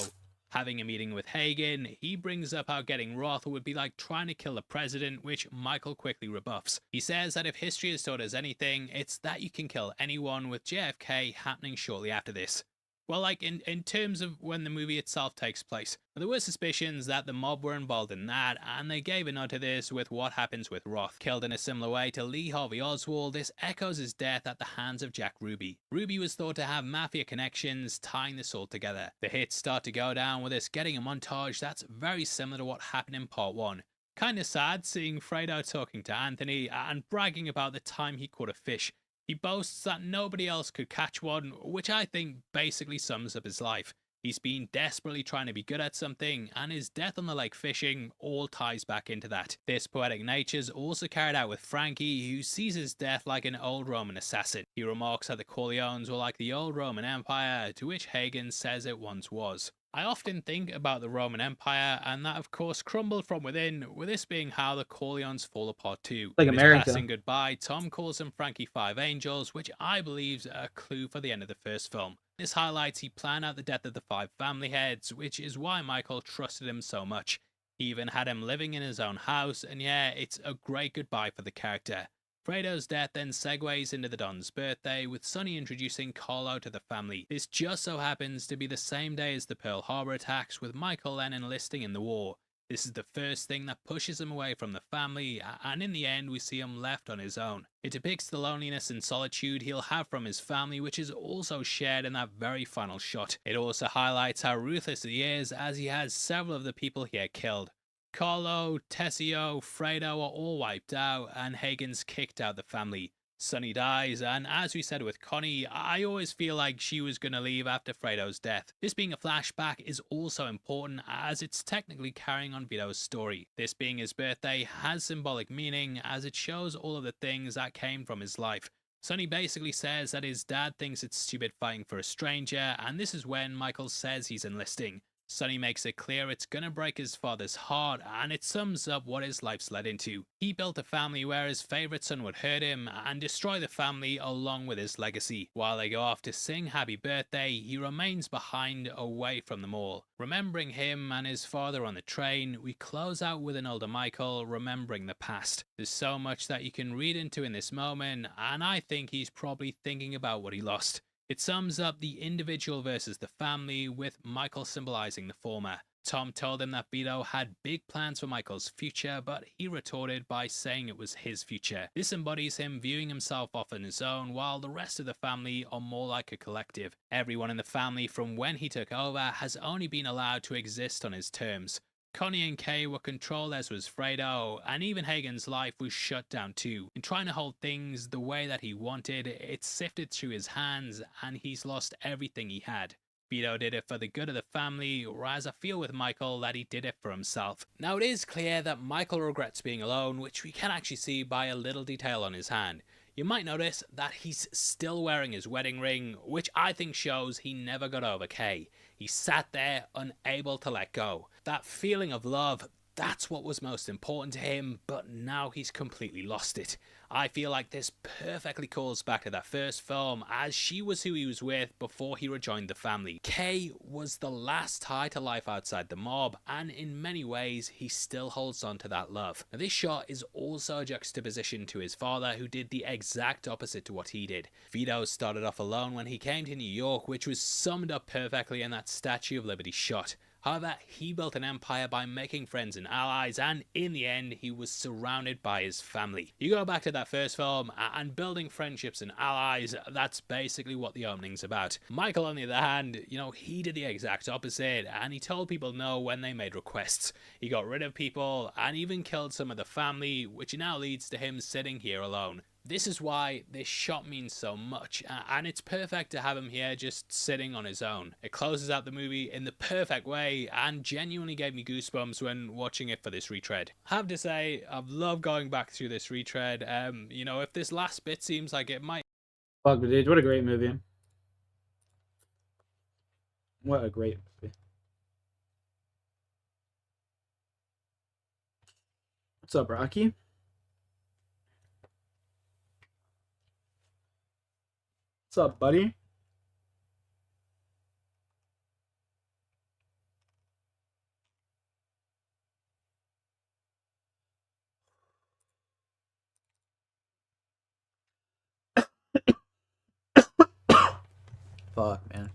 S24: Having a meeting with Hagen, he brings up how getting Roth would be like trying to kill the president, which Michael quickly rebuffs. He says that if history has taught us anything, it's that you can kill anyone, with JFK happening shortly after this. Well, like in terms of when the movie itself takes place. There were suspicions that the mob were involved in that, and they gave a nod to this with what happens with Roth. Killed in a similar way to Lee Harvey Oswald, this echoes his death at the hands of Jack Ruby. Ruby was thought to have mafia connections, tying this all together. The hits start to go down with us getting a montage that's very similar to what happened in part 1. Kinda sad seeing Fredo talking to Anthony and bragging about the time he caught a fish. He boasts that nobody else could catch one, which I think basically sums up his life. He's been desperately trying to be good at something, and his death on the lake fishing all ties back into that. This poetic nature's also carried out with Frankie, who sees his death like an old Roman assassin. He remarks that the Corleones were like the old Roman Empire, to which Hagen says it once was. I often think about the Roman Empire, and that of course crumbled from within, with this being how the Corleones fall apart too.
S5: Like
S24: In his
S5: America.
S24: passing goodbye, Tom calls them Frankie Five Angels, which I believe's a clue for the end of the first film. This highlights he planned out the death of the 5 family heads, which is why Michael trusted him so much. He even had him living in his own house, and yeah, it's a great goodbye for the character. Fredo's death then segues into the Don's birthday, with Sonny introducing Carlo to the family. This just so happens to be the same day as the Pearl Harbor attacks, with Michael then enlisting in the war. This is the first thing that pushes him away from the family, and in the end we see him left on his own. It depicts the loneliness and solitude he'll have from his family, which is also shared in that very final shot. It also highlights how ruthless he is, as he has several of the people he had killed. Carlo, Tessio, Fredo are all wiped out, and Hagen's kicked out the family. Sonny dies, and as we said with Connie, I always feel like she was gonna leave after Fredo's death. This being a flashback is also important as it's technically carrying on Vito's story. This being his birthday has symbolic meaning as it shows all of the things that came from his life. Sonny basically says that his dad thinks it's stupid fighting for a stranger, and this is when Michael says he's enlisting. Sonny makes it clear it's gonna break his father's heart, and it sums up what his life's led into. He built a family where his favourite son would hurt him and destroy the family along with his legacy. While they go off to sing happy birthday, he remains behind, away from them all. Remembering him and his father on the train, we close out with an older Michael remembering the past. There's so much that you can read into in this moment, and I think he's probably thinking about what he lost. It sums up the individual versus the family, with Michael symbolizing the former. Tom told him that Vito had big plans for Michael's future, but he retorted by saying it was his future. This embodies him viewing himself off on his own, while the rest of the family are more like a collective. Everyone in the family from when he took over has only been allowed to exist on his terms. Connie and Kay were controlled as was Fredo, and even Hagen's life was shut down too. In trying to hold things the way that he wanted, it sifted through his hands and he's lost everything he had. Vito did it for the good of the family, whereas I feel with Michael that he did it for himself. Now it is clear that Michael regrets being alone, which we can actually see by a little detail on his hand. You might notice that he's still wearing his wedding ring, which I think shows he never got over Kay. He sat there unable to let go. That feeling of love, that's what was most important to him, but now he's completely lost it. I feel like this perfectly calls back to that first film, as she was who he was with before he rejoined the family. Kay was the last tie to life outside the mob, and in many ways he still holds on to that love. Now this shot is also a juxtaposition to his father, who did the exact opposite to what he did. Vito started off alone when he came to New York, which was summed up perfectly in that Statue of Liberty shot. However, he built an empire by making friends and allies, and in the end, he was surrounded by his family. You go back to that first film, and building friendships and allies, that's basically what the opening's about. Michael, on the other hand, he did the exact opposite, and he told people no when they made requests. He got rid of people, and even killed some of the family, which now leads to him sitting here alone. This is why this shot means so much, and it's perfect to have him here just sitting on his own. It closes out the movie in the perfect way and genuinely gave me goosebumps when watching it for this retread. I have to say, I've loved going back through this retread. If this last bit seems like it might...
S1: Fuck, dude, what a great movie. What a great movie. What's up, Rocky? What's up, buddy? Fuck, man.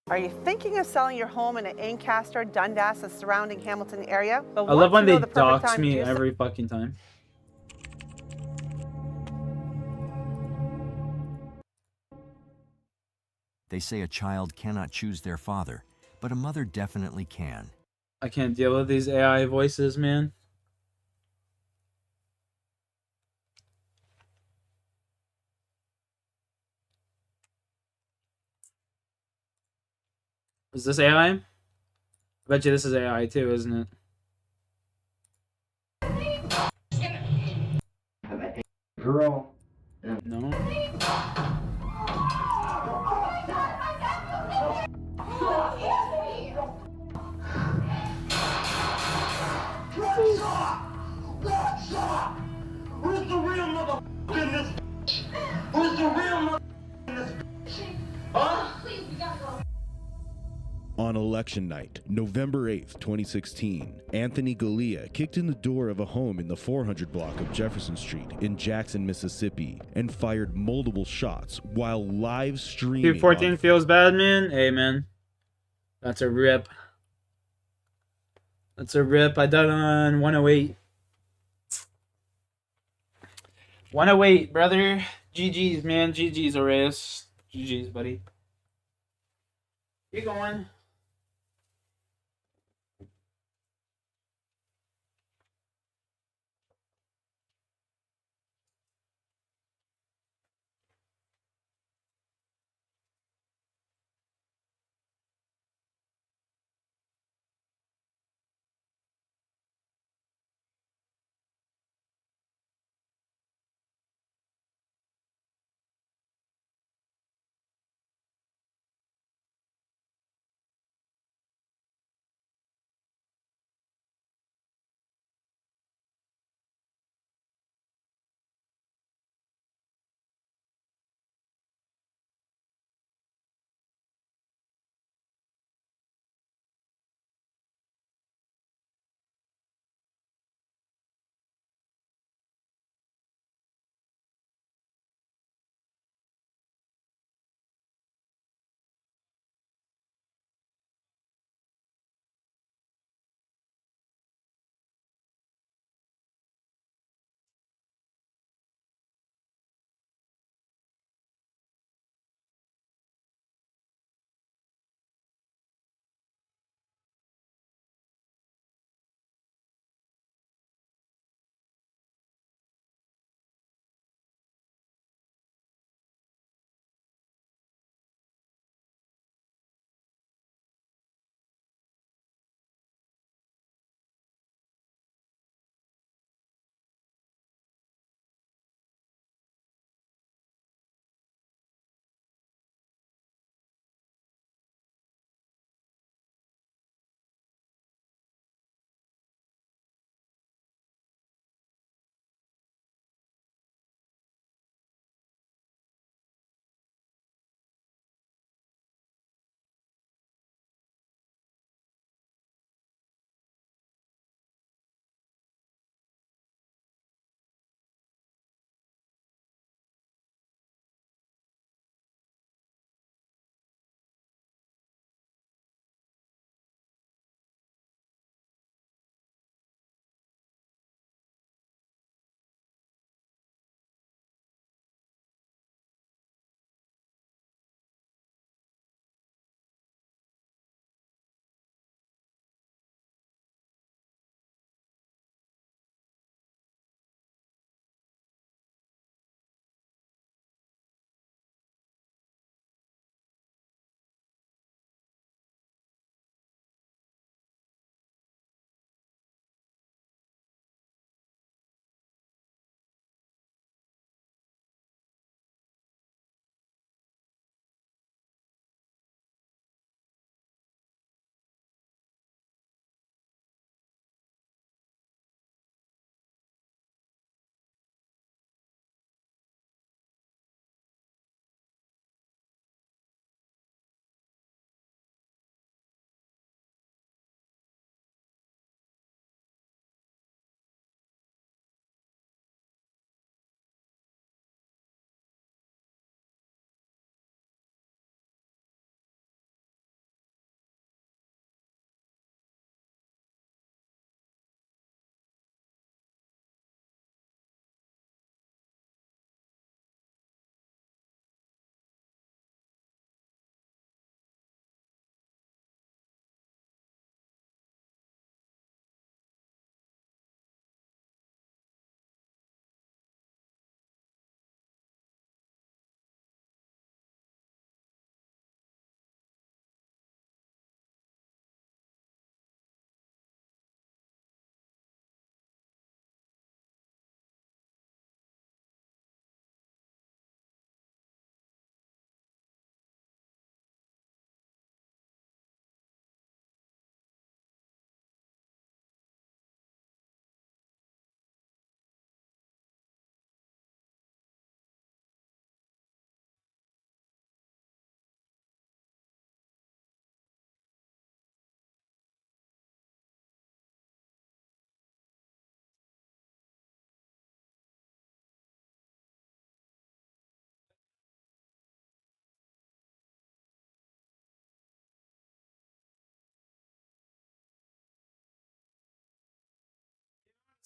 S14: Are you thinking of selling your home in Ancaster, Dundas, and surrounding Hamilton area? But
S1: I love when they
S14: the perfect
S1: dox
S14: time to
S1: me
S14: do so?
S1: every fucking time.
S2: They say a child cannot choose their father, but a mother definitely can.
S1: I can't deal with these AI voices, man. Is this AI? I bet you this is AI too, isn't it?
S8: Girl.
S1: No.
S8: Who's the real motherfucker in this bitch? Who's the real motherfucker in this bitch? Huh?
S15: On election night, November 8th, 2016, Anthony Galea kicked in the door of a home in the 400 block of Jefferson Street in Jackson, Mississippi, and fired multiple shots while live streaming.
S1: 214 feels bad, man. Hey, man. That's a rip. That's a rip. I died on 108. 108, brother. GG's, man. GG's, Arias. GG's, buddy. Keep going.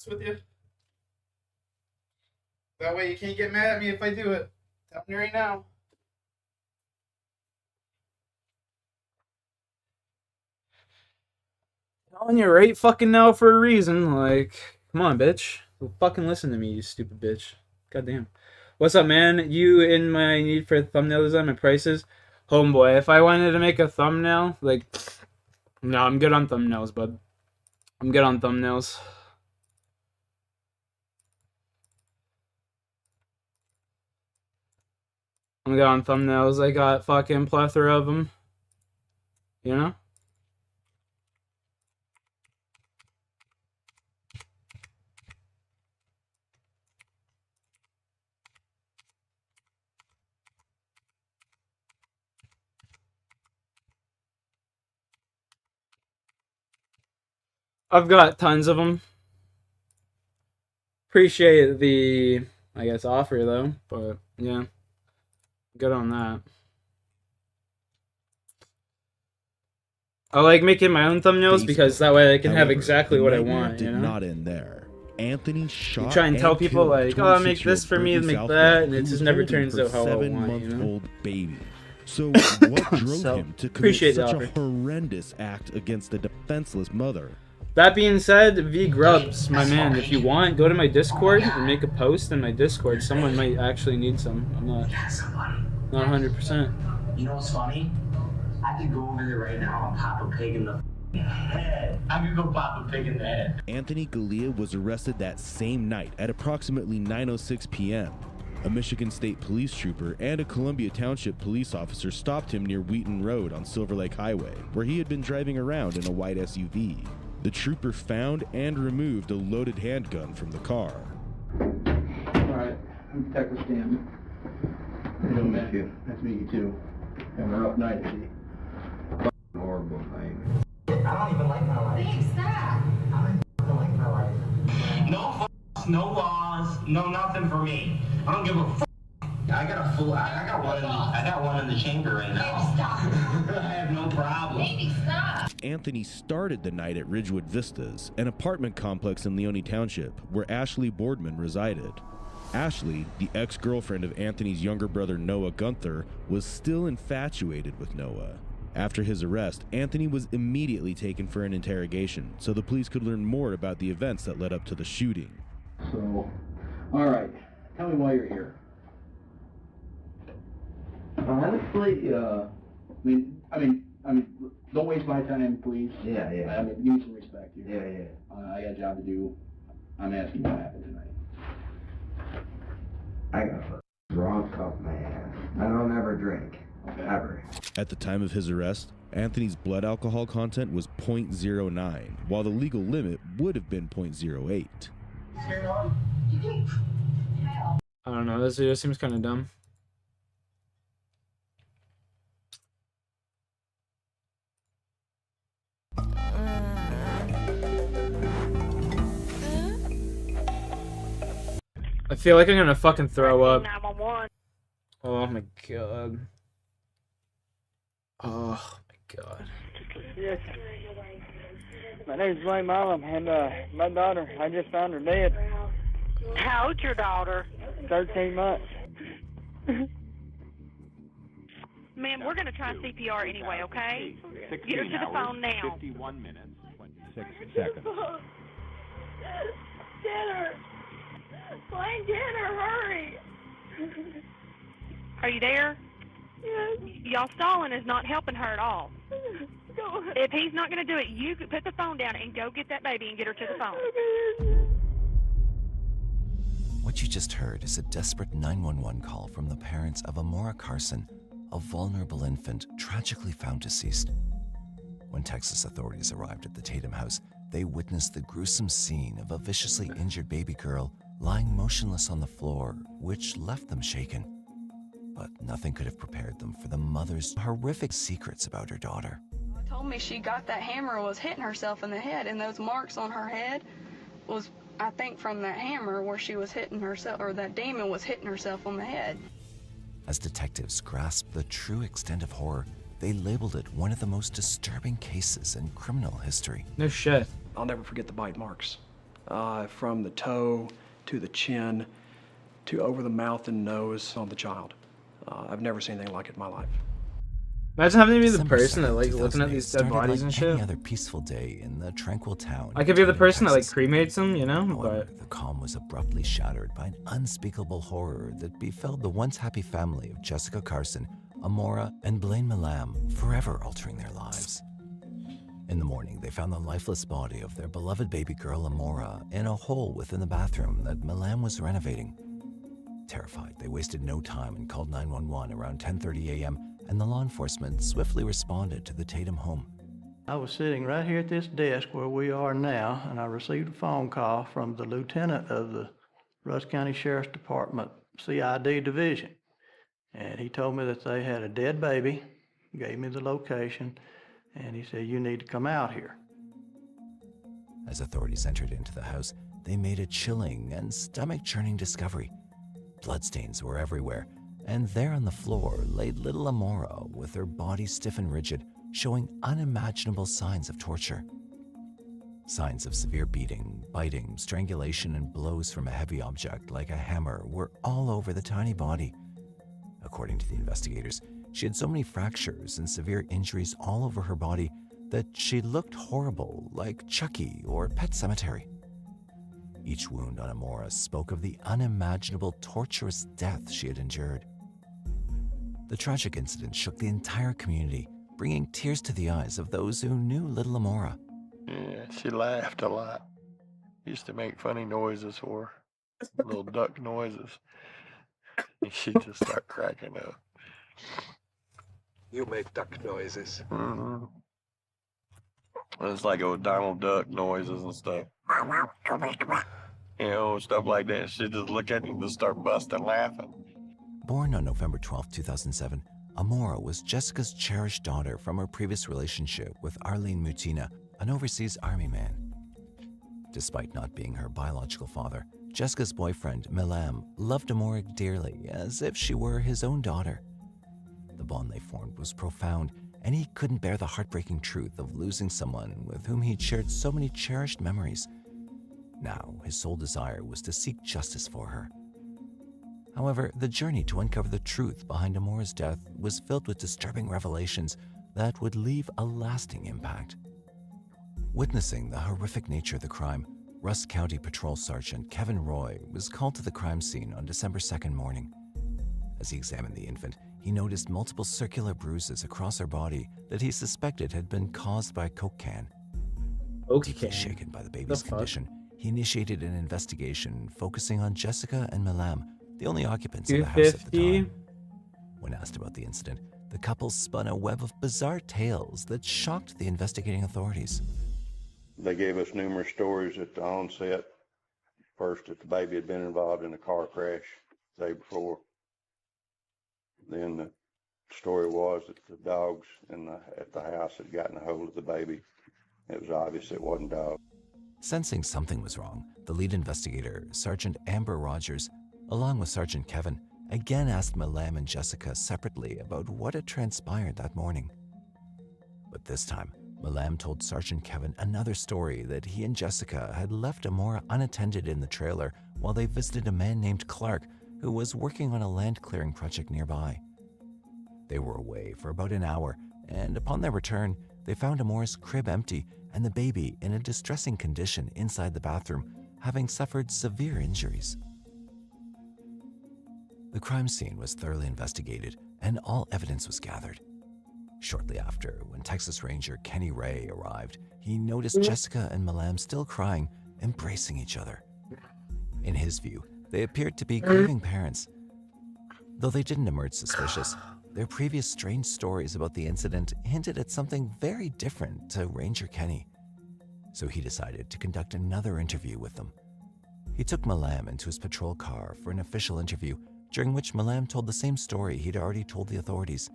S1: With you. That way you can't get mad at me if I do it. Tell me right now. Telling you right fucking now for a reason. Like, come on, bitch. Fucking listen to me, you stupid bitch. Goddamn. What's up, man? You in my need for thumbnail design, my prices? Homeboy, if I wanted to make a thumbnail, like, no, I'm good on thumbnails, bud. I'm good on thumbnails. I'm good on thumbnails. I got fucking plethora of them. You know? I've got tons of them. Appreciate the, I guess, offer though, but yeah, good on that. I like making my own thumbnails because that way I can have exactly what I want.
S15: Did
S1: You know?
S15: not end there. Anthony shot.
S1: You try and tell people like, "Oh, make this for me, make that," and it just never turns out how I want. You know?
S15: 7-month-old baby. So what drove him to commit such a horrendous act against a defenseless mother?
S1: That being said, Cruppz, my man, if you want, go to my Discord and make a post in my Discord. Someone might actually need some. I'm not 100%.
S8: You know what's funny? I could go over there right now and pop a pig in the head. I could go pop a pig in the head.
S15: Anthony Galea was arrested that same night at approximately 9:06 p.m. A Michigan State police trooper and a Columbia Township police officer stopped him near Wheaton Road on Silver Lake Highway, where he had been driving around in a white SUV. The trooper found and removed a loaded handgun from the car.
S16: Alright, I'm Detective Stanton. Nice to meet you. Nice to meet you too. Having a rough night, I see. Horrible thing.
S8: I don't even like my life. Hey, stop! I don't like my life. No f***s, no laws, no nothing for me. I don't give a f***. I got one in the chamber right now. Baby, stop. I have no problem. Baby, stop.
S15: Anthony started the night at Ridgewood Vistas, an apartment complex in Leone Township, where Ashley Boardman resided. Ashley, the ex-girlfriend of Anthony's younger brother Noah Gunther, was still infatuated with Noah. After his arrest, Anthony was immediately taken for an interrogation, so the police could learn more about the events that led up to the shooting.
S16: So, alright, tell me why you're here. Honestly, I mean, don't waste my time, please. Yeah. I mean, give me some respect here. Yeah. I got a job to do. I'm asking what happened tonight.
S18: I got a drunk off my ass. I don't ever drink. Okay. Ever.
S15: At the time of his arrest, Anthony's blood alcohol content was 0.09, while the legal limit would have been 0.08.
S1: I don't know, this video seems kind of dumb. I feel like I'm gonna fucking throw up. Oh my god. Oh my god.
S19: Yes. My name's Ray Milam, and my daughter, I just found her dead.
S6: How old's your daughter?
S19: 13 months.
S6: Ma'am, we're going to try CPR anyway, okay? Get her to the phone now.
S20: 51 minutes, 26 seconds.
S6: Jenner! Find Jenner, hurry! Are you there? Yes. Y'all stalling is not helping her at all. Go ahead. If he's not going to do it, you put the phone down and go get that baby and get her to the phone.
S2: What you just heard is a desperate 911 call from the parents of Amora Carson, a vulnerable infant tragically found deceased. When Texas authorities arrived at the Tatum house, they witnessed the gruesome scene of a viciously injured baby girl lying motionless on the floor, which left them shaken. But nothing could have prepared them for the mother's horrific secrets about her daughter.
S25: Told me she got that hammer and was hitting herself in the head, and those marks on her head was, I think, from that hammer where she was hitting herself, or that demon was hitting herself on the head.
S2: As detectives grasped the true extent of horror, they labeled it one of the most disturbing cases in criminal history.
S1: No shit.
S26: I'll never forget the bite marks. From the toe to the chin,
S4: to over the mouth and nose on the child. I've never seen anything like it in my life.
S1: Imagine having to be the
S2: December
S1: person that
S2: 2nd,
S1: like looking at
S2: 2008
S1: these dead
S2: started
S1: bodies
S2: like
S1: and shit.
S2: any other peaceful day in the tranquil town.
S1: I could be the
S2: of
S1: person that like
S2: Texas.
S1: cremates them, you know?
S2: However,
S1: But
S2: the calm was abruptly shattered by an unspeakable horror that befell the once happy family of Jessica Carson, Amora, and Blaine Milam, forever altering their lives. In the morning, they found the lifeless body of their beloved baby girl Amora in a hole within the bathroom that Milam was renovating. Terrified, they wasted no time and called 911 around 10:30 a.m., and the law enforcement swiftly responded to the Tatum home.
S17: I was sitting right here at this desk where we are now, and I received a phone call from the lieutenant of the Rusk County Sheriff's Department CID division. And he told me that they had a dead baby, gave me the location, and he said, "You need to come out here."
S2: As authorities entered into the house, they made a chilling and stomach-churning discovery. Bloodstains were everywhere, and there on the floor lay little Amora with her body stiff and rigid, showing unimaginable signs of torture. Signs of severe beating, biting, strangulation, and blows from a heavy object like a hammer were all over the tiny body. According to the investigators, she had so many fractures and severe injuries all over her body that she looked horrible, like Chucky or Pet Sematary. Each wound on Amora spoke of the unimaginable torturous death she had endured. The tragic incident shook the entire community, bringing tears to the eyes of those who knew little Amora.
S21: Yeah, she laughed a lot. Used to make funny noises for her, little duck noises. And she'd just start cracking up.
S10: You make duck noises.
S21: Mm-hmm. It's like old Donald Duck noises and stuff. You know, stuff like that. She'd just look at you and just start busting laughing.
S2: Born on November 12, 2007, Amora was Jessica's cherished daughter from her previous relationship with Arlene Mutina, an overseas army man. Despite not being her biological father, Jessica's boyfriend, Milam, loved Amora dearly, as if she were his own daughter. The bond they formed was profound, and he couldn't bear the heartbreaking truth of losing someone with whom he'd shared so many cherished memories. Now, his sole desire was to seek justice for her. However, the journey to uncover the truth behind Amora's death was filled with disturbing revelations that would leave a lasting impact. Witnessing the horrific nature of the crime, Rusk County Patrol Sergeant Kevin Roy was called to the crime scene on December 2nd morning. As he examined the infant, he noticed multiple circular bruises across her body that he suspected had been caused by a Coke can. Deeply shaken by the baby's condition, he initiated an investigation focusing on Jessica and Milam, the only occupants of the house at the time. When asked about the incident, the couple spun a web of bizarre tales that shocked the investigating authorities.
S21: They gave us numerous stories at the onset. First, that the baby had been involved in a car crash the day before. Then the story was that the dogs at the house had gotten a hold of the baby. It was obvious it wasn't dogs.
S2: Sensing something was wrong, the lead investigator, Sergeant Amber Rogers, along with Sergeant Kevin, again asked Milam and Jessica separately about what had transpired that morning. But this time, Milam told Sergeant Kevin another story that he and Jessica had left Amora unattended in the trailer while they visited a man named Clark who was working on a land clearing project nearby. They were away for about an hour, and upon their return, they found Amora's crib empty and the baby in a distressing condition inside the bathroom, having suffered severe injuries. The crime scene was thoroughly investigated, and all evidence was gathered. Shortly after, when Texas Ranger Kenny Ray arrived, he noticed Jessica and Milam still crying, embracing each other. In his view, they appeared to be grieving parents. Though they didn't emerge suspicious, their previous strange stories about the incident hinted at something very different to Ranger Kenny. So he decided to conduct another interview with them. He took Milam into his patrol car for an official interview, during which Milam told the same story he'd already told the authorities.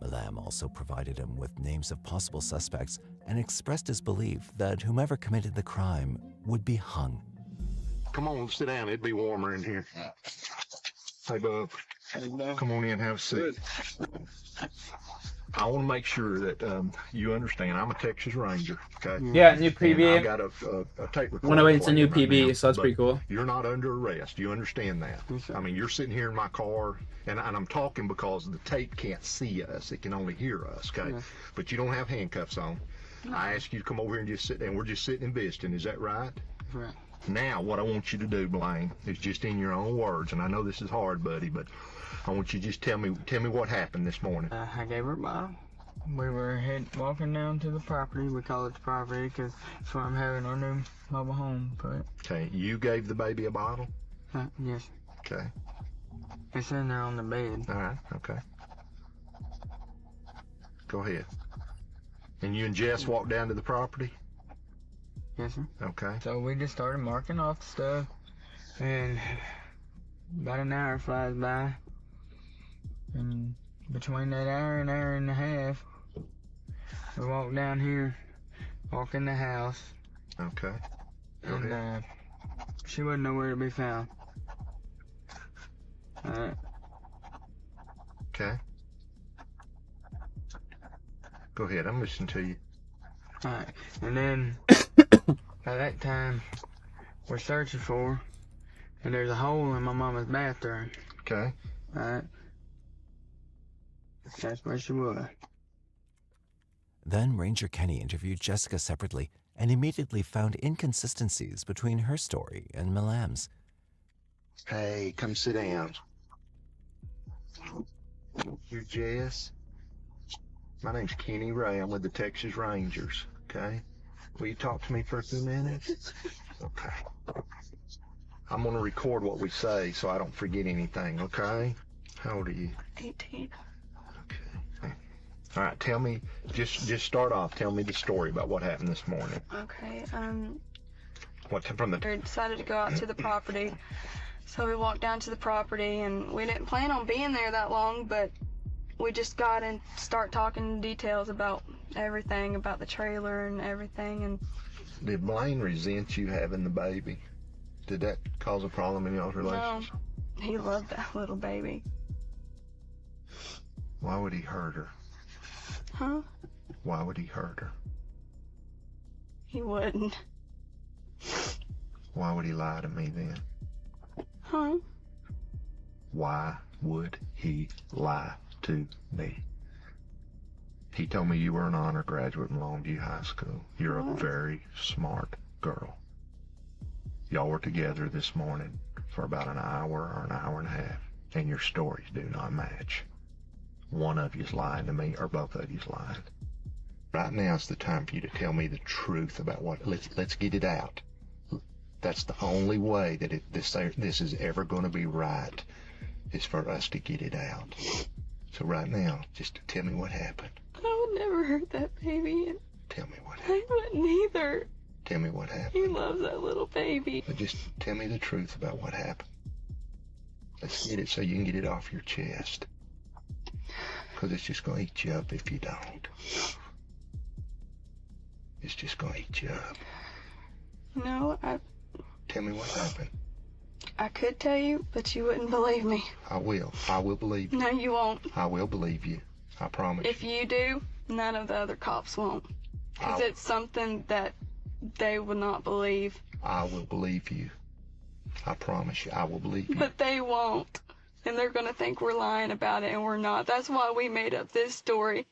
S2: Milam also provided him with names of possible suspects and expressed his belief that whomever committed the crime would be hung.
S10: Come on, sit down. It'd be warmer in here. Hey, Bub. Come on in, have a seat.
S9: I want to make sure that you understand. I'm a Texas Ranger. Okay.
S1: Yeah, new PB.
S9: And I've got a tape recorder.
S1: 108's a new
S9: playing right
S1: PB,
S9: now,
S1: so that's
S9: but
S1: pretty cool.
S9: You're not under arrest. You understand that? I mean, you're sitting here in my car, and I'm talking because the tape can't see us. It can only hear us. Okay.
S19: Yes.
S9: But you don't have handcuffs on. I asked you to come over here and just sit there, and we're just sitting and visiting. Is that right?
S19: Right.
S9: Now, what I want you to do, Blaine, is just in your own words, and I know this is hard, buddy, but I want you to just tell me what happened this morning.
S19: I gave her a bottle. We were walking down to the property. We call it the property because it's where I'm having our new mobile home put.
S9: Okay, you gave the baby a bottle?
S19: Yes.
S9: Okay.
S19: It's in there on the bed.
S9: All right, okay. Go ahead. And you and Jess walked down to the property?
S19: Yes, sir.
S9: Okay.
S19: So we just started marking off the stuff, and about an hour flies by, and between that hour and a half, we walk down here, walk in the house.
S9: Okay.
S19: And she wasn't nowhere to be found. Alright.
S9: Okay. Go ahead, I'm listening to you.
S19: Alright, and then by that time, we're searching for her, and there's a hole in my mama's bathroom.
S9: Okay.
S19: Alright. That's where she was.
S2: Then Ranger Kenny interviewed Jessica separately and immediately found inconsistencies between her story and Milam's.
S21: Hey, come sit down. You're Jess?
S9: My name's Kenny Ray. I'm with the Texas Rangers, okay? Will you talk to me for a few minutes? Okay. I'm going to record what we say so I don't forget anything, okay? How old are you?
S25: 18.
S9: All right, tell me, just start off. Tell me the story about what happened this morning.
S25: Okay,
S9: What from the?
S25: we decided to go out to the property. So we walked down to the property, and we didn't plan on being there that long, but we just got and start talking details about everything, about the trailer and everything. And
S9: Did Blaine resent you having the baby? Did that cause a problem in y'all's relationship?
S25: no, he loved that little baby.
S9: Why would he hurt her?
S25: Huh?
S9: Why would he hurt her?
S25: He wouldn't.
S9: Why would he lie to me then?
S25: Huh?
S9: Why would he lie to me? He told me you were an honor graduate in Longview High School. You're a very smart girl. Y'all were together this morning for about an hour or an hour and a half, and your stories do not match. One of you's lying to me, or both of you's lying. Right now is the time for you to tell me the truth about what. Let's get it out. That's the only way that this is ever going to be right, is for us to get it out. So right now, just tell me what happened.
S25: I would never hurt that baby.
S9: Tell me what happened.
S25: I wouldn't either.
S9: Tell me what happened.
S25: He loves that little baby.
S9: But just tell me the truth about what happened. Let's get it so you can get it off your chest. Because it's just going to eat you up if you don't. It's just going to eat you up.
S25: No,
S9: Tell me what happened.
S25: I could tell you, but you wouldn't believe me.
S9: I will. I will believe you.
S25: No, you won't.
S9: I will believe you. I promise.
S25: If you do, none of the other cops won't. Because it's something that they would not believe.
S9: I will believe you. I promise you, I will believe you.
S25: But they won't. And they're going to think we're lying about it, and we're not. That's why we made up this story.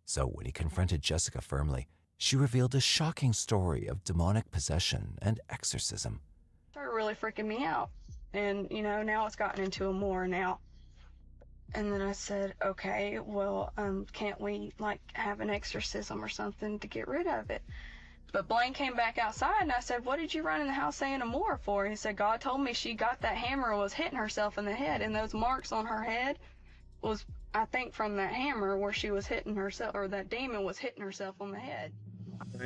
S2: So when he confronted Jessica firmly, she revealed a shocking story of demonic possession and exorcism.
S25: It started really freaking me out. And, you know, now it's gotten into a more now. And then I said, okay, well, can't we, like, have an exorcism or something to get rid of it? But Blaine came back outside, and I said, what did you run in the house saying a more for? And he said, God told me she got that hammer and was hitting herself in the head, and those marks on her head was, I think, from that hammer where she was hitting herself, or that demon was hitting herself on the head.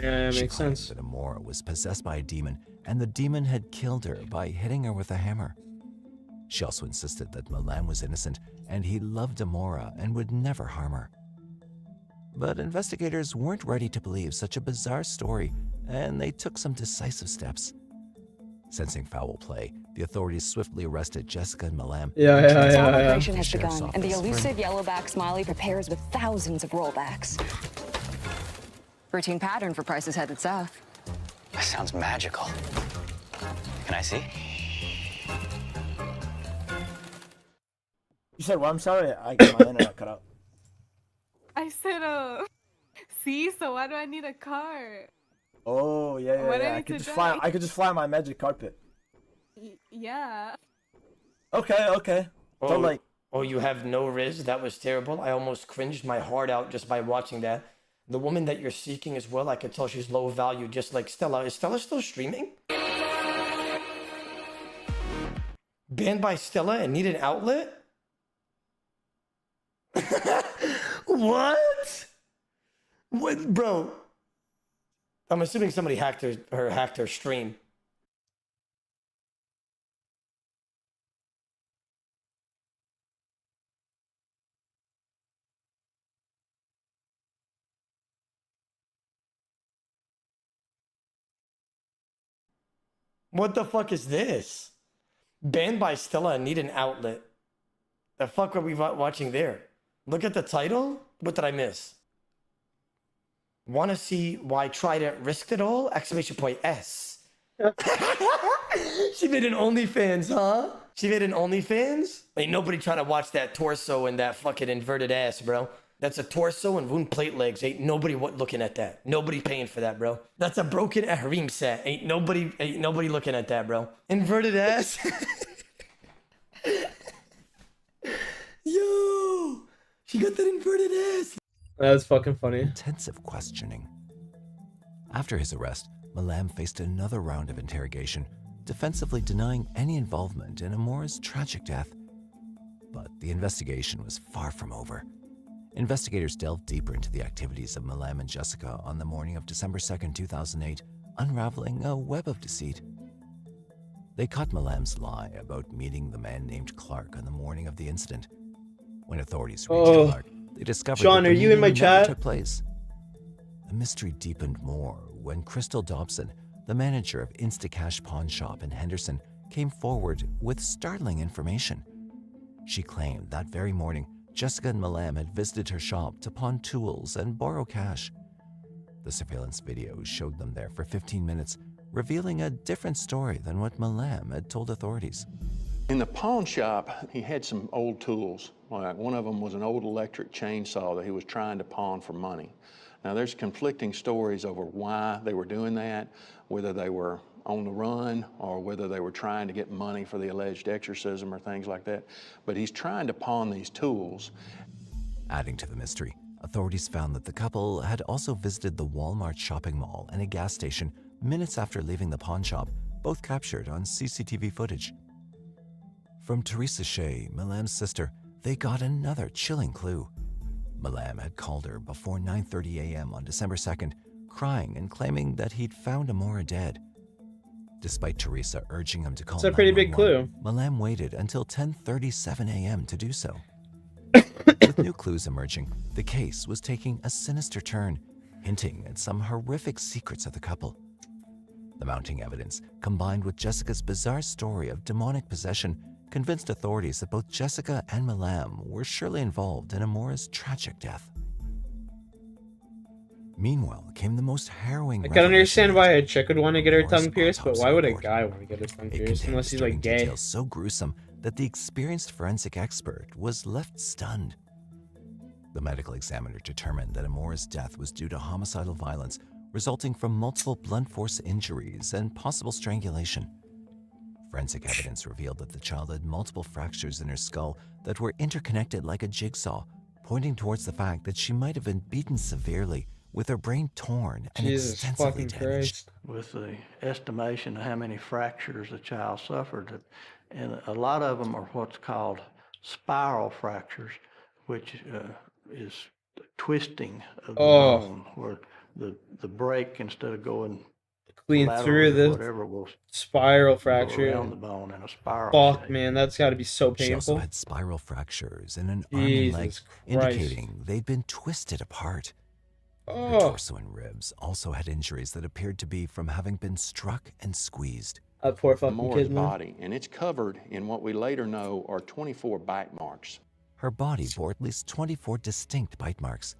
S5: Yeah,
S2: She
S5: makes
S2: claimed
S5: sense.
S2: that Amora was possessed by a demon, and the demon had killed her by hitting her with a hammer. She also insisted that Milan was innocent, and he loved Amora and would never harm her. But investigators weren't ready to believe such a bizarre story, and they took some decisive steps. Sensing foul play, The authorities swiftly arrested Jessica and Malam.
S5: Yeah.
S3: Operation has begun, and the elusive yellowback smiley prepares with thousands of rollbacks. Routine pattern for prices headed south.
S11: That sounds magical. Can I see?
S12: You said, well, I'm sorry, my internet cut out.
S22: I said, see, so why do I need a car?
S12: Oh, yeah. I could just fly on my magic carpet.
S22: Yeah.
S12: Okay.
S23: Oh,
S12: So, like,
S23: oh, you have no riz? That was terrible. I almost cringed my heart out just by watching that. The woman that you're seeking as well, I could tell she's low value, just like Stella. Is Stella still streaming? Banned by Stella and need an outlet? What? What, bro? I'm assuming somebody hacked her stream. What the fuck is this? Banned by Stella and need an outlet. The fuck are we watching there? Look at the title. What did I miss? Want to see why Trident risked it all? Exclamation point S. She made an OnlyFans, huh? She made an OnlyFans? Ain't nobody trying to watch that torso and that fucking inverted ass, bro. That's a torso and wound plate legs. Ain't nobody looking at that. Nobody paying for that, bro. That's a broken Ahrim set. Ain't nobody looking at that, bro. Inverted ass. Yo, she got that inverted ass.
S5: That's fucking funny.
S2: Intensive questioning. After his arrest, Malam faced another round of interrogation, defensively denying any involvement in Amora's tragic death. But the investigation was far from over. Investigators delved deeper into the activities of Malam and Jessica on the morning of December 2nd, 2008, unraveling a web of deceit. They caught Malam's lie about meeting the man named Clark on the morning of the incident. When authorities reached Clark, they discovered
S5: Sean,
S2: that
S5: are
S2: the
S5: you in my
S2: meeting never
S5: chat?
S2: took place. The mystery deepened more when Crystal Dobson, the manager of Instacash Pawn Shop in Henderson, came forward with startling information. She claimed that very morning, Jessica and Malam had visited her shop to pawn tools and borrow cash. The surveillance video showed them there for 15 minutes, revealing a different story than what Malam had told authorities.
S26: In the pawn shop, he had some old tools. Like one of them was an old electric chainsaw that he was trying to pawn for money. Now, there's conflicting stories over why they were doing that, whether they were on the run or whether they were trying to get money for the alleged exorcism or things like that. But he's trying to pawn these tools.
S2: Adding to the mystery, authorities found that the couple had also visited the Walmart shopping mall and a gas station minutes after leaving the pawn shop, both captured on CCTV footage. From Teresa Shea, Malam's sister, they got another chilling clue. Malam had called her before 9:30 a.m. on December 2nd, crying and claiming that he'd found Amora dead. Despite Teresa urging him to call 911,
S5: That's a pretty big clue.
S2: Malam waited until 10:37 a.m. to do so. With new clues emerging, the case was taking a sinister turn, hinting at some horrific secrets of the couple. The mounting evidence, combined with Jessica's bizarre story of demonic possession, convinced authorities that both Jessica and Malam were surely involved in Amora's tragic death. Meanwhile came the most harrowing.
S5: I can understand why a chick would want to get her tongue pierced, but why would a guy want to get his tongue pierced unless he's like gay?
S2: Details so gruesome that the experienced forensic expert was left stunned. The medical examiner determined that Amora's death was due to homicidal violence resulting from multiple blunt force injuries and possible strangulation. Forensic evidence revealed that the child had multiple fractures in her skull that were interconnected like a jigsaw, pointing towards the fact that she might have been beaten severely, with her brain torn and extensively damaged.
S17: With the estimation of how many fractures the child suffered, and a lot of them are what's called spiral fractures, which is twisting of the bone, where the break, instead of going
S5: clean through the
S17: will
S5: spiral fracture
S17: around the bone in a spiral.
S5: Fuck, man, that's got to be so
S2: She also
S5: painful.
S2: had spiral fractures in an arm and leg,
S5: Jesus Christ.
S2: indicating they'd been twisted apart. Her torso and ribs also had injuries that appeared to be from having been struck and squeezed.
S5: That poor fucking
S26: Moore's
S5: kid, man.
S26: body, and it's covered in what we later know are 24 bite marks.
S2: Her body bore at least 24 distinct bite marks.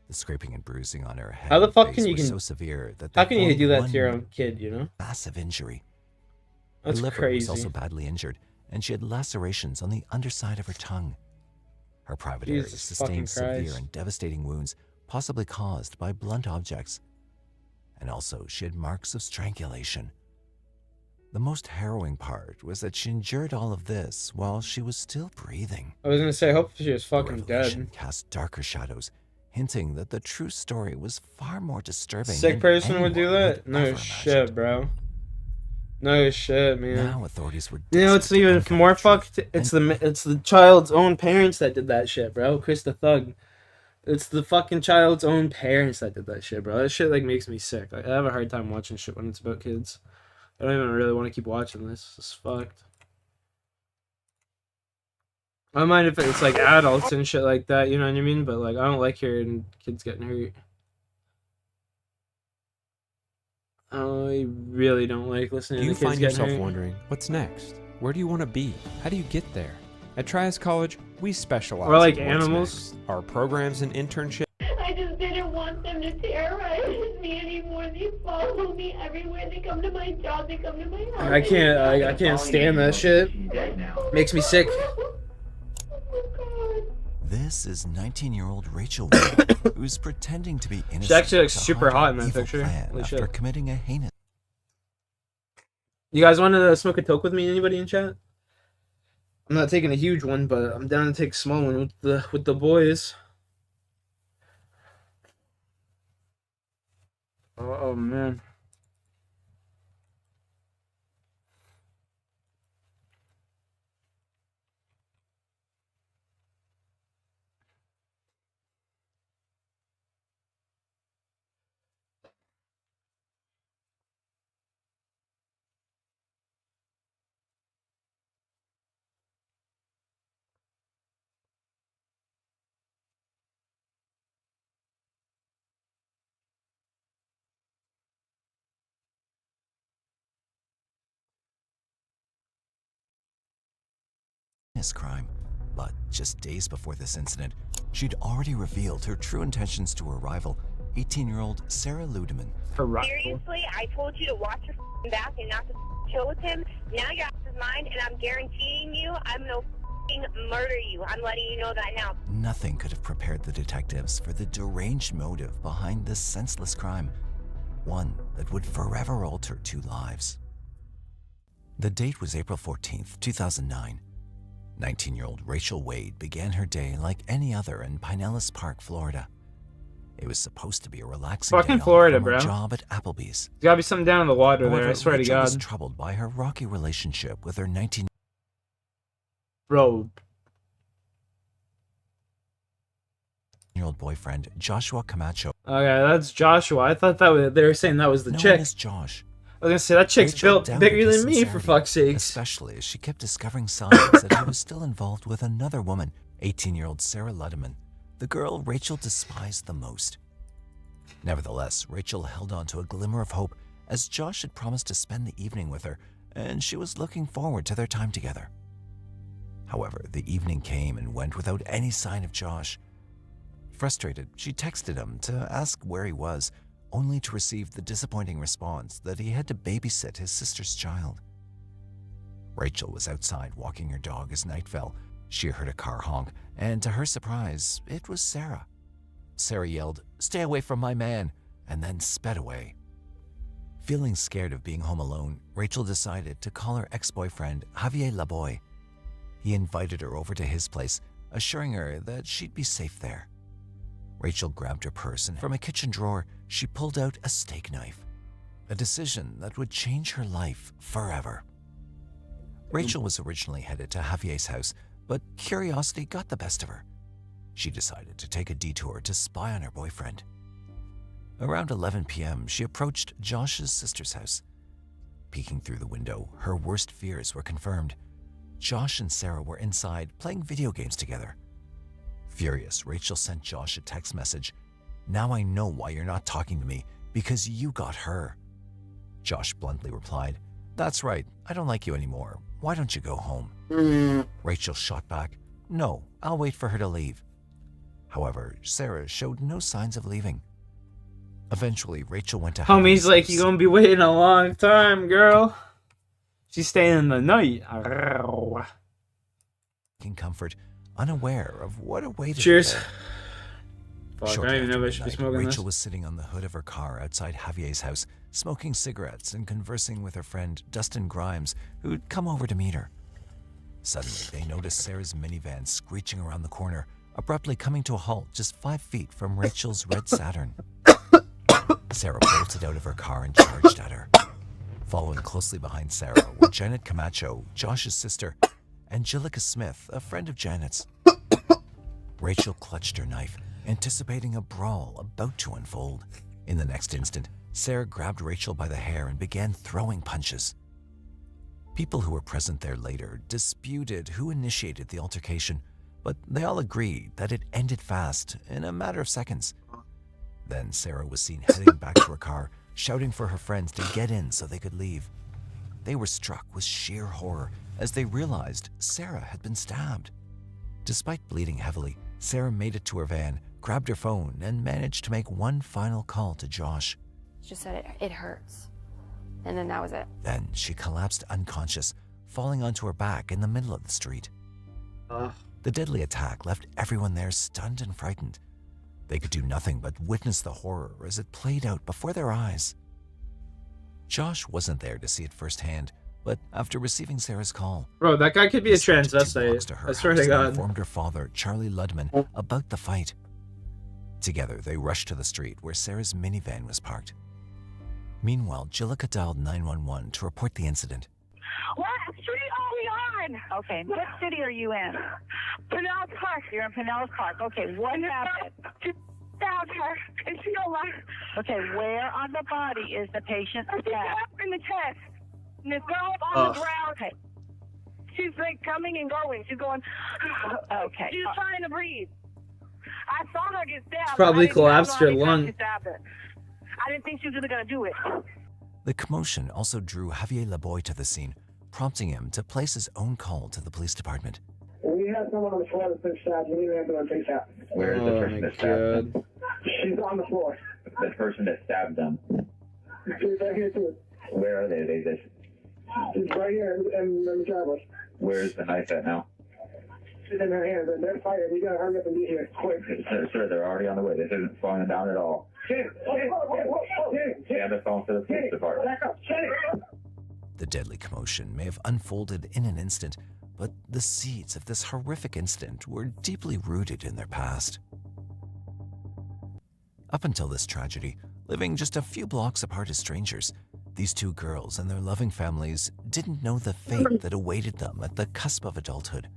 S2: The scraping and bruising on her head
S5: How the
S2: and
S5: fuck
S2: face
S5: can you
S2: were so severe that
S5: how
S2: they
S5: can you
S2: formed
S5: do that
S2: one
S5: to your own kid, you know?
S2: massive injury.
S5: That's
S2: her liver
S5: crazy.
S2: was also badly injured, and she had lacerations on the underside of her tongue. Her private areas
S5: Jesus
S2: sustained
S5: fucking
S2: severe
S5: Christ.
S2: and devastating wounds, possibly caused by blunt objects. And also, she had marks of strangulation. The most harrowing part was that she endured all of this while she was still breathing.
S5: I was gonna say, I hope she was fucking
S2: Revelation
S5: dead.
S2: cast darker shadows, hinting that the true story was far more disturbing.
S5: Sick
S2: than
S5: person would do
S2: anyone
S5: that?
S2: had
S5: No
S2: ever
S5: shit, bro. No shit, man.
S2: Now authorities were
S5: You know, it's even more fucked. It's the child's own parents that did that shit, bro. Chris the Thug. It's the fucking child's own parents that did that shit, bro. That shit like makes me sick. Like, I have a hard time watching shit when it's about kids. I don't even really want to keep watching this. It's fucked. I don't mind if it's like adults and shit like that, you know what I mean? But like, I don't like hearing kids getting hurt. I really don't like listening
S7: Do
S5: to
S7: you
S5: kids
S7: find
S5: getting
S7: yourself
S5: hurt.
S7: wondering, what's next? Where do you want to be? How do you get there? At Trias College, we specialize
S5: Or like
S7: in what's
S5: animals.
S7: next. Our programs and internships.
S8: I just didn't want them to terrorize me anymore. They follow me everywhere. They come to my job. They come to my house.
S5: I can't stand that shit. Makes me sick.
S2: This is 19-year-old Rachel Wade, who's pretending to be innocent.
S5: She actually looks
S2: behind
S5: super hot in
S2: an
S5: that
S2: evil
S5: picture.
S2: plan
S5: Holy
S2: after
S5: shit.
S2: committing a heinous.
S5: You guys want to smoke a toke with me? Anybody in chat? I'm not taking a huge one, but I'm down to take a small one with the boys. Oh man.
S2: Crime. But just days before this incident, she'd already revealed her true intentions to her rival, 18-year-old Sarah Ludeman.
S8: Seriously, I told you to watch your back and not to chill with him. Now your ass is mine, and I'm guaranteeing you, I'm gonna murder you. I'm letting you know that now.
S2: Nothing could have prepared the detectives for the deranged motive behind this senseless crime, one that would forever alter two lives. The date was April 14th, 2009. 19-year-old Rachel Wade began her day like any other in Pinellas Park, Florida. It was supposed to be a relaxing
S5: Fucking
S2: day
S5: Florida,
S2: off from her
S5: bro.
S2: job at Applebee's.
S5: There's gotta be something down in the water there, I
S2: However,
S5: swear to
S2: Rachel was
S5: God.
S2: troubled by her rocky relationship with her 19
S5: Bro.
S2: year-old boyfriend, Joshua Camacho.
S5: Okay, that's Joshua. I thought they were saying that was the
S2: Known
S5: chick.
S2: as Josh.
S5: I was gonna say that chick's
S2: Rachel
S5: built
S2: doubted
S5: bigger
S2: his
S5: than me, for
S2: sincerity,
S5: fuck's sakes.
S2: Especially as she kept discovering signs that he was still involved with another woman, 18-year-old Sarah Ludeman, the girl Rachel despised the most. Nevertheless, Rachel held on to a glimmer of hope as Josh had promised to spend the evening with her, and she was looking forward to their time together. However, the evening came and went without any sign of Josh. Frustrated, she texted him to ask where he was, only to receive the disappointing response that he had to babysit his sister's child. Rachel was outside walking her dog as night fell. She heard a car honk, and to her surprise, it was Sarah. Sarah yelled, "Stay away from my man," and then sped away. Feeling scared of being home alone, Rachel decided to call her ex-boyfriend, Javier Laboy. He invited her over to his place, assuring her that she'd be safe there. Rachel grabbed her purse, and from a kitchen drawer, she pulled out a steak knife, a decision that would change her life forever. Rachel was originally headed to Javier's house, but curiosity got the best of her. She decided to take a detour to spy on her boyfriend. Around 11 p.m., she approached Josh's sister's house. Peeking through the window, her worst fears were confirmed. Josh and Sarah were inside playing video games together. Furious, Rachel sent Josh a text message. "Now I know why you're not talking to me, because you got her." Josh bluntly replied, That's right, I don't like you anymore. Why don't you go home? Rachel shot back, no, I'll wait for her to leave. However, Sarah showed no signs of leaving. Eventually, Rachel went to
S5: Homie's like, you gonna be waiting a long time, girl. She's staying in the night.
S2: in comfort, unaware of what awaited her.
S5: Cheers.
S2: there.
S5: Fuck, I
S2: Shortly
S5: don't even know
S2: after
S5: if I should be
S2: midnight,
S5: smoking
S2: Rachel
S5: this.
S2: was sitting on the hood of her car outside Javier's house, smoking cigarettes and conversing with her friend Dustin Grimes, who'd come over to meet her. Suddenly, they noticed Sarah's minivan screeching around the corner, abruptly coming to a halt just 5 feet from Rachel's red Saturn. Sarah bolted out of her car and charged at her. Following closely behind Sarah were Janet Camacho, Josh's sister, Angelica Smith, a friend of Janet's. Rachel clutched her knife, anticipating a brawl about to unfold. In the next instant, Sarah grabbed Rachel by the hair and began throwing punches. People who were present there later disputed who initiated the altercation, but they all agreed that it ended fast, in a matter of seconds. Then Sarah was seen heading back to her car, shouting for her friends to get in so they could leave. They were struck with sheer horror as they realized Sarah had been stabbed. Despite bleeding heavily, Sarah made it to her van, grabbed her phone, and managed to make one final call to Josh.
S13: She just said it hurts. And then that was it.
S2: Then she collapsed unconscious, falling onto her back in the middle of the street. The deadly attack left everyone there stunned and frightened. They could do nothing but witness the horror as it played out before their eyes. Josh wasn't there to see it firsthand, but after receiving Sarah's call,
S5: Bro, that guy could be a transvestite. I swear to God.
S2: informed her father, Charlie Ludman, about the fight. Together, they rushed to the street where Sarah's minivan was parked. Meanwhile, Jillica dialed 911 to report the incident.
S14: What street are we on? Okay, what city are you in? Pinellas Park. You're in Pinellas Park. Okay, what happened? She stabbed her, and she don't like. Okay, where on the body is the patient stabbed? In the chest. And it's on the ground. Okay. She's like coming and going. She's going. Okay. She's trying to breathe. I saw her get stabbed.
S5: Probably collapsed her lung.
S14: I didn't think she was really going to do it.
S2: The commotion also drew Javier Laboy to the scene, prompting him to place his own call to the police department.
S15: We have someone on the floor that's been stabbed. We need an ambulance ASAP.
S16: Where is the person that stabbed them?
S15: She's on the floor.
S16: The person that stabbed them.
S15: She's right here too.
S16: Where are they?
S15: She's right here in the driveway.
S16: Where is the knife at now?
S15: She's in her hands, and they're fighting. We gotta hurry up and be here quick.
S16: Sir, they're already on the way. This isn't slowing down at all. Stay on the phone for the police department.
S2: The deadly commotion may have unfolded in an instant, but the seeds of this horrific incident were deeply rooted in their past. Up until this tragedy, living just a few blocks apart as strangers, these two girls and their loving families didn't know the fate that awaited them at the cusp of adulthood.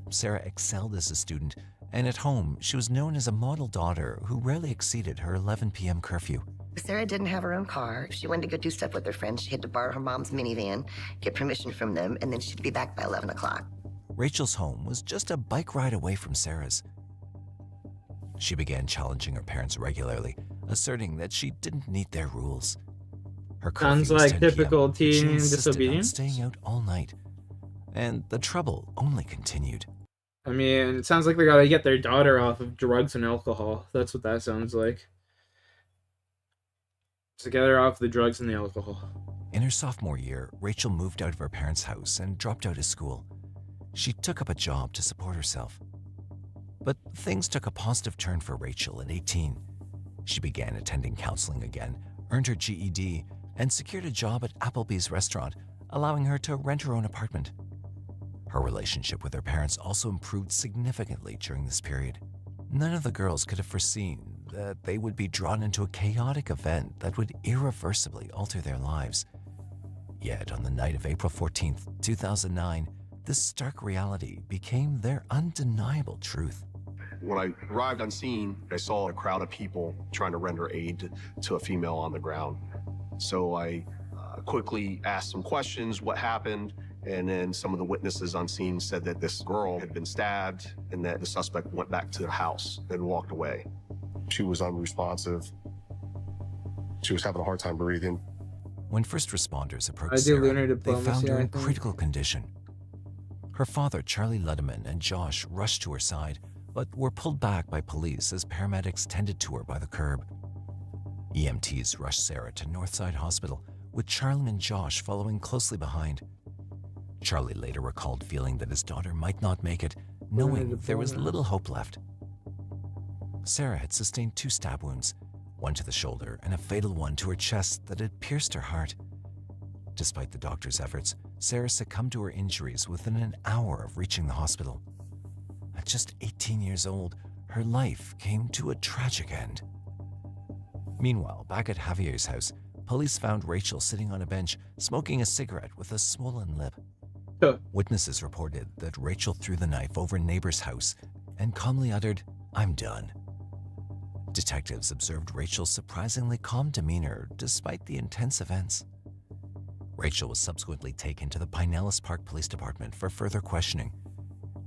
S2: Sarah excelled as a student, and at home, she was known as a model daughter who rarely exceeded her 11 p.m. curfew.
S18: Sarah didn't have her own car. If she wanted to go do stuff with her friends, she had to borrow her mom's minivan, get permission from them, and then she'd be back by 11 o'clock.
S2: Rachel's home was just a bike ride away from Sarah's. She began challenging her parents regularly, asserting that she didn't need their rules. Her curfew
S5: Sounds
S2: was
S5: like
S2: 10 p.m.
S5: typical
S2: She
S5: teen
S2: insisted on
S5: disobedience.
S2: staying out all night, and the trouble only continued.
S5: I mean, it sounds like they gotta get their daughter off of drugs and alcohol. That's what that sounds like. To get her off the drugs and the alcohol.
S2: In her sophomore year, Rachel moved out of her parents' house and dropped out of school. She took up a job to support herself. But things took a positive turn for Rachel at 18. She began attending counseling again, earned her GED, and secured a job at Applebee's restaurant, allowing her to rent her own apartment. Her relationship with her parents also improved significantly during this period. None of the girls could have foreseen that they would be drawn into a chaotic event that would irreversibly alter their lives. Yet on the night of April 14th, 2009, this stark reality became their undeniable truth.
S24: When I arrived on scene, I saw a crowd of people trying to render aid to a female on the ground. So I quickly asked some questions, what happened, and then some of the witnesses on scene said that this girl had been stabbed and that the suspect went back to the house and walked away.
S27: She was unresponsive. She was having a hard time breathing.
S2: When first responders
S5: I
S2: approached
S5: do
S2: Sarah,
S5: lunar
S2: they
S5: diplomacy,
S2: found her
S5: I
S2: in
S5: think.
S2: critical condition. Her father, Charlie Lederman, and Josh rushed to her side, but were pulled back by police as paramedics tended to her by the curb. EMTs rushed Sarah to Northside Hospital, with Charlie and Josh following closely behind. Charlie later recalled feeling that his daughter might not make it, knowing there was little hope left. Sarah had sustained 2 stab wounds, one to the shoulder and a fatal one to her chest that had pierced her heart. Despite the doctor's efforts, Sarah succumbed to her injuries within an hour of reaching the hospital. At just 18 years old, her life came to a tragic end. Meanwhile, back at Javier's house, police found Rachel sitting on a bench, smoking a cigarette with a swollen lip. Witnesses reported that Rachel threw the knife over a neighbor's house and calmly uttered, "I'm done." Detectives observed Rachel's surprisingly calm demeanor despite the intense events. Rachel was subsequently taken to the Pinellas Park Police Department for further questioning.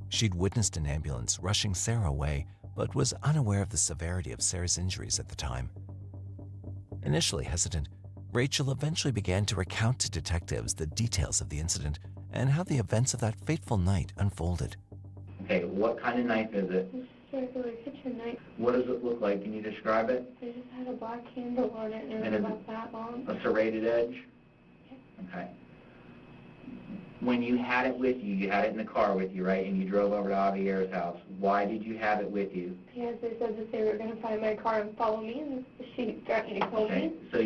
S2: She'd witnessed an ambulance rushing Sarah away, but was unaware of the severity of Sarah's injuries at the time. Initially hesitant, Rachel eventually began to recount to detectives the details of the incident and how the events of that fateful night unfolded.
S16: Okay, what kind of knife is it?
S25: It's just a regular kitchen knife.
S16: What does it look like? Can you describe it?
S25: It just had a black handle on it and it
S16: And
S25: was
S16: is
S25: about that long.
S16: A serrated edge? Okay. When you had it with you, you had it in the car with you, right? And you drove over to Javier's house. Why did you have it with you?
S25: Because they said that they were going to find my car and follow me, and she threatened to kill me.
S16: So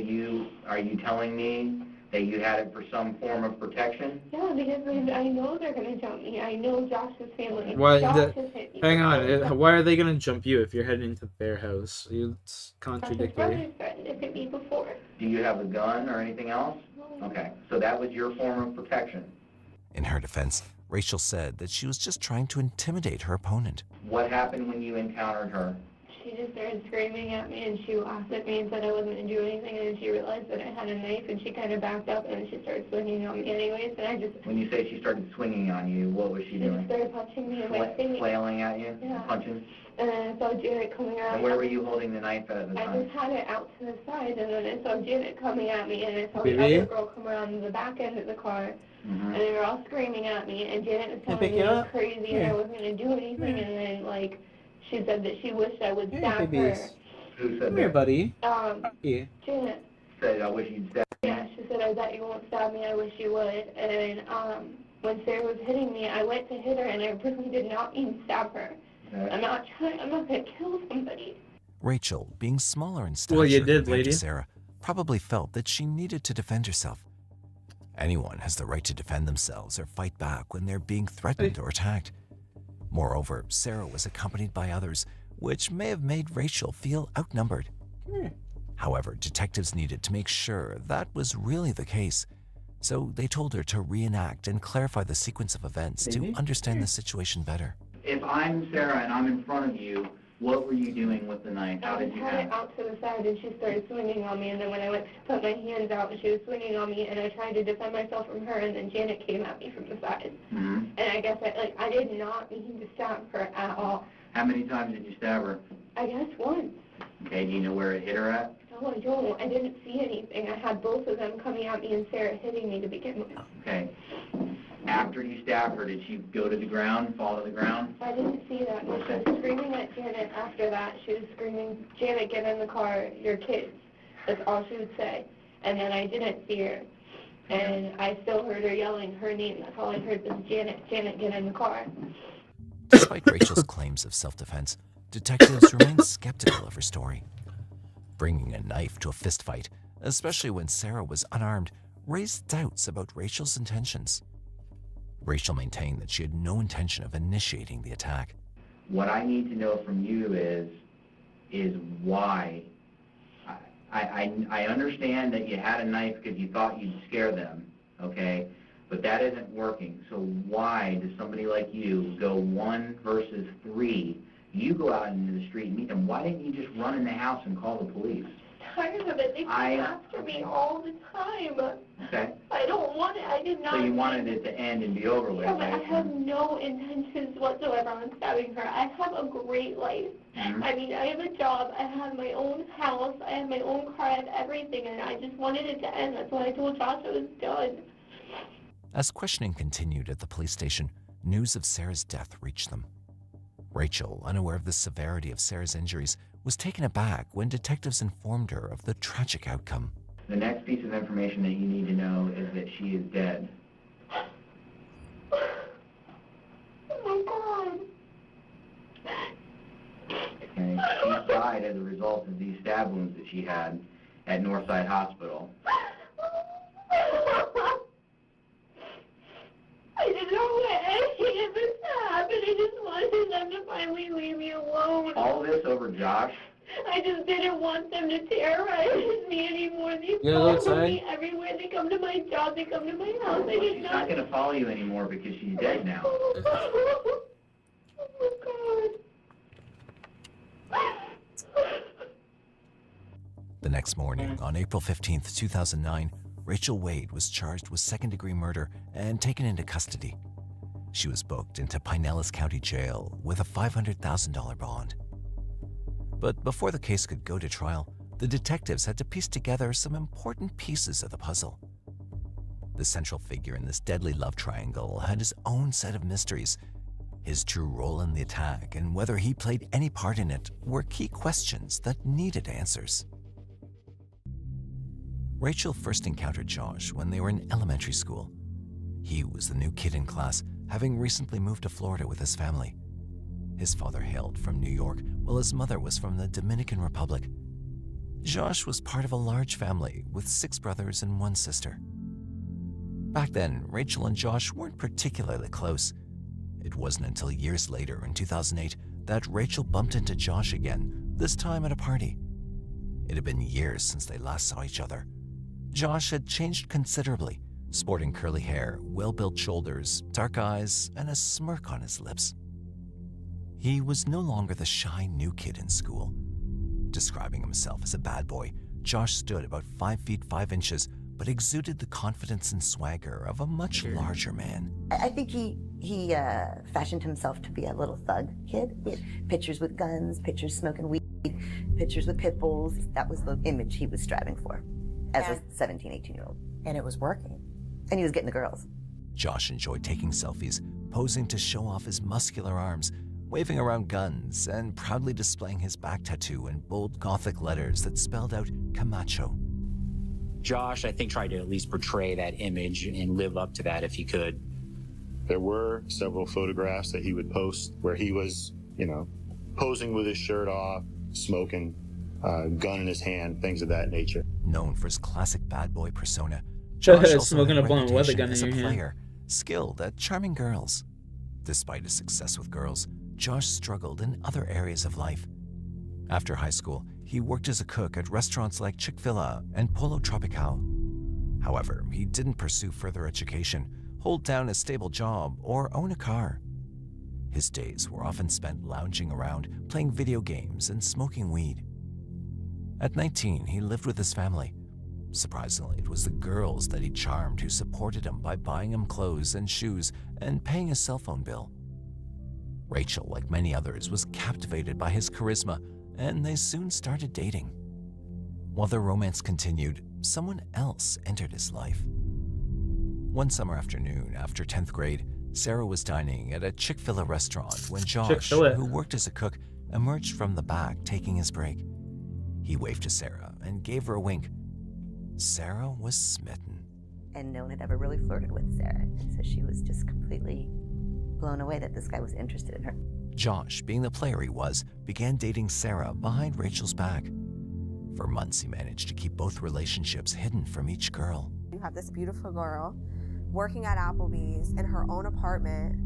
S16: are you telling me that you had it for some form of protection?
S25: Yeah, because I know they're going to jump me. I know Josh's family.
S5: Why?
S25: Josh has hit me.
S5: Hang on. Why are they gonna jump you if you're heading to their house? It's
S25: His
S5: contradictory.
S25: brother threatened to hit me before.
S16: Do you have a gun or anything else?
S25: No.
S16: Okay, so that was your form of protection.
S2: In her defense, Rachel said that she was just trying to intimidate her opponent.
S16: What happened when you encountered her?
S25: She just started screaming at me, and she laughed at me and said I wasn't going to do anything, and then she realized that I had a knife, and she kind of backed up, and then she started swinging on me anyways, and I just...
S16: When you say she started swinging on you, what was she doing?
S25: She started punching me in my face.
S16: Flailing at you?
S25: Yeah.
S16: Punching?
S25: And then I saw Janet coming out.
S16: And where were you holding the knife at the time?
S25: I just had it out to the side, and then I saw Janet coming at me, and I saw the
S5: Baby?
S25: other girl come around the back end of the car,
S16: Mm-hmm.
S25: and they were all screaming at me, and Janet was telling me I was crazy and I wasn't going to do anything, and then, like, she said that she wished I would stab her.
S16: Who said
S5: Come here,
S16: that?
S5: buddy.
S25: Yeah. Janet.
S16: Said, I wish you'd stab me.
S25: Yeah, she said, I bet you won't stab me, I wish you would. And when Sarah was hitting me, I went to hit her, and I really did not mean stab her.
S16: Okay.
S25: I'm not going to kill somebody.
S2: Rachel, being smaller in stature
S5: Well, you did,
S2: compared
S5: lady.
S2: to Sarah, probably felt that she needed to defend herself. Anyone has the right to defend themselves or fight back when they're being threatened or attacked. Moreover, Sarah was accompanied by others, which may have made Rachel feel outnumbered. However, detectives needed to make sure that was really the case, so they told her to reenact and clarify the sequence of events to understand the situation better.
S16: If I'm Sarah and I'm in front of you, what were you doing with the knife? How
S25: I
S16: did
S25: just
S16: you
S25: had
S16: have
S25: it out to the side, and she started swinging on me, and then when I went to put my hands out, she was swinging on me, and I tried to defend myself from her, and then Janet came at me from the side.
S16: Mm-hmm.
S25: And I guess I did not mean to stab her at all.
S16: How many times did you stab her?
S25: I guess once.
S16: Okay, do you know where it hit her at?
S25: No, I don't. I didn't see anything. I had both of them coming at me and Sarah hitting me to begin with.
S16: Okay. After you stabbed her, did she go to the ground, fall to the ground?
S25: I didn't see that. No, she was screaming at Janet after that. She was screaming, Janet, get in the car, your kids. That's all she would say. And then I didn't see her. And I still heard her yelling her name. That's all I heard was Janet, Janet, get in the car.
S2: Despite Rachel's claims of self-defense, detectives remained skeptical of her story. Bringing a knife to a fistfight, especially when Sarah was unarmed, raised doubts about Rachel's intentions. Rachel maintained that she had no intention of initiating the attack.
S16: What I need to know from you is why. I understand that you had a knife because you thought you'd scare them, okay? But that isn't working. So why does somebody like you go 1 versus 3? You go out into the street and meet them. Why didn't you just run in the house and call the police?
S25: Tired of it. They come after me all the time.
S16: Okay.
S25: I don't
S8: want it. I did not.
S16: So you wanted it to end and be over with,
S8: Yeah, but I
S16: right?
S8: have no intentions whatsoever on stabbing her. I have a great life.
S16: Mhm.
S8: I mean, I have a job. I have my own house. I have my own car. I have everything, and I just wanted it to end. That's why I told Josh I was done.
S2: As questioning continued at the police station, news of Sarah's death reached them. Rachel, unaware of the severity of Sarah's injuries, was taken aback when detectives informed her of the tragic outcome.
S16: The next piece of information that you need to know is that she is dead.
S8: Oh my God.
S16: Okay? She died as a result of these stab wounds that she had at Northside Hospital.
S8: I didn't know what any of this happened. I just wanted them to finally leave me alone.
S16: All this over Josh?
S8: I just didn't want them to terrorize me anymore. They
S5: You wanna go
S8: follow me
S5: outside?
S8: everywhere. They come to my job. They come to my house. I
S16: Well,
S8: did
S16: she's not going to follow you anymore because she's dead now.
S8: Oh
S2: The next morning, on April 15th, 2009, Rachel Wade was charged with second-degree murder and taken into custody. She was booked into Pinellas County Jail with a $500,000 bond. But before the case could go to trial, the detectives had to piece together some important pieces of the puzzle. The central figure in this deadly love triangle had his own set of mysteries. His true role in the attack and whether he played any part in it were key questions that needed answers. Rachel first encountered Josh when they were in elementary school. He was the new kid in class, having recently moved to Florida with his family. His father hailed from New York, while his mother was from the Dominican Republic. Josh was part of a large family with 6 brothers and 1 sister. Back then, Rachel and Josh weren't particularly close. It wasn't until years later, in 2008, that Rachel bumped into Josh again, this time at a party. It had been years since they last saw each other. Josh had changed considerably, sporting curly hair, well-built shoulders, dark eyes, and a smirk on his lips. He was no longer the shy new kid in school. Describing himself as a bad boy, Josh stood about 5 feet 5 inches, but exuded the confidence and swagger of a much larger man.
S18: I think he fashioned himself to be a little thug kid. He had pictures with guns, pictures smoking weed, pictures with pit bulls. That was the image he was striving for as a 17, 18-year-old. And it was working. And he was getting the girls.
S2: Josh enjoyed taking selfies, posing to show off his muscular arms, waving around guns, and proudly displaying his back tattoo in bold Gothic letters that spelled out Camacho.
S1: Josh, I think, tried to at least portray that image and live up to that if he could.
S4: There were several photographs that he would post where he was, posing with his shirt off, smoking, gun in his hand, things of that nature.
S2: Known for his classic bad boy persona, Josh also
S5: Smoking
S2: had
S5: a blunt with a
S2: reputation
S5: gun
S2: as
S5: in
S2: a
S5: your hand.
S2: player, skilled at charming girls. Despite his success with girls, Josh struggled in other areas of life. After high school, he worked as a cook at restaurants like Chick-fil-A and Polo Tropical. However, he didn't pursue further education, hold down a stable job, or own a car. His days were often spent lounging around, playing video games and smoking weed. At 19, he lived with his family. Surprisingly, it was the girls that he charmed who supported him by buying him clothes and shoes and paying his cell phone bill. Rachel, like many others, was captivated by his charisma, and they soon started dating. While their romance continued, someone else entered his life. One summer afternoon, after 10th grade, Sarah was dining at a Chick-fil-A restaurant when Josh,
S5: Chick-fil-A.
S2: who worked as a cook, emerged from the back taking his break. He waved to Sarah and gave her a wink. Sarah was smitten.
S18: And no one had ever really flirted with Sarah. And so she was just completely blown away that this guy was interested in her.
S2: Josh, being the player he was, began dating Sarah behind Rachel's back. For months, he managed to keep both relationships hidden from each girl.
S6: You have this beautiful girl working at Applebee's in her own apartment,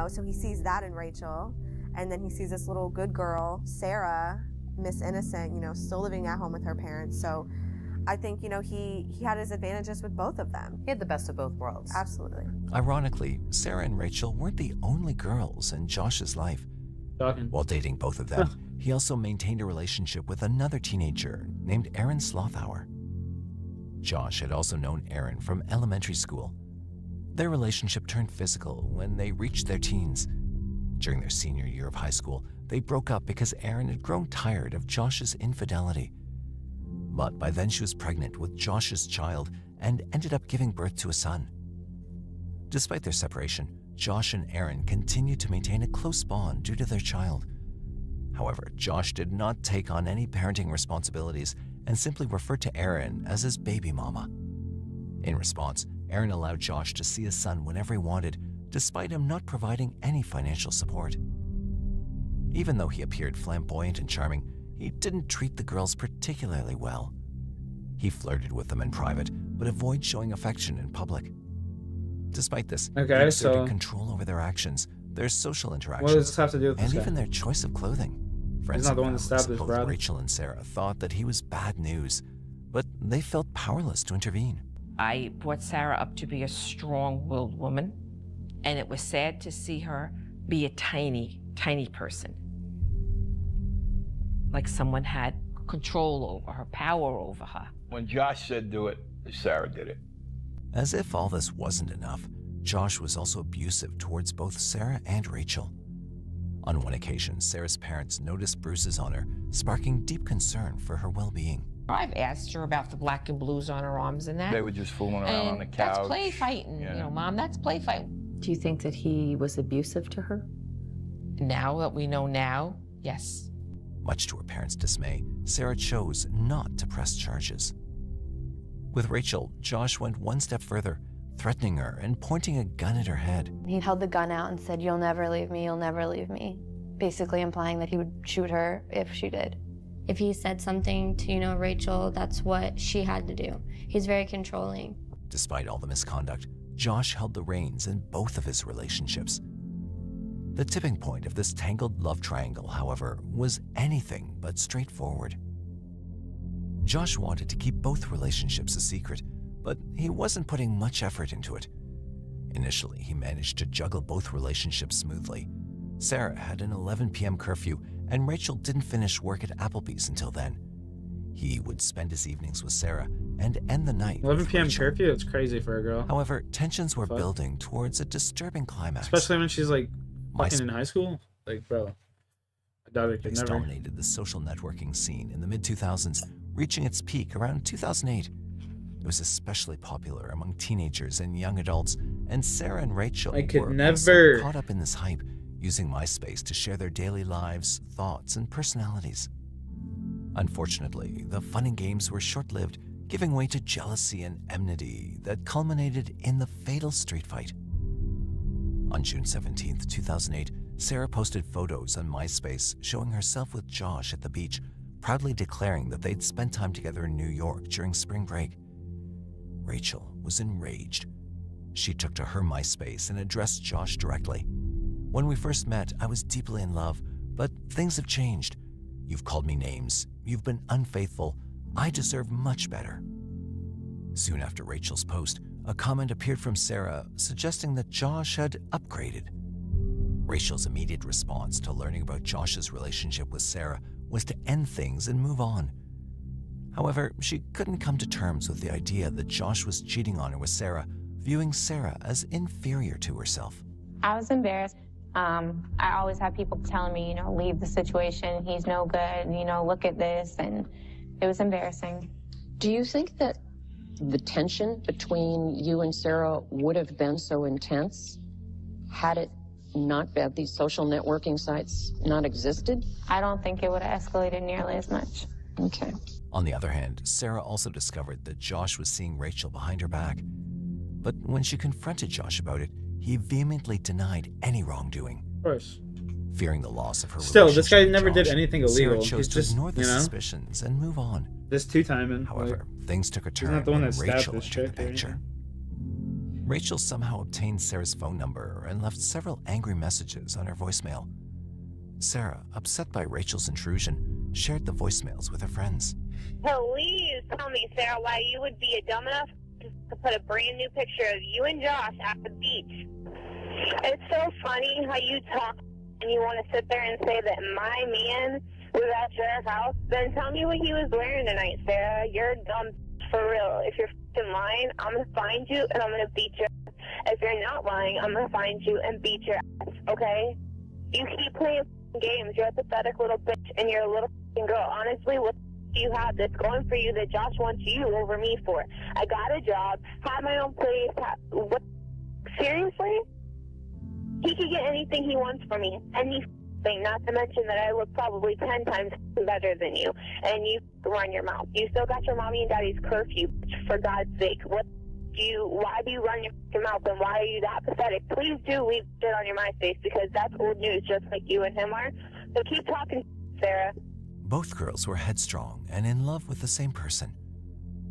S6: so he sees that in Rachel. And then he sees this little good girl, Sarah, Miss Innocent, still living at home with her parents. So I think, he had his advantages with both of them.
S18: He had the best of both worlds.
S6: Absolutely.
S2: Ironically, Sarah and Rachel weren't the only girls in Josh's life. While dating both of them, he also maintained a relationship with another teenager named Erin Slothauer. Josh had also known Aaron from elementary school. Their relationship turned physical when they reached their teens. During their senior year of high school, they broke up because Aaron had grown tired of Josh's infidelity. But by then she was pregnant with Josh's child and ended up giving birth to a son. Despite their separation, Josh and Aaron continued to maintain a close bond due to their child. However, Josh did not take on any parenting responsibilities and simply referred to Aaron as his baby mama. In response, Aaron allowed Josh to see his son whenever he wanted, despite him not providing any financial support. Even though he appeared flamboyant and charming, he didn't treat the girls particularly well. He flirted with them in private, but avoided showing affection in public. Despite this, he exerted control over their actions, their social interactions,
S5: what does this have to do with
S2: and
S5: this
S2: even
S5: guy?
S2: their choice of clothing. Friends
S5: He's not the one
S2: and
S5: that
S2: families
S5: stabbed
S2: of
S5: his
S2: both
S5: brother.
S2: Rachel and Sarah thought that he was bad news, but they felt powerless to intervene.
S3: I brought Sarah up to be a strong-willed woman, and it was sad to see her be a tiny, tiny person. Like someone had control over her, power over her.
S9: When Josh said do it, Sarah did it.
S2: As if all this wasn't enough, Josh was also abusive towards both Sarah and Rachel. On one occasion, Sarah's parents noticed bruises on her, sparking deep concern for her well-being.
S3: I've asked her about the black and blues on her arms and that.
S9: They were just fooling around on the couch.
S3: That's play fighting,
S9: Yeah.
S3: you know, Mom, that's play fighting.
S10: Do you think that he was abusive to her?
S3: Now that we know now, yes.
S2: Much to her parents' dismay, Sarah chose not to press charges. With Rachel, Josh went one step further, threatening her and pointing a gun at her head.
S13: He held the gun out and said, "You'll never leave me, you'll never leave me," basically implying that he would shoot her if she did.
S19: If he said something to, Rachel, that's what she had to do. He's very controlling.
S2: Despite all the misconduct, Josh held the reins in both of his relationships. The tipping point of this tangled love triangle, however, was anything but straightforward. Josh wanted to keep both relationships a secret, but he wasn't putting much effort into it. Initially, he managed to juggle both relationships smoothly. Sarah had an 11 p.m. curfew, and Rachel didn't finish work at Applebee's until then. He would spend his evenings with Sarah and end the night
S5: 11
S2: with
S5: p.m.
S2: Rachel.
S5: curfew? It's crazy for a girl.
S2: However, tensions were building towards a disturbing climax.
S5: Especially when she's like fucking
S2: MySpace
S5: in high school. Like, bro, I doubt it could never.
S2: dominated the social networking scene in the mid-2000s, reaching its peak around 2008. It was especially popular among teenagers and young adults, and Sarah and Rachel
S5: I could
S2: were
S5: never-
S2: also caught up in this hype, using MySpace to share their daily lives, thoughts, and personalities. Unfortunately, the fun and games were short-lived, giving way to jealousy and enmity that culminated in the fatal street fight. On June 17, 2008, Sarah posted photos on MySpace showing herself with Josh at the beach, proudly declaring that they'd spent time together in New York during spring break. Rachel was enraged. She took to her MySpace and addressed Josh directly. "When we first met, I was deeply in love, but things have changed. You've called me names. You've been unfaithful. I deserve much better." Soon after Rachel's post, a comment appeared from Sarah suggesting that Josh had upgraded. Rachel's immediate response to learning about Josh's relationship with Sarah was to end things and move on. However, she couldn't come to terms with the idea that Josh was cheating on her with Sarah, viewing Sarah as inferior to herself.
S20: I was embarrassed. I always had people telling me, leave the situation. He's no good. Look at this. And it was embarrassing.
S21: Do you think that the tension between you and Sarah would have been so intense had it not been these social networking sites not existed?
S20: I don't think it would have escalated nearly as much.
S21: Okay.
S2: On the other hand, Sarah also discovered that Josh was seeing Rachel behind her back. But when she confronted Josh about it, he vehemently denied any wrongdoing.
S5: Of course.
S2: Fearing the loss of her
S5: Still, this guy
S2: relationship
S5: never
S2: with
S5: did
S2: Josh,
S5: anything
S2: Sarah
S5: illegal.
S2: chose
S5: He's
S2: to
S5: just,
S2: ignore the suspicions and move on.
S5: This two-timing.
S2: However, things took a
S5: he's
S2: turn
S5: not the one
S2: when
S5: that stabbed
S2: Rachel
S5: this
S2: entered
S5: chick
S2: the
S5: or
S2: picture. Rachel somehow obtained Sarah's phone number and left several angry messages on her voicemail. Sarah, upset by Rachel's intrusion, shared the voicemails with her friends.
S8: Please tell me, Sarah, why you would be dumb enough to put a brand new picture of you and Josh at the beach. It's so funny how you talk and you want to sit there and say that my man was at your house. Then tell me what he was wearing tonight, Sarah. You're dumb. For real. If you're f***ing lying, I'm gonna find you and I'm gonna beat your ass. If you're not lying, I'm gonna find you and beat your ass, okay? You keep playing games. You're a pathetic little bitch and you're a little f***ing girl. Honestly, what do you have that's going for you that Josh wants you over me for? I got a job, have my own place. What? Seriously? He could get anything he wants from me. Anything. Not to mention that I look probably 10 times better than you. And you run your mouth. You still got your mommy and daddy's curfew, for God's sake. Why do you run your mouth and why are you that pathetic? Please do leave shit on your MySpace because that's old news just like you and him are. So keep talking, Sarah.
S2: Both girls were headstrong and in love with the same person.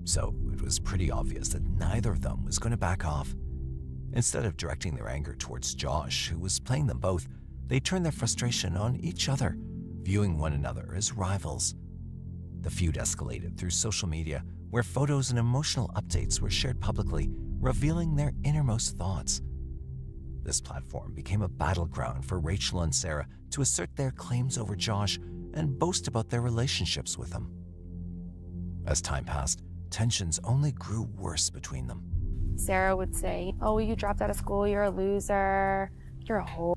S2: So it was pretty obvious that neither of them was going to back off. Instead of directing their anger towards Josh, who was playing them both, they turned their frustration on each other, viewing one another as rivals. The feud escalated through social media, where photos and emotional updates were shared publicly, revealing their innermost thoughts. This platform became a battleground for Rachel and Sarah to assert their claims over Josh and boast about their relationships with him. As time passed, tensions only grew worse between them.
S13: Sarah would say, "Oh, you dropped out of school, you're a loser, you're a whore."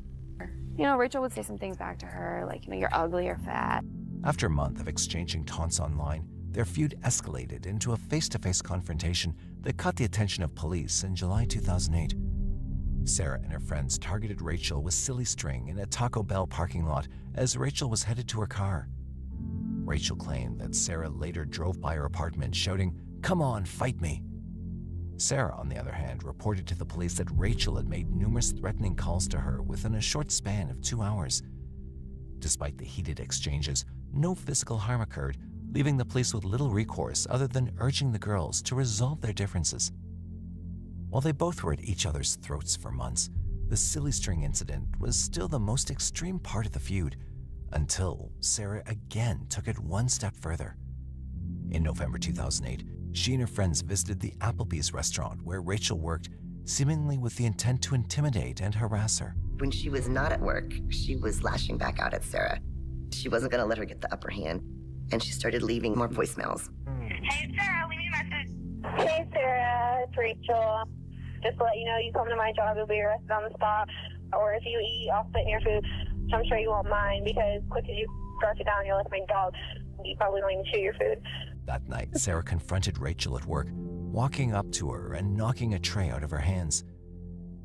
S13: You know, Rachel would say some things back to her, like, you're ugly or fat.
S2: After a month of exchanging taunts online, their feud escalated into a face-to-face confrontation that caught the attention of police in July 2008. Sarah and her friends targeted Rachel with silly string in a Taco Bell parking lot as Rachel was headed to her car. Rachel claimed that Sarah later drove by her apartment shouting, "Come on, fight me." Sarah, on the other hand, reported to the police that Rachel had made numerous threatening calls to her within a short span of 2 hours. Despite the heated exchanges, no physical harm occurred, leaving the police with little recourse other than urging the girls to resolve their differences. While they both were at each other's throats for months, the silly string incident was still the most extreme part of the feud, until Sarah again took it one step further. In November 2008, she and her friends visited the Applebee's restaurant where Rachel worked, seemingly with the intent to intimidate and harass her.
S18: When she was not at work, she was lashing back out at Sarah. She wasn't going to let her get the upper hand, and she started leaving more voicemails.
S8: Hey, Sarah, leave me a message. Hey, Sarah, it's Rachel. Just to let you know, you come to my job, you'll be arrested on the spot. Or if you eat, I'll spit in your food. So I'm sure you won't mind because quick as you scarf it down, you're like my dog. You probably don't even chew your food.
S2: That night, Sarah confronted Rachel at work, walking up to her and knocking a tray out of her hands.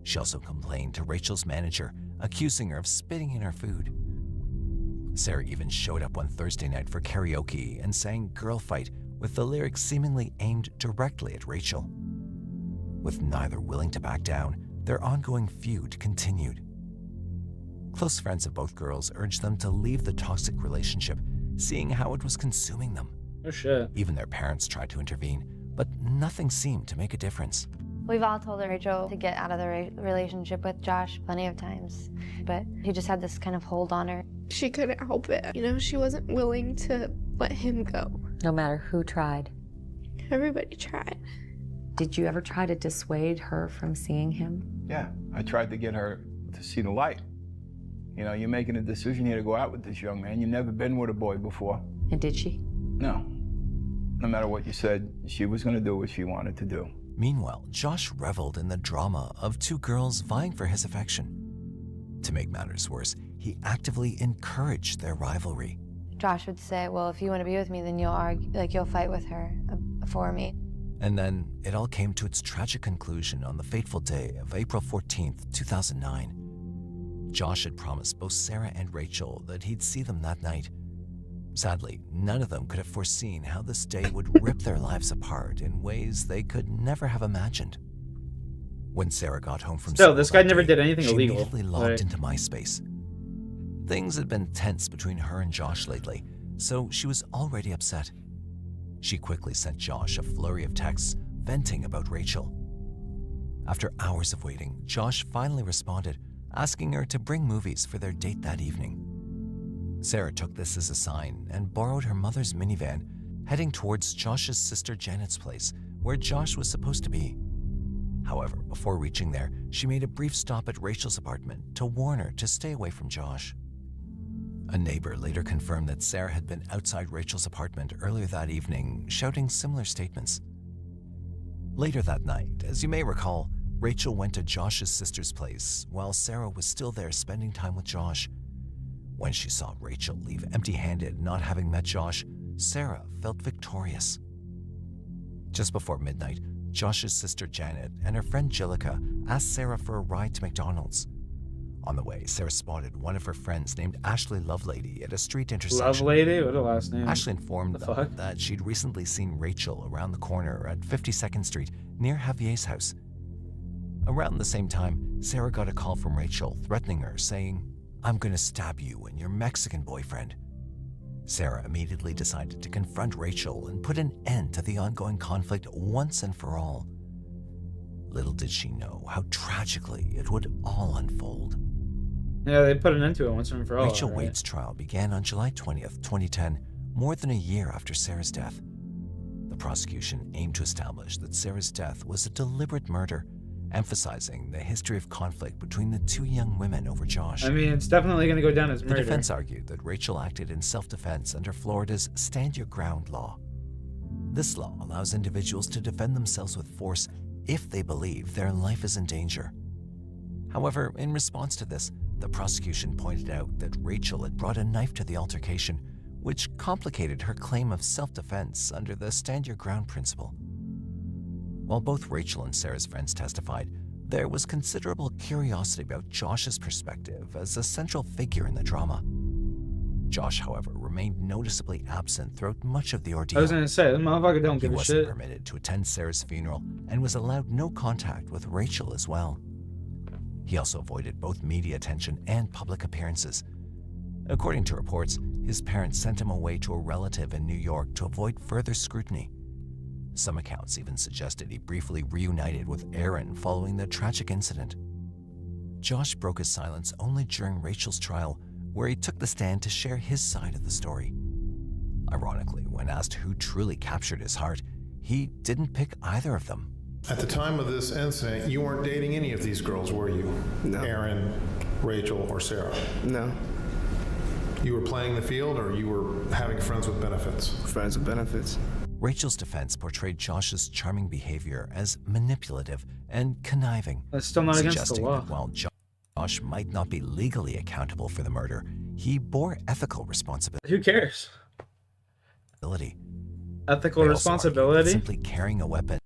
S2: She also complained to Rachel's manager, accusing her of spitting in her food. Sarah even showed up one Thursday night for karaoke and sang Girl Fight with the lyrics seemingly aimed directly at Rachel. With neither willing to back down, their ongoing feud continued. Close friends of both girls urged them to leave the toxic relationship, seeing how it was consuming them.
S5: Oh shit.
S2: Even their parents tried to intervene, but nothing seemed to make a difference.
S13: We've all told Rachel to get out of the relationship with Josh plenty of times, but he just had this kind of hold on her.
S11: She couldn't help it. You know, she wasn't willing to let him go.
S10: No matter who tried.
S11: Everybody tried.
S10: Did you ever try to dissuade her from seeing him?
S9: Yeah, I tried to get her to see the light. You know, you're making a decision here to go out with this young man. You've never been with a boy before.
S10: And did she?
S9: No. No matter what you said, she was going to do what she wanted to do.
S2: Meanwhile, Josh reveled in the drama of two girls vying for his affection. To make matters worse, he actively encouraged their rivalry.
S13: Josh would say, well, if you want to be with me, then you'll argue, you'll fight with her for me.
S2: And then it all came to its tragic conclusion on the fateful day of April 14th, 2009. Josh had promised both Sarah and Rachel that he'd see them that night. Sadly, none of them could have foreseen how this day would rip their lives apart in ways they could never have imagined. When Sarah got home from
S5: school, this guy never did anything
S2: she
S5: illegal.
S2: immediately logged into MySpace. Things had been tense between her and Josh lately, so she was already upset. She quickly sent Josh a flurry of texts venting about Rachel. After hours of waiting, Josh finally responded, asking her to bring movies for their date that evening. Sarah took this as a sign and borrowed her mother's minivan, heading towards Josh's sister Janet's place, where Josh was supposed to be. However, before reaching there, she made a brief stop at Rachel's apartment to warn her to stay away from Josh. A neighbor later confirmed that Sarah had been outside Rachel's apartment earlier that evening, shouting similar statements. Later that night, as you may recall, Rachel went to Josh's sister's place while Sarah was still there spending time with Josh. When she saw Rachel leave empty-handed, not having met Josh, Sarah felt victorious. Just before midnight, Josh's sister Janet and her friend Jillica asked Sarah for a ride to McDonald's. On the way, Sarah spotted one of her friends named Ashley Lovelady at a street intersection.
S5: Lovelady? What a last name.
S2: Ashley informed them that she'd recently seen Rachel around the corner at 52nd Street near Javier's house. Around the same time, Sarah got a call from Rachel threatening her, saying, "I'm going to stab you and your Mexican boyfriend." Sarah immediately decided to confront Rachel and put an end to the ongoing conflict once and for all. Little did she know how tragically it would all unfold.
S5: Yeah, they put an end to it once and for all.
S2: Rachel
S5: right?
S2: Wade's trial began on July 20th, 2010, more than a year after Sarah's death. The prosecution aimed to establish that Sarah's death was a deliberate murder, emphasizing the history of conflict between the two young women over Josh.
S5: I mean, it's definitely going to go down as murder.
S2: The defense argued that Rachel acted in self-defense under Florida's Stand Your Ground law. This law allows individuals to defend themselves with force if they believe their life is in danger. However, in response to this, the prosecution pointed out that Rachel had brought a knife to the altercation, which complicated her claim of self-defense under the Stand Your Ground principle. While both Rachel and Sarah's friends testified, there was considerable curiosity about Josh's perspective as a central figure in the drama. Josh, however, remained noticeably absent throughout much of the ordeal.
S5: I was going to say, this motherfucker don't give a shit.
S2: He wasn't permitted to attend Sarah's funeral and was allowed no contact with Rachel as well. He also avoided both media attention and public appearances. According to reports, his parents sent him away to a relative in New York to avoid further scrutiny. Some accounts even suggested he briefly reunited with Aaron following the tragic incident. Josh broke his silence only during Rachel's trial, where he took the stand to share his side of the story. Ironically, when asked who truly captured his heart, he didn't pick either of them.
S7: At the time of this incident, you weren't dating any of these girls, were you?
S12: No.
S7: Aaron, Rachel, or Sarah?
S12: No.
S7: You were playing the field, or you were having friends with benefits?
S12: Friends with benefits.
S2: Rachel's defense portrayed Josh's charming behavior as manipulative and conniving,
S5: That's still not against the
S2: suggesting
S5: law.
S2: that while Josh might not be legally accountable for the murder, he bore ethical responsibility.
S5: Who cares? Ethical
S2: They also argued
S5: responsibility?
S2: that simply carrying a weapon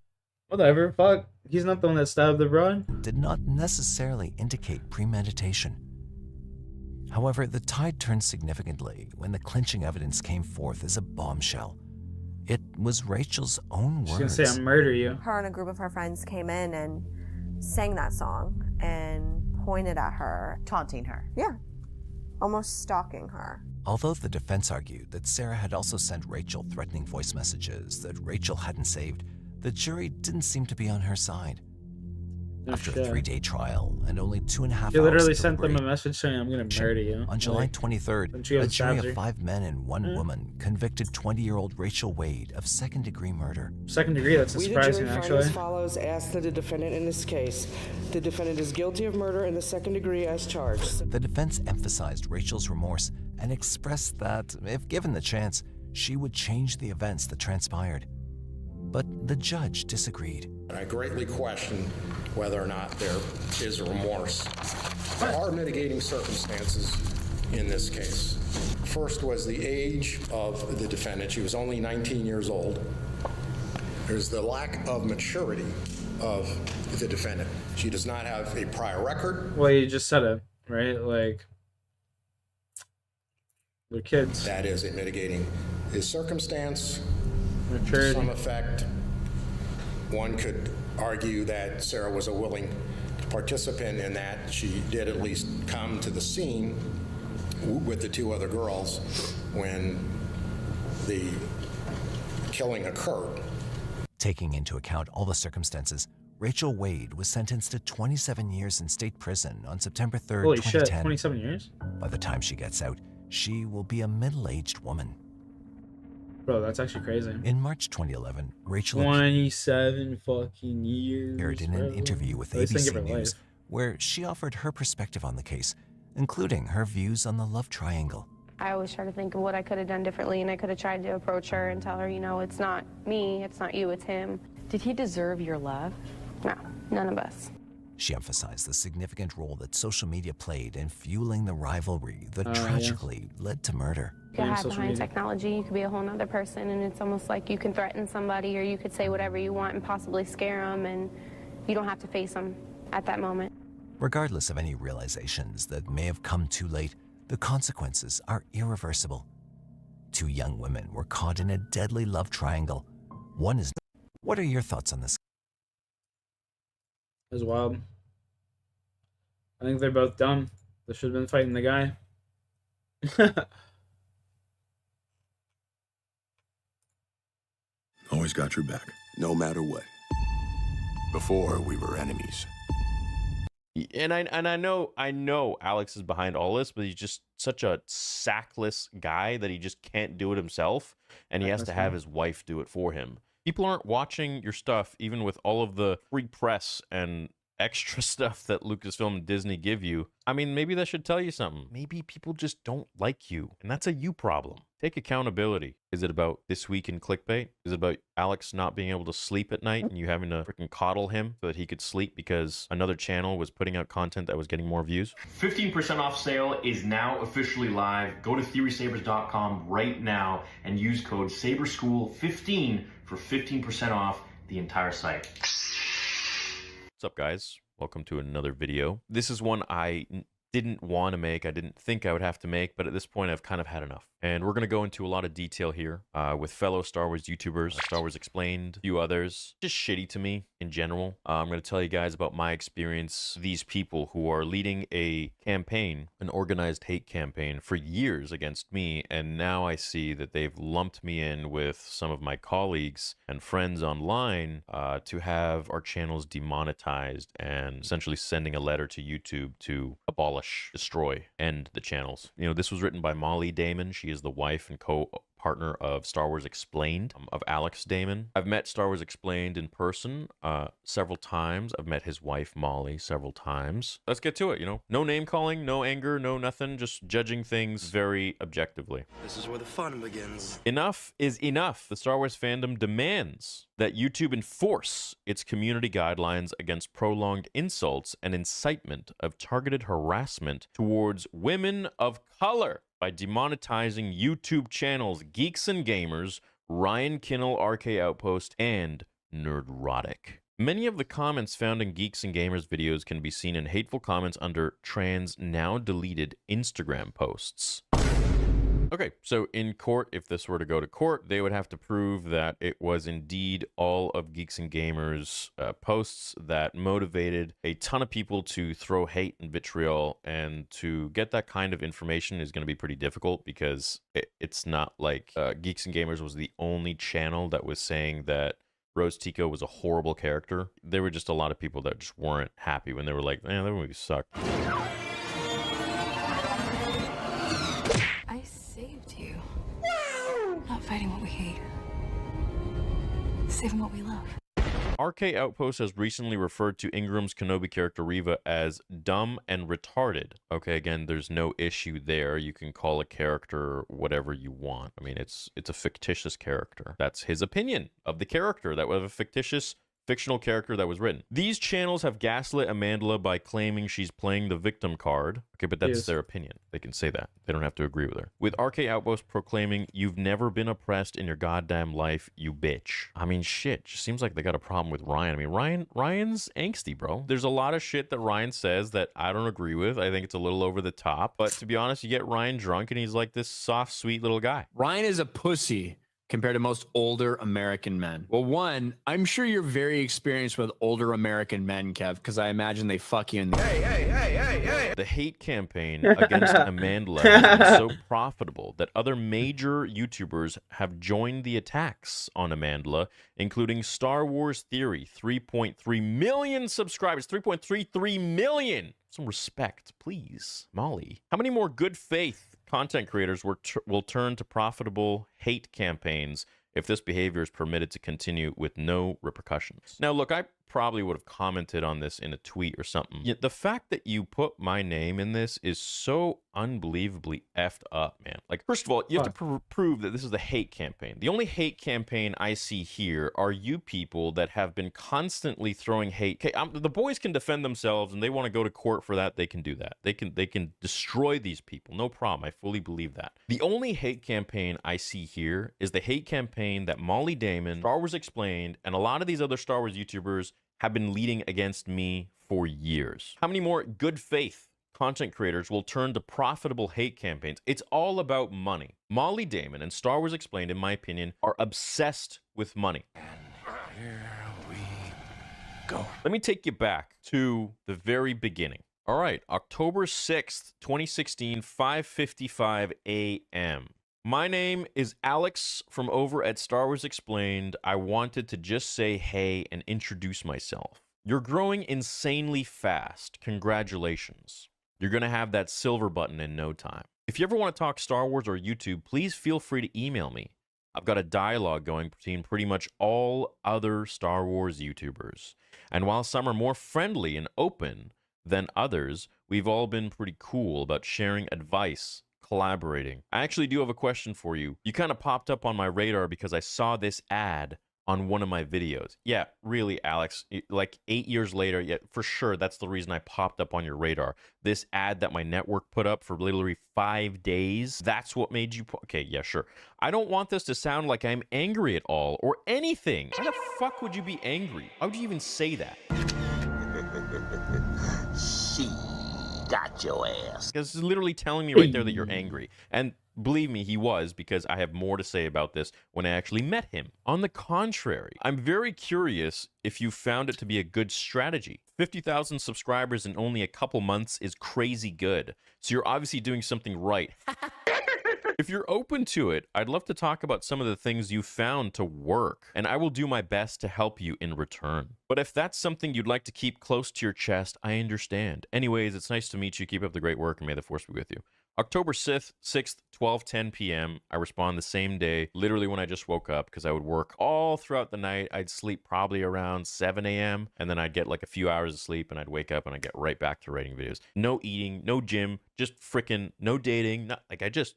S5: Whatever, fuck. He's not the one that stabbed the broad.
S2: did not necessarily indicate premeditation. However, the tide turned significantly when the clinching evidence came forth as a bombshell. It was Rachel's own
S5: She's
S2: words.
S5: gonna say, I'll murder you.
S6: Her and a group of her friends came in and sang that song and pointed at her.
S18: Taunting her.
S6: Yeah. Almost stalking her.
S2: Although the defense argued that Sarah had also sent Rachel threatening voice messages that Rachel hadn't saved, the jury didn't seem to be on her side. After a 3-day trial and only 2.5 hours
S5: She literally
S2: of
S5: sent them a
S2: deliberation,
S5: message saying, I'm gonna murder you.
S2: on July
S5: Like,
S2: 23rd,
S5: then she goes
S2: a
S5: and
S2: jury
S5: stabs
S2: of
S5: her.
S2: 5 men and 1 woman convicted 20-year-old Rachel Wade of second-degree murder.
S5: Second degree, that's
S12: We, the
S5: surprising,
S12: jury, find
S5: actually.
S12: as follows: ask that the defendant in this case, the defendant is guilty of murder in the second degree as charged.
S2: The defense emphasized Rachel's remorse and expressed that, if given the chance, she would change the events that transpired. But the judge disagreed.
S17: I greatly question whether or not there is remorse. There are mitigating circumstances in this case. First was the age of the defendant. She was only 19 years old. There's the lack of maturity of the defendant. She does not have a prior record.
S5: Well, you just said it, right? Like, they're kids.
S17: That is a mitigating circumstance.
S5: Maturity.
S17: To some effect, one could argue that Sarah was a willing participant in that. She did at least come to the scene with the 2 other girls when the killing occurred.
S2: Taking into account all the circumstances, Rachel Wade was sentenced to 27 years in state prison on September 3rd,
S5: Holy
S2: 2010.
S5: shit, 27 years?
S2: By the time she gets out, she will be a middle-aged woman.
S5: Bro, that's actually crazy.
S2: In March 2011, Rachel
S5: 27 fucking years.
S2: appeared in an interview with
S5: At least they give
S2: ABC
S5: her
S2: News,
S5: life.
S2: where she offered her perspective on the case, including her views on the love triangle.
S13: I always try to think of what I could have done differently, and I could have tried to approach her and tell her, you know, it's not me, it's not you, it's him.
S10: Did he deserve your love?
S13: No, none of us.
S2: She emphasized the significant role that social media played in fueling the rivalry that
S13: yeah.
S2: tragically led to murder.
S13: You could hide behind technology, you could be a whole nother person, and it's almost like you can threaten somebody or you could say whatever you want and possibly scare them, and you don't have to face them at that moment.
S2: Regardless of any realizations that may have come too late, the consequences are irreversible. Two young women were caught in a deadly love triangle. One is... What are your thoughts on this?
S5: As wild. I think they're both dumb. They should have been fighting the guy.
S14: Always got your back, no matter what. Before we were enemies.
S15: And I know Alex is behind all this, but he's just such a sackless guy that he just can't do it himself, and he has to have his wife do it for him. People aren't watching your stuff, even with all of the free press and extra stuff that Lucasfilm and Disney give you. I mean, maybe that should tell you something. Maybe people just don't like you, and that's a you problem. Take accountability. Is it about This Week in Clickbait? Is it about Alex not being able to sleep at night and you having to freaking coddle him so that he could sleep because another channel was putting out content that was getting more views?
S22: 15% off sale is now officially live. Go to TheorySabers.com right now and use code SaberSchool15 for 15% off the entire site.
S15: What's up, guys? Welcome to another video. This is one I didn't want to make. I didn't think I would have to make, but at this point I've kind of had enough. And we're going to go into a lot of detail here with fellow Star Wars YouTubers, Star Wars Explained, a few others. Just shitty to me in general. I'm going to tell you guys about my experience. These people who are leading a campaign, an organized hate campaign for years against me, and now I see that they've lumped me in with some of my colleagues and friends online to have our channels demonetized and essentially sending a letter to YouTube to abolish, destroy, end the channels. You know, this was written by Molly Damon. She is the wife and co-partner of Star Wars Explained, of Alex Damon. I've met Star Wars Explained in person several times. I've met his wife, Molly, several times. Let's get to it, you know. No name calling, no anger, no nothing, just judging things very objectively.
S23: This is where the fun begins.
S15: Enough is enough. The Star Wars fandom demands that YouTube enforce its community guidelines against prolonged insults and incitement of targeted harassment towards women of color by demonetizing YouTube channels Geeks and Gamers, Ryan Kinnell, RK Outpost, and Nerdrotic. Many of the comments found in Geeks and Gamers videos can be seen in hateful comments under trans now deleted Instagram posts. Okay, so in court, if this were to go to court, they would have to prove that it was indeed all of Geeks and Gamers posts that motivated a ton of people to throw hate and vitriol, and to get that kind of information is going to be pretty difficult because it's not like Geeks and Gamers was the only channel that was saying that Rose Tico was a horrible character. There were just a lot of people that just weren't happy when they were like, man, that movie sucked.
S10: Not fighting what we hate. Saving what we love.
S15: RK Outpost has recently referred to Ingram's Kenobi character Reva as dumb and retarded. Okay, again, there's no issue there. You can call a character whatever you want. I mean, it's a fictitious character. That's his opinion of the character. That was a fictional character that was written. These channels have gaslit Amandla by claiming she's playing the victim card. Okay, but that's their opinion. They can say that. They don't have to agree with her. With RK Outpost proclaiming, "You've never been oppressed in your goddamn life, you bitch." I mean, shit. Just seems like they got a problem with Ryan. I mean, Ryan's angsty, bro. There's a lot of shit that Ryan says that I don't agree with. I think it's a little over the top. But to be honest, you get Ryan drunk and he's like this soft, sweet little guy.
S24: Ryan is a pussy compared to most older American men. Well, one, I'm sure you're very experienced with older American men, Kev, because I imagine they fuck you in the... Hey.
S15: The hate campaign against Amandla has been so profitable that other major YouTubers have joined the attacks on Amandla, including Star Wars Theory, 3.3 million subscribers, 3.33 million. Some respect, please. Molly. How many more good faith content creators will turn to profitable hate campaigns if this behavior is permitted to continue with no repercussions? Now, look, I probably would have commented on this in a tweet or something. Yet the fact that you put my name in this is so unbelievably effed up, man. Like, first of all, you have to prove that this is a hate campaign. The only hate campaign I see here are you people that have been constantly throwing hate. Okay, the boys can defend themselves, and they want to go to court for that. They can do that. They can destroy these people. No problem. I fully believe that. The only hate campaign I see here is the hate campaign that Molly Damon, Star Wars Explained, and a lot of these other Star Wars YouTubers have been leading against me for years. How many more good faith content creators will turn to profitable hate campaigns? It's all about money. Molly Damon and Star Wars Explained, in my opinion, are obsessed with money. And here we go. Let me take you back to the very beginning. All right, October 6th, 2016, 5:55 a.m. My name is Alex from over at Star Wars Explained. I wanted to just say hey and introduce myself. You're growing insanely fast. Congratulations. You're going to have that silver button in no time. If you ever want to talk Star Wars or YouTube, please feel free to email me. I've got a dialogue going between pretty much all other Star Wars YouTubers. And while some are more friendly and open than others, we've all been pretty cool about sharing advice, collaborating. I actually do have a question for you. You kind of popped up on my radar because I saw this ad on one of my videos. Yeah, really, Alex, like 8 years later, yeah, for sure, that's the reason I popped up on your radar. This ad that my network put up for literally 5 days, that's what made you... Okay, yeah, sure. I don't want this to sound like I'm angry at all or anything. Why the fuck would you be angry? Why would you even say that? She got your ass. This is literally telling me right there that you're angry. And believe me, he was, because I have more to say about this when I actually met him. On the contrary, I'm very curious if you found it to be a good strategy. 50,000 subscribers in only a couple months is crazy good. So you're obviously doing something right. If you're open to it, I'd love to talk about some of the things you found to work, and I will do my best to help you in return. But if that's something you'd like to keep close to your chest, I understand. Anyways, it's nice to meet you. Keep up the great work, and may the force be with you. October 6th, 12:10 p.m. I respond the same day, literally when I just woke up, because I would work all throughout the night. I'd sleep probably around 7 a.m., and then I'd get like a few hours of sleep, and I'd wake up, and I'd get right back to writing videos. No eating, no gym, just freaking no dating. Not, like, I just...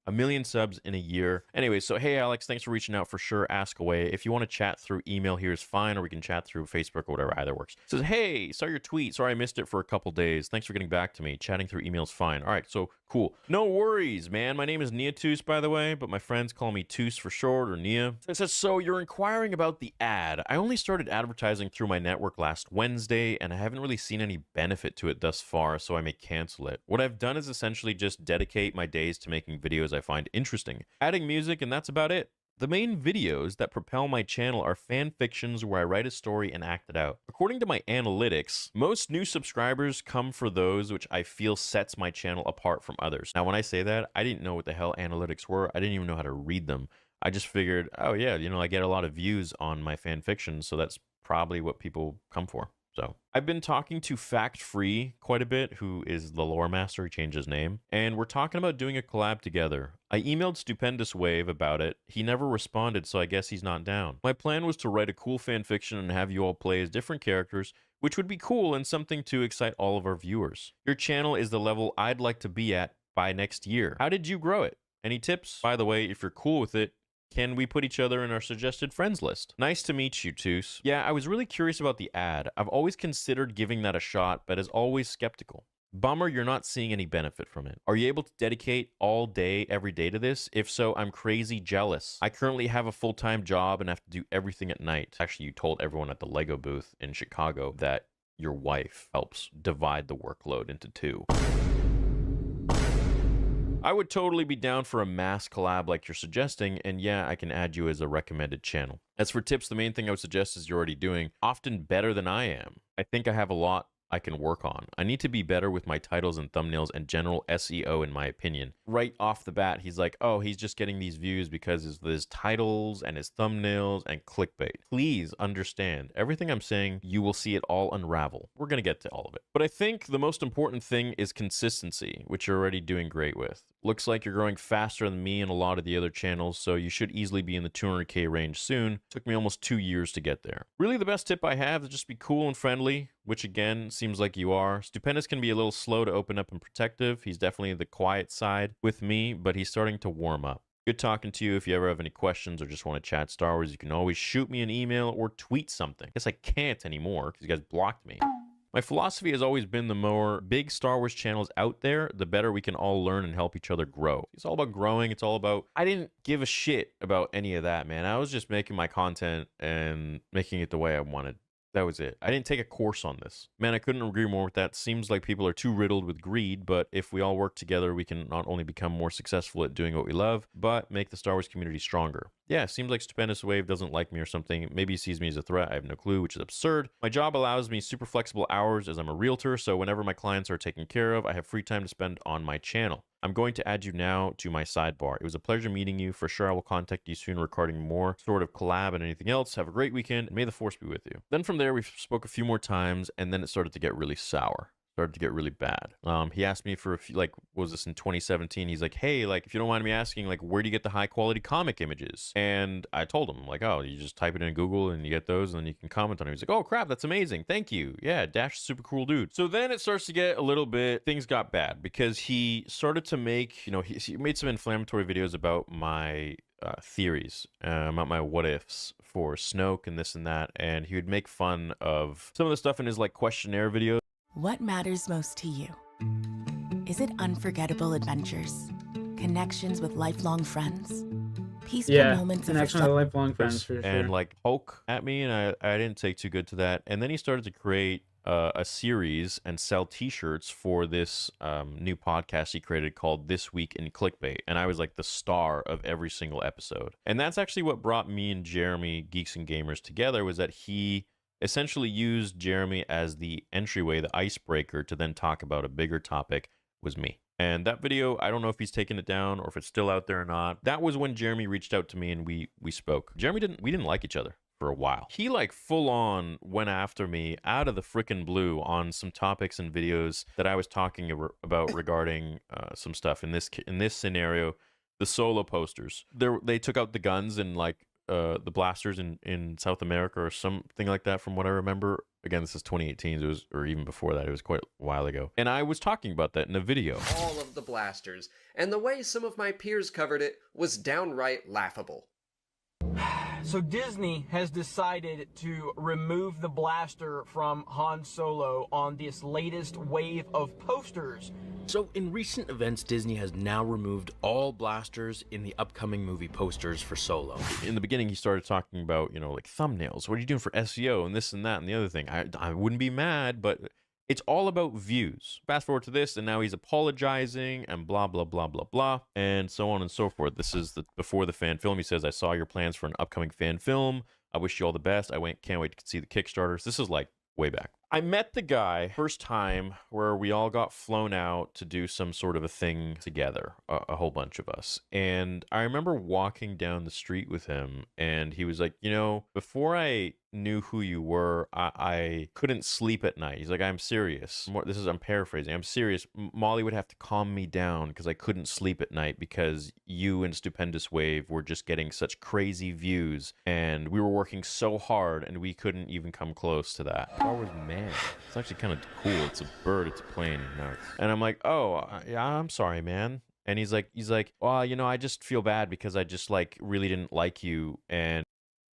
S15: 1 million subs in a year. Anyway, so hey, Alex, thanks for reaching out. For sure, ask away. If you want to chat through email, here's fine, or we can chat through Facebook or whatever, either works. It says, hey, saw your tweet. Sorry I missed it for a couple days. Thanks for getting back to me. Chatting through email's fine. All right, so cool. No worries, man. My name is NeaTTH, by the way, but my friends call me Toos for short, or Nia. It says, so you're inquiring about the ad. I only started advertising through my network last Wednesday, and I haven't really seen any benefit to it thus far, so I may cancel it. What I've done is essentially just dedicate my days to making videos I find interesting, adding music, and that's about it. The main videos that propel my channel are fan fictions where I write a story and act it out. According to my analytics, most new subscribers come for those which I feel sets my channel apart from others. Now, when I say that, I didn't know what the hell analytics were. I didn't even know how to read them. I just figured, oh yeah, you know, I get a lot of views on my fan fictions, so that's probably what people come for. So I've been talking to Fact Free quite a bit, who is the lore master. He changed his name, and we're talking about doing a collab together. I emailed Stupendous Wave about it. He never responded, so I guess he's not down. My plan was to write a cool fan fiction and have you all play as different characters, which would be cool and something to excite all of our viewers. Your channel is the level I'd like to be at by next year. How did you grow it? Any tips? By the way, if you're cool with it, can we put each other in our suggested friends list? Nice to meet you, Toos. Yeah, I was really curious about the ad. I've always considered giving that a shot, but is always skeptical. Bummer you're not seeing any benefit from it. Are you able to dedicate all day, every day to this? If so, I'm crazy jealous. I currently have a full-time job and have to do everything at night. Actually, you told everyone at the Lego booth in Chicago that your wife helps divide the workload into two. I would totally be down for a mass collab like you're suggesting, and yeah, I can add you as a recommended channel. As for tips, the main thing I would suggest is you're already doing often better than I am. I think I have a lot I can work on. I need to be better with my titles and thumbnails and general SEO, in my opinion. Right off the bat, he's like, oh, he's just getting these views because of his titles and his thumbnails and clickbait. Please understand, everything I'm saying, you will see it all unravel. We're going to get to all of it. But I think the most important thing is consistency, which you're already doing great with. Looks like you're growing faster than me and a lot of the other channels, so you should easily be in the 200K range soon. Took me almost 2 years to get there. Really, the best tip I have is just be cool and friendly. which again seems like you are. Stupendous can be a little slow to open up and protective. He's definitely the quiet side with me, but he's starting to warm up. Good talking to you. If you ever have any questions or just want to chat Star Wars, you can always shoot me an email or tweet something. I guess I can't anymore because you guys blocked me. My philosophy has always been the more big Star Wars channels out there, the better we can all learn and help each other grow. It's all about growing. It's all about, I didn't give a shit about any of that, man. I was just making my content and making it the way I wanted. That was it. I didn't take a course on this. Man, I couldn't agree more with that. Seems like people are too riddled with greed, but if we all work together, we can not only become more successful at doing what we love, but make the Star Wars community stronger. Yeah, seems like Stupendous Wave doesn't like me or something. Maybe he sees me as a threat. I have no clue, which is absurd. My job allows me super flexible hours as I'm a realtor, so whenever my clients are taken care of, I have free time to spend on my channel. I'm going to add you now to my sidebar. It was a pleasure meeting you. For sure, I will contact you soon regarding more sort of collab and anything else. Have a great weekend, and may the Force be with you. Then from there, we spoke a few more times, and then it started to get really sour. Started to get really bad. He asked me for a few, like, what was this in 2017? He's like, hey, like, if you don't mind me asking, like, where do you get the high quality comic images? And I told him, like, oh, you just type it in Google and you get those and then you can comment on it. He's like, oh crap, that's amazing. Thank you. Yeah, Dash is a super cool dude. So then it starts to get a little bit, things got bad because he started to make, you know, he made some inflammatory videos about my theories, about my what ifs for Snoke and this and that. And he would make fun of some of the stuff in his like questionnaire videos.
S1: What matters most to you? Is it unforgettable adventures? Connections with lifelong friends? Peaceful moments of
S5: connection with lifelong friends for sure.
S15: And like poke at me, and I didn't take too good to that. And then he started to create a series and sell t-shirts for this new podcast he created called This Week in Clickbait. And I was like the star of every single episode. And that's actually what brought me and Jeremy, Geeks and Gamers, together, was that he essentially used Jeremy as the entryway, the icebreaker, to then talk about a bigger topic, was me. And that video, I don't know if he's taken it down or if it's still out there or not. That was when Jeremy reached out to me and we spoke. We didn't like each other for a while. He like full on went after me out of the frickin' blue on some topics and videos that I was talking about regarding some stuff. In this scenario, the Solo posters. They took out the guns and like the blasters in South America or something like that, from what I remember. Again, this is 2018, it was, or even before that, it was quite a while ago. And I was talking about that in a video.
S3: All of the blasters, and the way some of my peers covered it was downright laughable.
S4: So Disney has decided to remove the blaster from Han Solo on this latest wave of posters.
S16: So in recent events, Disney has now removed all blasters in the upcoming movie posters for Solo.
S15: In the beginning, he started talking about, you know, like thumbnails. What are you doing for SEO and this and that and the other thing? I wouldn't be mad, but it's all about views. Fast forward to this, and now he's apologizing and blah, blah, blah, blah, blah, and so on and so forth. This is before the fan film. He says, I saw your plans for an upcoming fan film. I wish you all the best. Can't wait to see the Kickstarters. This is like way back. I met the guy first time where we all got flown out to do some sort of a thing together, a whole bunch of us. And I remember walking down the street with him, and he was like, you know, before I knew who you were, I couldn't sleep at night. He's like, I'm serious. I'm paraphrasing. I'm serious. Molly would have to calm me down because I couldn't sleep at night because you and Stupendous Wave were just getting such crazy views, and we were working so hard, and we couldn't even come close to that. I was mad. It's actually kind of cool. It's a bird. It's a plane. And I'm like, oh, yeah, I'm sorry, man. And he's like, well, you know, I just feel bad because I just like really didn't like you. And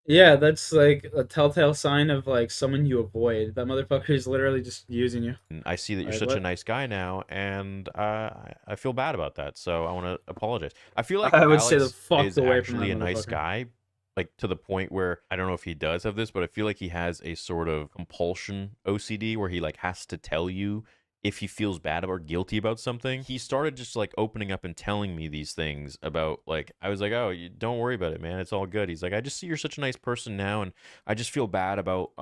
S5: yeah, that's like a telltale sign of like someone you avoid. That motherfucker is literally just using you.
S15: I see that you're such a nice guy now, and I feel bad about that. So I want to apologize. I feel like
S5: I would
S15: Alex
S5: say the fuck
S15: is
S5: away from
S15: actually
S5: that
S15: a nice
S5: motherfucker.
S15: guy. Like to the point where I don't know if he does have this, but I feel like he has a sort of compulsion OCD where he like has to tell you if he feels bad or guilty about something. He started just like opening up and telling me these things about, like, I was like, oh, don't worry about it, man. It's all good. He's like, I just see you're such a nice person now, and I just feel bad about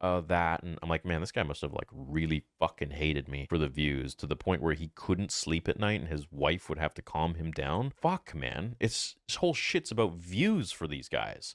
S15: that. And I'm like, man, this guy must have like really fucking hated me for the views to the point where he couldn't sleep at night and his wife would have to calm him down. Fuck, man. This whole shit's about views for these guys.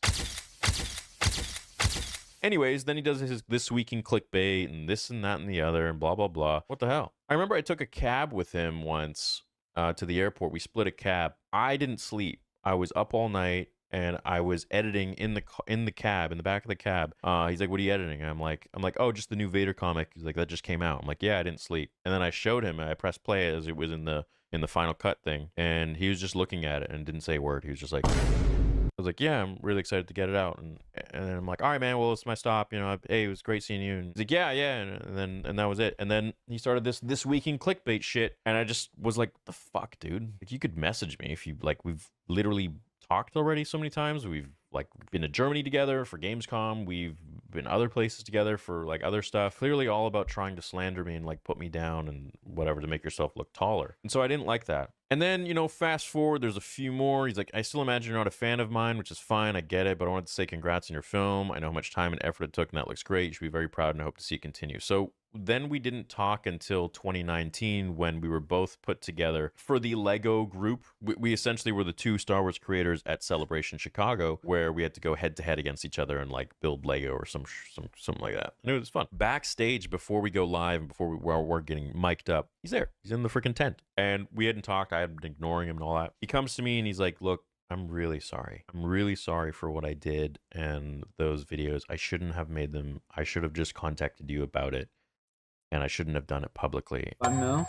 S15: Anyways, then he does his This Week in Clickbait and this and that and the other and blah, blah, blah. What the hell? I remember I took a cab with him once to the airport. We split a cab. I didn't sleep. I was up all night and I was editing in the cab, in the back of the cab. He's like, "What are you editing?" And I'm like, "Oh, just the new Vader comic." He's like, "That just came out." I'm like, "Yeah, I didn't sleep." And then I showed him, and I pressed play as it was in the Final Cut thing, and he was just looking at it and didn't say a word. He was just like, I was like, "Yeah, I'm really excited to get it out." And I'm like, "All right, man, well, it's my stop. You know, hey, it was great seeing you." And he's like, "Yeah." And that was it. And then he started this week in clickbait shit. And I just was like, "The fuck, dude? Like, you could message me if you like. We've literally talked already so many times. We've like been to Germany together for Gamescom. We've been other places together for like other stuff. Clearly all about trying to slander me and like put me down and whatever to make yourself look taller." And so I didn't like that. And then, you know, fast forward, there's a few more. He's like, "I still imagine you're not a fan of mine, which is fine. I get it, but I wanted to say congrats on your film. I know how much time and effort it took, and that looks great. You should be very proud, and I hope to see it continue." So then we didn't talk until 2019 when we were both put together for the Lego group. We essentially were the two Star Wars creators at Celebration Chicago, where we had to go head to head against each other and like build Lego or something like that. And it was fun. Backstage, before we go live and before we're getting mic'd up, he's there. He's in the freaking tent. And we hadn't talked. I had been ignoring him and all that. He comes to me and he's like, "Look, I'm really sorry. I'm really sorry for what I did and those videos. I shouldn't have made them. I should have just contacted you about it. And I shouldn't have done it publicly."
S5: I know.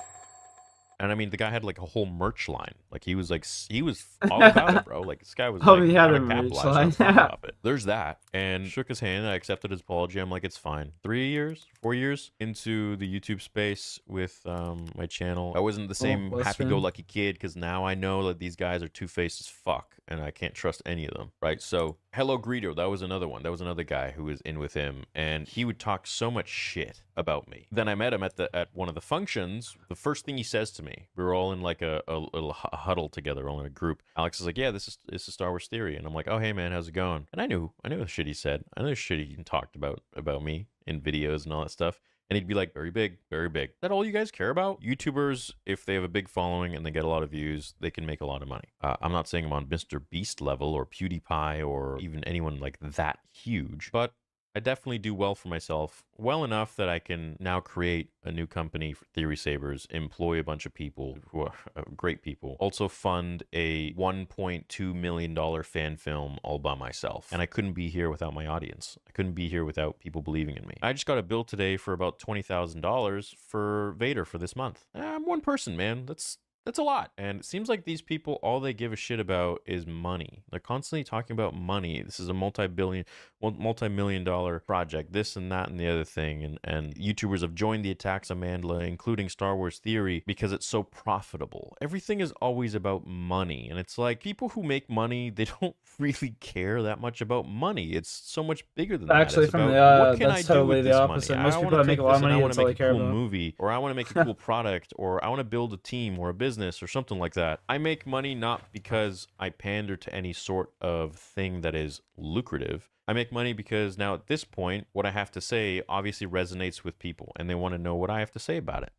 S15: And I mean, the guy had like a whole merch line. Like he was all about it, bro. Like this guy was
S5: Oh,
S15: like,
S5: he had
S15: how
S5: a
S15: to
S5: merch
S15: capitalize
S5: line.
S15: off it. There's that. And shook his hand. I accepted his apology. I'm like, it's fine. 4 years into the YouTube space with my channel. I wasn't the same happy-go-lucky kid, because now I know that these guys are two-faced as fuck and I can't trust any of them, right? So Hello Greedo, that was another one. That was another guy who was in with him, and he would talk so much shit about me. Then I met him at one of the functions. The first thing he says to me, we were all in like a little huddle together, all in a group. Alex is like, "Yeah, this is Star Wars Theory," and I'm like, "Oh, hey man, how's it going?" And I knew the shit he said. I knew the shit he talked about me in videos and all that stuff. And he'd be like, "Very big, very big." Is that all you guys care about? YouTubers, if they have a big following and they get a lot of views, they can make a lot of money. I'm not saying I'm on Mr. Beast level or PewDiePie or even anyone like that huge, but I definitely do well for myself, well enough that I can now create a new company for Theory Sabers, employ a bunch of people who are great people, also fund a $1.2 million fan film all by myself. And I couldn't be here without my audience. I couldn't be here without people believing in me. I just got a bill today for about $20,000 for Vader for this month. I'm one person, man. That's a lot. And it seems like these people, all they give a shit about is money. They're constantly talking about money. This is a multi-million-dollar project, this and that and the other thing. And YouTubers have joined the attacks on Mandela, including Star Wars Theory, because it's so profitable. Everything is always about money. And it's like, people who make money, they don't really care that much about money. It's so much bigger than that.
S5: Actually,
S15: It's
S5: from
S15: about,
S5: the
S15: what can
S5: that's
S15: I do
S5: totally
S15: with
S5: the
S15: this
S5: opposite.
S15: money?
S5: Most
S15: I
S5: people
S15: wanna
S5: that make
S15: take
S5: a lot
S15: this
S5: of
S15: and
S5: money,
S15: I want
S5: that's
S15: to
S5: all
S15: make
S5: they
S15: a
S5: care
S15: cool
S5: about.
S15: movie, or I want to make a cool product, or I want to build a team or a business or something like that. I make money not because I pander to any sort of thing that is lucrative. I make money because now at this point, what I have to say obviously resonates with people, and they want to know what I have to say about it.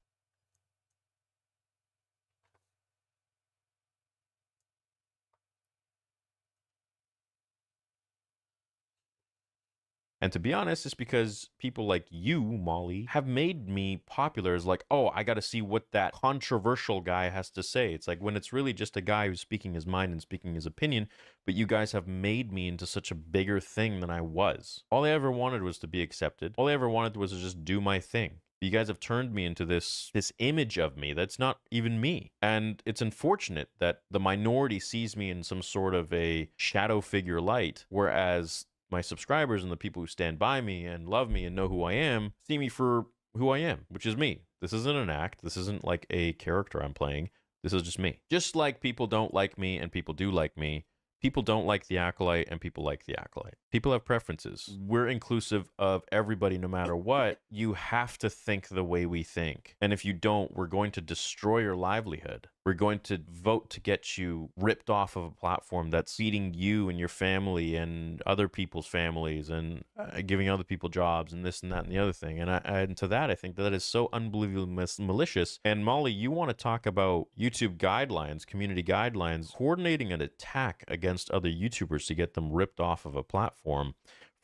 S15: And to be honest, it's because people like you, Molly, have made me popular as like, oh, I got to see what that controversial guy has to say. It's like when it's really just a guy who's speaking his mind and speaking his opinion, but you guys have made me into such a bigger thing than I was. All I ever wanted was to be accepted. All I ever wanted was to just do my thing. You guys have turned me into this image of me that's not even me. And it's unfortunate that the minority sees me in some sort of a shadow figure light, whereas my subscribers and the people who stand by me and love me and know who I am see me for who I am, which is me. This isn't an act. This isn't like a character I'm playing. This is just me. Just like people don't like me and people do like me, people don't like the Acolyte and people like the Acolyte. People have preferences. We're inclusive of everybody no matter what. You have to think the way we think. And if you don't, we're going to destroy your livelihood. We're going to vote to get you ripped off of a platform that's feeding you and your family and other people's families and giving other people jobs and this and that and the other thing. And to that, I think that is so unbelievably malicious. And Molly, you want to talk about YouTube guidelines, community guidelines, coordinating an attack against other YouTubers to get them ripped off of a platform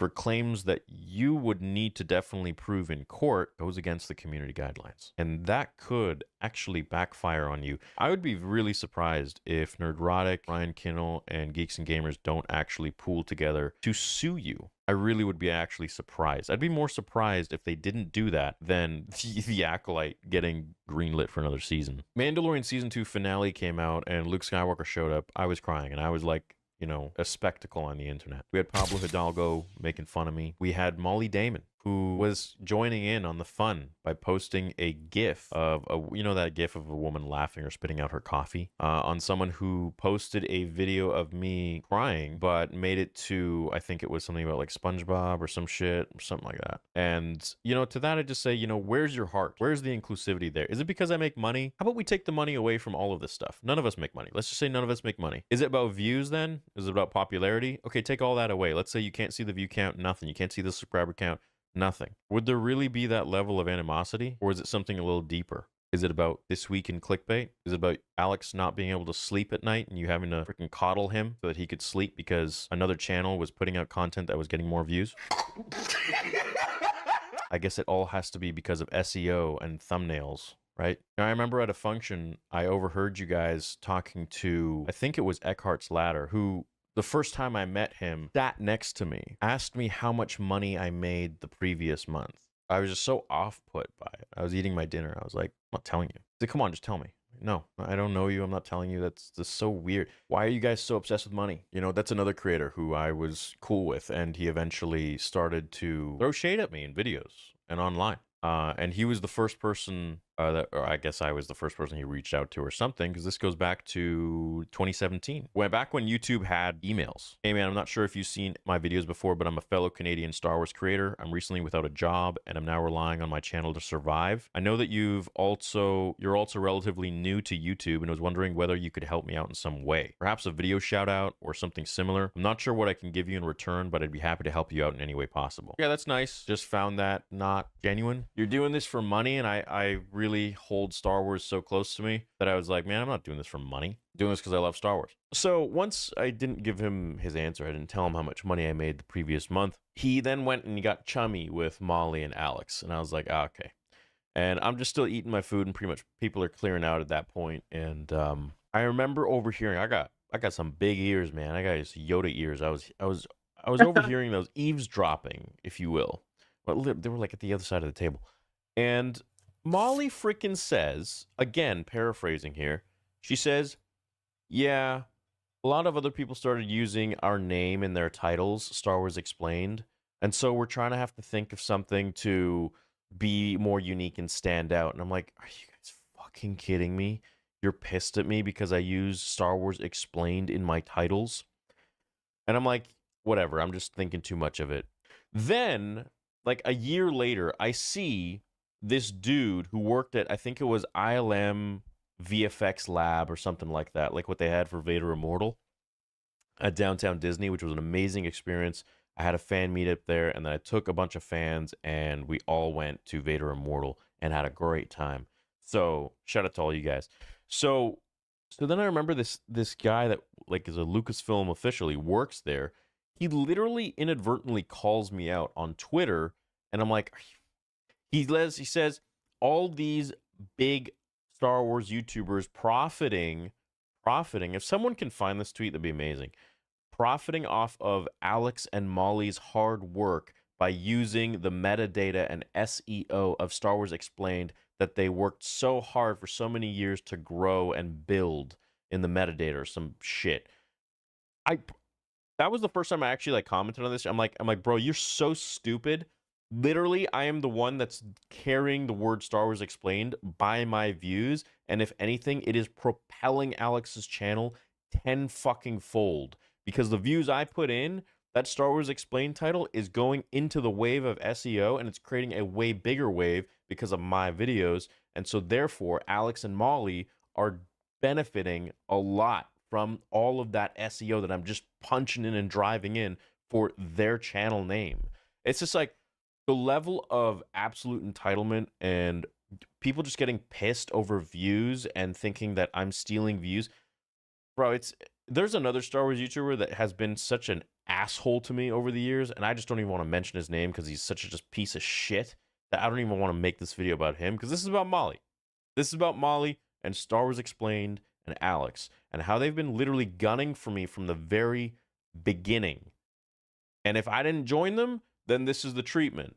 S15: for claims that you would need to definitely prove in court goes against the community guidelines. And that could actually backfire on you. I would be really surprised if Nerdrotic, Ryan Kinnell, and Geeks and Gamers don't actually pool together to sue you. I really would be actually surprised. I'd be more surprised if they didn't do that than the Acolyte getting greenlit for another season. Mandalorian Season 2 finale came out and Luke Skywalker showed up. I was crying and I was like, you know, a spectacle on the internet. We had Pablo Hidalgo making fun of me. We had Molly Damon, who was joining in on the fun by posting a GIF of, you know, that GIF of a woman laughing or spitting out her coffee, on someone who posted a video of me crying, but made it to, I think it was something about like SpongeBob or some shit, or something like that. And, you know, to that I just say, you know, where's your heart? Where's the inclusivity there? Is it because I make money? How about we take the money away from all of this stuff? None of us make money. Let's just say none of us make money. Is it about views then? Is it about popularity? Okay, take all that away. Let's say you can't see the view count, nothing. You can't see the subscriber count, nothing. Would there really be that level of animosity? Or is it something a little deeper? Is it about this week in clickbait? Is it about Alex not being able to sleep at night and you having to freaking coddle him so that he could sleep because another channel was putting out content that was getting more views? I guess it all has to be because of SEO and thumbnails, right? Now, I remember at a function, I overheard you guys talking to, I think it was Eckhart's Ladder, who the first time I met him sat next to me, asked me how much money I made the previous month. I was just so off-put by it. I was eating my dinner. I was like, I'm not telling you. He said, come on, just tell me. No, I don't know you. I'm not telling you. That's just so weird. Why are you guys so obsessed with money? You know, that's another creator who I was cool with, and he eventually started to throw shade at me in videos and online. And he was the first person or I guess I was the first person he reached out to or something, because this goes back to 2017. Back when YouTube had emails. Hey man, I'm not sure if you've seen my videos before, but I'm a fellow Canadian Star Wars creator. I'm recently without a job, and I'm now relying on my channel to survive. I know that you're also relatively new to YouTube, and was wondering whether you could help me out in some way. Perhaps a video shout out or something similar. I'm not sure what I can give you in return, but I'd be happy to help you out in any way possible. Yeah, that's nice. Just found that not genuine. You're doing this for money, and I really hold Star Wars so close to me that I was like, man, I'm not doing this for money. I'm doing this because I love Star Wars. So once I didn't give him his answer, I didn't tell him how much money I made the previous month, he then went and he got chummy with Molly and Alex. And I was like, ah, okay. And I'm just still eating my food, and pretty much people are clearing out at that point. And I remember overhearing, I got some big ears, man. I got these Yoda ears. I was overhearing those, eavesdropping, if you will. Well, they were like at the other side of the table. And Molly freaking says, again, paraphrasing here, she says, yeah, a lot of other people started using our name in their titles, Star Wars Explained, and so we're trying to have to think of something to be more unique and stand out. And I'm like, are you guys fucking kidding me? You're pissed at me because I use Star Wars Explained in my titles? And I'm like, whatever, I'm just thinking too much of it. Then, like a year later, I see this dude who worked at, I think it was ILM VFX Lab or something like that, like what they had for Vader Immortal at Downtown Disney, which was an amazing experience. I had a fan meetup there, and then I took a bunch of fans, and we all went to Vader Immortal and had a great time. So shout out to all you guys. So then I remember this guy that like is a Lucasfilm official. He works there. He literally inadvertently calls me out on Twitter, and I'm like, he says all these big Star Wars YouTubers profiting. If someone can find this tweet, that'd be amazing. Profiting off of Alex and Molly's hard work by using the metadata and SEO of Star Wars Explained that they worked so hard for so many years to grow and build in the metadata or some shit. That was the first time I actually like commented on this. I'm like, bro, you're so stupid. Literally, I am the one that's carrying the word Star Wars Explained by my views, and if anything, it is propelling Alex's channel 10 fucking fold, because the views I put in, that Star Wars Explained title is going into the wave of SEO, and it's creating a way bigger wave because of my videos, and so therefore, Alex and Molly are benefiting a lot from all of that SEO that I'm just punching in and driving in for their channel name. It's just like, the level of absolute entitlement and people just getting pissed over views and thinking that I'm stealing views. Bro, there's another Star Wars YouTuber that has been such an asshole to me over the years, and I just don't even want to mention his name because he's such a just piece of shit that I don't even want to make this video about him, because this is about Molly. This is about Molly and Star Wars Explained and Alex, and how they've been literally gunning for me from the very beginning. And if I didn't join them, then this is the treatment.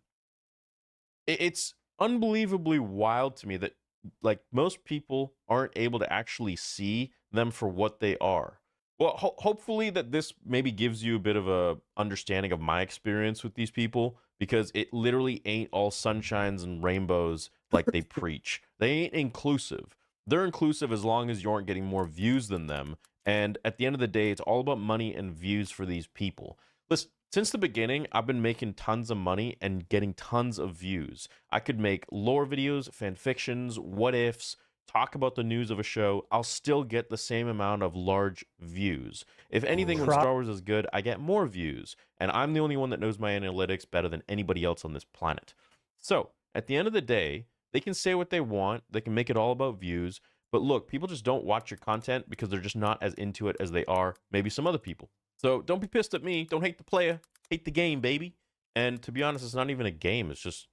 S15: It's unbelievably wild to me that, like, most people aren't able to actually see them for what they are. Well, hopefully that this maybe gives you a bit of a understanding of my experience with these people, because it literally ain't all sunshines and rainbows like they preach. They ain't inclusive. They're inclusive as long as you aren't getting more views than them. And at the end of the day, it's all about money and views for these people. Listen, since the beginning, I've been making tons of money and getting tons of views. I could make lore videos, fan fictions, what ifs, talk about the news of a show. I'll still get the same amount of large views. If anything, when Star Wars is good, I get more views. And I'm the only one that knows my analytics better than anybody else on this planet. So, at the end of the day, they can say what they want. They can make it all about views. But look, people just don't watch your content because they're just not as into it as they are maybe some other people. So don't be pissed at me. Don't hate the player. Hate the game, baby. And to be honest, it's not even a game. It's just,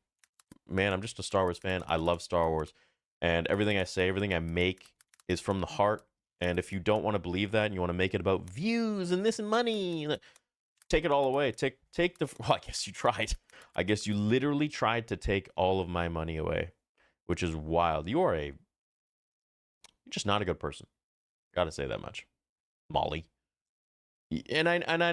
S15: man, I'm just a Star Wars fan. I love Star Wars. And everything I say, everything I make is from the heart. And if you don't want to believe that and you want to make it about views and this and money, take it all away. Take the... Well, I guess you tried. I guess you literally tried to take all of my money away, which is wild. You're just not a good person. Gotta say that much. Molly. And I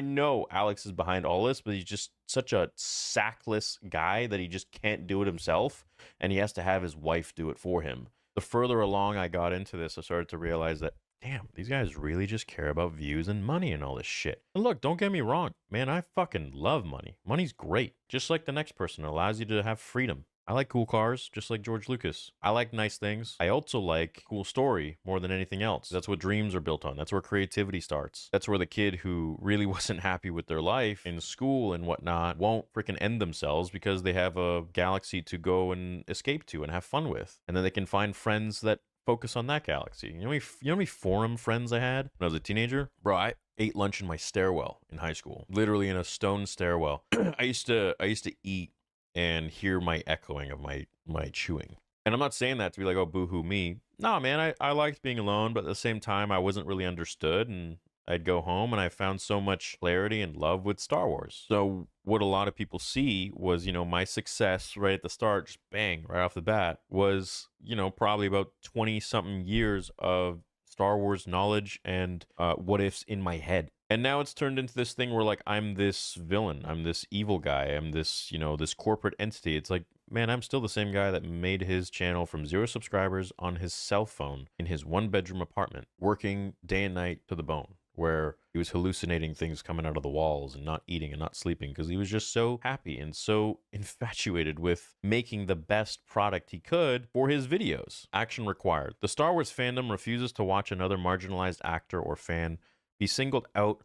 S15: know Alex is behind all this, but he's just such a sackless guy that he just can't do it himself, and he has to have his wife do it for him. The further along I got into this, I started to realize that, damn, these guys really just care about views and money and all this shit. And look, don't get me wrong, man, I fucking love money. Money's great. Just like the next person, it allows you to have freedom. I like cool cars, just like George Lucas. I like nice things. I also like cool story more than anything else. That's what dreams are built on. That's where creativity starts. That's where the kid who really wasn't happy with their life in school and whatnot won't freaking end themselves because they have a galaxy to go and escape to and have fun with. And then they can find friends that focus on that galaxy. You know how many forum friends I had when I was a teenager? Bro, I ate lunch in my stairwell in high school. Literally in a stone stairwell. I used to eat and hear my echoing of my chewing. And I'm not saying that to be like, oh, boo-hoo me. No, man, I liked being alone, but at the same time, I wasn't really understood, and I'd go home, and I found so much clarity and love with Star Wars. So what a lot of people see was, my success right at the start, just bang, right off the bat, was, probably about 20-something years of Star Wars knowledge and what-ifs in my head. And now it's turned into this thing where, like, I'm this villain. I'm this evil guy. I'm this, this corporate entity. It's like, man, I'm still the same guy that made his channel from 0 subscribers on his cell phone in his 1-bedroom apartment, working day and night to the bone, where he was hallucinating things coming out of the walls and not eating and not sleeping because he was just so happy and so infatuated with making the best product he could for his videos. Action required. The Star Wars fandom refuses to watch another marginalized actor or fan be singled out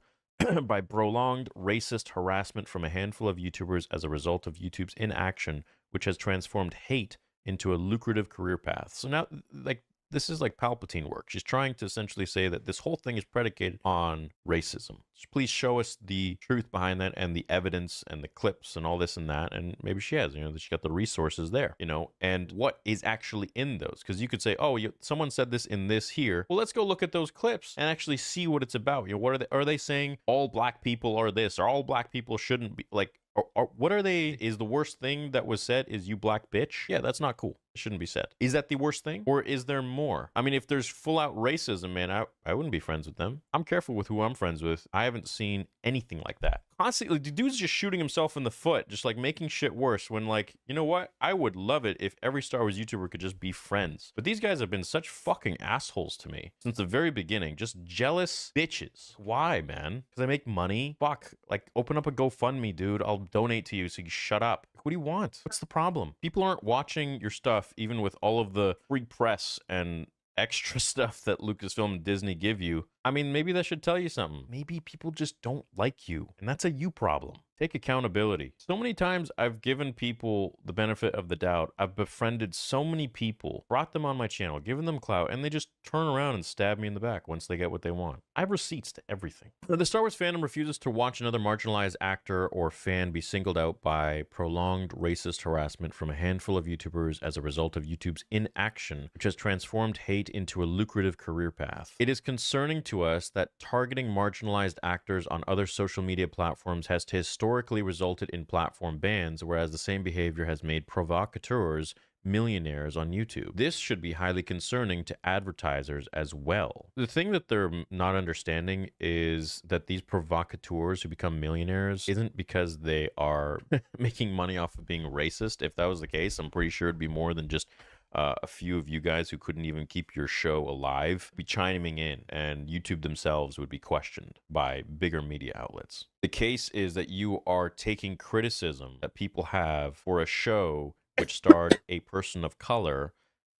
S15: by prolonged racist harassment from a handful of YouTubers as a result of YouTube's inaction, which has transformed hate into a lucrative career path. So now, like, this is like Palpatine work. She's trying to essentially say that this whole thing is predicated on racism. Just please show us the truth behind that and the evidence and the clips and all this and that. And maybe she has, that she got the resources there, and what is actually in those. Because you could say, oh, someone said this in this here. Well, let's go look at those clips and actually see what it's about. What are they saying? All black people are this, or all black people shouldn't be, like, or what are they? Is the worst thing that was said is you black bitch? Yeah, that's not cool. It shouldn't be said. Is that the worst thing? Or is there more? I mean, if there's full out racism, man, I wouldn't be friends with them. I'm careful with who I'm friends with. I haven't seen anything like that. Constantly, the dude's just shooting himself in the foot, just like making shit worse when, like, you know what? I would love it if every Star Wars YouTuber could just be friends. But these guys have been such fucking assholes to me since the very beginning. Just jealous bitches. Why, man? Because I make money? Fuck. Like, open up a GoFundMe, dude. I'll donate to you so you shut up. What do you want? What's the problem? People aren't watching your stuff, even with all of the free press and extra stuff that Lucasfilm and Disney give you. I mean, maybe that should tell you something. Maybe people just don't like you, and that's a you problem. Take accountability. So many times I've given people the benefit of the doubt. I've befriended so many people, brought them on my channel, given them clout, and they just turn around and stab me in the back once they get what they want. I have receipts to everything. The Star Wars fandom refuses to watch another marginalized actor or fan be singled out by prolonged racist harassment from a handful of YouTubers as a result of YouTube's inaction, which has transformed hate into a lucrative career path. It is concerning to us that targeting marginalized actors on other social media platforms has historically resulted in platform bans, whereas the same behavior has made provocateurs millionaires on YouTube. This should be highly concerning to advertisers as well. The thing that they're not understanding is that these provocateurs who become millionaires isn't because they are making money off of being racist. If that was the case, I'm pretty sure it'd be more than just a few of you guys who couldn't even keep your show alive be chiming in, and YouTube themselves would be questioned by bigger media outlets. The case is that you are taking criticism that people have for a show which starred a person of color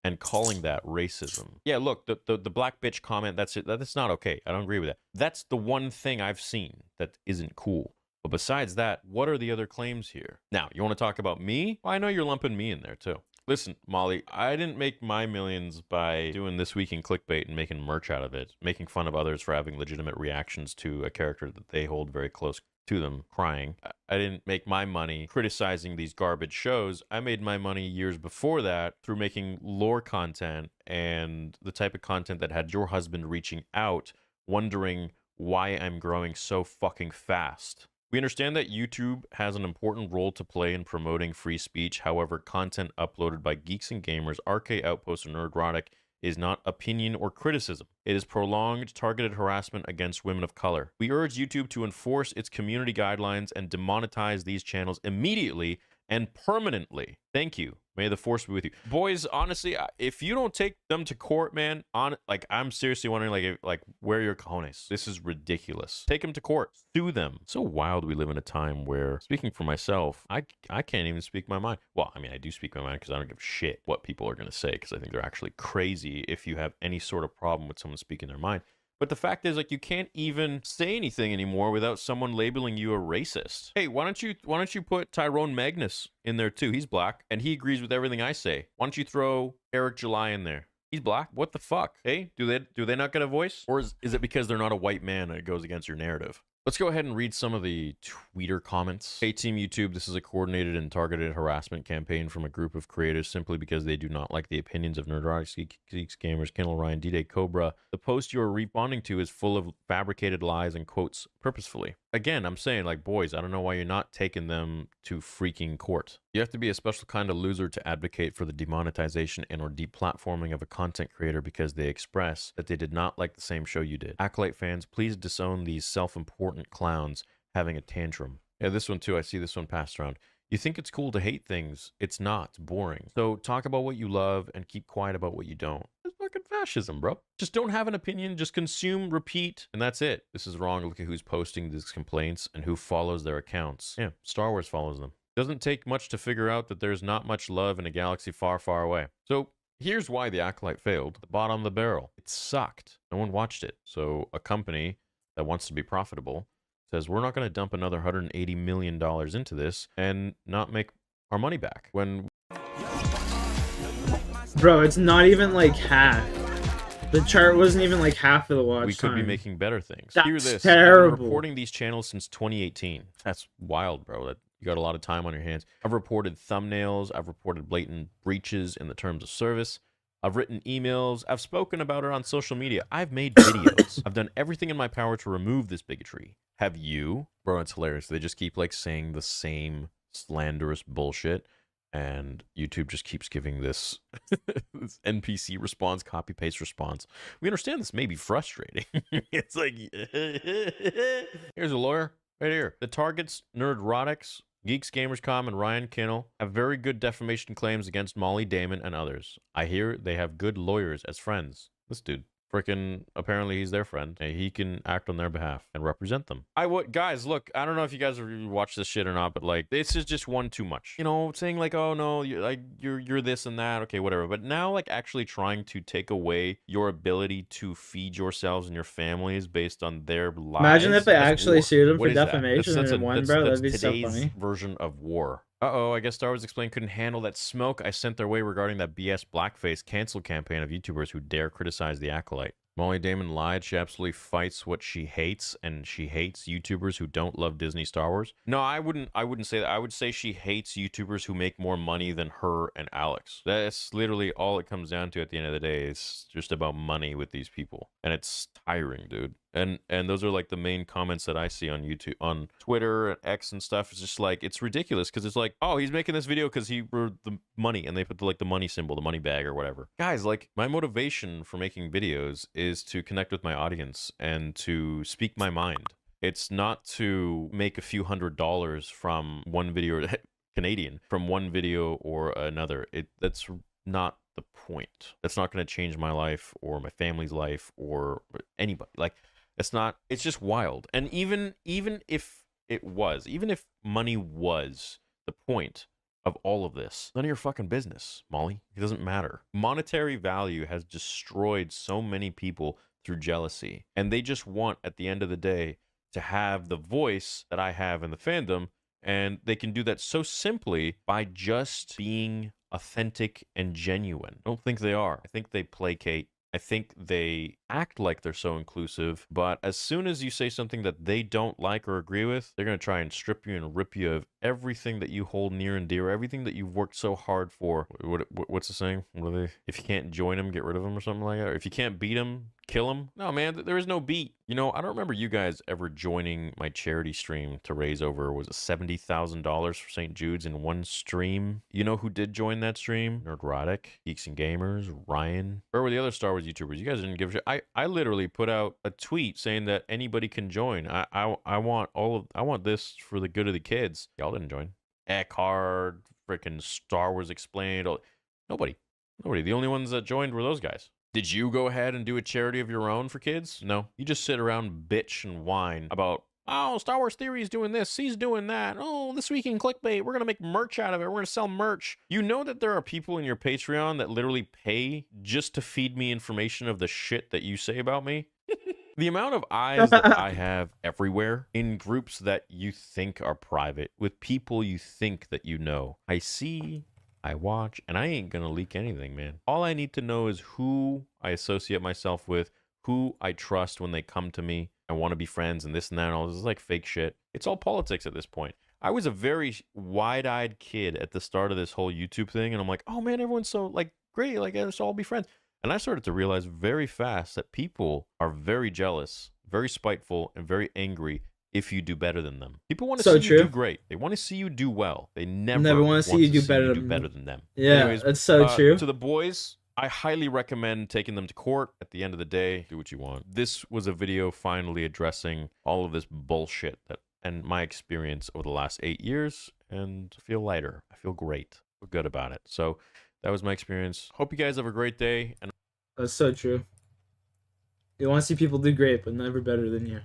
S15: and calling that racism. Yeah, look, the black bitch comment, that's it. That's not okay. I don't agree with that. That's the one thing I've seen that isn't cool. But besides that, what are the other claims here? Now, you want to talk about me? Well, I know you're lumping me in there too. Listen, Molly, I didn't make my millions by doing This Week in Clickbait and making merch out of it, making fun of others for having legitimate reactions to a character that they hold very close to them, crying. I didn't make my money criticizing these garbage shows. I made my money years before that through making lore content and the type of content that had your husband reaching out, wondering why I'm growing so fucking fast. We understand that YouTube has an important role to play in promoting free speech. However, content uploaded by geeks and gamers, RK Outpost, and Nerdrotic is not opinion or criticism. It is prolonged, targeted harassment against women of color. We urge YouTube to enforce its community guidelines and demonetize these channels immediately and permanently. Thank you. May the force be with you. Boys, honestly, if you don't take them to court, man, I'm seriously wondering, where are your cojones? This is ridiculous. Take them to court. Sue them. So wild we live in a time where, speaking for myself, I can't even speak my mind. Well, I mean, I do speak my mind because I don't give a shit what people are going to say, because I think they're actually crazy if you have any sort of problem with someone speaking their mind. But the fact is, you can't even say anything anymore without someone labeling you a racist. Hey, why don't you put Tyrone Magnus in there too? He's black, and he agrees with everything I say. Why don't you throw Eric July in there? He's black. What the fuck? Hey, do they not get a voice? Or is it because they're not a white man and it goes against your narrative? Let's go ahead and read some of the tweeter comments. Hey, Team YouTube, this is a coordinated and targeted harassment campaign from a group of creators simply because they do not like the opinions of Nerdrotic, Geeks Gamers, Kendall Ryan, D-Day Cobra. The post you are responding to is full of fabricated lies and quotes purposefully. Again, I'm saying, boys, I don't know why you're not taking them to freaking court. You have to be a special kind of loser to advocate for the demonetization and or deplatforming of a content creator because they express that they did not like the same show you did. Acolyte fans, please disown these self-important clowns having a tantrum. Yeah, this one too, I see this one passed around. You think it's cool to hate things. It's not. It's boring. So talk about what you love and keep quiet about what you don't. It's fucking fascism, bro. Just don't have an opinion. Just consume, repeat, and that's it. This is wrong. Look at who's posting these complaints and who follows their accounts. Yeah, Star Wars follows them. Doesn't take much to figure out that there's not much love in a galaxy far, far away. So here's why the Acolyte failed. The bottom of the barrel. It sucked. No one watched it. So a company that wants to be profitable says, we're not going to dump another $180 million into this and not make our money back. When...
S5: Bro, it's not even half. The chart wasn't even half of the watch
S15: We could
S5: time.
S15: be making better things.
S5: That's
S15: Hear this.
S5: terrible.
S15: I've been reporting these channels since 2018. That's wild, bro. You got a lot of time on your hands. I've reported thumbnails. I've reported blatant breaches in the terms of service. I've written emails. I've spoken about it on social media. I've made videos. I've done everything in my power to remove this bigotry. Have you? Bro, it's hilarious. They just keep saying the same slanderous bullshit, and YouTube just keeps giving this, this NPC response, copy-paste response. We understand this may be frustrating. It's here's a lawyer right here. The targets, Nerdrotics, Geeks Gamers Com, and Ryan Kinnell have very good defamation claims against Molly Damon and others. I hear they have good lawyers as friends. This dude. freaking apparently he's their friend and he can act on their behalf and represent them. I would, guys, look, I don't know if you guys watch this shit or not, but like this is just one too much. You know, saying like, oh no, you're this and that, okay, whatever. But now like actually trying to take away your ability to feed yourselves and your families based on their lives.
S5: Imagine if they
S15: That's
S5: actually
S15: war.
S5: sued him
S15: What
S5: for
S15: is that?
S5: defamation and won, bro. That'd be so
S15: today's
S5: funny.
S15: version of war. Uh-oh, I guess Star Wars Explained couldn't handle that smoke I sent their way regarding that BS blackface cancel campaign of YouTubers who dare criticize the Acolyte. Molly Damon lied. She absolutely fights what she hates, and she hates YouTubers who don't love Disney Star Wars. No, I wouldn't say that. I would say she hates YouTubers who make more money than her and Alex. That's literally all it comes down to at the end of the day. It's just about money with these people. And it's tiring, dude. And those are like the main comments that I see on YouTube, on Twitter and X and stuff. It's just like, it's ridiculous because it's like, oh, he's making this video because he for the money, and they put the money symbol, the money bag or whatever. Guys, like my motivation for making videos is to connect with my audience and to speak my mind. It's not to make a few $100s from one video, Canadian, from one video or another. That's not the point. That's not going to change my life or my family's life or anybody. Like, it's just wild. And even if it was, even if money was the point of all of this, none of your fucking business, Molly. It doesn't matter. Monetary value has destroyed so many people through jealousy. And they just want, at the end of the day, to have the voice that I have in the fandom. And they can do that so simply by just being authentic and genuine. I don't think they are. I think they placate. I think they act like they're so inclusive, but as soon as you say something that they don't like or agree with, they're going to try and strip you and rip you of everything that you hold near and dear, everything that you've worked so hard for. What's the saying? What are they? If you can't join them, get rid of them or something like that. Or if you can't beat them, kill them. No, man, there is no beat. You know, I don't remember you guys ever joining my charity stream to raise over, was it $70,000 for St. Jude's in one stream? You know who did join that stream? Nerdrotic, Geeks and Gamers, Ryan. Where were the other Star Wars YouTubers? You guys didn't give a shit. I literally put out a tweet saying that anybody can join. I want this for the good of the kids. Y'all didn't join. Eckhard, freaking Star Wars Explained. Nobody. The only ones that joined were those guys. Did you go ahead and do a charity of your own for kids? No. You just sit around bitch and whine about, oh, Star Wars Theory's doing this, he's doing that. Oh, This Week in Clickbait, we're going to make merch out of it. We're going to sell merch. You know that there are people in your Patreon that literally pay just to feed me information of the shit that you say about me? The amount of eyes that I have everywhere in groups that you think are private, with people you think that you know. I see, I watch, and I ain't gonna leak anything, man. All I need to know is who I associate myself with, who I trust when they come to me. I want to be friends and this and that and all this is like fake shit. It's all politics at this point. I was a very wide-eyed kid at the start of this whole YouTube thing, and I'm like, oh man, everyone's so like great, like let's all be friends. And I started to realize very fast that people are very jealous, very spiteful, and very angry if you do better than them. People want to see you do great. They want to see you do well. They never want to see you do better than them.
S5: Yeah,
S15: anyways,
S5: that's so true.
S15: To the boys, I highly recommend taking them to court. At the end of the day, do what you want. This was a video finally addressing all of this bullshit and my experience over the last 8 years, and I feel lighter. I feel great. I feel good about it. So that was my experience. Hope you guys have a great day. And
S5: that's so true. You want to see people do great, but never better than you.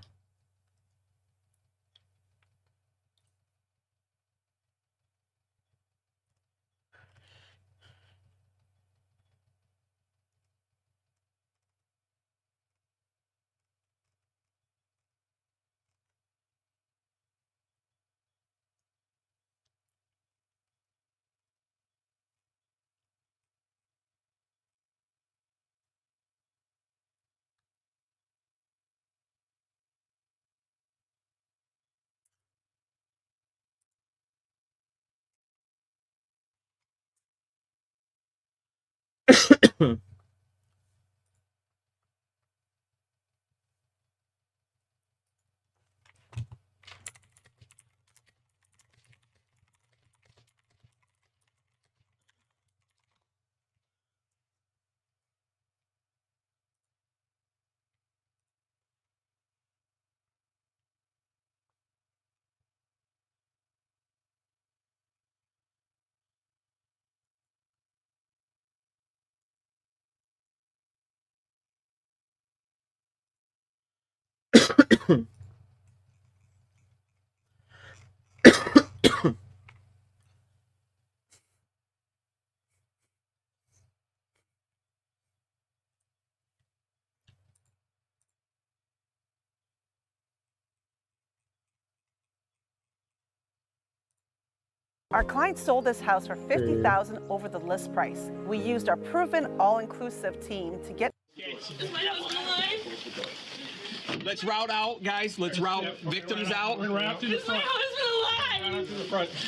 S8: Our client sold this house for $50,000 over the list price. We used our proven all-inclusive team to get.
S19: Is my husband alive?
S20: Let's route out, guys. Let's route victims out.
S19: We're going to is my husband alive? To the front. Is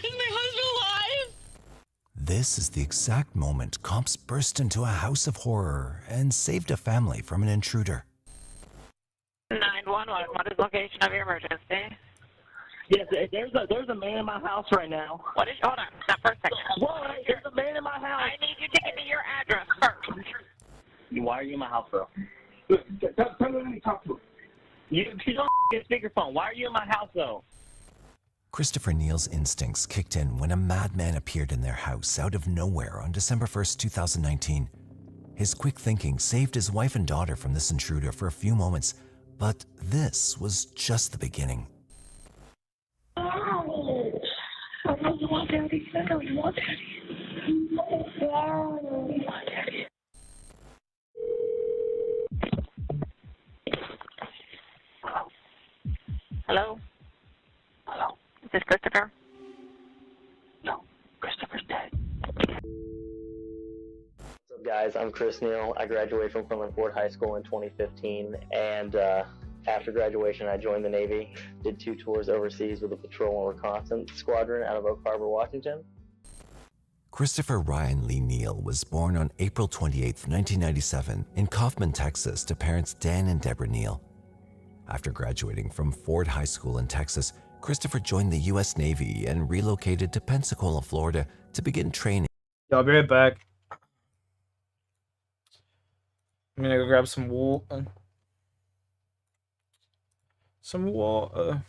S19: my husband alive?
S2: This is the exact moment cops burst into a house of horror and saved a family from an intruder.
S21: 911, what is the location of your emergency?
S25: Yes, there's a man in my house right now.
S21: What is, hold on, stop for a second.
S25: What? There's a man in my house.
S21: I need you to give me your address first.
S25: Why are you in my house, bro? Tell me when you talk to him. You don't get speakerphone. Why are you in my house, though?
S2: Christopher Neal's instincts kicked in when a madman appeared in their house out of nowhere on December 1st, 2019. His quick thinking saved his wife and daughter from this intruder for a few moments, but this was just the beginning.
S21: I know you want daddy. I know you want daddy. You want daddy. Hello? Hello? Is this Christopher?
S25: No, Christopher's dead.
S26: What's up, guys? I'm Chris Neal. I graduated from Cleveland Ford High School in 2015, and after graduation, I joined the Navy, did 2 tours overseas with the Patrol and Reconnaissance Squadron out of Oak Harbor, Washington.
S2: Christopher Ryan Lee Neal was born on April 28, 1997, in Kaufman, Texas, to parents Dan and Deborah Neal. After graduating from Ford High School in Texas, Christopher joined the U.S. Navy and relocated to Pensacola, Florida, to begin training.
S5: I'll be right back. I'm gonna go grab some wool. Some wool.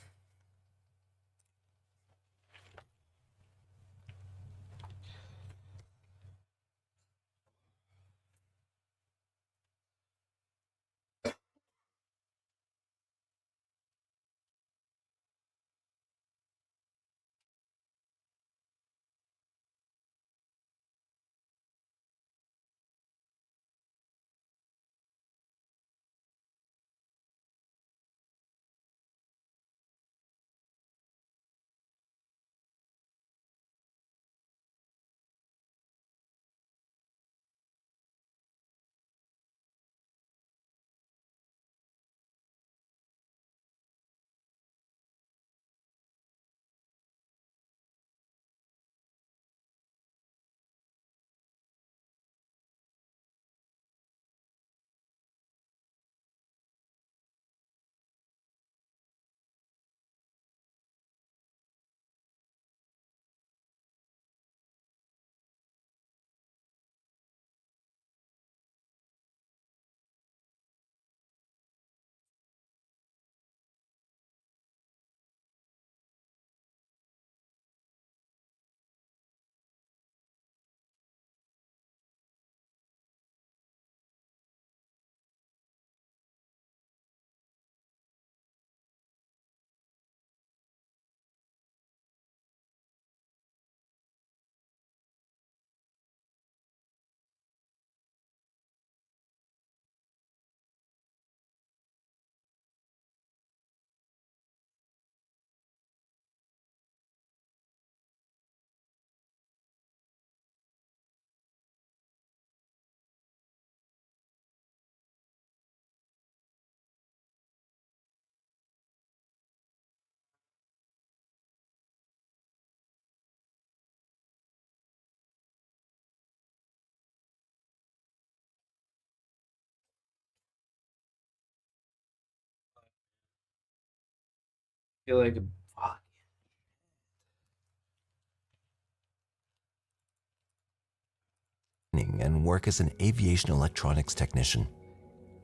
S5: Feel like fuck.
S2: And work as an aviation electronics technician.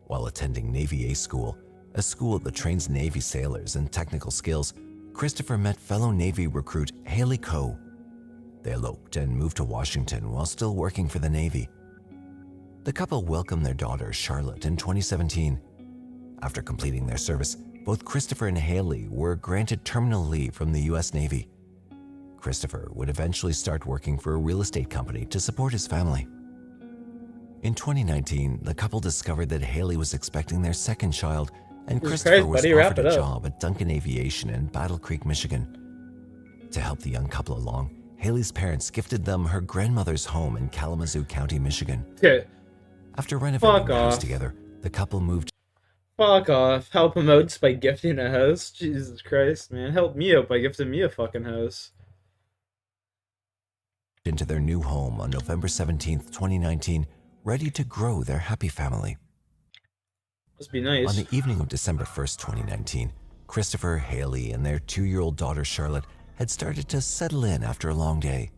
S2: While attending Navy A School, a school that trains Navy sailors in technical skills, Christopher met fellow Navy recruit Haley Coe. They eloped and moved to Washington while still working for the Navy. The couple welcomed their daughter, Charlotte, in 2017. After completing their service, both Christopher and Haley were granted terminal leave from the U.S. Navy. Christopher would eventually start working for a real estate company to support his family. In 2019, the couple discovered that Haley was expecting their second child, and Christopher was offered a job at Duncan Aviation in Battle Creek, Michigan. To help the young couple along, Haley's parents gifted them her grandmother's home in Kalamazoo County, Michigan.
S5: Okay.
S2: After renovating the house
S5: off.
S2: together, the couple moved.
S5: Fuck off. Help him out by gifting a house? Jesus Christ, man. Help me out by gifting me a fucking house.
S2: Into their new home on November 17th, 2019, ready to grow their happy family.
S5: Must be nice.
S2: On the evening of December 1st, 2019, Christopher, Haley, and their 2-year-old daughter Charlotte had started to settle in after a long day.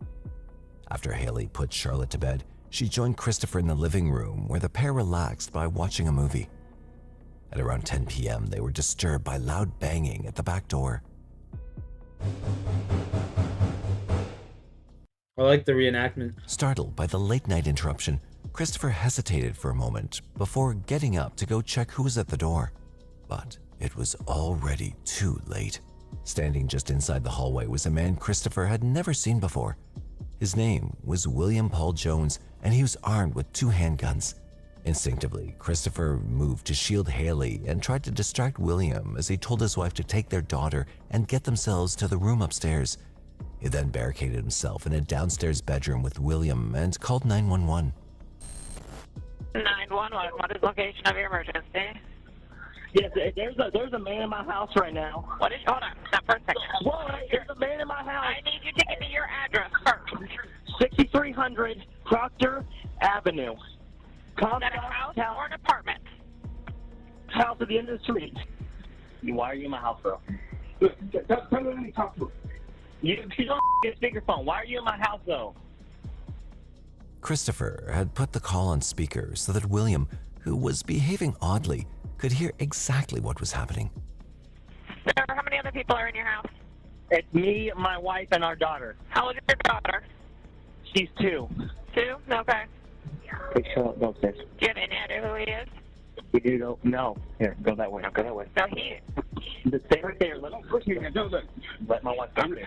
S2: After Haley put Charlotte to bed, she joined Christopher in the living room where the pair relaxed by watching a movie. At around 10 p.m., they were disturbed by loud banging at the back door.
S5: I like the reenactment.
S2: Startled by the late-night interruption, Christopher hesitated for a moment before getting up to go check who was at the door. But it was already too late. Standing just inside the hallway was a man Christopher had never seen before. His name was William Paul Jones, and he was armed with 2 handguns. Instinctively, Christopher moved to shield Haley and tried to distract William as he told his wife to take their daughter and get themselves to the room upstairs. He then barricaded himself in a downstairs bedroom with William and called 911.
S25: 911, what is the location of your emergency? Yes, there's a man in my house right now. What is, hold on, stop for a second. What? There's a man in my house. I need you to give me your address first. 6300 Proctor Avenue. Is that a house or an apartment? House at the end of the street. Why are you in my house, bro? Tell me when you talk to him. You don't get speakerphone. Why are you in my house, though?
S2: Christopher had put the call on speaker so that William, who was behaving oddly, could hear exactly what was happening.
S25: Sir, how many other people are in your house? It's me, my wife, and our daughter. How old is your daughter? She's 2. 2? Okay. Hey, show up, go upstairs. Do you have any idea who he is? We do know. No. Here, go that way. No, go that way. No, he. Stay right there. Let my wife go. Okay.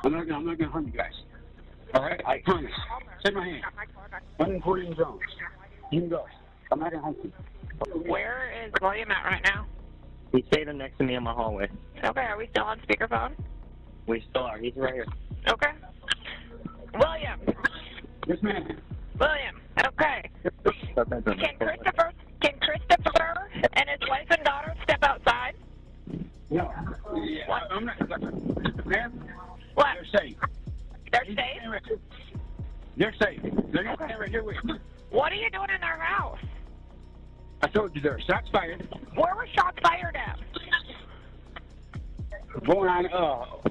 S6: I'm not gonna harm you guys. All right? I promise. Take my hand. 140 zones. You can go. I'm not gonna harm you.
S25: Where is William at right now? He's standing next to me in my hallway. Okay, are we still on speakerphone? We still are. He's right here. Okay. William.
S6: Yes, ma'am.
S25: William. Okay. Can Christopher and his wife and daughter step outside?
S6: No. Yeah, what? I'm not. Ma'am.
S25: What?
S6: They're safe.
S25: They're safe?
S6: They're safe. They're gonna stand right here with me.
S25: What are you doing in their house?
S6: I told you there. Shots fired.
S25: Where were shots fired at?
S6: Going on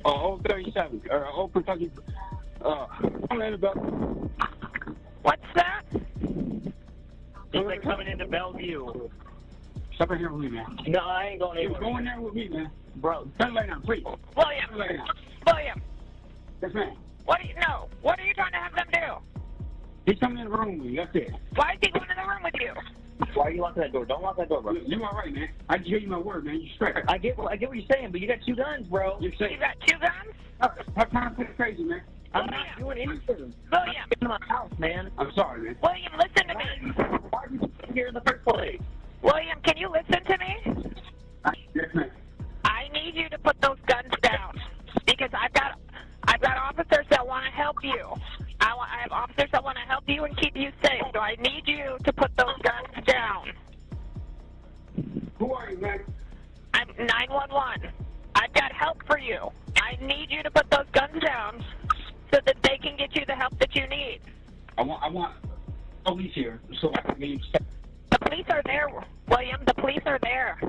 S6: Old 37 or Old Kentucky.
S25: What's that? He's like coming into Bellevue.
S6: Stop right here with me, man.
S25: No, I ain't going anywhere.
S6: You're going there with me, man.
S25: Bro.
S6: Turn right now, please.
S25: William.
S6: Right now.
S25: William.
S6: Yes, ma'am.
S25: What are you trying to have them do?
S6: He's coming in the room with me. That's it.
S25: Why is he going in the room with you? Why are you locking that door? Don't lock that door, bro.
S6: You all right, man. I just gave you my word, man. You straight.
S25: I get what you're saying, but you got 2 guns, bro.
S6: You're safe.
S25: You got 2 guns?
S6: Stop trying to put it crazy, man.
S25: I'm not doing anything. William. Get in my house, man.
S6: I'm sorry, man.
S25: William, listen to me. Why are you here in the first place? William, can you listen to me?
S6: Yes, ma'am.
S25: I need you to put those guns down because I've got officers that want to help you. I have officers that want to help you and keep you safe. So I need you to put those guns down.
S6: Who are you, man?
S25: I'm 911. I've got help for you. I need you to put those guns down so that they can get you the help that you need.
S6: I want police here so I can get you safe.
S25: The police are there, William. The police are there.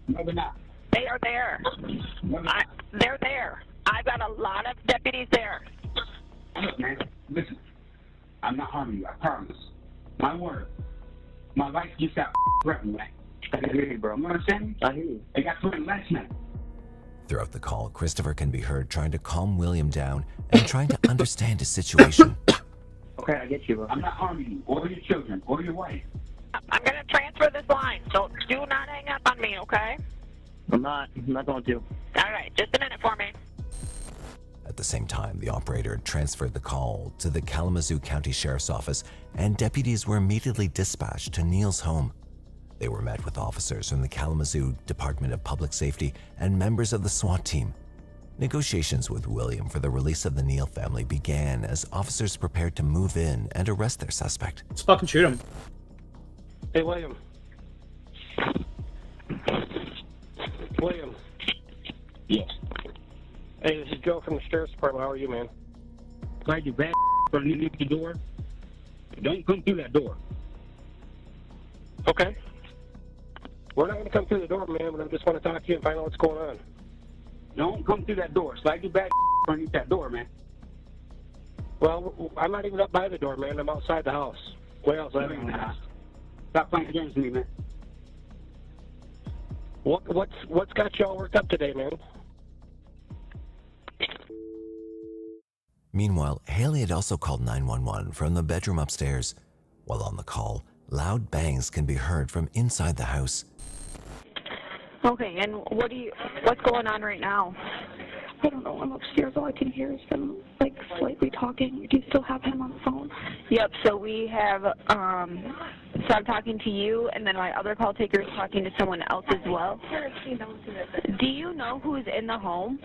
S6: No, they're not.
S25: They are there. They're there. I've got a lot of deputies there.
S6: Look, man, listen. I'm not harming you, I promise. My word. My life just got threatened, man. I can hear you, bro. You understand? I hear you. I got threatened last night.
S2: Throughout the call, Christopher can be heard trying to calm William down and trying to understand his situation.
S25: Okay, I get you, bro.
S6: I'm not harming you, or your children, or your wife.
S25: I'm going to transfer this line, so do not hang up on me, okay? I'm not going to. All right, just a minute for me.
S2: At the same time, the operator transferred the call to the Kalamazoo County Sheriff's Office, and deputies were immediately dispatched to Neil's home. They were met with officers from the Kalamazoo Department of Public Safety and members of the SWAT team. Negotiations with William for the release of the Neal family began as officers prepared to move in and arrest their suspect.
S5: Let's fucking shoot him.
S7: Hey, William. William.
S6: Yes.
S7: Hey, this is Joe from the Sheriff's Department. How are you, man?
S6: Glad you back underneath the door. Don't come through that door.
S7: Okay. We're not going to come through the door, man, but I just want to talk to you and find out what's going on.
S6: Don't come through that door. Slide you back underneath that door, man.
S7: Well, I'm not even up by the door, man. I'm outside the house. Way outside the house.
S6: Stop playing games with me, man.
S7: What's got you all worked up today, man?
S2: Meanwhile, Haley had also called 911 from the bedroom upstairs. While on the call, loud bangs can be heard from inside the house.
S9: Okay, and what's going on right now?
S21: I don't know. I'm upstairs. All I can hear is them, like, slightly talking. Do you still have him on the phone?
S9: Yep, so we have, so I'm talking to you, and then my other call taker is talking to someone else as well. Do you know who's in the home?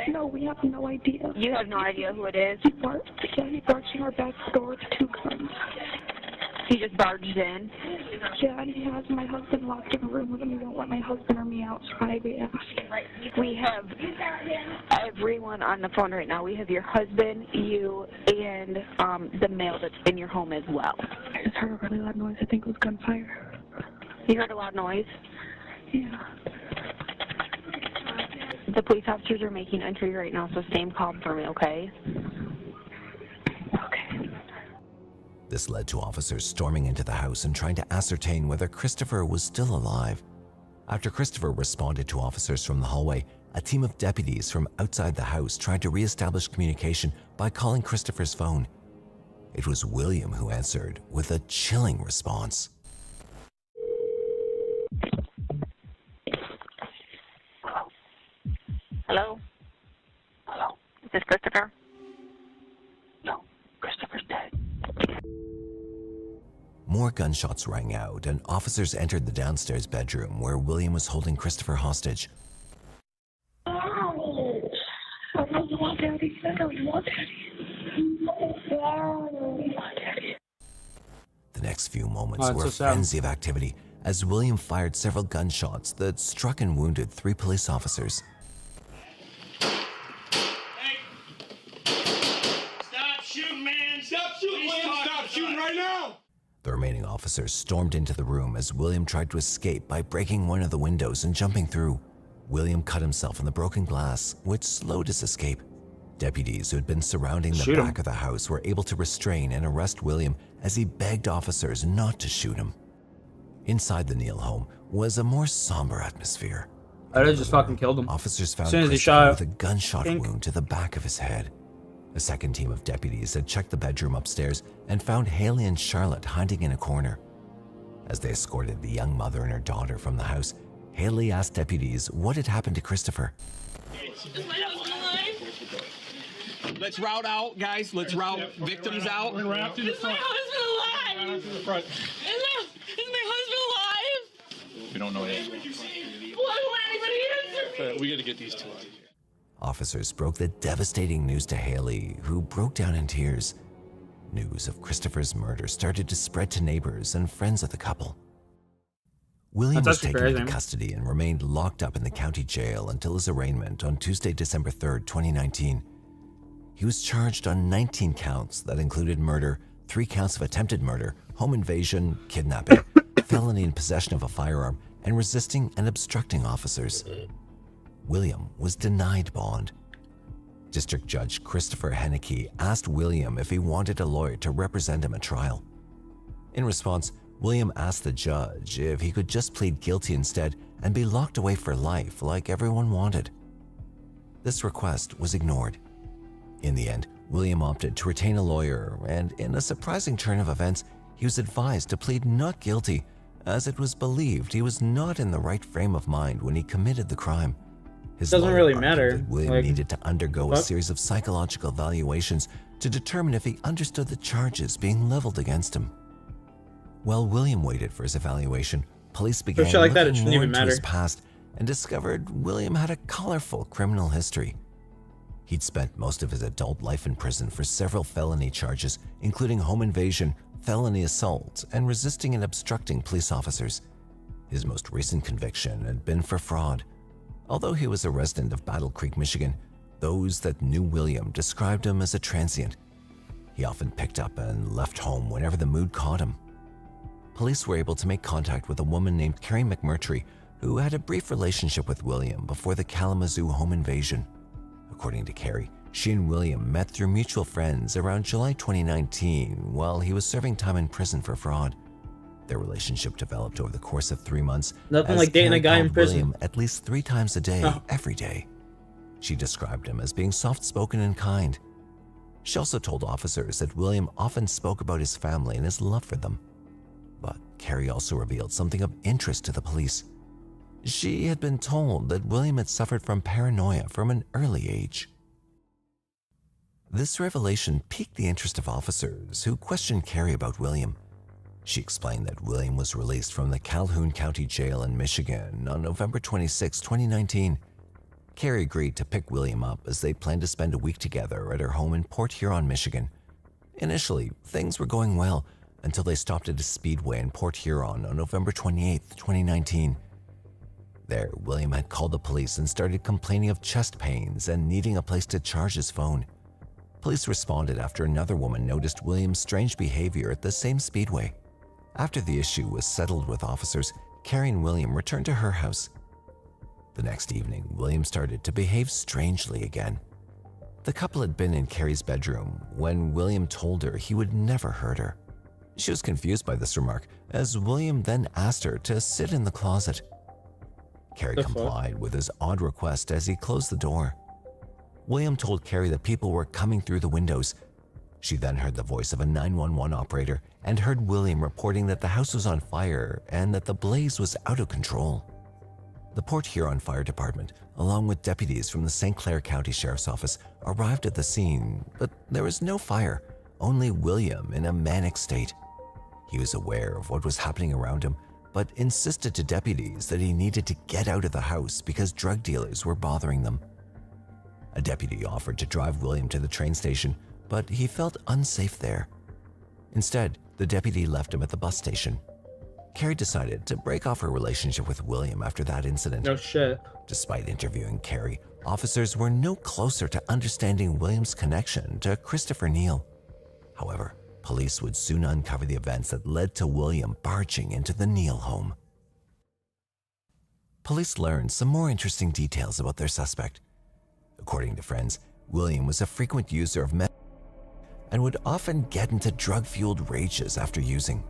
S21: No, we have no idea.
S9: You have no idea who it is?
S21: He barged in our back door with 2 guns.
S9: He just barged in?
S21: Yeah, and he has my husband locked in a room with him. He won't let my husband or me outside. We asked.
S9: We have everyone on the phone right now. We have your husband, you, and the male that's in your home as well.
S21: I just heard a really loud noise. I think it was gunfire.
S9: You heard a loud noise?
S21: Yeah.
S9: The police officers are making entry right now, so stay calm for me, okay?
S2: This led to officers storming into the house and trying to ascertain whether Christopher was still alive. After Christopher responded to officers from the hallway, a team of deputies from outside the house tried to reestablish communication by calling Christopher's phone. It was William who answered with a chilling response.
S9: Hello? Hello? Is this Christopher?
S21: No, Christopher's dead.
S2: More gunshots rang out, and officers entered the downstairs bedroom where William was holding Christopher hostage.
S21: I know you want Daddy. I know you want Daddy.
S2: The next few moments
S5: Oh,
S2: were a
S5: so sad.
S2: frenzy of activity as William fired several gunshots that struck and wounded 3 police officers.
S19: Stop shooting, man! Stop shooting! Stop shooting right now!
S2: The remaining officers stormed into the room as William tried to escape by breaking one of the windows and jumping through. William cut himself in the broken glass, which slowed his escape. Deputies who had been surrounding the back of the house were able to restrain and arrest William as he begged officers not to shoot him. Inside the Neal home was a more somber atmosphere.
S5: I just fucking killed him.
S2: Officers found
S5: As soon as he
S2: Christopher
S5: shot
S2: with a gunshot wound to the back of his head. A second team of deputies had checked the bedroom upstairs and found Haley and Charlotte hiding in a corner. As they escorted the young mother and her daughter from the house, Haley asked deputies what had happened to Christopher.
S19: Is my husband alive?
S20: Let's route out, guys. Let's route victims out.
S19: Is my husband alive? Is my husband alive?
S11: We don't know yet.
S19: Why won't anybody answer me?
S11: We got to get these 2 out of here.
S2: Officers broke the devastating news to Haley, who broke down in tears. News of Christopher's murder started to spread to neighbors and friends of the couple. William was taken into custody and remained locked up in the county jail until his arraignment on Tuesday, December 3rd, 2019. He was charged on 19 counts that included murder, 3 counts of attempted murder, home invasion, kidnapping, felony in possession of a firearm, and resisting and obstructing officers. William was denied bond. District Judge Christopher Henneke asked William if he wanted a lawyer to represent him at trial. In response, William asked the judge if he could just plead guilty instead and be locked away for life like everyone wanted. This request was ignored. In the end, William opted to retain a lawyer, and in a surprising turn of events, he was advised to plead not guilty, as it was believed he was not in the right frame of mind when he committed the crime. His
S5: Doesn't
S2: lawyer
S5: really
S2: argued
S5: matter.
S2: that William
S5: Like,
S2: needed to undergo a series of psychological evaluations to determine if he understood the charges being leveled against him. While William waited for his evaluation, police began
S5: shit like that, it
S2: looking
S5: shouldn't
S2: more
S5: even
S2: into
S5: matter.
S2: his past and discovered William had a colorful criminal history. He'd spent most of his adult life in prison for several felony charges, including home invasion, felony assault, and resisting and obstructing police officers. His most recent conviction had been for fraud. Although he was a resident of Battle Creek, Michigan, those that knew William described him as a transient. He often picked up and left home whenever the mood caught him. Police were able to make contact with a woman named Carrie McMurtry, who had a brief relationship with William before the Kalamazoo home invasion. According to Carrie, she and William met through mutual friends around July 2019 while he was serving time in prison for fraud. Their relationship developed over the course of 3 months.
S5: Nothing like dating a guy in prison.
S2: William at least 3 times a day, every day. She described him as being soft-spoken and kind. She also told officers that William often spoke about his family and his love for them. But Carrie also revealed something of interest to the police. She had been told that William had suffered from paranoia from an early age. This revelation piqued the interest of officers who questioned Carrie about William. She explained that William was released from the Calhoun County Jail in Michigan on November 26, 2019. Carrie agreed to pick William up as they planned to spend a week together at her home in Port Huron, Michigan. Initially, things were going well until they stopped at a speedway in Port Huron on November 28, 2019. There, William had called the police and started complaining of chest pains and needing a place to charge his phone. Police responded after another woman noticed William's strange behavior at the same speedway. After the issue was settled with officers, Carrie and William returned to her house. The next evening, William started to behave strangely again. The couple had been in Carrie's bedroom when William told her he would never hurt her. She was confused by this remark, as William then asked her to sit in the closet. Carrie complied with his odd request as he closed the door. William told Carrie that people were coming through the windows. She then heard the voice of a 911 operator and heard William reporting that the house was on fire and that the blaze was out of control. The Port Huron Fire Department, along with deputies from the St. Clair County Sheriff's Office, arrived at the scene, but there was no fire, only William in a manic state. He was aware of what was happening around him, but insisted to deputies that he needed to get out of the house because drug dealers were bothering them. A deputy offered to drive William to the train station, but he felt unsafe there. Instead, the deputy left him at the bus station. Carrie decided to break off her relationship with William after that incident.
S5: No shit.
S2: Despite interviewing Carrie, officers were no closer to understanding William's connection to Christopher Neal. However, police would soon uncover the events that led to William barging into the Neal home. Police learned some more interesting details about their suspect. According to friends, William was a frequent user of meth and would often get into drug-fueled rages after using.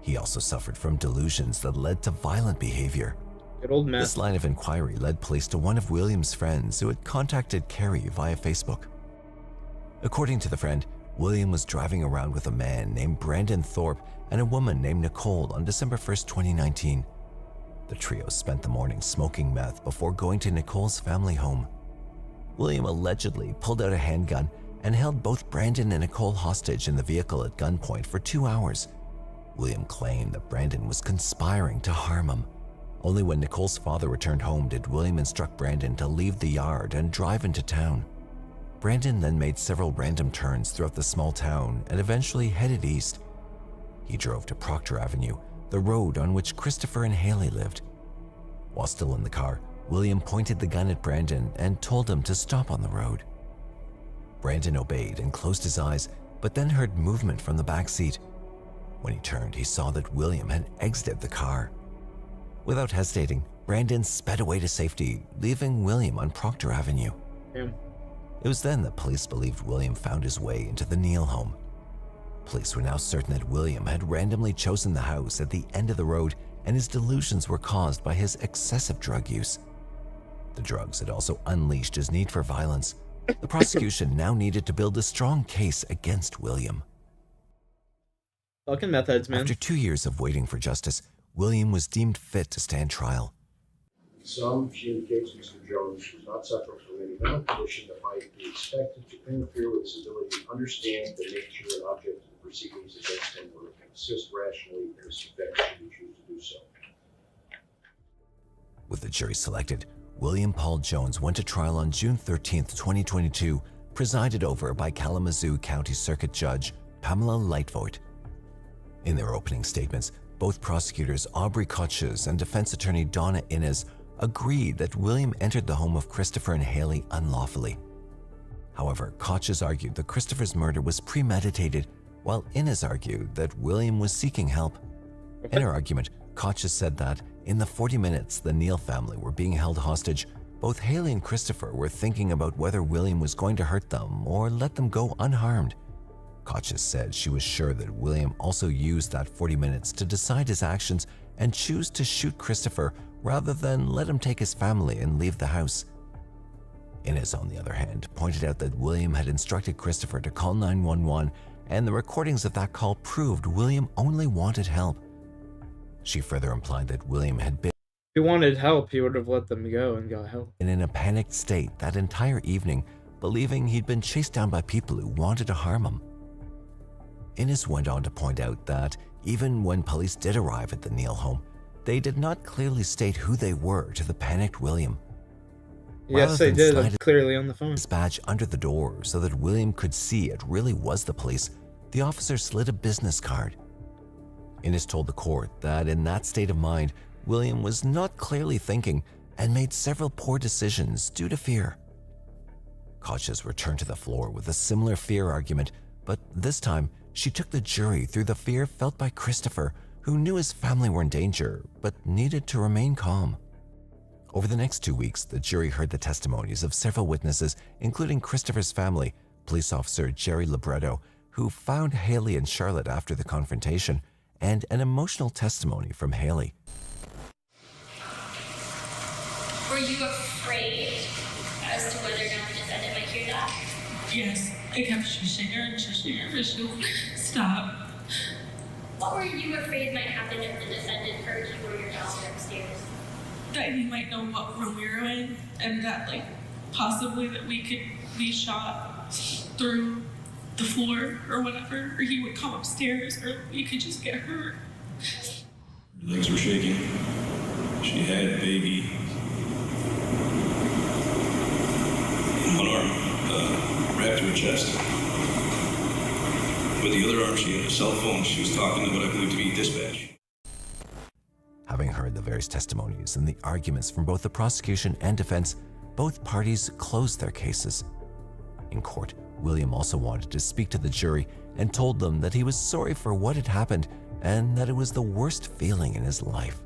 S2: He also suffered from delusions that led to violent behavior.
S5: Good old meth.
S2: This line of inquiry led police to one of William's friends who had contacted Carrie via Facebook. According to the friend, William was driving around with a man named Brandon Thorpe and a woman named Nicole on December 1st, 2019. The trio spent the morning smoking meth before going to Nicole's family home. William allegedly pulled out a handgun and held both Brandon and Nicole hostage in the vehicle at gunpoint for 2 hours. William claimed that Brandon was conspiring to harm him. Only when Nicole's father returned home did William instruct Brandon to leave the yard and drive into town. Brandon then made several random turns throughout the small town and eventually headed east. He drove to Proctor Avenue, the road on which Christopher and Haley lived. While still in the car, William pointed the gun at Brandon and told him to stop on the road. Brandon obeyed and closed his eyes, but then heard movement from the back seat. When he turned, he saw that William had exited the car. Without hesitating, Brandon sped away to safety, leaving William on Proctor Avenue.
S5: Damn.
S2: It was then that police believed William found his way into the Neal home. Police were now certain that William had randomly chosen the house at the end of the road, and his delusions were caused by his excessive drug use. The drugs had also unleashed his need for violence. The prosecution now needed to build a strong case against William.
S5: Fucking meth heads, man.
S2: After 2 years of waiting for justice, William was deemed fit to stand trial.
S11: In sum, she indicates Mr. Jones was not suffering from any mental condition that might be expected to interfere with his ability to understand the nature and object of the proceedings against him or consist rationally in his defense should he choose to do so.
S2: With the jury selected, William Paul Jones went to trial on June 13, 2022, presided over by Kalamazoo County Circuit Judge Pamela Lightvoigt. In their opening statements, both prosecutors Aubrey Cruppz and defense attorney Donna Innes agreed that William entered the home of Christopher and Haley unlawfully. However, Cruppz argued that Christopher's murder was premeditated, while Innes argued that William was seeking help. In her argument, Cruppz said that in the 40 minutes the Neal family were being held hostage, both Haley and Christopher were thinking about whether William was going to hurt them or let them go unharmed. Cruppz said she was sure that William also used that 40 minutes to decide his actions and choose to shoot Christopher rather than let him take his family and leave the house. Innes, on the other hand, pointed out that William had instructed Christopher to call 911, and the recordings of that call proved William only wanted help. She further implied that William had been
S5: If he wanted help, he would have let them go and got help.
S2: in a panicked state that entire evening, believing he'd been chased down by people who wanted to harm him. Innes went on to point out that even when police did arrive at the Neal home, they did not clearly state who they were to the panicked William.
S5: Yes, they did, clearly on the phone.
S2: His badge under the door so that William could see it really was the police, the officer slid a business card. Innes told the court that in that state of mind, William was not clearly thinking and made several poor decisions due to fear. Cruppz returned to the floor with a similar fear argument, but this time she took the jury through the fear felt by Christopher, who knew his family were in danger but needed to remain calm. Over the next 2 weeks, the jury heard the testimonies of several witnesses, including Christopher's family, police officer Jerry Libretto, who found Haley and Charlotte after the confrontation, and an emotional testimony from Haley.
S19: Were you afraid as to whether or not the defendant might hear that? Yes. I kept shushing her and shushing her, but she wouldn't stop. What were you afraid might happen if the defendant heard you or your daughter upstairs? That he might know what room we were in, and that, like, possibly that we could be shot through the floor or whatever, or he would come upstairs, or we could just get hurt.
S12: Her legs were shaking. She had baby in one arm, wrapped to her chest. With the other arm, she had a cell phone. She was talking to what I believe to be dispatch.
S2: Having heard the various testimonies and the arguments from both the prosecution and defense, both parties closed their cases. In court, William also wanted to speak to the jury and told them that he was sorry for what had happened and that it was the worst feeling in his life.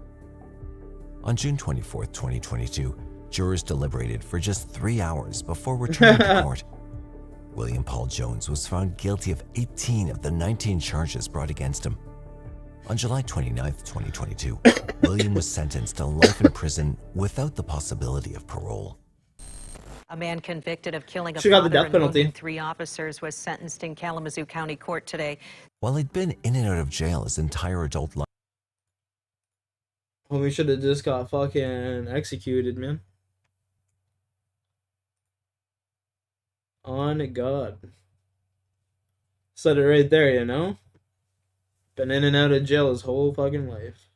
S2: On June 24, 2022, jurors deliberated for just 3 hours before returning to court. William Paul Jones was found guilty of 18 of the 19 charges brought against him. On July 29, 2022, William was sentenced to life in prison without the possibility of parole.
S13: A man convicted of killing a
S5: She got the
S13: father
S5: death
S13: and
S5: penalty.
S13: wounding 3 officers was sentenced in Kalamazoo County Court today.
S2: While he'd been in and out of jail his entire adult life,
S5: Well, we should have just got fucking executed, man. On God. Said it right there, you know? Been in and out of jail his whole fucking life.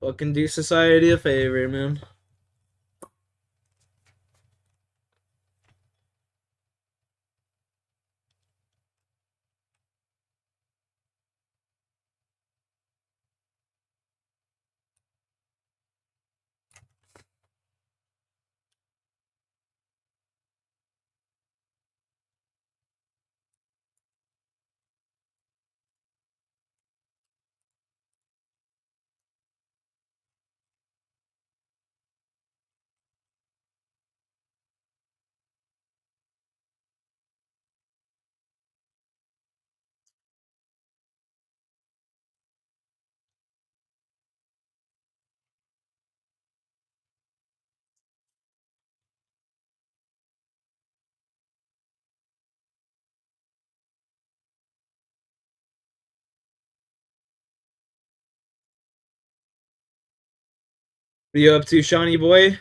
S5: Fucking do society a favor, man. What are you up to, Shawnee boy?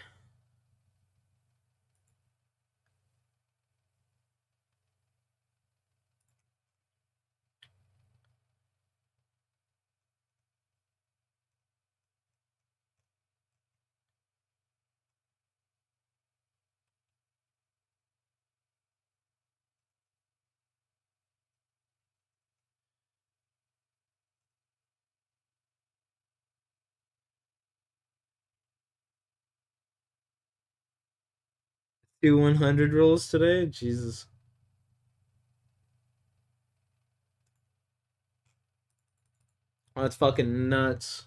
S5: 2 100 rolls today? Jesus. Oh, that's fucking nuts.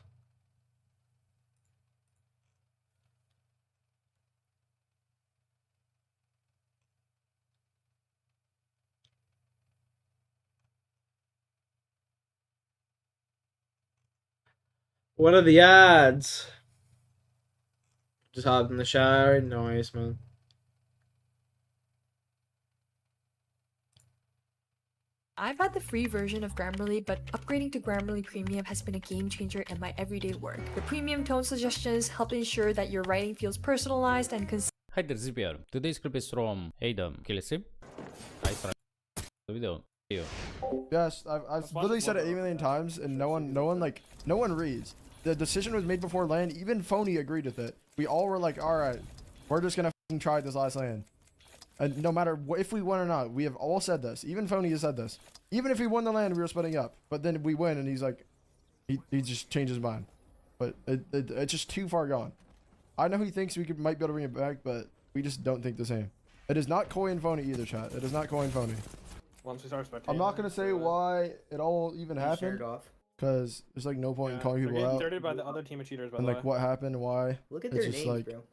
S5: What are the odds? Just hopped in the shower. Nice, man.
S10: I've had the free version of Grammarly, but upgrading to Grammarly Premium has been a game changer in my everyday work. The premium tone suggestions help ensure that your writing feels personalized and consistent.
S14: Hi there, ZBR. Today's clip is from Kilisip. I tried the video.
S17: Yes, I've literally said it 8 million times, and no one reads. The decision was made before land. Even Phony agreed with it. We all were like, all right, we're just gonna f***ing try this last land. And no matter if we won or not, we have all said this. Even Phony has said this. Even if we won the land, we were splitting up. But then we win, and he's like, he just changed his mind. But it's just too far gone. I know he thinks we might be able to bring it back, but we just don't think the same. It is not Koi and Phony either, chat. It is not Koi and Phony.
S4: Once we start spectating,
S17: I'm not gonna say why it all even happened, because there's like no point in calling people out.
S4: They're getting by the other team of cheaters, by
S17: and
S4: the
S17: like
S4: way.
S17: what happened, why.
S18: Look at
S17: it's
S18: their
S17: just
S18: names,
S17: like,
S18: bro.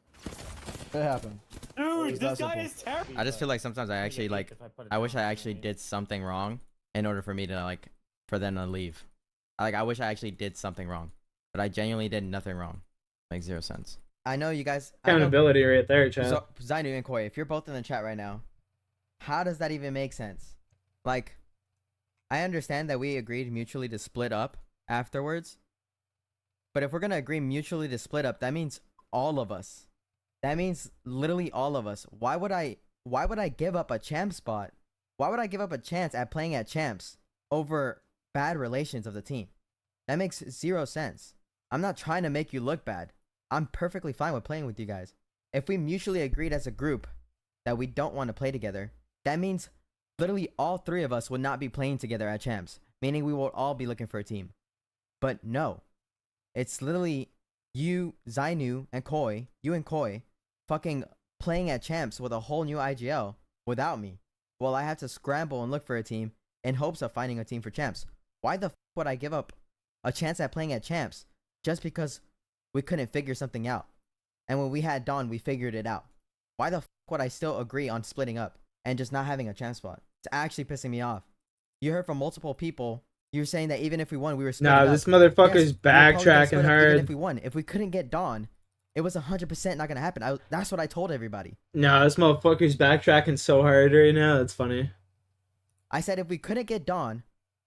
S17: It happened.
S4: Dude, this guy is terrible.
S22: I just feel like sometimes I actually like, I wish I actually did something wrong in order for me to like, for them to leave. Like, I wish I actually did something wrong, but I genuinely did nothing wrong. Makes 0 sense. I know you guys.
S5: Accountability right there, chat.
S22: So, Zainu and Koi, if you're both in the chat right now, how does that even make sense? Like, I understand that we agreed mutually to split up afterwards, but if we're gonna agree mutually to split up, that means all of us. That means literally all of us. Why would I give up a champ spot? Why would I give up a chance at playing at champs over bad relations of the team? That makes 0 sense. I'm not trying to make you look bad. I'm perfectly fine with playing with you guys. If we mutually agreed as a group that we don't want to play together, that means literally all 3 of us would not be playing together at champs, meaning we will all be looking for a team. But no, it's literally you, Zainu, and Koi, fucking playing at champs with a whole new IGL without me, while I have to scramble and look for a team in hopes of finding a team for champs. Why the f would I give up a chance at playing at champs just because we couldn't figure something out? And when we had Dawn, we figured it out. Why the f would I still agree on splitting up and just not having a champ spot? It's actually pissing me off. You heard from multiple people. You were saying that even if we won, we were splitting up.
S5: Nah, this motherfucker's backtracking hard.
S22: Even if we won, if we couldn't get Dawn, it was 100% not gonna happen. That's what I told everybody.
S5: Nah, this motherfucker's backtracking so hard right now. That's funny.
S22: I said if we couldn't get Dawn,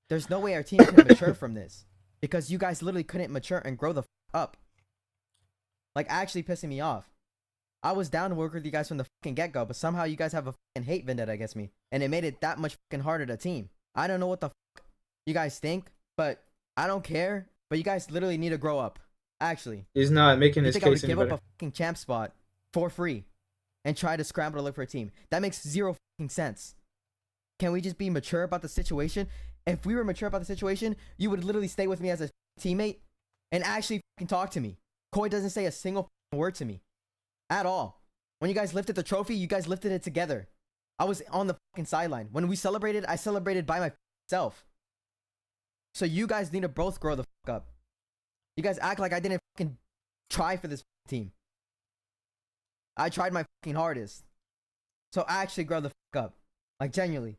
S22: there's no way our team could mature from this, because you guys literally couldn't mature and grow the f up. Like, actually pissing me off. I was down to work with you guys from the fucking get-go, but somehow you guys have a fucking hate vendetta against me, and it made it that much fucking harder to team. I don't know what the fuck you guys think, but I don't care. But you guys literally need to grow up. Actually,
S5: he's not making his
S22: case. I would give up a fucking champ spot for free and try to scramble to look for a team? That makes 0 fucking sense. Can we just be mature about the situation? If we were mature about the situation, you would literally stay with me as a teammate and actually fucking talk to me. Koi doesn't say a single word to me at all. When you guys lifted the trophy, you guys lifted it together. I was on the fucking sideline. When we celebrated, I celebrated by myself. So you guys need to both grow the fuck up. You guys act like I didn't fucking try for this team. I tried my fucking hardest. So actually grow the fuck up. Like, genuinely.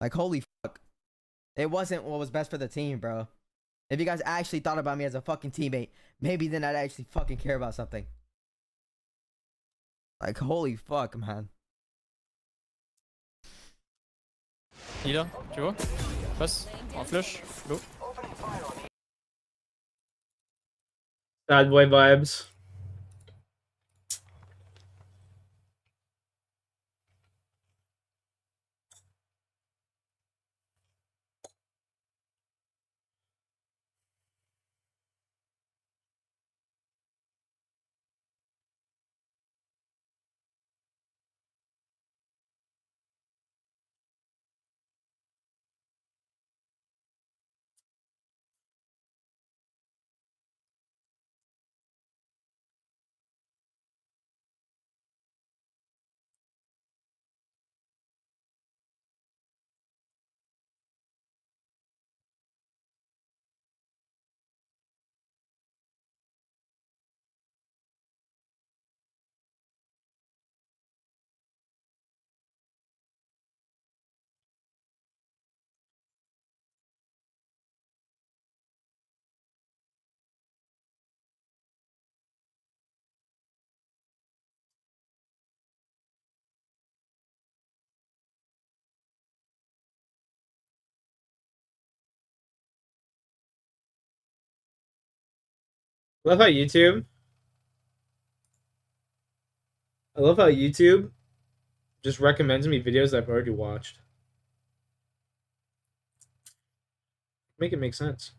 S22: Like, holy fuck. It wasn't what was best for the team, bro. If you guys actually thought about me as a fucking teammate, maybe then I'd actually fucking care about something. Like, holy fuck, man.
S14: Ida, tu vois? Passe, en flush, go.
S5: Bad boy vibes. love how YouTube. I love how YouTube just recommends me videos I've already watched. Make it make sense.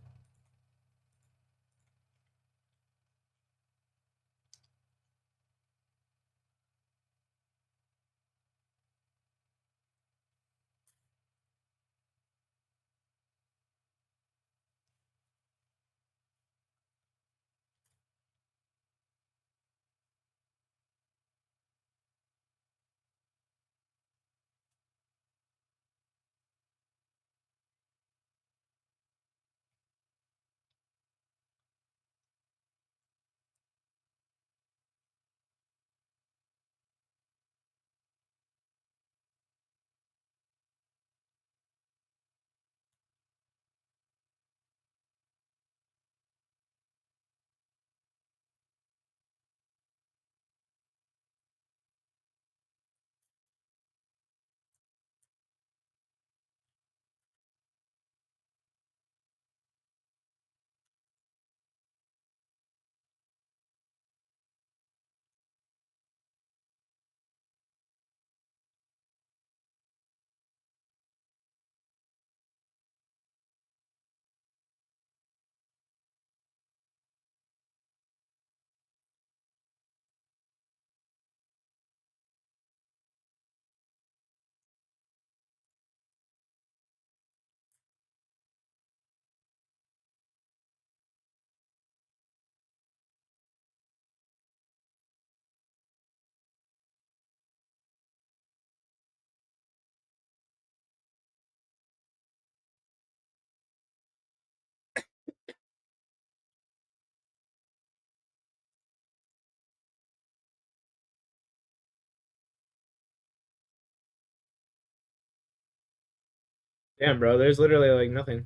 S5: Damn, bro, there's literally like nothing.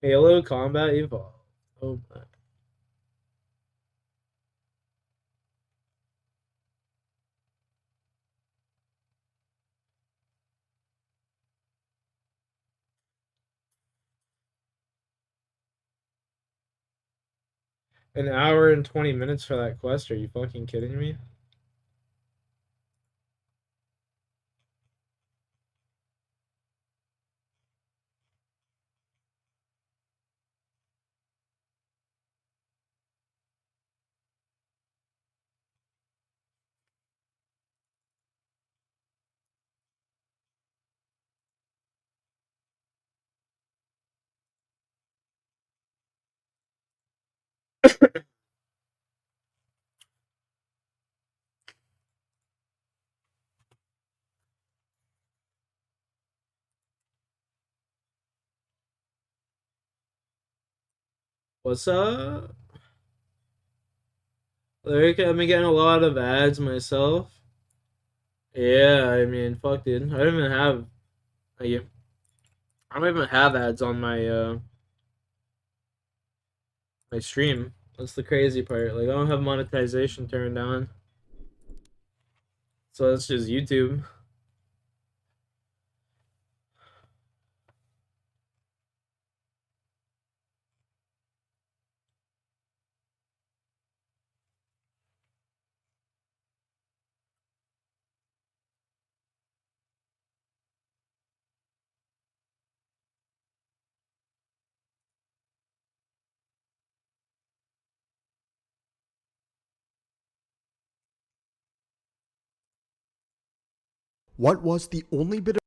S5: Halo Combat Evolved. Oh my. An hour and 20 minutes for that quest? Are you fucking kidding me? What's up? Like, I've been getting a lot of ads myself. Yeah, I mean, fuck, dude. I don't even have. I don't even have ads on my stream. That's the crazy part. Like, I don't have monetization turned on. So that's just YouTube.
S1: What was the only bit of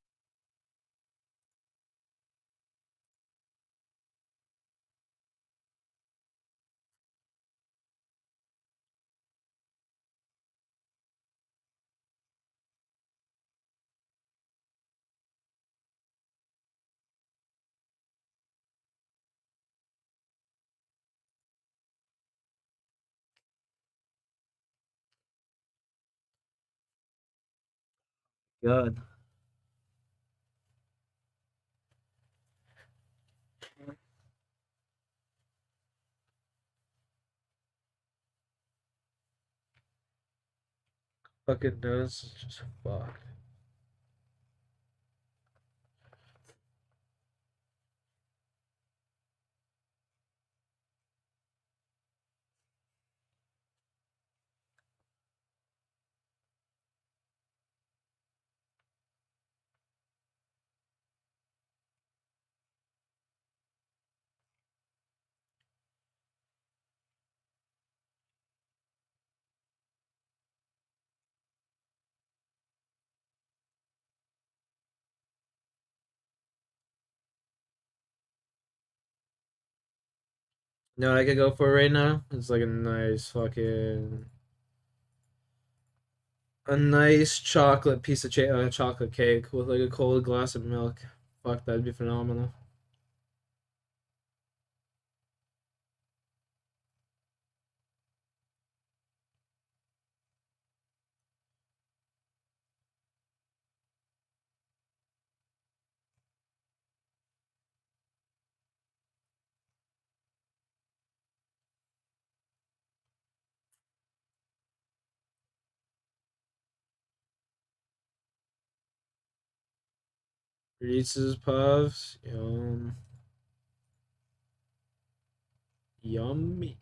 S5: God. Fucking nose is just fucked. No, I could go for right now. It's like a nice fucking, a nice chocolate piece of chocolate cake with like a cold glass of milk. Fuck, that'd be phenomenal. Reese's Puffs, yummy.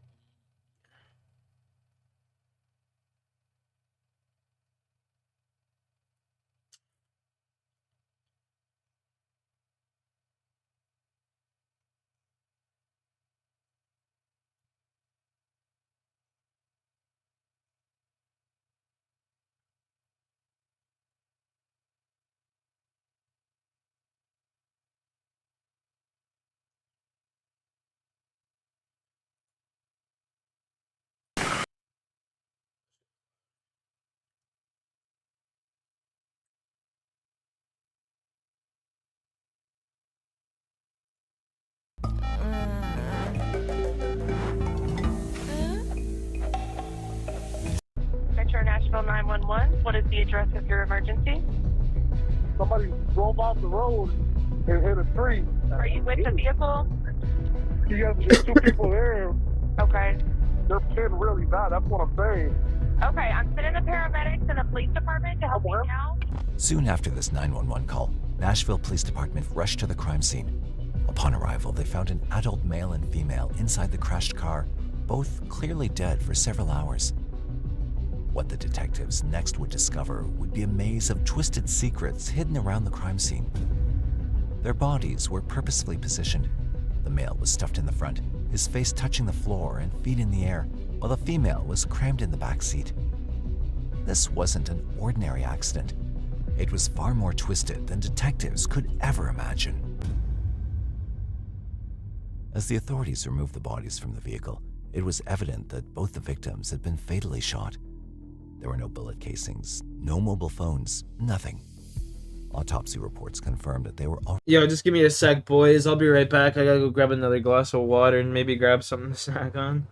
S3: Metro Nashville 911. What is the address of your emergency?
S15: Somebody drove off the road and hit a tree.
S3: Are you with the vehicle?
S15: There's two people there.
S3: Okay.
S15: They're pinned really bad. That's what I'm saying.
S3: Okay, I'm sending the paramedics and the police department to help you now.
S2: Soon after this 911 call, Nashville Police Department rushed to the crime scene. Upon arrival, they found an adult male and female inside the crashed car, both clearly dead for several hours. What the detectives next would discover would be a maze of twisted secrets hidden around the crime scene. Their bodies were purposefully positioned. The male was stuffed in the front, his face touching the floor and feet in the air, while the female was crammed in the back seat. This wasn't an ordinary accident. It was far more twisted than detectives could ever imagine. As the authorities removed the bodies from the vehicle, it was evident that both the victims had been fatally shot. There were no bullet casings, no mobile phones, nothing. Autopsy reports confirmed that they were all—
S5: Yo, just give me a sec, boys. I'll be right back. I gotta go grab another glass of water and maybe grab something to snack on.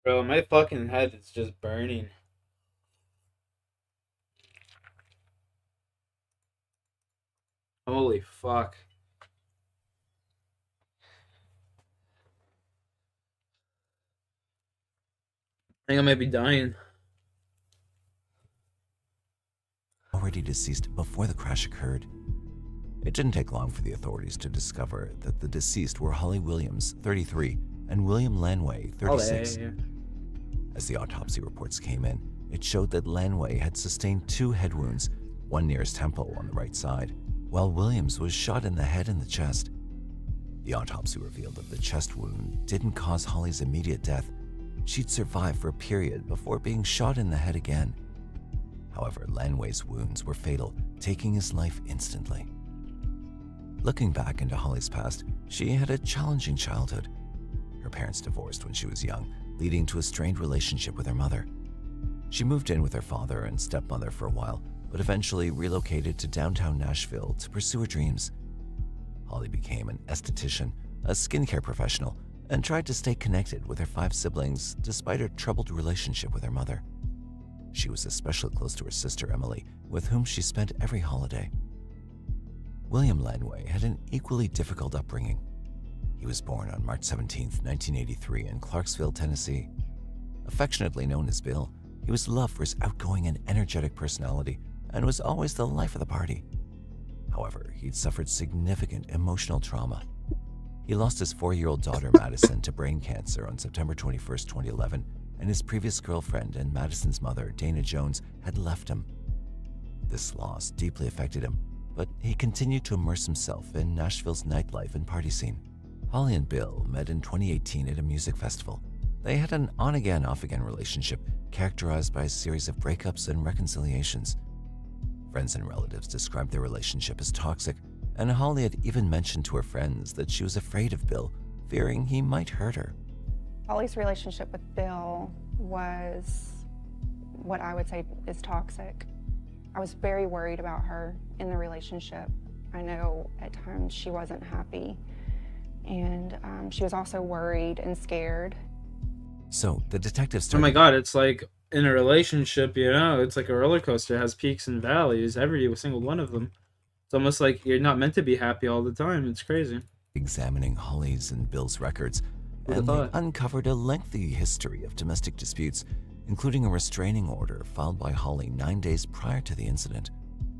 S5: Bro, my fucking head is just burning. Holy fuck. I think I might be dying.
S2: Already deceased before the crash occurred. It didn't take long for the authorities to discover that the deceased were Holly Williams, 33, and William Lanway, 36. As the autopsy reports came in, it showed that Lanway had sustained 2 head wounds, one near his temple on the right side, while Williams was shot in the head and the chest. The autopsy revealed that the chest wound didn't cause Holly's immediate death. She'd survived for a period before being shot in the head again. However, Lanway's wounds were fatal, taking his life instantly. Looking back into Holly's past, she had a challenging childhood. Her parents divorced when she was young, leading to a strained relationship with her mother. She moved in with her father and stepmother for a while, but eventually relocated to downtown Nashville to pursue her dreams. Holly became an esthetician, a skincare professional, and tried to stay connected with her 5 siblings despite her troubled relationship with her mother. She was especially close to her sister Emily, with whom she spent every holiday. William Lanway had an equally difficult upbringing. He was born on March 17, 1983 in Clarksville, Tennessee. Affectionately known as Bill, he was loved for his outgoing and energetic personality and was always the life of the party. However, he'd suffered significant emotional trauma. He lost his 4-year-old daughter Madison to brain cancer on September 21, 2011, and his previous girlfriend and Madison's mother, Dana Jones, had left him. This loss deeply affected him, but he continued to immerse himself in Nashville's nightlife and party scene. Holly and Bill met in 2018 at a music festival. They had an on-again, off-again relationship characterized by a series of breakups and reconciliations. Friends and relatives described their relationship as toxic, and Holly had even mentioned to her friends that she was afraid of Bill, fearing he might hurt her.
S8: Holly's relationship with Bill was what I would say is toxic. I was very worried about her in the relationship. I know at times she wasn't happy, and she was also worried and scared.
S2: So the detectives
S5: Oh
S2: started...
S5: my god, it's like in a relationship, you know, it's like a roller coaster. It has peaks and valleys, every single one of them. It's almost like you're not meant to be happy all the time. It's crazy.
S2: Examining Holly's and Bill's records, and they uncovered a lengthy history of domestic disputes, including a restraining order filed by Holly 9 days prior to the incident.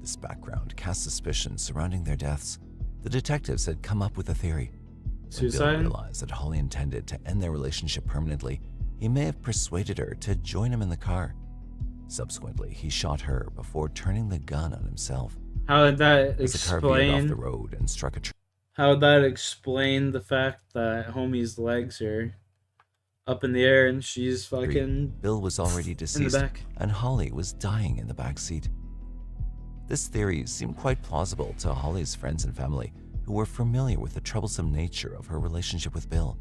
S2: This background cast suspicion surrounding their deaths. The detectives had come up with a theory. When Bill realized that Holly intended to end their relationship permanently, he may have persuaded her to join him in the car. Subsequently, he shot her before turning the gun on himself.
S5: How would that
S2: As the car veered off
S5: explain?
S2: the road and struck a tree.
S5: How would that explain the fact that homie's legs are up in the air and she's fucking
S2: Bill was already deceased,
S5: back?
S2: and Holly was dying in the back seat. This theory seemed quite plausible to Holly's friends and family, who were familiar with the troublesome nature of her relationship with Bill.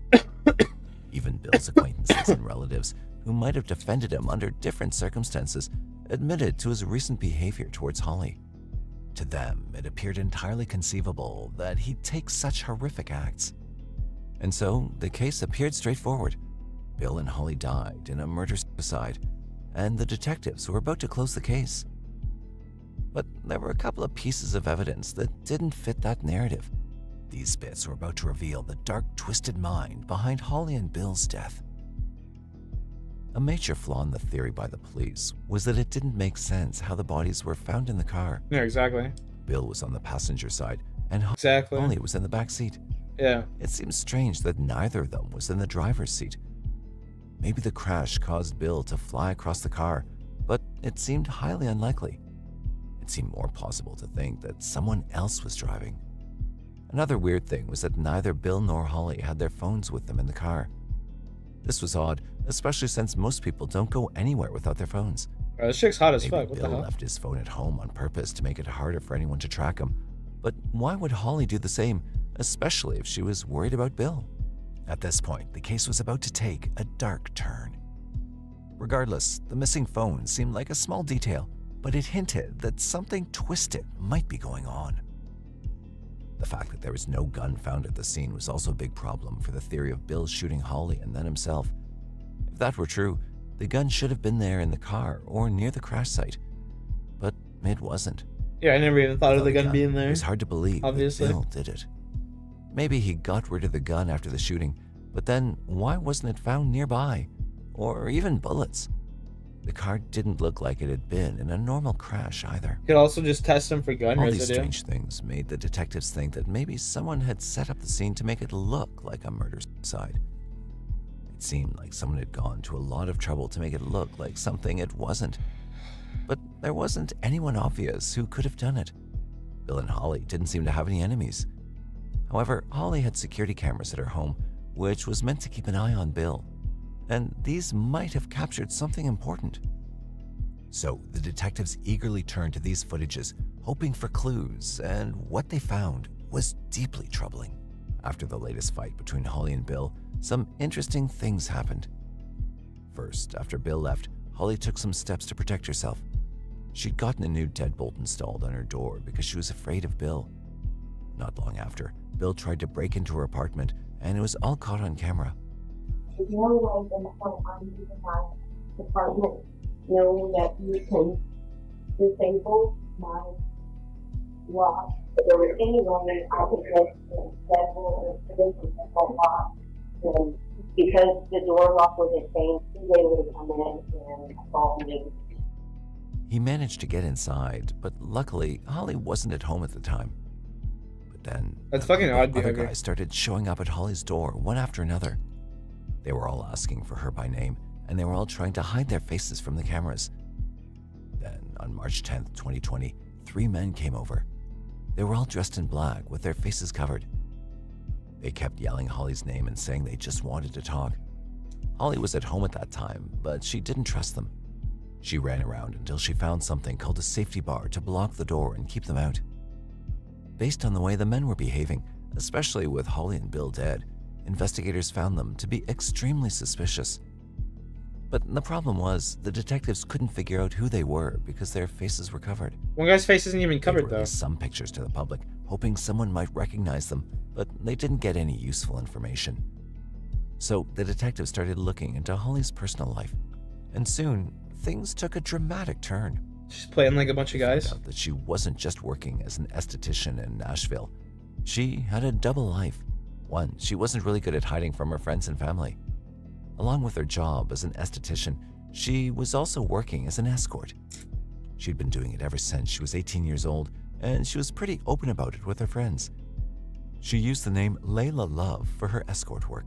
S2: Even Bill's acquaintances and relatives, who might have defended him under different circumstances, admitted to his recent behavior towards Holly. To them, it appeared entirely conceivable that he'd take such horrific acts. And so, the case appeared straightforward. Bill and Holly died in a murder-suicide, and the detectives were about to close the case. But there were a couple of pieces of evidence that didn't fit that narrative. These bits were about to reveal the dark, twisted mind behind Holly and Bill's death. A major flaw in the theory by the police was that it didn't make sense how the bodies were found in the car.
S5: Yeah, exactly.
S2: Bill was on the passenger side, and Holly was in the back seat.
S5: Yeah.
S2: It seems strange that neither of them was in the driver's seat. Maybe the crash caused Bill to fly across the car, but it seemed highly unlikely. It seemed more plausible to think that someone else was driving. Another weird thing was that neither Bill nor Holly had their phones with them in the car. This was odd, especially since most people don't go anywhere without their phones.
S5: Bro, this chick's hot as
S2: Maybe
S5: fuck. What
S2: Bill
S5: the hell?
S2: left his phone at home on purpose to make it harder for anyone to track him. But why would Holly do the same, especially if she was worried about Bill? At this point, the case was about to take a dark turn. Regardless, the missing phone seemed like a small detail, but it hinted that something twisted might be going on. The fact that there was no gun found at the scene was also a big problem for the theory of Bill shooting Holly and then himself. If that were true, the gun should have been there in the car or near the crash site. But it wasn't.
S5: Yeah, I never even thought of the gun being there.
S2: It was hard to believe
S5: obviously.
S2: that Bill did it. Maybe he got rid of the gun after the shooting, but then why wasn't it found nearby? Or even bullets? The car didn't look like it had been in a normal crash either.
S5: Could also just test him for gun
S2: All
S5: residue.
S2: these strange things made the detectives think that maybe someone had set up the scene to make it look like a murder suicide. It seemed like someone had gone to a lot of trouble to make it look like something it wasn't. But there wasn't anyone obvious who could have done it. Bill and Holly didn't seem to have any enemies. However, Holly had security cameras at her home, which was meant to keep an eye on Bill, and these might have captured something important. So the detectives eagerly turned to these footages, hoping for clues, and what they found was deeply troubling. After the latest fight between Holly and Bill, some interesting things happened. First, after Bill left, Holly took some steps to protect herself. She'd gotten a new deadbolt installed on her door because she was afraid of Bill. Not long after, Bill tried to break into her apartment, and it was all caught on camera.
S21: There's no way in the whole unidentified department knowing that you can disable my lock. If there was any way I could just disable or disable lock, and because the door lock wasn't changed, they would have come in and assaulted me.
S2: He managed to get inside, but luckily, Holly wasn't at home at the time. But then,
S5: that's fucking odd
S2: other
S5: behavior.
S2: guys started showing up at Holly's door, one after another. They were all asking for her by name, and they were all trying to hide their faces from the cameras. Then, on March 10th, 2020, 3 men came over. They were all dressed in black, with their faces covered. They kept yelling Holly's name and saying they just wanted to talk. Holly was at home at that time, but she didn't trust them. She ran around until she found something called a safety bar to block the door and keep them out. Based on the way the men were behaving, especially with Holly and Bill dead, investigators found them to be extremely suspicious. But the problem was, the detectives couldn't figure out who they were because their faces were covered.
S5: One guy's face isn't even covered,
S2: though. They released some pictures to the public, hoping someone might recognize them, but they didn't get any useful information. So the detectives started looking into Holly's personal life, and soon things took a dramatic turn.
S5: She's playing like a bunch of guys.
S2: They found out that she wasn't just working as an esthetician in Nashville. She had a double life. One, she wasn't really good at hiding from her friends and family. Along with her job as an esthetician, she was also working as an escort. She'd been doing it ever since she was 18 years old, and she was pretty open about it with her friends. She used the name Layla Love for her escort work.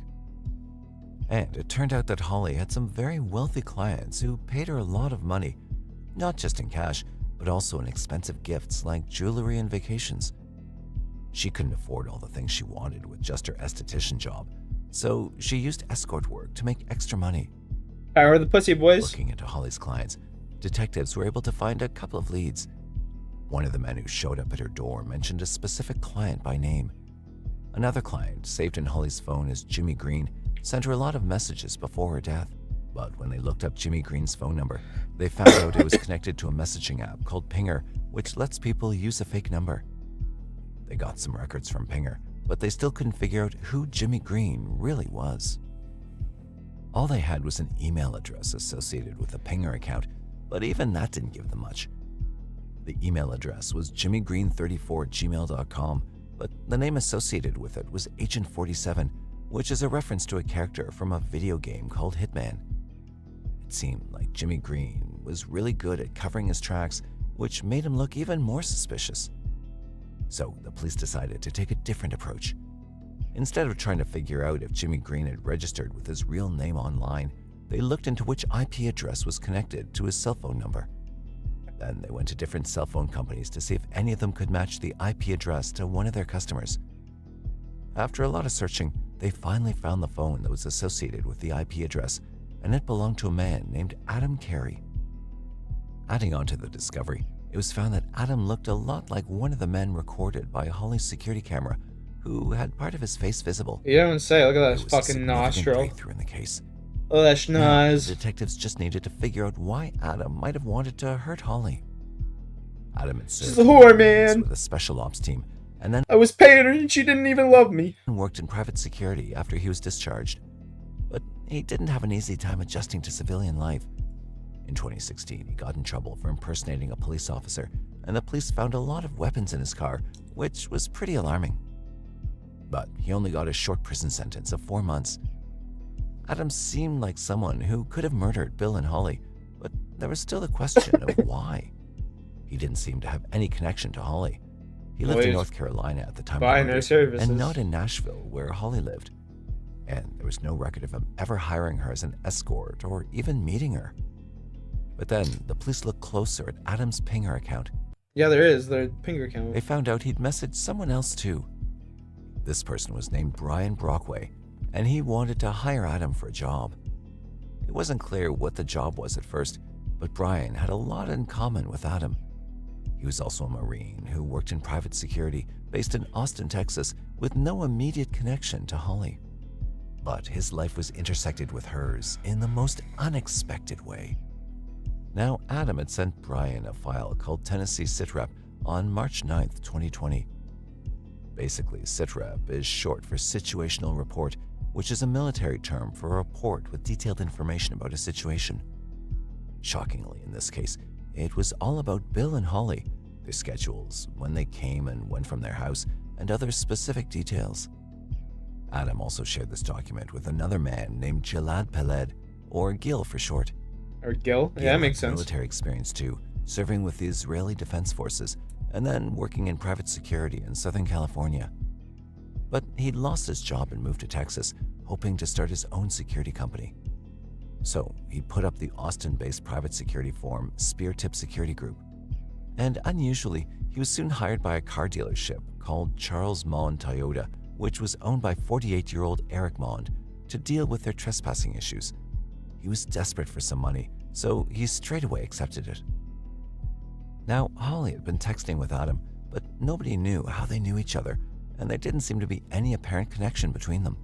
S2: And it turned out that Holly had some very wealthy clients who paid her a lot of money, not just in cash, but also in expensive gifts like jewelry and vacations. She couldn't afford all the things she wanted with just her esthetician job, so she used escort work to make extra money.
S5: Power of the pussy, boys.
S2: Looking into Holly's clients, detectives were able to find a couple of leads. One of the men who showed up at her door mentioned a specific client by name. Another client, saved in Holly's phone as Jimmy Green, sent her a lot of messages before her death. But when they looked up Jimmy Green's phone number, they found out it was connected to a messaging app called Pinger, which lets people use a fake number. They got some records from Pinger, but they still couldn't figure out who Jimmy Green really was. All they had was an email address associated with the Pinger account, but even that didn't give them much. The email address was jimmygreen34@gmail.com, but the name associated with it was Agent 47, which is a reference to a character from a video game called Hitman. It seemed like Jimmy Green was really good at covering his tracks, which made him look even more suspicious. So the police decided to take a different approach. Instead of trying to figure out if Jimmy Green had registered with his real name online, they looked into which IP address was connected to his cell phone number. Then they went to different cell phone companies to see if any of them could match the IP address to one of their customers. After a lot of searching, they finally found the phone that was associated with the IP address, and it belonged to a man named Adam Carey. Adding on to the discovery, it was found that Adam looked a lot like one of the men recorded by Holly's security camera, who had part of his face visible.
S5: You don't say. Look at that fucking nostril.
S2: Breakthrough in the case.
S5: Oh, that schnoz.
S2: The detectives just needed to figure out why Adam might have wanted to hurt Holly. Adam had served
S5: She's a whore, man.
S2: with a special ops team, and then
S5: I was paying her and she didn't even love me.
S2: Worked in private security after he was discharged. But he didn't have an easy time adjusting to civilian life. In 2016, he got in trouble for impersonating a police officer, and the police found a lot of weapons in his car, which was pretty alarming. But he only got a short prison sentence of 4 months. Adam seemed like someone who could have murdered Bill and Holly, but there was still the question of why. He didn't seem to have any connection to Holly. He lived in North Carolina at the time of the murder, and not in Nashville, where Holly lived. And there was no record of him ever hiring her as an escort or even meeting her. But then the police looked closer at Adam's Pinger account.
S5: Yeah, there is. Their Pinger account.
S2: They found out he'd messaged someone else too. This person was named Brian Brockway, and he wanted to hire Adam for a job. It wasn't clear what the job was at first, but Brian had a lot in common with Adam. He was also a Marine who worked in private security based in Austin, Texas, with no immediate connection to Holly. But his life was intersected with hers in the most unexpected way. Now, Adam had sent Brian a file called Tennessee SITREP on March 9th, 2020. Basically, SITREP is short for Situational Report, which is a military term for a report with detailed information about a situation. Shockingly, in this case, it was all about Bill and Holly, their schedules, when they came and went from their house, and other specific details. Adam also shared this document with another man named Gilad Peled, or Gil for short.
S5: Or Gil? Yeah, that makes sense.
S2: Military experience too, serving with the Israeli Defense Forces, and then working in private security in Southern California. But he'd lost his job and moved to Texas, hoping to start his own security company. So he put up the Austin-based private security firm Spear Tip Security Group. And unusually, he was soon hired by a car dealership called Charles Mond Toyota, which was owned by 48-year-old Eric Mond, to deal with their trespassing issues. He was desperate for some money, so he straight away accepted it. Now, Holly had been texting with Adam, but nobody knew how they knew each other, and there didn't seem to be any apparent connection between them.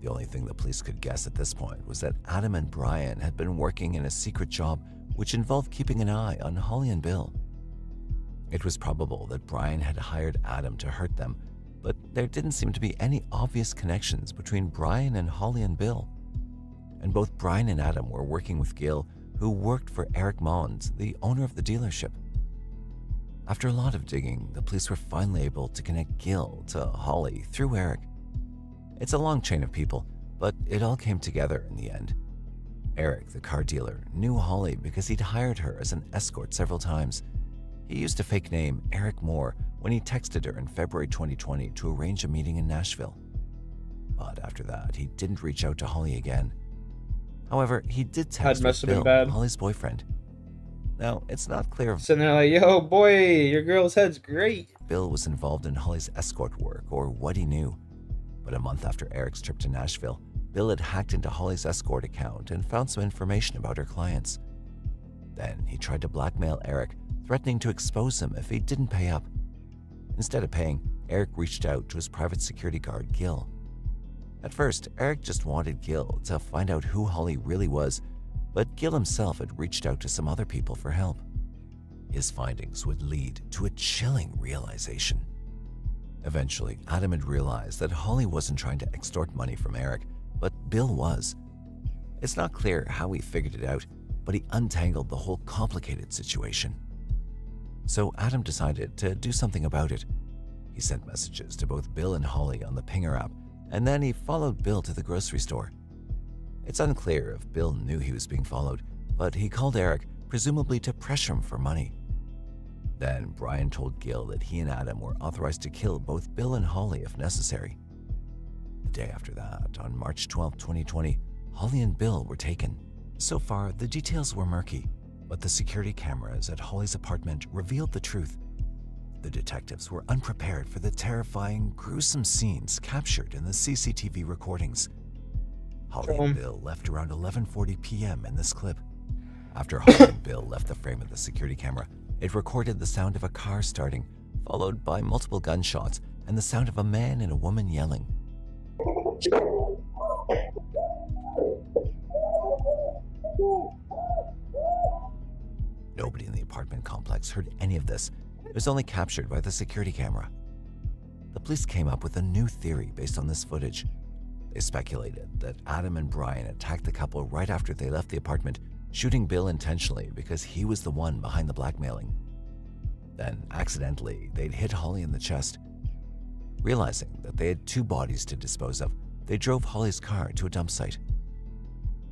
S2: The only thing the police could guess at this point was that Adam and Brian had been working in a secret job which involved keeping an eye on Holly and Bill. It was probable that Brian had hired Adam to hurt them, but there didn't seem to be any obvious connections between Brian and Holly and Bill. And both Brian and Adam were working with Gil, who worked for Eric Mond, the owner of the dealership. After a lot of digging, the police were finally able to connect Gil to Holly through Eric. It's a long chain of people, but it all came together in the end. Eric, the car dealer, knew Holly because he'd hired her as an escort several times. He used a fake name, Eric Moore, when he texted her in February 2020 to arrange a meeting in Nashville. But after that, he didn't reach out to Holly again. However, he did text with Bill, Holly's boyfriend. Now, it's not clear if
S5: sitting there like, yo, boy, your girl's head's great.
S2: Bill was involved in Holly's escort work or what he knew. But a month after Eric's trip to Nashville, Bill had hacked into Holly's escort account and found some information about her clients. Then he tried to blackmail Eric, threatening to expose him if he didn't pay up. Instead of paying, Eric reached out to his private security guard, Gil. At first, Eric just wanted Gil to find out who Holly really was, but Gil himself had reached out to some other people for help. His findings would lead to a chilling realization. Eventually, Adam had realized that Holly wasn't trying to extort money from Eric, but Bill was. It's not clear how he figured it out, but he untangled the whole complicated situation. So Adam decided to do something about it. He sent messages to both Bill and Holly on the Pinger app, and then he followed Bill to the grocery store. It's unclear if Bill knew he was being followed, but he called Eric, presumably to pressure him for money. Then Brian told Gil that he and Adam were authorized to kill both Bill and Holly if necessary. The day after that, on March 12, 2020, Holly and Bill were taken. So far, the details were murky, but the security cameras at Holly's apartment revealed the truth. The detectives were unprepared for the terrifying, gruesome scenes captured in the CCTV recordings. Holly and Bill left around 11:40 p.m. in this clip. After Holly and Bill left the frame of the security camera, it recorded the sound of a car starting, followed by multiple gunshots and the sound of a man and a woman yelling. Nobody in the apartment complex heard any of this. It was only captured by the security camera. The police came up with a new theory based on this footage. They speculated that Adam and Brian attacked the couple right after they left the apartment, shooting Bill intentionally because he was the one behind the blackmailing. Then, accidentally, they'd hit Holly in the chest. Realizing that they had 2 bodies to dispose of, they drove Holly's car to a dump site.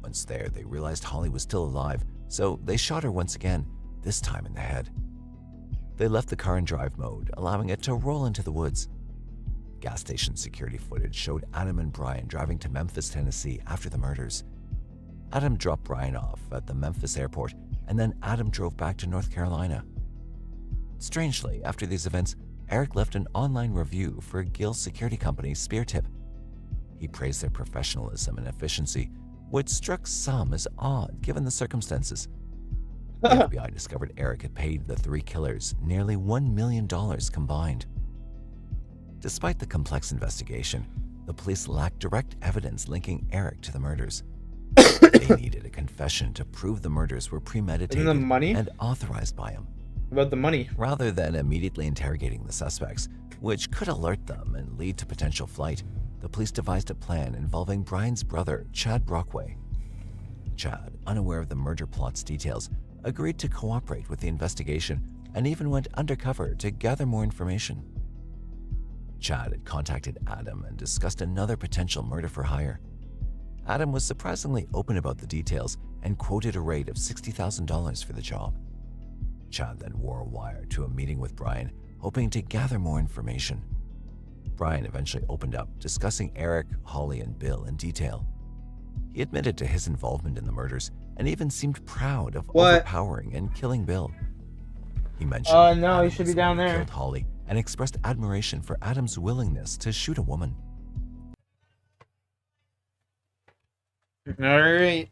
S2: Once there, they realized Holly was still alive, so they shot her once again, this time in the head. They left the car in drive mode, allowing it to roll into the woods. Gas station security footage showed Adam and Brian driving to Memphis, Tennessee after the murders. Adam dropped Brian off at the Memphis airport, and then Adam drove back to North Carolina. Strangely, after these events, Eric left an online review for Gill's security company, SpearTip. He praised their professionalism and efficiency, which struck some as odd given the circumstances. The FBI discovered Eric had paid the 3 killers nearly $1 million combined. Despite the complex investigation, the police lacked direct evidence linking Eric to the murders. They needed a confession to prove the murders were premeditated and authorized by him.
S5: About the money.
S2: Rather than immediately interrogating the suspects, which could alert them and lead to potential flight, the police devised a plan involving Brian's brother, Chad Brockway. Chad, unaware of the murder plot's details, agreed to cooperate with the investigation and even went undercover to gather more information. Chad had contacted Adam and discussed another potential murder for hire. Adam was surprisingly open about the details and quoted a rate of $60,000 for the job. Chad then wore a wire to a meeting with Brian, hoping to gather more information. Brian eventually opened up, discussing Eric, Holly, and Bill in detail. He admitted to his involvement in the murders and even seemed proud of overpowering and killing Bill. He mentioned
S5: no, he should be down there.
S2: Killed Holly and expressed admiration for Adam's willingness to shoot a woman.
S5: All right.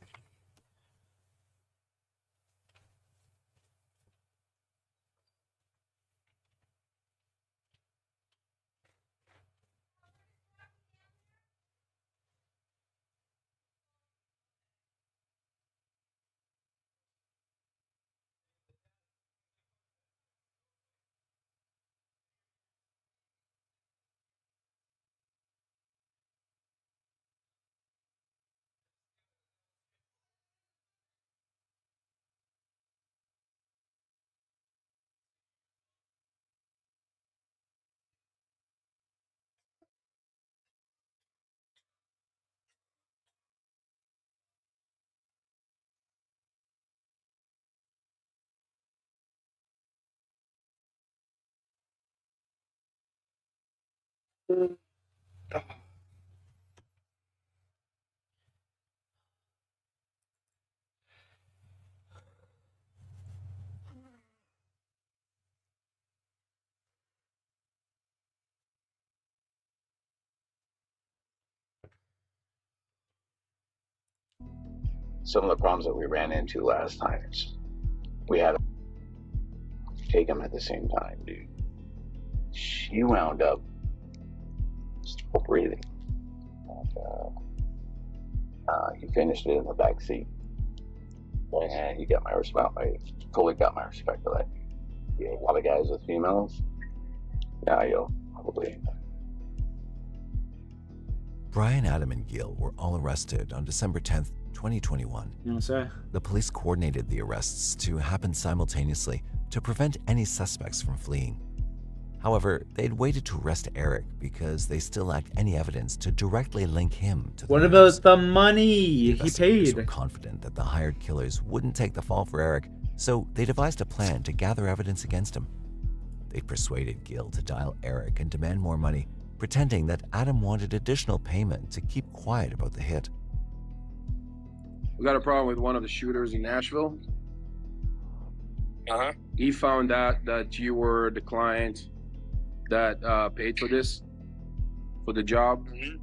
S6: Some of the problems that we ran into last time is we had to take them at the same time, dude. She wound up still breathing. And, he finished it in the back seat. And you got my respect. I totally got my respect for that. You know, a lot of guys with females, yeah, you'll probably.
S2: Brian, Adam, and Gil were all arrested on December 10th, 2021.
S5: Yes, sir.
S2: The police coordinated the arrests to happen simultaneously to prevent any suspects from fleeing. However, they'd waited to arrest Eric because they still lacked any evidence to directly link him to the
S5: What
S2: murders.
S5: about the money? He
S2: Investigators were
S5: paid.
S2: confident that the hired killers wouldn't take the fall for Eric, so they devised a plan to gather evidence against him. They persuaded Gil to dial Eric and demand more money, pretending that Adam wanted additional payment to keep quiet about the hit.
S16: We got a problem with one of the shooters in Nashville.
S7: Uh-huh.
S16: He found out that you were the client that paid for this, for the job.
S7: Mm-hmm.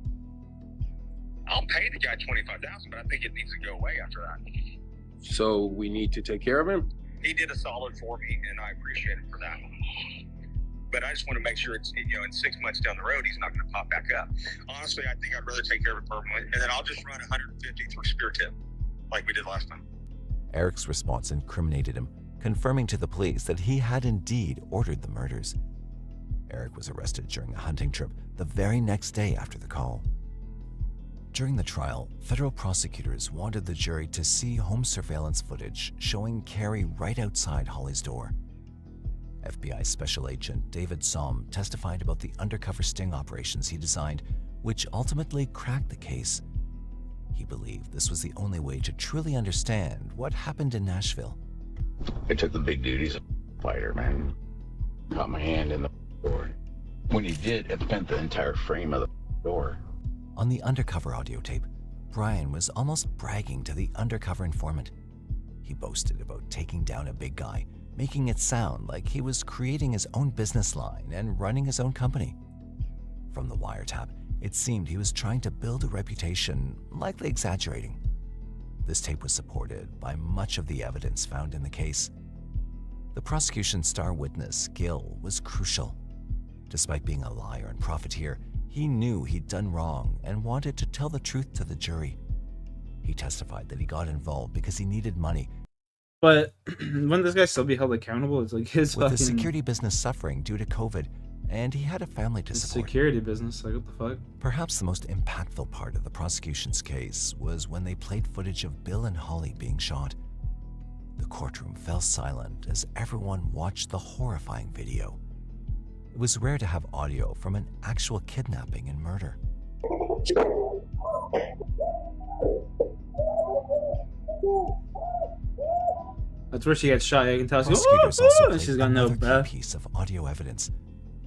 S7: I'll pay the guy $25,000, but I think it needs to go away after that.
S16: So we need to take care of him.
S7: He did a solid for me, and I appreciate him for that. But I just want to make sure it's, you know, in 6 months down the road, he's not going to pop back up. Honestly, I think I'd rather take care of it permanently, and then I'll just run 150 through SpearTip, like we did last time.
S2: Eric's response incriminated him, confirming to the police that he had indeed ordered the murders. Eric was arrested during a hunting trip the very next day after the call. During the trial, federal prosecutors wanted the jury to see home surveillance footage showing Carrie right outside Holly's door. FBI Special Agent David Somm testified about the undercover sting operations he designed, which ultimately cracked the case. He believed this was the only way to truly understand what happened in Nashville.
S6: I took the big duties of a fighter, man. Caught my hand in the door. When he did, it bent the entire frame of the door.
S2: On the undercover audio tape, Brian was almost bragging to the undercover informant. He boasted about taking down a big guy, making it sound like he was creating his own business line and running his own company. From the wiretap, it seemed he was trying to build a reputation, likely exaggerating. This tape was supported by much of the evidence found in the case. The prosecution's star witness, Gil, was crucial. Despite being a liar and profiteer, he knew he'd done wrong and wanted to tell the truth to the jury. He testified that he got involved because he needed money.
S5: But wouldn't this guy still be held accountable? It's like his
S2: With
S5: fucking...
S2: the security business suffering due to COVID, and he had a family to support.
S5: Security business, like what the fuck?
S2: Perhaps the most impactful part of the prosecution's case was when they played footage of Bill and Holly being shot. The courtroom fell silent as everyone watched the horrifying video. It was rare to have audio from an actual kidnapping and murder.
S5: That's where she gets shot. I can tell.
S2: Prosecutors also played
S5: She's got no
S2: another
S5: breath.
S2: key piece of audio evidence,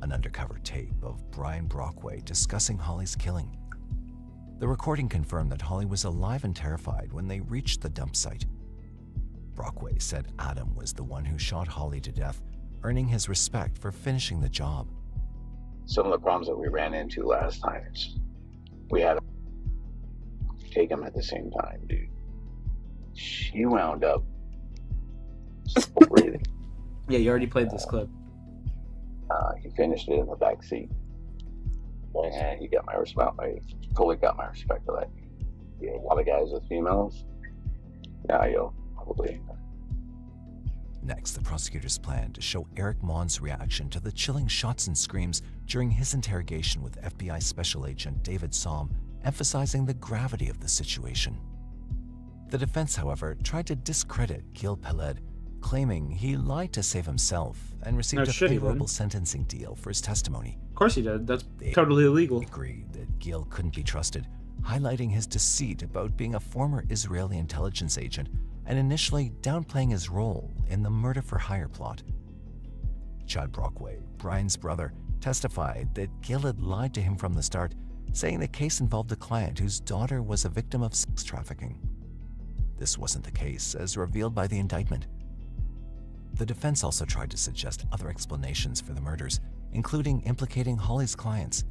S2: an undercover tape of Brian Brockway discussing Holly's killing. The recording confirmed that Holly was alive and terrified when they reached the dump site. Brockway said Adam was the one who shot Holly to death, earning his respect for finishing the job.
S6: Some of the problems that we ran into last time is we had to take him at the same time, dude. She wound up breathing.
S5: Yeah, you already played this clip.
S6: He finished it in the back seat. And he got my respect. I totally got my respect for that. You know, a lot of guys with females. Yeah, you'll probably.
S2: Next, the prosecutors planned to show Eric Mon's reaction to the chilling shots and screams during his interrogation with FBI Special Agent David Somm, emphasizing the gravity of the situation. The defense, however, tried to discredit Gil Peled, claiming he lied to save himself and received a favorable sentencing deal for his testimony.
S5: Of course he did. That's totally illegal.
S2: They agreed that Gil couldn't be trusted, highlighting his deceit about being a former Israeli intelligence agent and initially downplaying his role in the murder-for-hire plot. Chad Brockway, Brian's brother, testified that Gil had lied to him from the start, saying the case involved a client whose daughter was a victim of sex trafficking. This wasn't the case, as revealed by the indictment. The defense also tried to suggest other explanations for the murders, including implicating Holly's clients.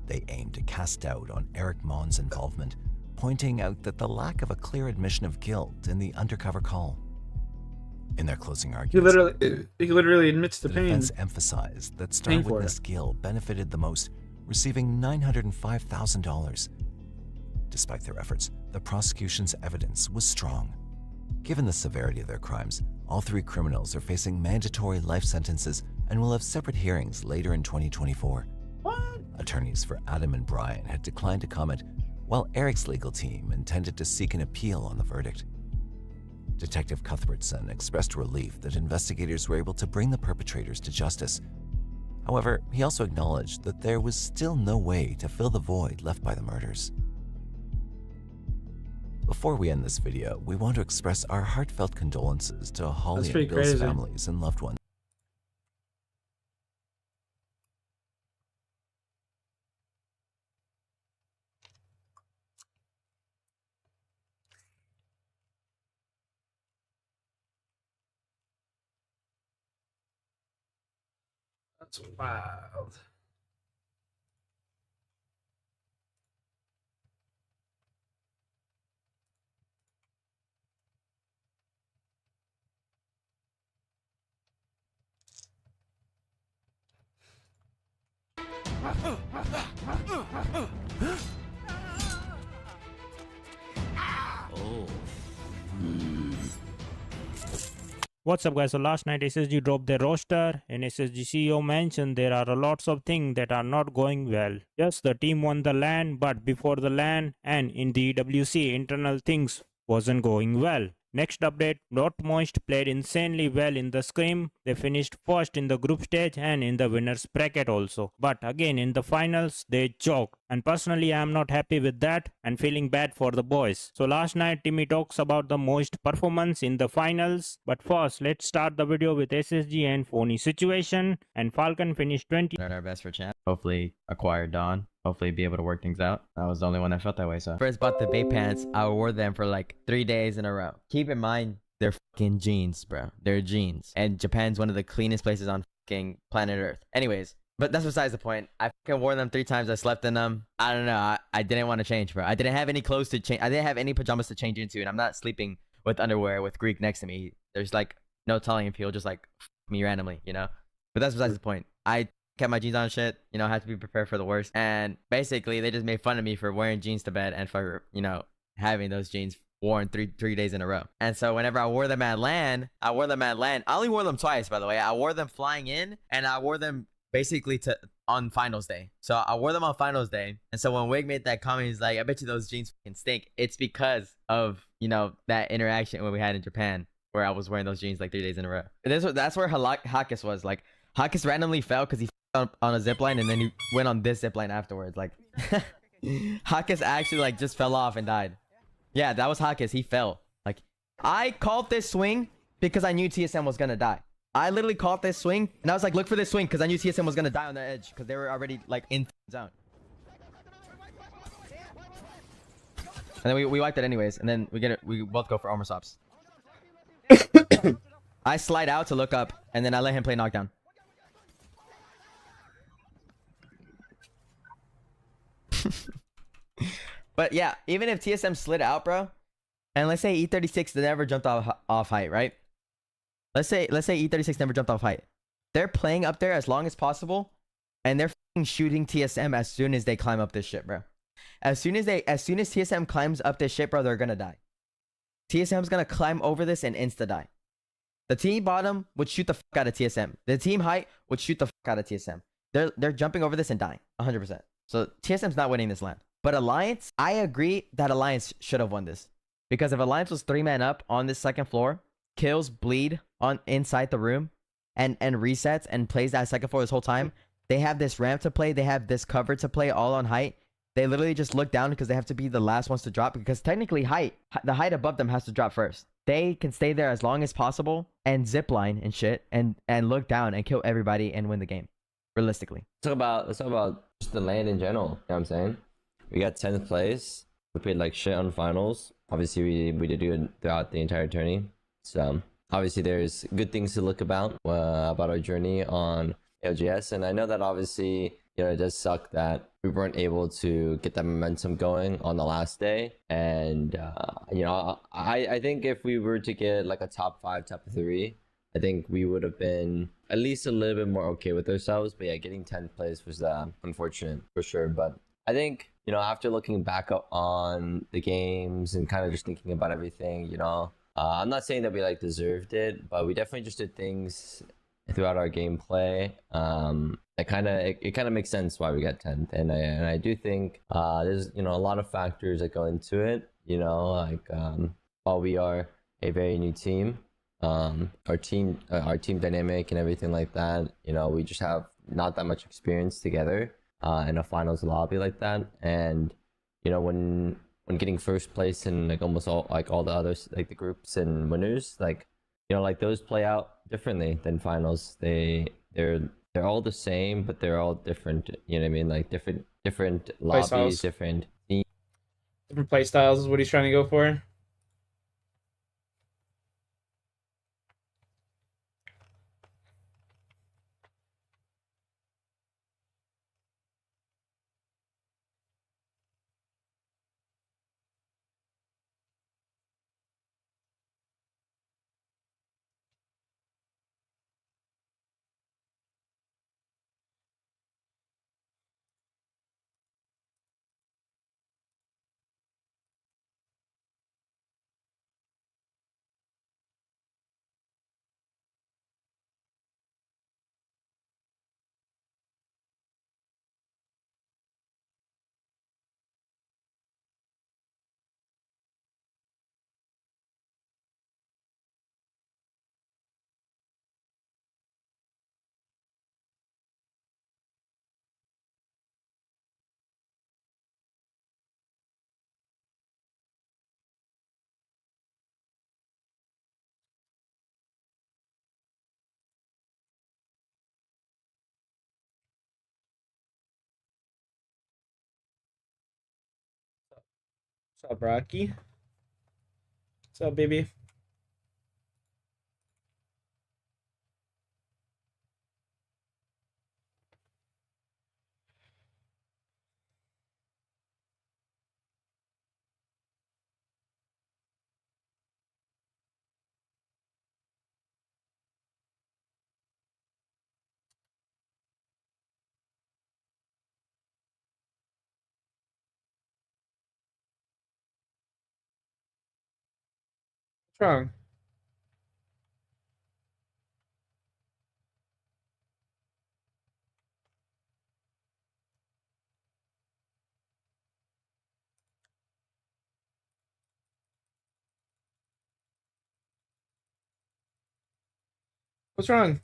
S2: They aimed to cast doubt on Eric Mon's involvement, pointing out that the lack of a clear admission of guilt in the undercover call. In their closing arguments,
S5: he literally admits to
S2: the
S5: pain.
S2: defense emphasized that star witness Gil benefited the most, receiving $905,000. Despite their efforts, the prosecution's evidence was strong. Given the severity of their crimes, all three criminals are facing mandatory life sentences and will have separate hearings later in 2024.
S5: What?
S2: Attorneys for Adam and Brian had declined to comment, while Eric's legal team intended to seek an appeal on the verdict. Detective Cuthbertson expressed relief that investigators were able to bring the perpetrators to justice. However, he also acknowledged that there was still no way to fill the void left by the murders. Before we end this video, we want to express our heartfelt condolences to Holly and Bill's
S5: crazy.
S2: families and loved ones.
S5: That's wild.
S9: What's up guys, so last night SSG dropped their roster and SSG CEO mentioned there are lots of things that are not going well. Yes, the team won the LAN, but before the LAN and in the EWC internal things wasn't going well. Next update, Moist played insanely well in the scrim. They finished first in the group stage and in the winners bracket also. But again in the finals they choked. And personally I am not happy with that and feeling bad for the boys. So last night Timmy talks about the Moist performance in the finals. But first let's start the video with SSG and Phony situation. And Falcon finished 20.
S22: Our best for champ. Hopefully acquire Dawn. Hopefully be able to work things out. I was the only one that felt that way, so. First bought the Bay pants. I wore them for like 3 days in a row. Keep in mind, they're fucking jeans, bro. They're jeans. And Japan's one of the cleanest places on fucking planet Earth. Anyways, but that's besides the point. I fucking wore them 3 times. I slept in them. I don't know. I didn't want to change, bro. I didn't have any clothes to change. I didn't have any pajamas to change into. And I'm not sleeping with underwear with Greek next to me. There's like no telling if he'll just like f me randomly, you know? But that's besides the point. I kept my jeans on and shit, you know, had to be prepared for the worst. And basically, they just made fun of me for wearing jeans to bed and for, you know, having those jeans worn three days in a row. And so whenever I wore them at LAN, I only wore them twice, by the way. I wore them flying in, and I wore them basically on finals day. So I wore them on finals day. And so when Wig made that comment, he's like, I bet you those jeans fucking stink. It's because of, you know, that interaction when we had in Japan, where I was wearing those jeans like 3 days in a row. And that's where Hakis was. Like, Hakis randomly fell because he on a zipline, and then he went on this zipline afterwards. Like, Hakis actually like just fell off and died. Yeah, that was Hakis. He fell. Like, I called this swing because I knew TSM was gonna die. I literally called this swing, and I was like, look for this swing, because I knew TSM was gonna die on the edge, because they were already like in zone. And then we wiped it anyways, and then we both go for armor swaps. I slide out to look up, and then I let him play knockdown. But yeah, even if TSM slid out, bro, and let's say E36 never jumped off height, right? Let's say E36 never jumped off height. They're playing up there as long as possible, and they're shooting TSM as soon as they climb up this shit, bro. As soon as TSM climbs up this shit, bro, they're gonna die. TSM's gonna climb over this and insta die. The team bottom would shoot the fuck out of TSM. The team height would shoot the fuck out of TSM. They're jumping over this and dying 100%. So TSM's not winning this land. But Alliance, I agree that Alliance should have won this. Because if Alliance was 3-man up on this second floor, kills bleed on inside the room, and resets and plays that second floor this whole time, they have this ramp to play, they have this cover to play all on height. They literally just look down because they have to be the last ones to drop, because technically the height above them has to drop first. They can stay there as long as possible and zipline and shit and look down and kill everybody and win the game. Realistically.
S18: Let's talk about just the land in general. You know what I'm saying? We got 10th place. We played like shit on finals. Obviously, we did good throughout the entire tourney. So obviously, there's good things to look about our journey on LGS. And I know that obviously, you know, it does suck that we weren't able to get that momentum going on the last day. And you know, I think if we were to get like a top 5, top 3, I think we would have been at least a little bit more okay with ourselves. But yeah, getting 10th place was unfortunate for sure. But I think, you know, after looking back on the games and kind of just thinking about everything, you know, I'm not saying that we like deserved it, but we definitely just did things throughout our gameplay. It kind of makes sense why we got 10th, and I do think there's, you know, a lot of factors that go into it. You know, like while we are a very new team, our team dynamic and everything like that, you know, we just have not that much experience together in a finals lobby like that. And you know, when getting first place in like almost all the others, like the groups and winners, like, you know, like those play out differently than finals. They're all the same, but they're all different. You know what I mean? Like different lobbies, different
S5: play styles is what he's trying to go for. What's up, Rocky? What's up, baby? What's wrong? What's wrong?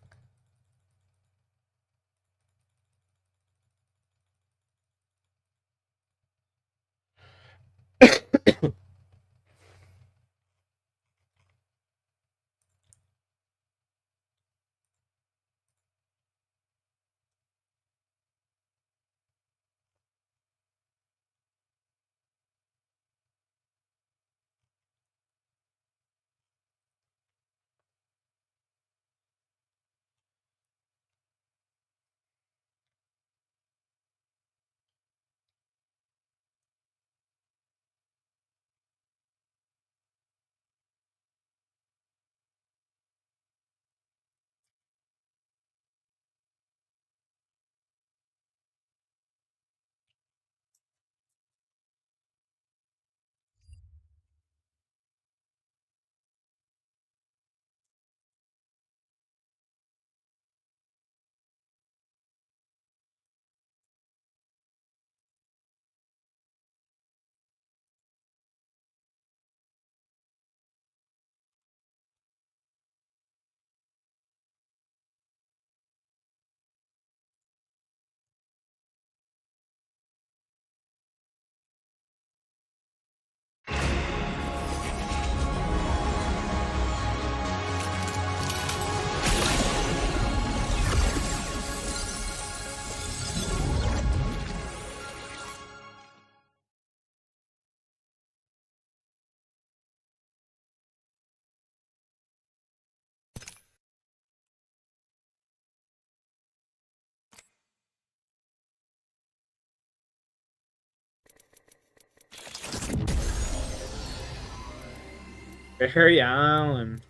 S5: Harry Allen.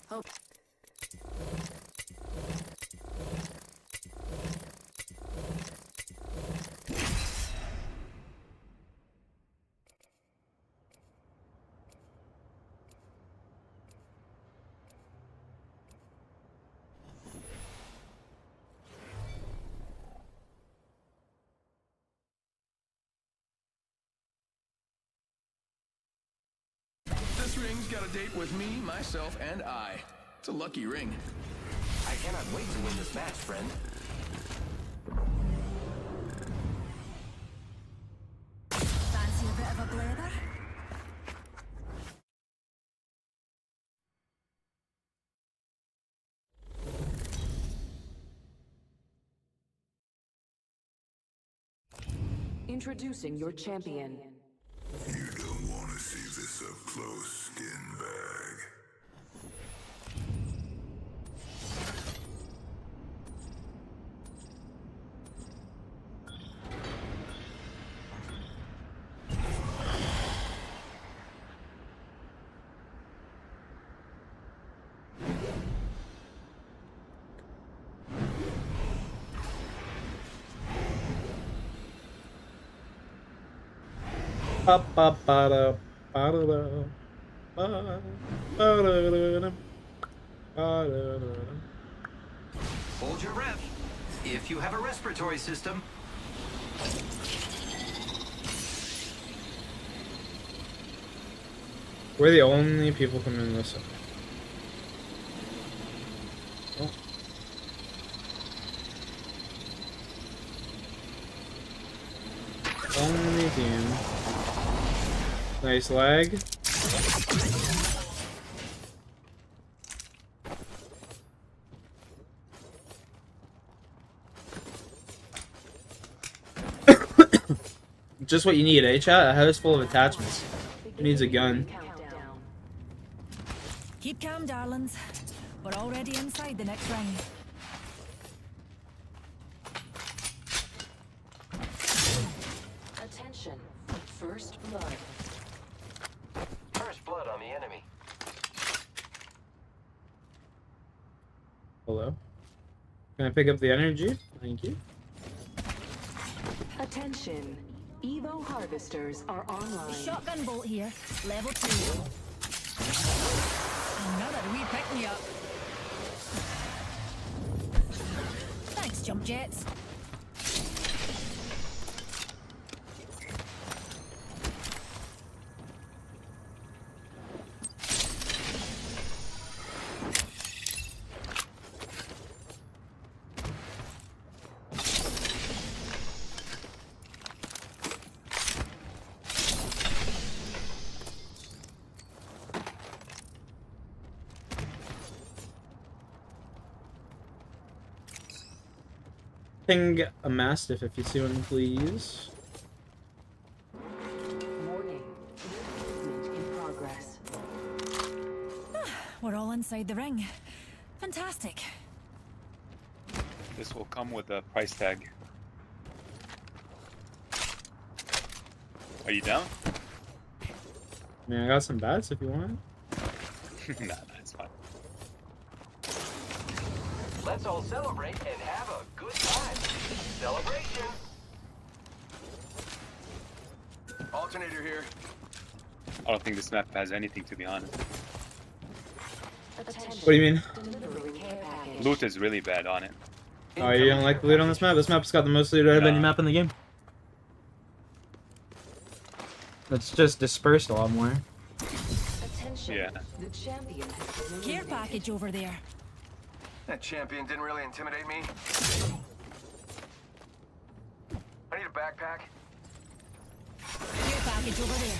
S11: Oh.
S12: This ring's got a date with me, myself, and I. It's a lucky ring.
S20: I cannot wait to win this match, friend.
S11: Fancy a bit of a blather?
S23: Introducing your champion.
S24: You don't want to see this up close, skin bag.
S20: Hold your breath. If you have a respiratory system.
S5: We're the only people coming in this. Oh. Only team. Nice lag. Just what you need, eh, chat? A house full of attachments. Who needs a gun?
S11: Keep calm, darlings. We're already inside the next ring.
S23: Attention. First blood.
S20: First blood on the enemy.
S5: Hello? Can I pick up the energy? Thank you.
S23: Attention. Evo harvesters are online.
S11: Shotgun bolt here. Level 2. Another wee pick me up. Thanks, jump jets.
S5: Ping a mastiff if you see one, please.
S23: Warning. Movement in progress.
S11: We're all inside the ring. Fantastic.
S10: This will come with a price tag. Are you down?
S5: Man, I got some bats if you want.
S10: Nah, it's fine.
S20: Let's all celebrate and have a good time. Celebration. Alternator here.
S10: I don't think this map has anything, to be honest.
S5: What do you mean?
S10: Loot is really bad on it.
S5: Oh, you don't like the loot on this map? This map's got the most loot out of any map in the game. It's just dispersed a lot more.
S23: Attention.
S10: Yeah.
S23: The champion has been
S11: Care package over there.
S20: That champion didn't really intimidate me. I need a backpack.
S11: Care package over there.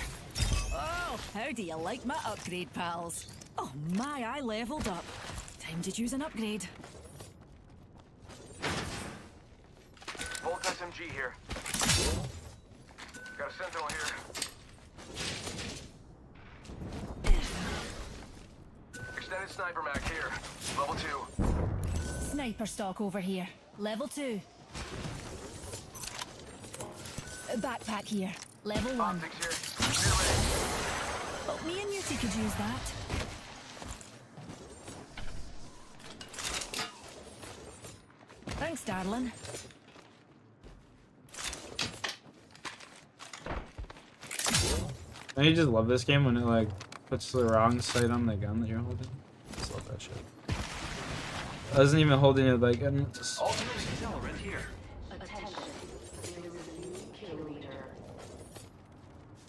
S11: Oh, how do you like my upgrade, pals? Oh my, I leveled up. Time to choose an upgrade.
S20: Bolt SMG here. Got a sentinel here. Extended sniper mag here. Level 2.
S11: Sniper stock over here. Level 2. Backpack here. Level 1.
S20: Optics here.
S11: Oh, me and Newty could use that. Thanks, darling.
S5: Don't you just love this game when it like puts the wrong sight on the gun that you're holding? I just love that shit. It doesn't even hold any of like just...
S20: Ultimate accelerant here.
S23: Attention. There is a new kill leader.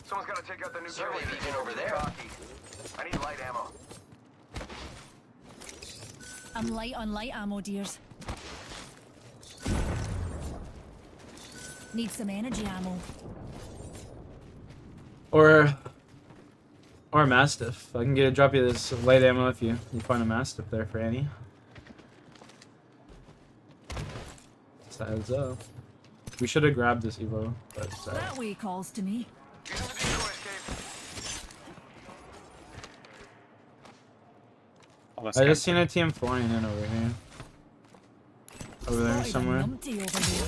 S20: Someone's got to take out the new survey agent over there. I need light ammo.
S11: I'm light on light ammo, dears. Need some energy ammo.
S5: Or Mastiff. I can drop you this light ammo if you find a Mastiff there for Annie. Just a heads up. We should have grabbed this Evo, but
S11: That way calls to me.
S5: I just seen a team flying in over here. Over there
S11: Spotted a
S5: somewhere.
S11: numpty over there.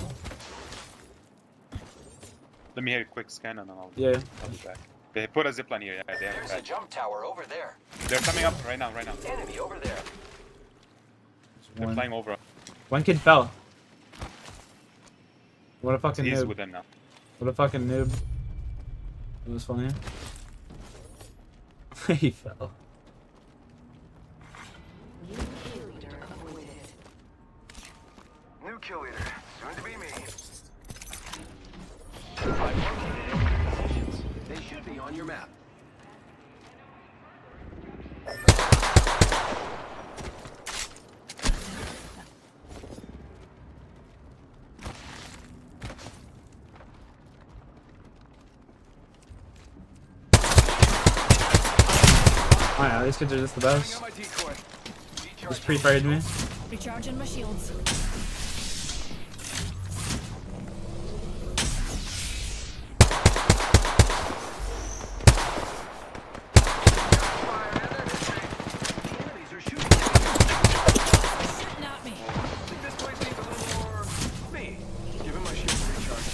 S10: Let me hit a quick scan and then I'll
S5: Yeah.
S10: I'll be back. They put a zipline here. Yeah,
S20: There's a jump tower over there.
S10: They're coming up right now.
S20: Enemy over there.
S10: They're
S5: One.
S10: flying over.
S5: One kid fell. What a fucking
S10: He's
S5: noob.
S10: with them now.
S5: What a fucking noob. It was funny. He fell.
S20: New kill leader, soon to be me. I've located enemy positions. They should be on your map.
S5: Oh yeah, these kids are just the best. Just pre-fired me.
S11: Recharging my shields. Shooting at me.
S20: This place needs a little more me. Give him my shield to recharge.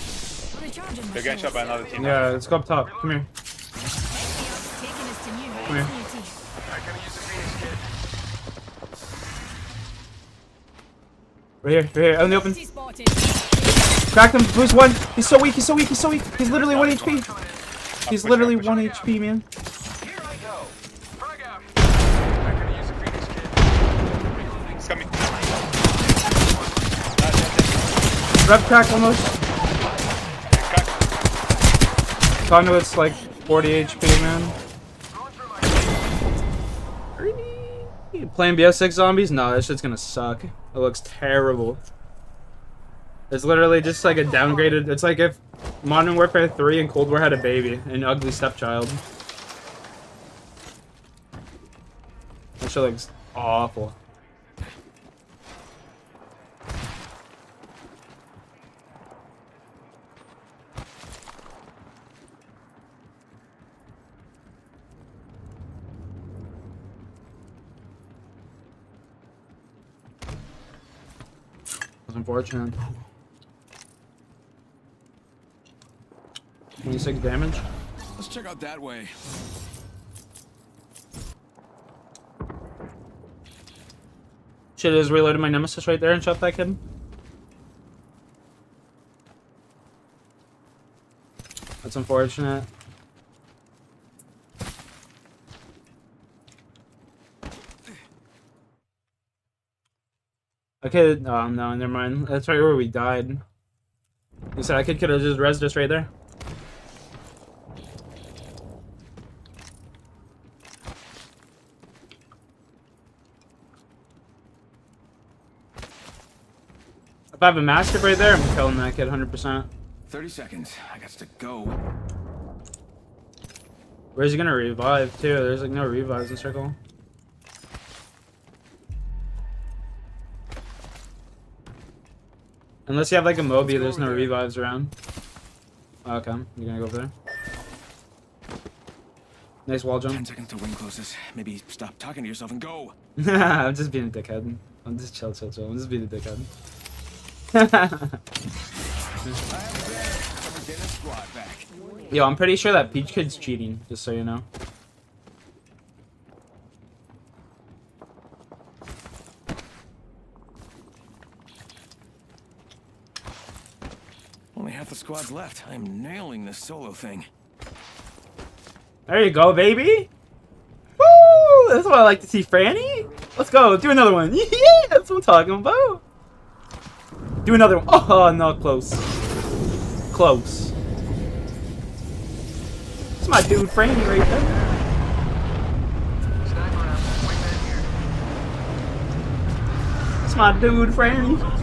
S11: Recharging my
S10: They're getting shot by
S11: shields.
S10: another team.
S5: Yeah, let's go up top. Come here.
S11: Taking us to new
S5: Come here.
S20: Alright, gonna use the Phoenix kit.
S5: Right here, out in the open.
S11: Spotted.
S5: Cracked him. Lose one. He's so weak. He's so weak. He's so weak. He's literally 1 HP. He's literally 1 HP, man.
S20: Here I go. Frag out. I'm gonna use the Phoenix kit.
S10: He's coming.
S5: Rep crack almost. Conduit's like 40 HP, man. Playing BS6 zombies? No, that shit's gonna suck. It looks terrible. It's literally just like a downgraded. It's like if Modern Warfare 3 and Cold War had a baby, an ugly stepchild. That shit looks awful. That's unfortunate. 26 damage.
S20: Let's check out that way.
S5: Should have just reloaded my nemesis right there and shot that kid. That's unfortunate. Okay, oh no, never mind. That's right where we died. You said that kid could have just rezzed us right there. If I have a mastiff right there, I'm killing that kid 100%.
S20: 30 seconds. I got to go.
S5: Where's he gonna revive too? There's like no revives in circle. Unless you have like a Moby, there's no revives around. Oh, okay, you're gonna go over there. Nice wall jump.
S20: 10 seconds to win closest. Maybe stop talking to yourself and go.
S5: I'm just being a dickhead. I'm just chill. I'm just being a dickhead. Yo, I'm pretty sure that Peach Kid's cheating, just so you know.
S20: Only half the squad's left. I'm nailing this solo thing.
S5: There you go, baby. Woo! That's what I like to see, Franny. Let's go. Do another one. Yeah, that's what I'm talking about. Do another one. Oh, no, close. Close. It's my dude, Franny, right there. It's my dude, Franny.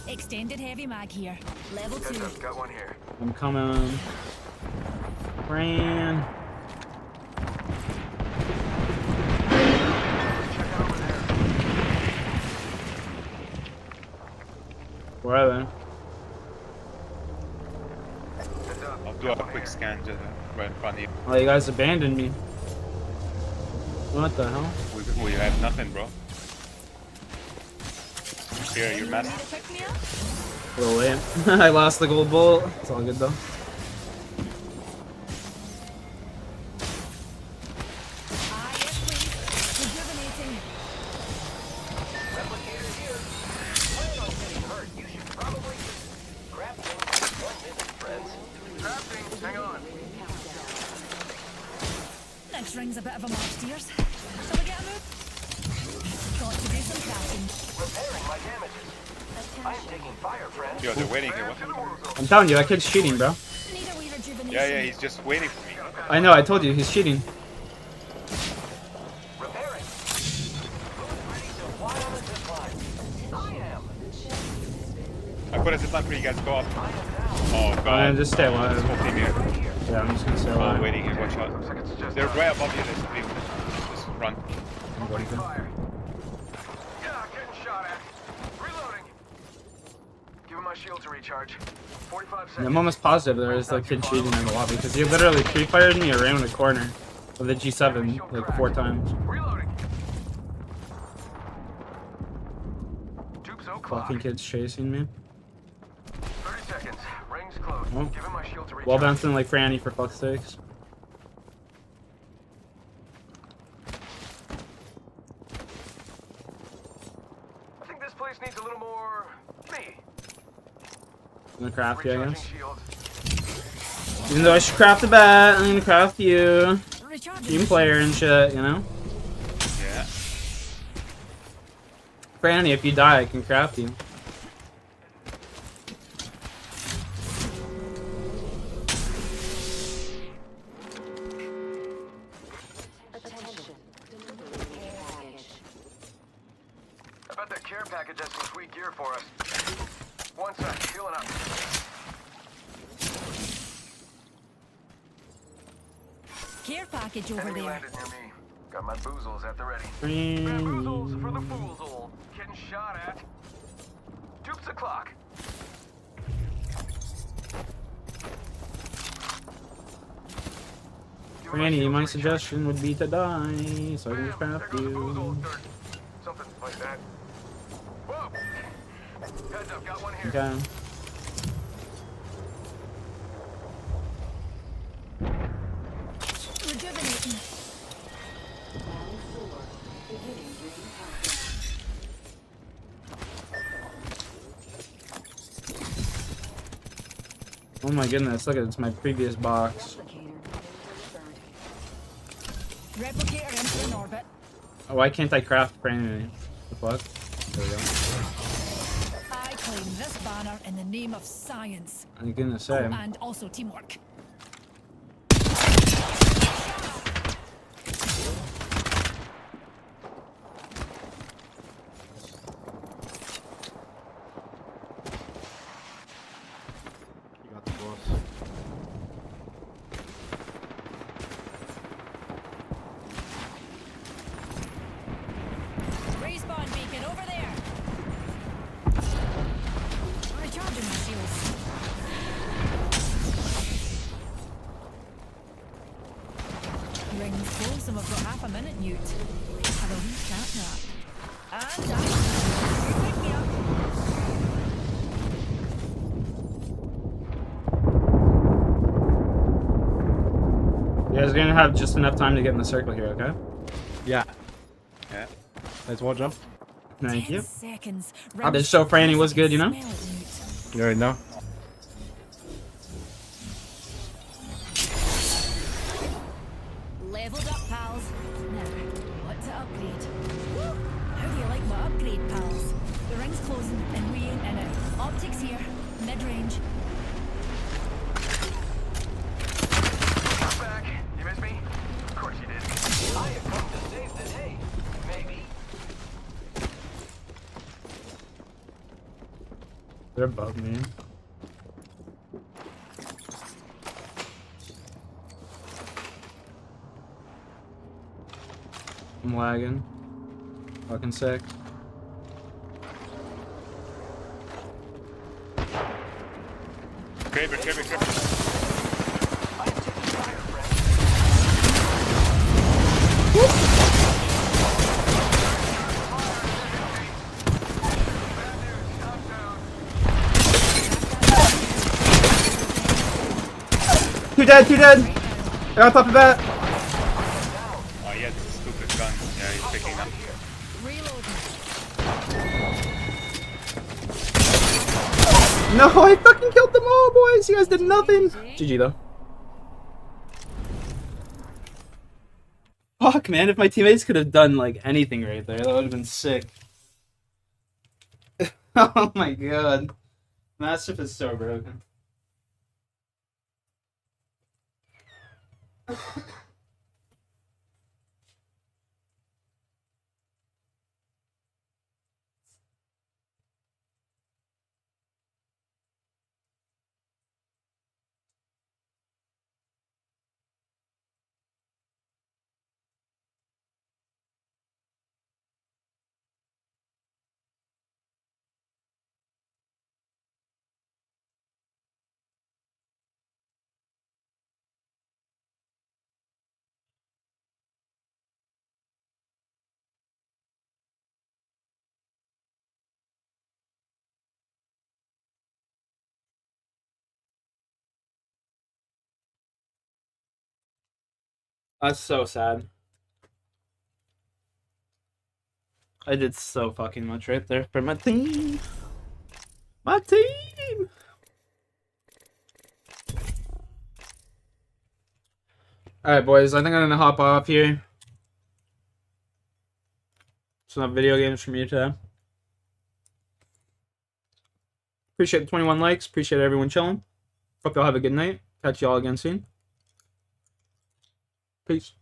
S11: Extended heavy mag here. Level 2.
S20: Got one here.
S5: I'm coming. Fran. Where are they?
S10: I'll do a quick scan just right in front of you.
S5: Oh, you guys abandoned me. What the hell?
S10: We have nothing, bro. Here, your master.
S5: A little late. I lost the gold bullet. It's all good though.
S10: Yo, they're waiting here. What?
S5: I'm telling you, that kid's cheating, bro.
S10: Yeah, he's just waiting for me.
S5: I know, I told you, he's cheating.
S10: I put a zipline for you guys to go up. Oh god.
S5: Just stay alive.
S10: Here.
S5: Yeah, I'm just gonna stay alive.
S10: I'm waiting here, watch out. They're right above you, there's three. Just run.
S5: I'm going to.
S20: Yeah, getting shot at. Reloading. Give him my shield to recharge. 45 seconds.
S5: I'm almost positive there is like kid cheating in the lobby because he literally pre-fired me around the corner of the G7 like 4 times.
S20: Reloading.
S5: Fucking kids chasing me.
S20: 30 seconds. Rings closed.
S5: Oh.
S20: Give him my shield to recharge.
S5: Wall bouncing like Franny for fuck's sakes.
S20: I think this place needs a little more me.
S5: I'm gonna craft you, I guess. Even though I should craft a bat, I'm gonna craft you. Team player and shit, you know?
S10: Yeah.
S5: Franny, if you die, I can craft you.
S20: I bet that care package has some sweet gear for us. One sec, healing up.
S11: Care package over
S20: Enemy
S11: there.
S20: landed near me. Got my boozles at the ready.
S5: Franny.
S20: Boozles for the foozle. Getting shot at. Dupes o'clock.
S5: Franny, my suggestion would be to die, so I can craft you.
S20: Something like that. Whoa! Heads up, got one here.
S5: Okay.
S11: Rejuvenating.
S5: Oh my goodness, look at it's my previous box.
S11: Replicator entering orbit.
S5: Oh, why can't I craft Franny? The fuck? There we go.
S11: I claim this banner in the name of science.
S5: I'm gonna say.
S11: And also teamwork.
S5: You got the boss.
S11: Respawn beacon over there. Recharging my shields. Rings close and we've got half a minute, Newt. Have a wee chat nap. And down. Pick me up.
S5: You guys are gonna have just enough time to get in the circle here, okay?
S10: Yeah. Yeah.
S5: Let's watch up. Thank you.
S11: Seconds.
S5: How did show Franny was good, you know?
S10: You already know.
S11: Leveled up, pals. Now, what to upgrade? Woo! How do you like my upgrade, pals? The ring's closing and we ain't in it. Optics here, mid-range.
S20: I'm back. You missed me? Of course you did. I have come to save the day. Maybe.
S5: They're above me. I'm lagging. Fucking sick.
S10: Kraber.
S5: Two dead! I gotta pop a bat!
S10: Oh, he has a stupid gun. Yeah, he's picking up.
S5: No, I fucking killed them all, boys! You guys did nothing! GG though. Fuck, man, if my teammates could have done, like, anything right there, that would have been sick. Oh my god. Mastiff is so broken. That's so sad. I did so fucking much right there for my team. My team! Alright, boys. I think I'm gonna hop off here. Some video games from you today. Appreciate the 21 likes. Appreciate everyone chilling. Hope y'all have a good night. Catch y'all again soon. Peace.